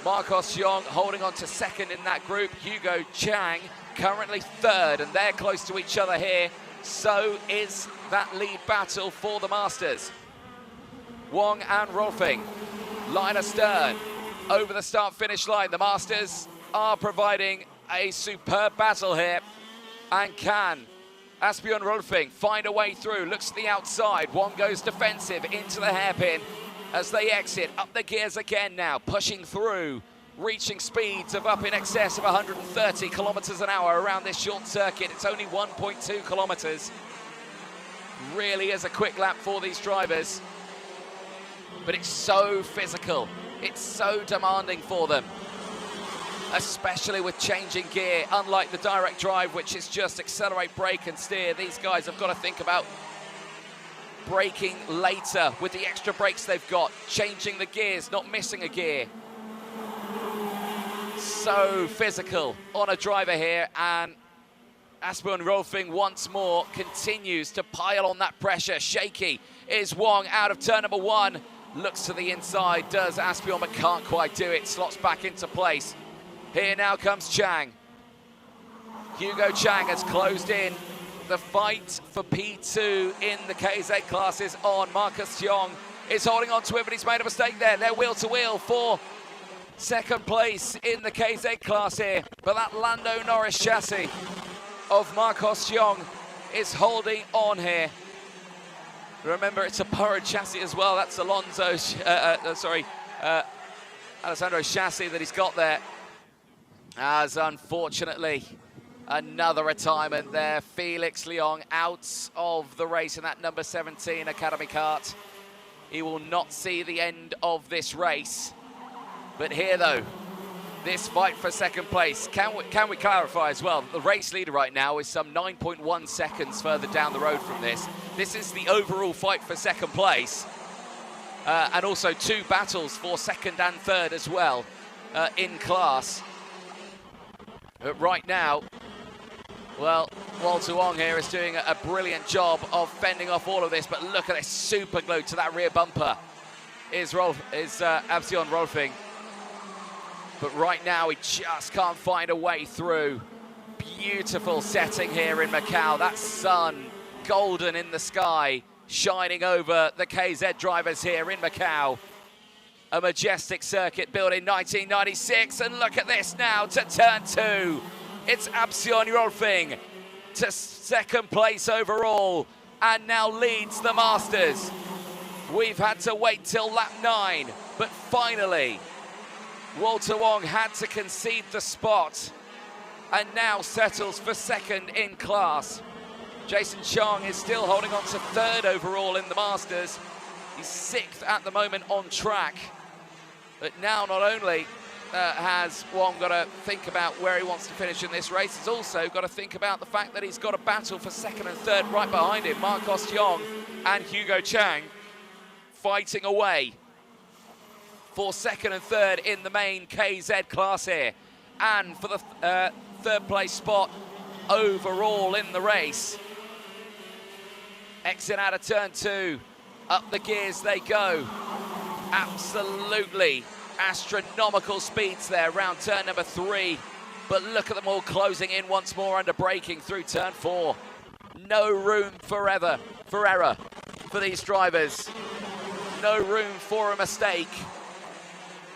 Speaker 1: Marcos Cheong holding on to 2nd in that group. Hugo Chang currently 3rd, and they're close to each other here. So is that lead battle for the Masters. Wong and Rolfing, line astern, over the start-finish line. The Masters are providing a superb battle here, and can Asbjørn Rolfing find a way through? Looks to the outside. One goes defensive into the hairpin as they exit. Up the gears again now, pushing through, reaching speeds of up in excess of 130 kilometers an hour around this short circuit. It's only 1.2 kilometers. Really is a quick lap for these drivers, but it's so physical. It's so demanding for them, especially with changing gear. Unlike the direct drive, which is just accelerate, brake and steer, these guys have got to think about braking later with the extra brakes they've got, changing the gears, not missing a gear. So physical on a driver here, and Asbjørn Rolfing once more continues to pile on that pressure. Shaky is Wong out of turn number 1. Looks to the inside, does Asbjørn, but can't quite do it. Slots back into place. Here now comes Chang. Hugo Chang has closed in. The fight for P2 in the KZ class is on. Marcus Cheong is holding on to it, but he's made a mistake there. They're wheel to wheel for 2nd place in the KZ class here. But that Lando Norris chassis of Marcos Cheong is holding on here. Remember, it's a Puro chassis as well. That's Alessandro's chassis that he's got there. As unfortunately, another retirement there. Felix Leong out of the race in that number 17 Academy kart. He will not see the end of this race. But here, though, this fight for 2nd place. Can we clarify as well, the race leader right now is some 9.1 seconds further down the road from this. This is the overall fight for 2nd place. And also 2 battles for 2nd and 3rd as well in class. But right now, well, Walter Wong here is doing a brilliant job of fending off all of this, but look at this super glue to that rear bumper is Asbjørn Rolfing. But right now, he just can't find a way through. Beautiful setting here in Macau. That sun, golden in the sky, shining over the KZ drivers here in Macau. A majestic circuit built in 1996, and look at this now to turn 2. It's Absion Rolfing to second place overall, and now leads the Masters. We've had to wait till lap 9, but finally, Walter Wong had to concede the spot, and now settles for second in class. Jason Chong is still holding on to third overall in the Masters. He's 6th at the moment on track. But now not only has Wong got to think about where he wants to finish in this race, he's also got to think about the fact that he's got a battle for second and third right behind him. Marcos Yong and Hugo Chang fighting away for second and third in the main KZ class here. And for the third place spot overall in the race. Exit out of turn 2, up the gears they go. Absolutely astronomical speeds there around turn number 3, but look at them all closing in once more under braking through turn 4. No room for error for these drivers. No room for a mistake.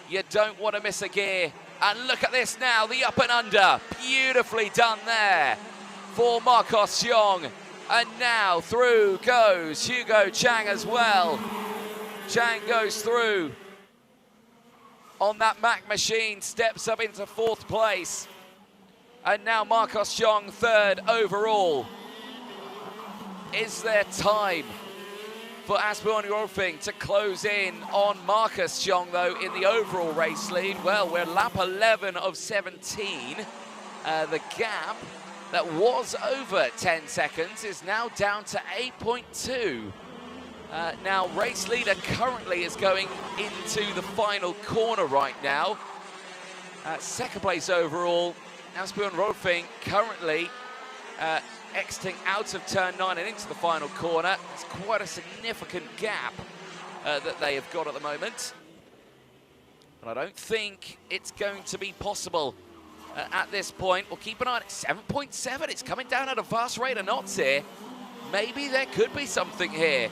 Speaker 1: You don't want to miss a gear. And look at this now, the up and under. Beautifully done there for Marcos Yong. And now through goes Hugo Chang as well. Chang goes through on that Mac machine, steps up into 4th place. And now Marcos Yong third overall. Is there time for Asbjørn Rolfing to close in on Marcus Yong though in the overall race lead? Well, we're lap 11 of 17. The gap that was over 10 seconds is now down to 8.2. Now, race leader currently is going into the final corner right now. Second place overall, Asbjørn Rolfing currently exiting out of turn 9 and into the final corner. It's quite a significant gap that they have got at the moment. But I don't think it's going to be possible at this point. We'll keep an eye on it. 7.7, it's coming down at a fast rate of knots here. Maybe there could be something here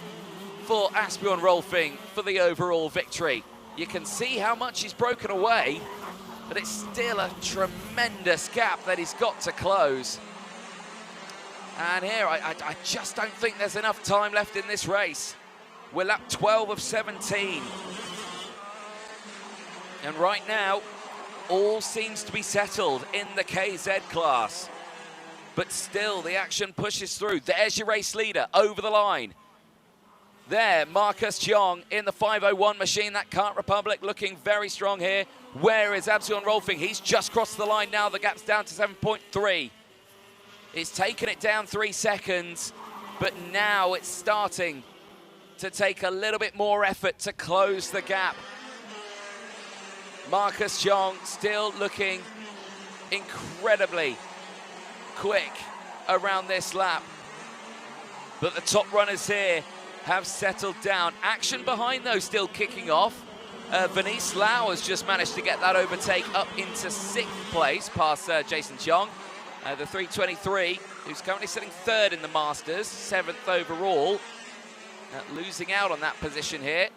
Speaker 1: for Asbjørn Rolfing for the overall victory. You can see how much he's broken away, but it's still a tremendous gap that he's got to close. And here, I just don't think there's enough time left in this race. We're lap 12 of 17. And right now, all seems to be settled in the KZ class. But still, the action pushes through. There's your race leader over the line. There, Marcus Yong in the 501 machine. That Kart Republic looking very strong here. Where is Asbjørn Rolfing? He's just crossed the line now. The gap's down to 7.3. It's taken it down 3 seconds, but now it's starting to take a little bit more effort to close the gap. Marcus Yong still looking incredibly quick around this lap. But the top runners here have settled down. Action behind those still kicking off. Venice Lau has just managed to get that overtake up into 6th place past Jason Chong. The 323, who's currently sitting 3rd in the Masters, 7th overall. Losing out on that position here.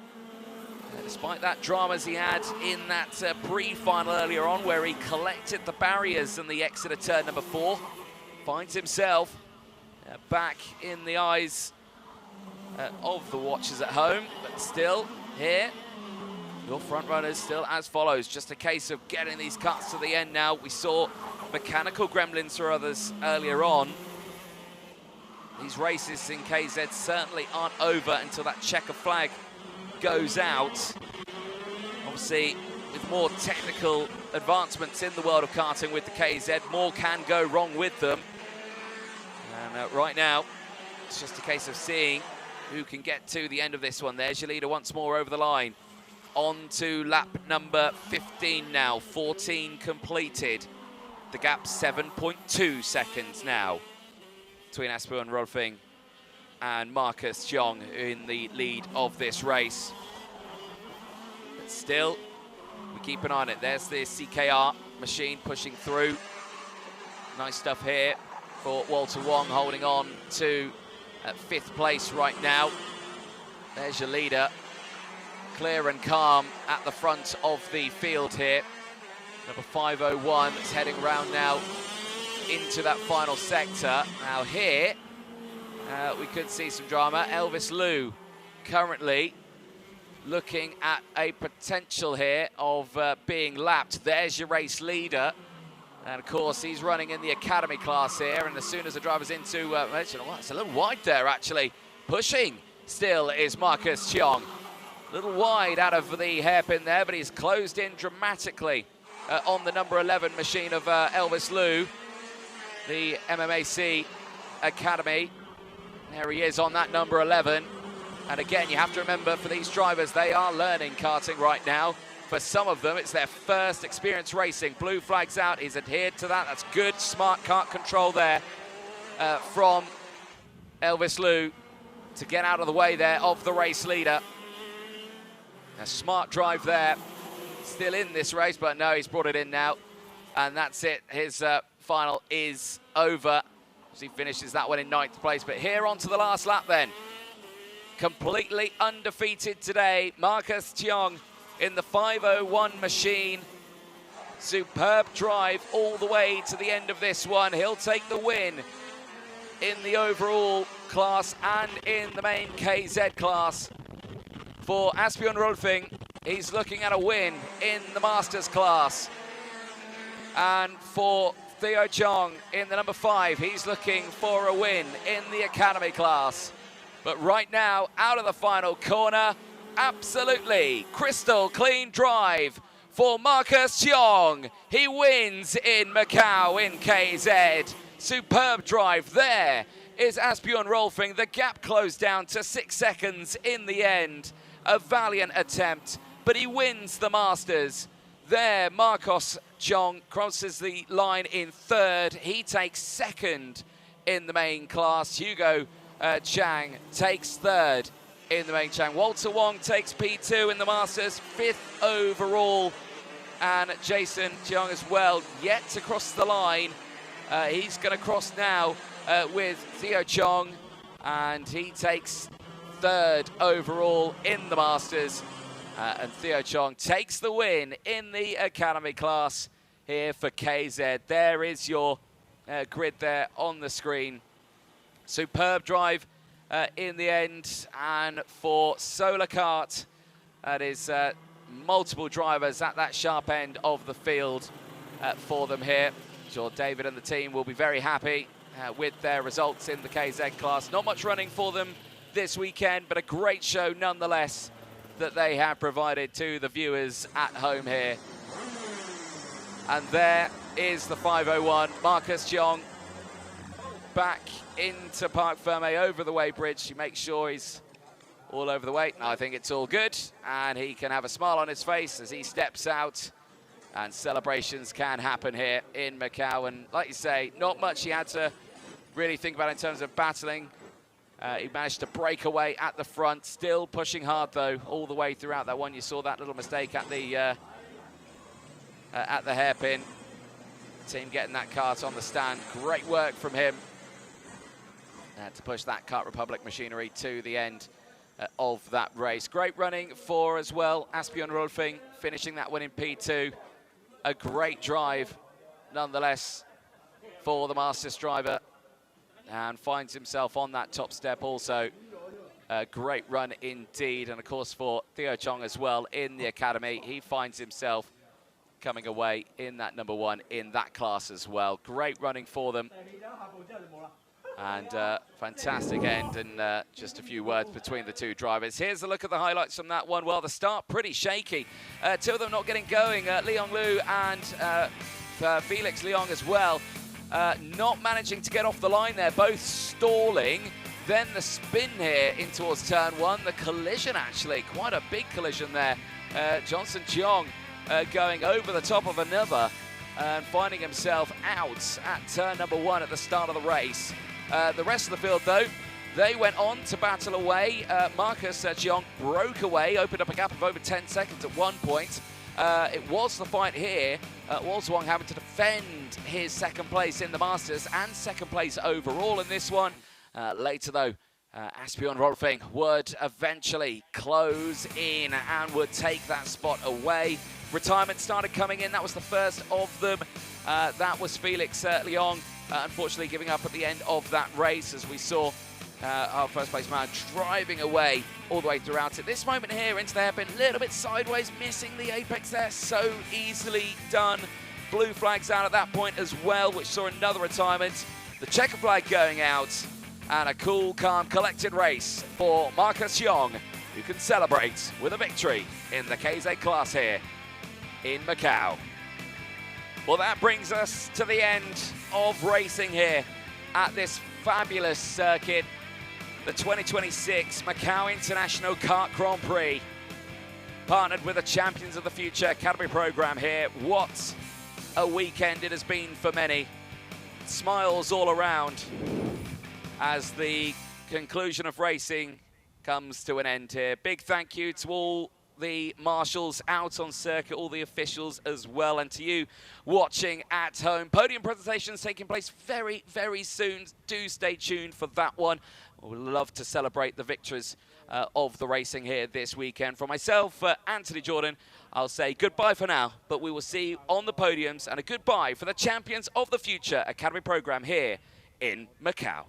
Speaker 1: Despite that dramas he had in that pre-final earlier on where he collected the barriers in the exit of turn number 4. Finds himself back in the eyes of the watchers at home, but still here, your front runners still as follows. Just a case of getting these cuts to the end now. We saw mechanical gremlins for others earlier on. These races in KZ certainly aren't over until that checker flag goes out. Obviously, with more technical advancements in the world of karting with the KZ, more can go wrong with them. And right now, it's just a case of seeing who can get to the end of this one. There's your leader once more over the line. On to lap number 15 now, 14 completed. The gap 7.2 seconds now between Asbjørn Rolfing and Marcus Yong in the lead of this race. But still, we keep an eye on it. There's the CKR machine pushing through. Nice stuff here for Walter Wong, holding on to 5th place right now. There's your leader clear and calm at the front of the field here. Number 501 is heading around now into that final sector. Now here, we could see some drama. Elvis Liu currently looking at a potential here of being lapped. There's your race leader. And of course, he's running in the Academy class here. And as soon as the driver's into, it's a little wide there actually. Pushing still is Marcus Cheong. A little wide out of the hairpin there, but he's closed in dramatically on the number 11 machine of Elvis Liu, the MMAC Academy. There he is on that number 11. And again, you have to remember, for these drivers, they are learning karting right now. For some of them, it's their first experience racing. Blue flag's out, he's adhered to that. That's good, smart kart control there from Elvis Liu to get out of the way there of the race leader. A smart drive there. Still in this race, but no, he's brought it in now. And that's it, his final is over as he finishes that one in 9th place. But here on to the last lap then. Completely undefeated today, Marcus Cheong in the 501 machine. Superb drive all the way to the end of this one. He'll take the win in the overall class and in the main KZ class. For Asbjørn Rolfing, he's looking at a win in the Masters class. And for Theo Chong in the number 5, he's looking for a win in the Academy class. But right now, out of the final corner, absolutely crystal clean drive for Marcus Cheong. He wins in Macau in KZ. Superb drive there is Asbjørn Rolfing. The gap closed down to 6 seconds in the end. A valiant attempt, but he wins the Masters. There, Marcus Cheong crosses the line in 3rd. He takes 2nd in the main class. Hugo Chang takes 3rd in the main Chang. Walter Wong takes P2 in the Masters, 5th overall. And Jason Cheong as well, yet to cross the line. He's going to cross now with Theo Chong, and he takes 3rd overall in the Masters. And Theo Chong takes the win in the Academy class here for KZ. There is your grid there on the screen. Superb drive in the end, and for Solar Kart, that is multiple drivers at that sharp end of the field for them here. I'm sure David and the team will be very happy with their results in the KZ class. Not much running for them this weekend, but a great show nonetheless that they have provided to the viewers at home here. And there is the 501, Marcus Cheong back into Parc Ferme over the weighbridge. You make sure he's all over the way. I think it's all good, and he can have a smile on his face as he steps out, and celebrations can happen here in Macau. And like you say, not much he had to really think about in terms of battling. He managed to break away at the front, still pushing hard though all the way throughout that one. You saw that little mistake at the hairpin. Team getting that kart on the stand. Great work from him to push that Kart Republic machinery to the end of that race. Great running for as well Asbjørn Rolfing, finishing that one in P2. A great drive nonetheless for the Masters driver, and finds himself on that top step also. A great run indeed. And of course for Theo Chong as well in the Academy, he finds himself coming away in that number 1 in that class as well. Great running for them. And fantastic end, and just a few words between the two drivers. Here's a look at the highlights from that one. Well, the start pretty shaky. Two of them not getting going. Leong Lu and Felix Leong as well. Not managing to get off the line there, both stalling. Then the spin here in towards turn 1. The collision, actually, quite a big collision there. Johnson Cheong going over the top of another and finding himself out at turn number 1 at the start of the race. The rest of the field, though, they went on to battle away. Marcus Cheong broke away, opened up a gap of over 10 seconds at one point. It was the fight here. Walter Wong having to defend his 2nd place in the Masters and 2nd place overall in this one. Later, though, Aspion Rolfing would eventually close in and would take that spot away. Retirement started coming in. That was the first of them. That was Felix Leong, unfortunately giving up at the end of that race, as we saw our first place man driving away all the way throughout it. This moment here into the hairpin, a little bit sideways, missing the apex there. So easily done. Blue flags out at that point as well, which saw another retirement. The checker flag going out, and a cool, calm, collected race for Marcus Young, who can celebrate with a victory in the KZ class here in Macau. Well, that brings us to the end of racing here at this fabulous circuit, the 2026 Macau International Kart Grand Prix, partnered with the Champions of the Future Academy Program here. What a weekend it has been for many. Smiles all around as the conclusion of racing comes to an end here. Big thank you to all the marshals out on circuit, all the officials as well, and to you watching at home. Podium presentations taking place very, very soon. Do stay tuned for that one. We'd love to celebrate the victories of the racing here this weekend. For myself, Anthony Jordan, I'll say goodbye for now, but we will see you on the podiums, and a goodbye for the Champions of the Future Academy Program here in Macau.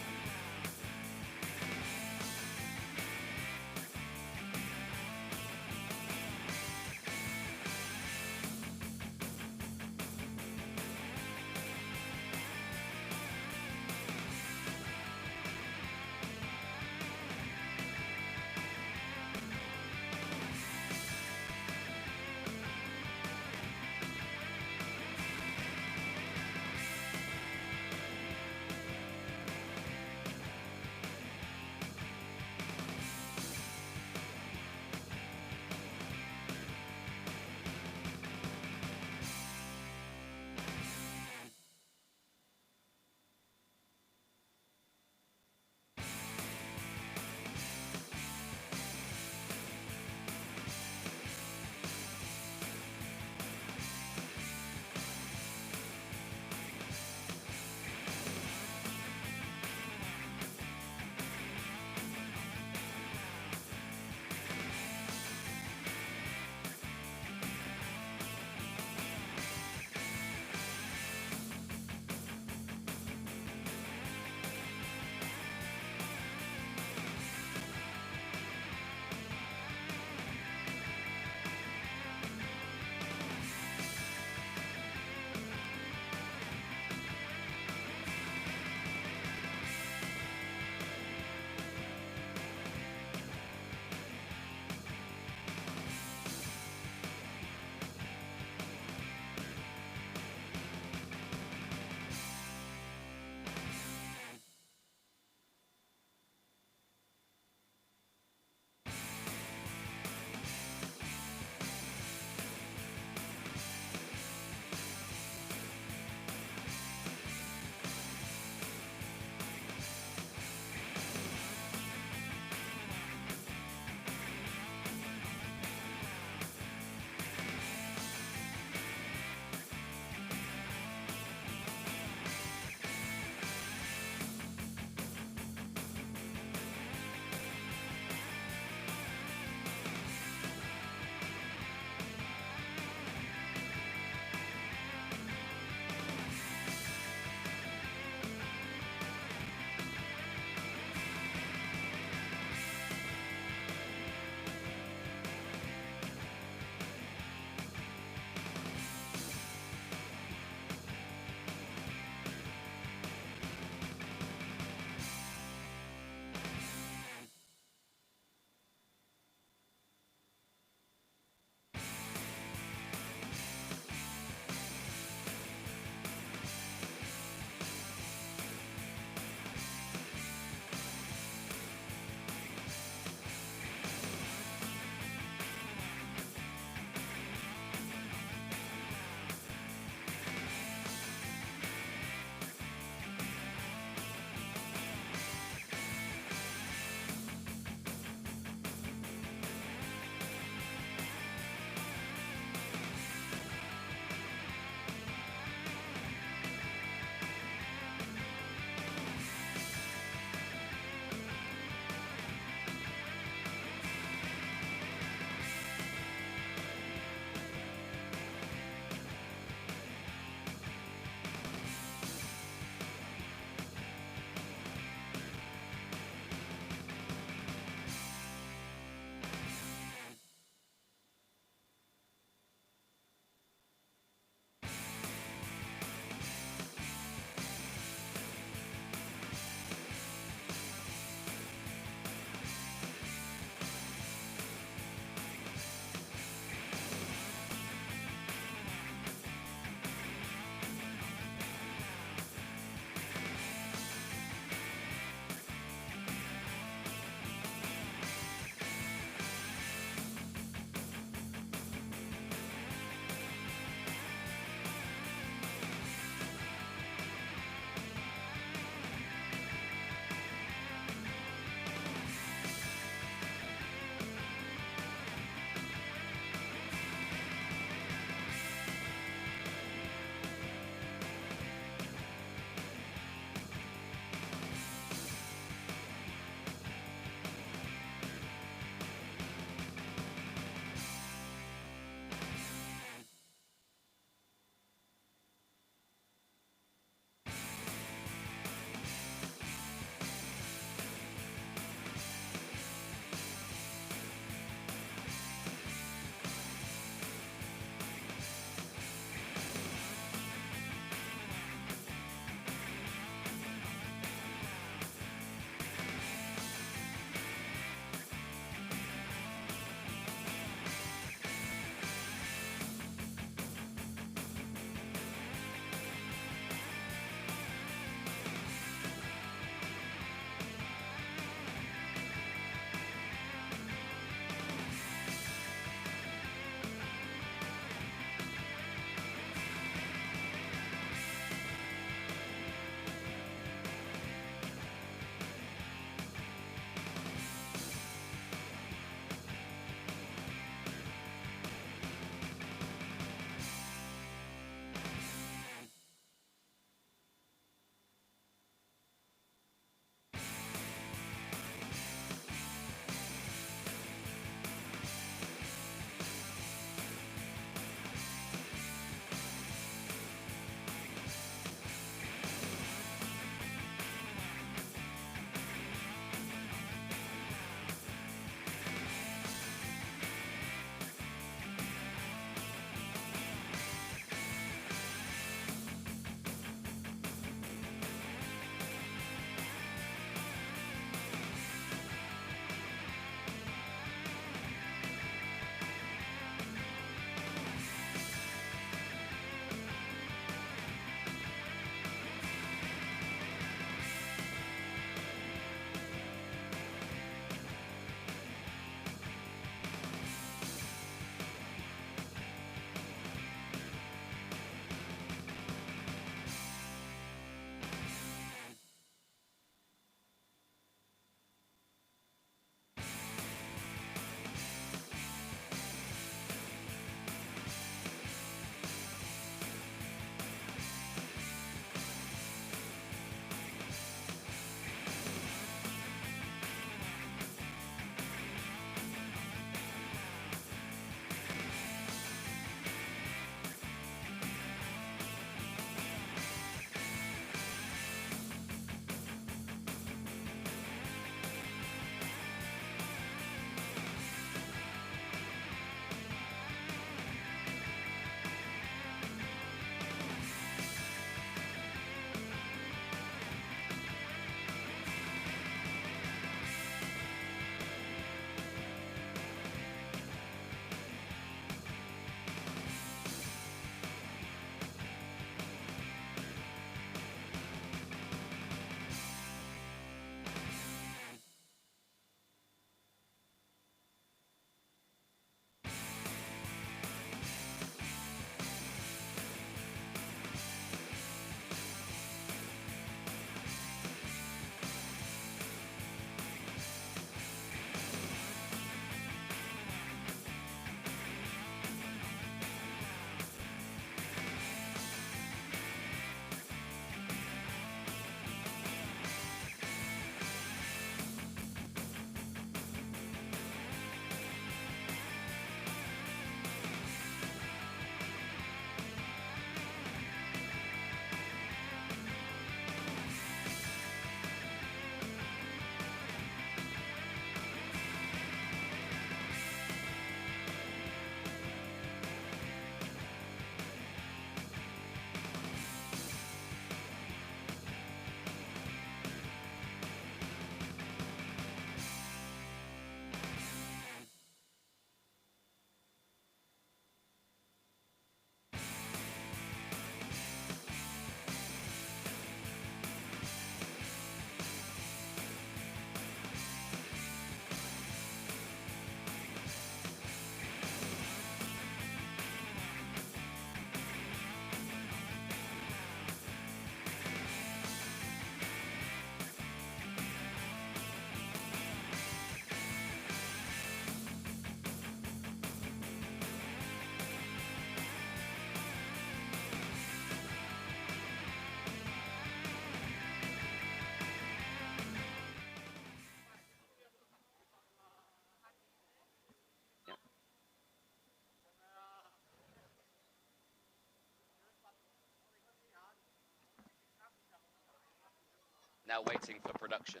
Speaker 1: Now waiting for production.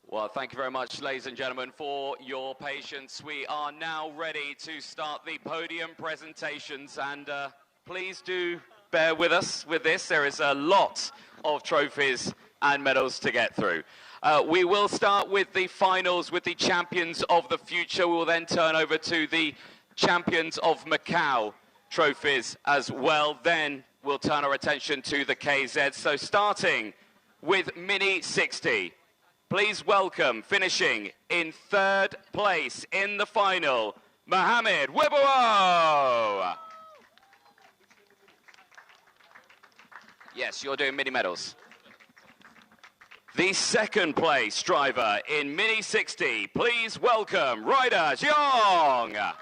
Speaker 1: Well, thank you very much, ladies and gentlemen, for your patience. We are now ready to start the podium presentations, and please do bear with us with this. There is a lot of trophies and medals to get through. We will start with the finals with the champions of the future. We will then turn over to the champions of Macau trophies as well. Then we'll turn our attention to the KZ. So starting with Mini 60. Please welcome, finishing in 3rd place in the final, Mohammed Wibowo. Yes, you're doing mini medals. The 2nd place driver in Mini 60, please welcome Ryder Jiang.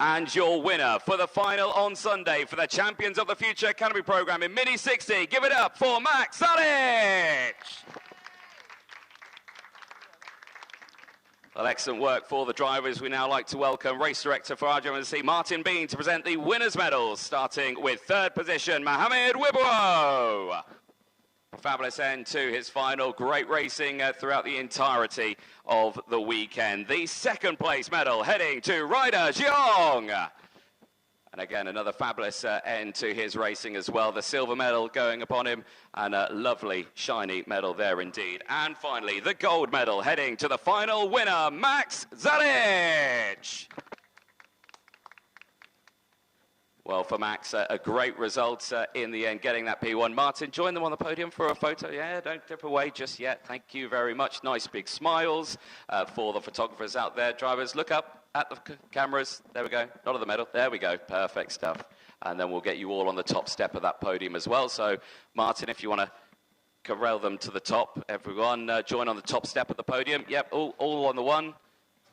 Speaker 1: And your winner for the final on Sunday for the Champions of the Future Academy Program in Mini 60. Give it up for Max Zalic! Well, excellent work for the drivers. We now like to welcome race director for RGMC, Martin Bean, to present the winners' medals, starting with 3rd position, Mohammed Wibowo. Fabulous end to his final. Great racing throughout the entirety of the weekend. The 2nd place medal heading to Ryder Jiang. And again, another fabulous end to his racing as well. The silver medal going upon him, and a lovely, shiny medal there indeed. And finally, the gold medal heading to the final winner, Max Zalic. Well, for Max, a great result in the end, getting that P1. Martin, join them on the podium for a photo. Yeah, don't dip away just yet. Thank you very much. Nice big smiles for the photographers out there. Drivers, look up at the cameras. There we go. Not at the medal. There we go. Perfect stuff. And then we'll get you all on the top step of that podium as well. So, Martin, if you want to corral them to the top, everyone, join on the top step of the podium. Yep, all on the one.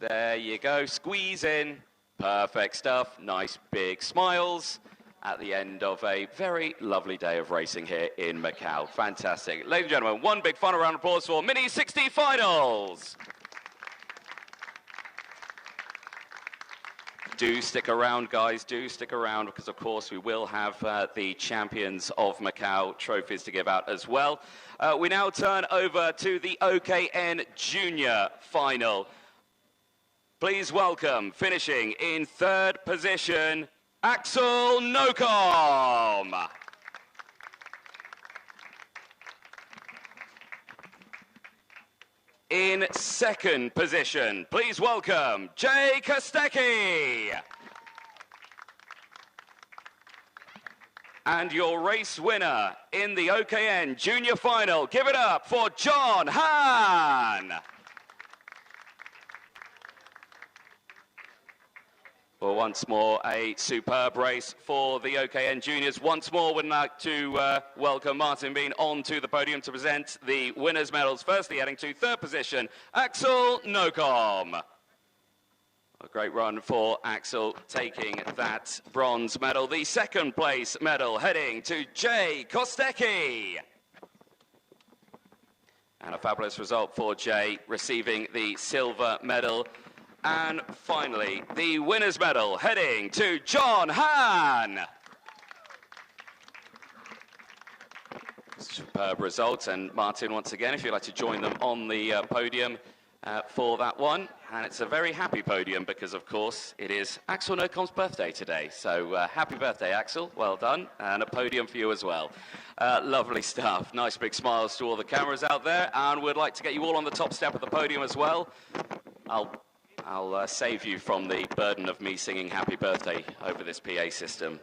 Speaker 1: There you go. Squeeze in. Perfect stuff. Nice big smiles at the end of a very lovely day of racing here in Macau. Fantastic. Ladies and gentlemen, one big final round of applause for Mini 60 Finals. Do stick around, guys. Do stick around, because, of course, we will have the Champions of Macau trophies to give out as well. We now turn over to the OKN Junior Final. Please welcome, finishing in 3rd position, Axel Nocom. In 2nd position, please welcome, Jay Kostecki. And your race winner in the OKN Junior Final, give it up for John Han. Well, once more, a superb race for the OKN Juniors. Once more, we'd like to welcome Martin Bean onto the podium to present the winners' medals. Firstly, heading to 3rd position, Axel Nocom. A great run for Axel, taking that bronze medal. The 2nd place medal heading to Jay Kostecki. And a fabulous result for Jay, receiving the silver medal. And finally, the winner's medal heading to John Han. Superb result. And Martin, once again, if you'd like to join them on the podium for that one. And it's a very happy podium because, of course, it is Axel Nocom's birthday today. So happy birthday, Axel. Well done. And a podium for you as well. Lovely stuff. Nice big smiles to all the cameras out there. And we'd like to get you all on the top step of the podium as well. I'll save you from the burden of me singing happy birthday over this PA system.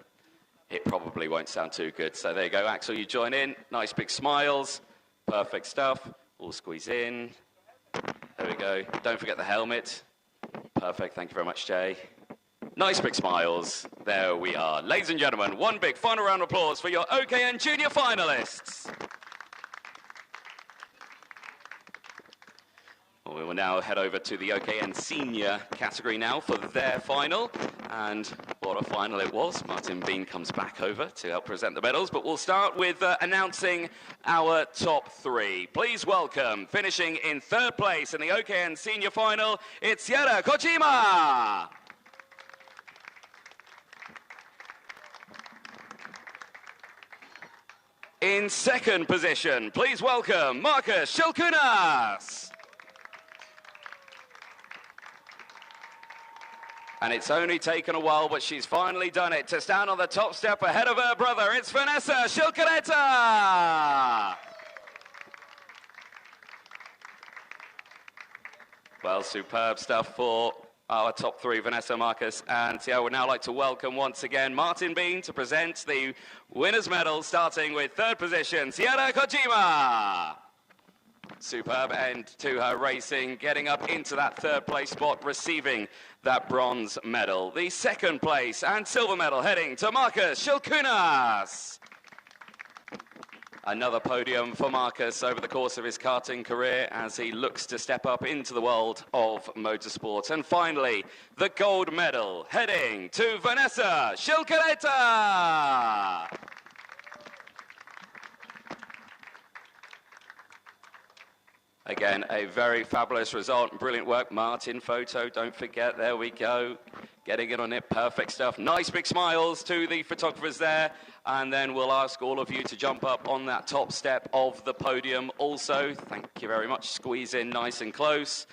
Speaker 1: It probably won't sound too good. So there you go, Axel, you join in. Nice big smiles. Perfect stuff. All squeeze in. There we go. Don't forget the helmet. Perfect. Thank you very much, Jay. Nice big smiles. There we are. Ladies and gentlemen, one big final round of applause for your OKN Junior finalists. We will now head over to the OKN Senior category now for their final. And what a final it was. Martin Bean comes back over to help present the medals. But we'll start with announcing our top 3. Please welcome, finishing in 3rd place in the OKN Senior final, it's Yara Kojima. In second position, please welcome Marcus Shilkunas. And it's only taken a while, but she's finally done it to stand on the top step ahead of her brother. It's Vanessa Shilkuneta. Well, superb stuff for our top three, Vanessa, Marcus, and I would now like to welcome once again Martin Bean to present the winner's medal, starting with third position, Sierra Kojima. Superb end to her racing, getting up into that third place spot, receiving that bronze medal. The second place and silver medal heading to Marcus Shilkunas. Another podium for Marcus over the course of his karting career as he looks to step up into the world of motorsport. And finally, the gold medal heading to Vanessa Shilkuneta. Again, a very fabulous result. Brilliant work. Martin, photo, don't forget. There we go. Getting it on it. Perfect stuff. Nice big smiles to the photographers there. And then we'll ask all of you to jump up on that top step of the podium also. Thank you very much. Squeeze in nice and close.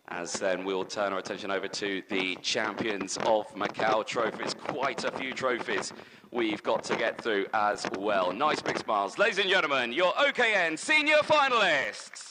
Speaker 1: As then we'll turn our attention over to the Champions of Macau trophies. Quite a few trophies we've got to get through as well. Nice big smiles. Ladies and gentlemen, your OKN senior finalists.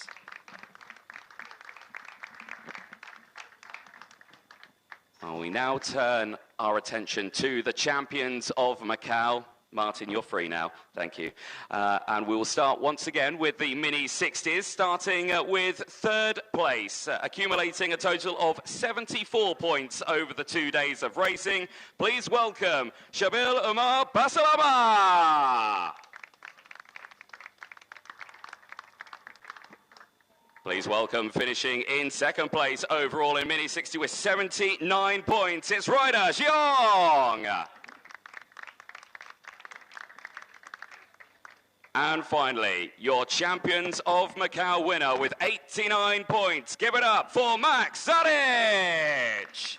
Speaker 1: And we now turn our attention to the Champions of Macau. Martin, you're free now. Thank you. And we will start once again with the Mini 60s, starting with third place, accumulating a total of 74 points over the 2 days of racing. Please welcome Shabil Umar Basalama. Please welcome, finishing in second place overall in Mini 60 with 79 points, it's Ryder Xiong. And finally, your Champions of Macau winner with 89 points. Give it up for Max Zadic.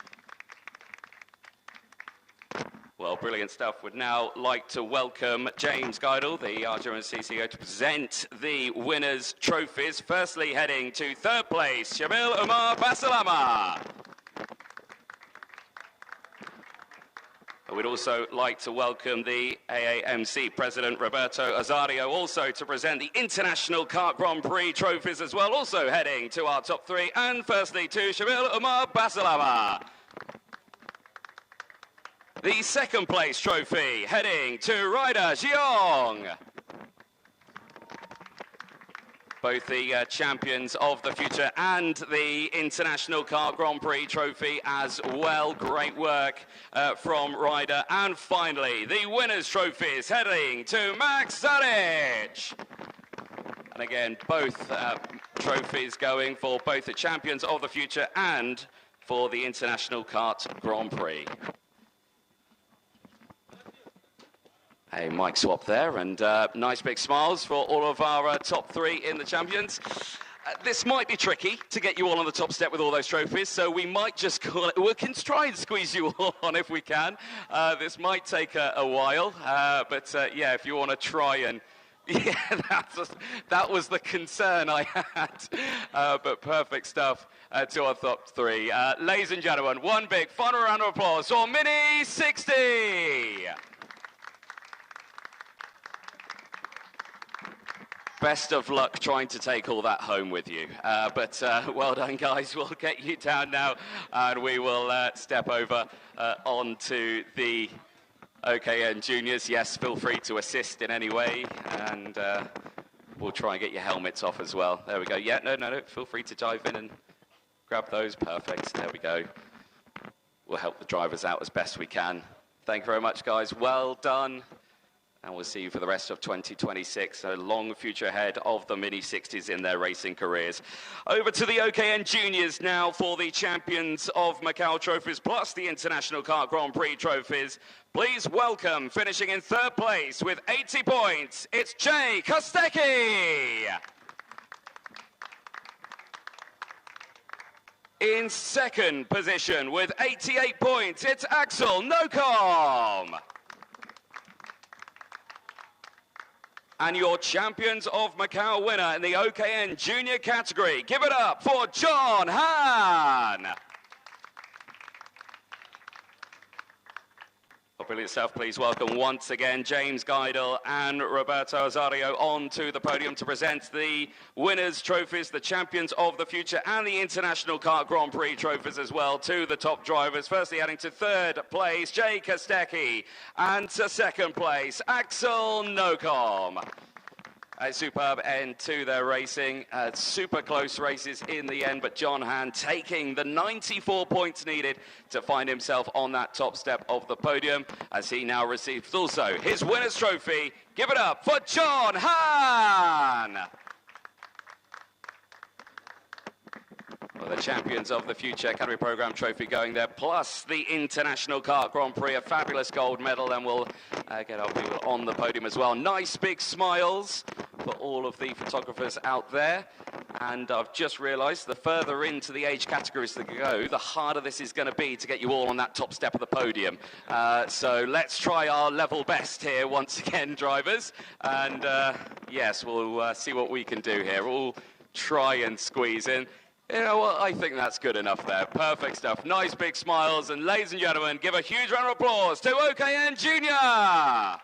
Speaker 1: Well, brilliant stuff. Would now like to welcome James Geidel, the RGMC CEO, to present the winners' trophies. Firstly, heading to third place, Shabil Umar Basalama. We'd also like to welcome the AAMC President, Roberto Azario, also to present the International Kart Grand Prix trophies as well, also heading to our top three. And firstly, to Shabil Umar Basalama. The second place trophy heading to Ryder Xiong. Both the champions of the future and the International Kart Grand Prix trophy as well. Great work from Ryder. And finally, the winners' trophies heading to Max Zadic. And again, both trophies going for both the champions of the future and for the International Kart Grand Prix. A mic swap there, and nice big smiles for all of our top three in the champions. This might be tricky to get you all on the top step with all those trophies, so we might just call it. We can try and squeeze you all on if we can. This might take a while, but yeah, if you want to try and. Yeah, that was the concern I had, but perfect stuff to our top three. Ladies and gentlemen, one big final round of applause for Mini 60. Best of luck trying to take all that home with you. But well done, guys. We'll get you down now, and we will step over onto the OKN Juniors. Yes, feel free to assist in any way, and we'll try and get your helmets off as well. There we go. Yeah, no. Feel free to dive in and grab those. Perfect. There we go. We'll help the drivers out as best we can. Thank you very much, guys. Well done. And we'll see you for the rest of 2026. A long future ahead of the Mini 60s in their racing careers. Over to the OKN Juniors now for the Champions of Macau trophies, plus the International Kart Grand Prix trophies. Please welcome, finishing in third place with 80 points, it's Jay Kostecki. In second position with 88 points, it's Axel Nocom.
Speaker 2: And your Champions of Macau winner in the OKN Junior category. Give it up for John Han. Popular itself, please welcome once again James Geidel and Roberto Azario onto the podium to present the winners' trophies, the Champions of the Future and the International Kart Grand Prix trophies as well to the top drivers. Firstly adding to third place, Jay Kostecki, and to second place, Axel Nocom. A superb end to their racing. Super close races in the end, but John Han taking the 94 points needed to find himself on that top step of the podium as he now receives also his winner's trophy. Give it up for John Han! Well, the Champions of the Future Academy Program trophy going there, plus the International Kart Grand Prix, a fabulous gold medal, and we'll get our people on the podium as well. Nice big smiles for all of the photographers out there. And I've just realised the further into the age categories to go, the harder this is going to be to get you all on that top step of the podium. So let's try our level best here once again, drivers. And yes, we'll see what we can do here. We'll try and squeeze in. You know what, I think that's good enough there. Perfect stuff. Nice big smiles. And ladies and gentlemen, give a huge round of applause to OKN Junior.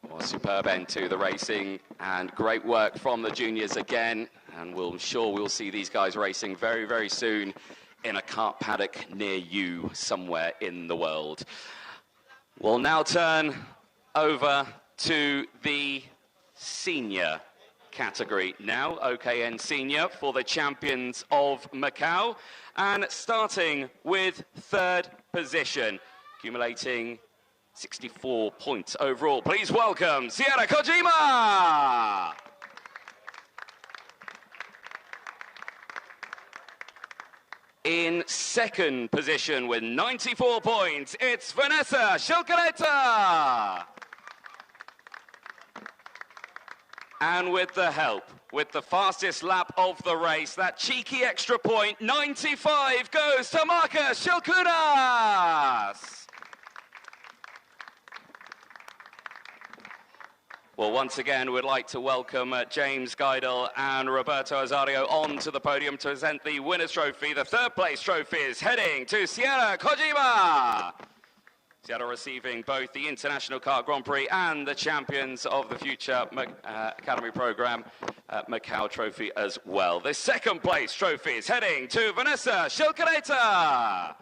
Speaker 2: Well, superb end to the racing and great work from the juniors again. And we'll sure we'll see these guys racing very, very soon in a kart paddock near you somewhere in the world. We'll now turn over to the senior category now, OKN Senior for the Champions of Macau, and starting with third position, accumulating 64 points overall. Please welcome Sierra Kojima! In second position with 94 points, it's Vanessa Schilkereta! And with the help, with the fastest lap of the race, that cheeky extra point, 95, goes to Marcus Schilkunas! Well, once again, we'd like to welcome James Geidel and Roberto Azario onto the podium to present the winner's trophy. The third place trophy is heading to Sierra Kojima! Seattle receiving both the International Kart Grand Prix and the Champions of the Future Academy Program Macau trophy as well. The second place trophy is heading to Vanessa Schilkereta.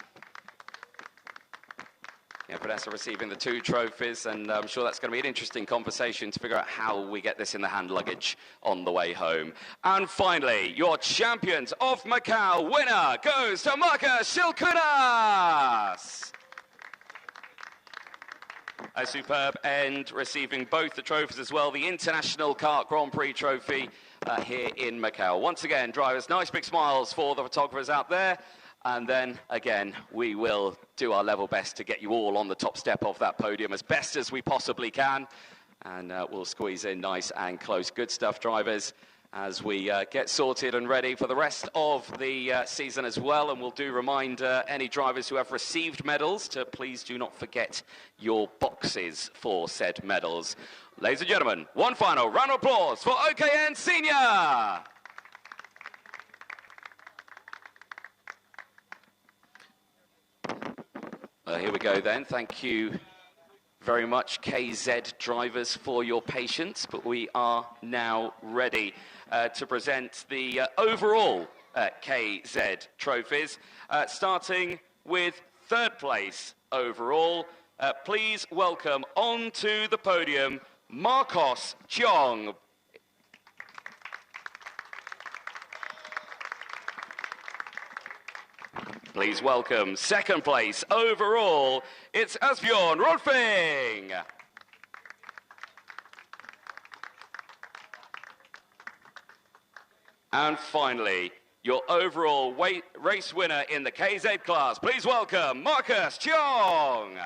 Speaker 2: Yeah, Vanessa receiving the two trophies, and I'm sure that's going to be an interesting conversation to figure out how we get this in the hand luggage on the way home. And finally, your Champions of Macau winner goes to Marcus Schilkunas. A superb end, receiving both the trophies as well, the International Kart Grand Prix trophy here in Macau. Once again, drivers, nice big smiles for the photographers out there. And then, again, we will do our level best to get you all on the top step of that podium as best as we possibly can. And we'll squeeze in nice and close. Good stuff, drivers, as we get sorted and ready for the rest of the season as well. And we'll do remind any drivers who have received medals to please do not forget your boxes for said medals. Ladies and gentlemen, one final round of applause for OKN Senior! Here we go then. Thank you very much, KZ drivers, for your patience. But we are now ready to present the overall KZ trophies, starting with third place overall. Please welcome onto the podium Marcos Chiong. Please welcome second place overall, it's Asbjørn Rolfing. And finally, your overall race winner in the KZ class, please welcome Marcus Chiong.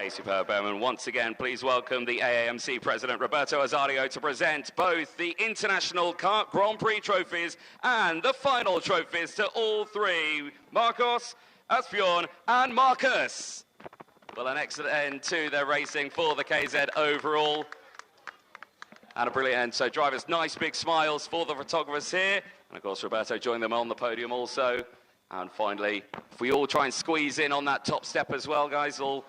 Speaker 2: A superb, and once again, please welcome the AAMC President Roberto Azario to present both the International Kart Grand Prix trophies and the final trophies to all three, Marcos, Asbjorn and Marcus. Well, an excellent end to their racing for the KZ overall. And a brilliant end. So drivers, nice big smiles for the photographers here. And of course, Roberto joined them on the podium also. And finally, if we all try and squeeze in on that top step as well, guys, all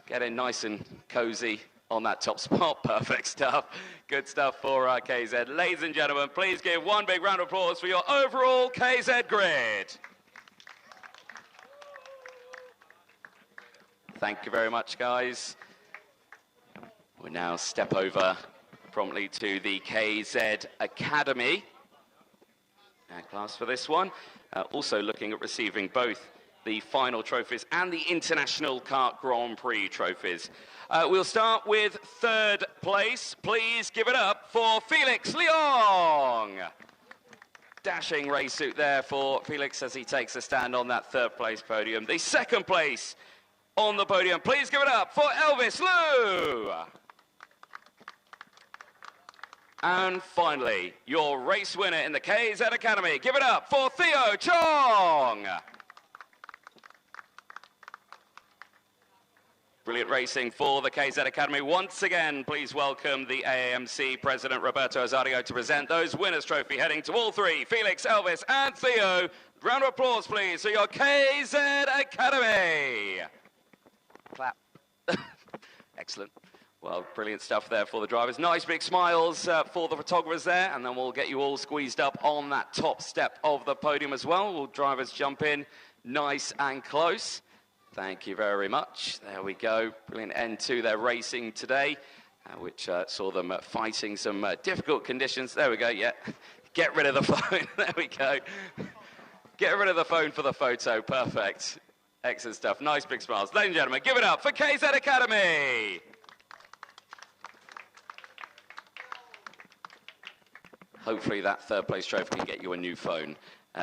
Speaker 2: get in nice and cozy on that top spot. Perfect stuff. Good stuff for our KZ. Ladies and gentlemen, please give one big round of applause for your overall KZ grid. Thank you very much, guys. We'll now step over promptly to the KZ Academy class for this one. Also looking at receiving both the final trophies and the International Kart Grand Prix trophies. We'll start with third place. Please give it up for Felix Leong. Dashing race suit there for Felix as he takes a stand on that third place podium. The second place on the podium, please give it up for Elvis Liu. And finally, your race winner in the KZ Academy, give it up for Theo Chong. Brilliant racing for the KZ Academy. Once again, please welcome the AAMC President Roberto Azario to present those winners' trophy heading to all three, Felix, Elvis and Theo. Round of applause, please, for your KZ Academy. Clap. Excellent. Well, brilliant stuff there for the drivers. Nice big smiles for the photographers there, and then we'll get you all squeezed up on that top step of the podium as well. Will drivers jump in nice and close. Thank you very much. There we go. Brilliant end to their racing today, which saw them fighting some difficult conditions. There we go, yeah. Get rid of the phone. There we go. Get rid of the phone for the photo. Perfect. Excellent stuff. Nice big smiles. Ladies and gentlemen, give it up for KZ Academy. Hopefully that third place trophy can get you a new phone,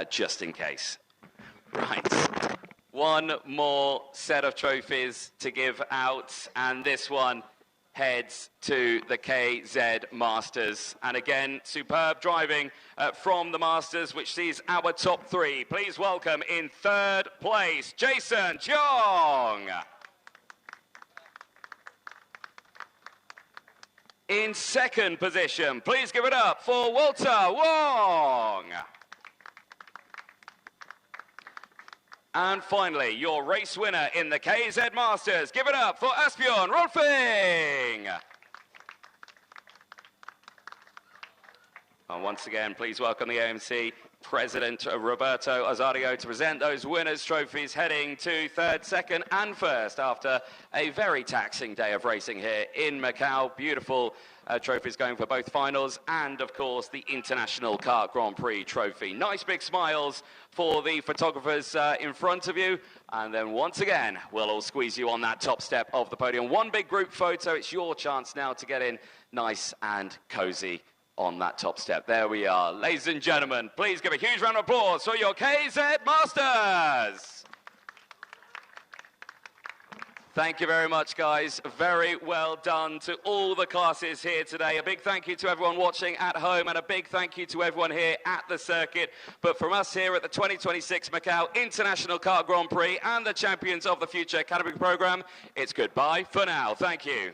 Speaker 2: just in case. Right. One more set of trophies to give out, and this one heads to the KZ Masters. And again, superb driving from the Masters, which sees our top three. Please welcome in third place, Jason Cheong. In second position, please give it up for Walter Wong. And finally, your race winner in the KZ Masters. Give it up for Asbjorn Rolfing. And once again, please welcome the AMC President Roberto Azario to present those winners' trophies heading to third, second and first after a very taxing day of racing here in Macau. Beautiful trophies going for both finals and, of course, the International Kart Grand Prix trophy. Nice big smiles for the photographers in front of you. And then once again, we'll all squeeze you on that top step of the podium. One big group photo. It's your chance now to get in nice and cozy on that top step. There we are. Ladies and gentlemen, please give a huge round of applause for your KZ Masters. Thank you very much, guys. Very well done to all the classes here today. A big thank you to everyone watching at home and a big thank you to everyone here at the circuit. But from us here at the 2026 Macau International Kart Grand Prix and the champions of the future Academy Program, it's goodbye for now. Thank you.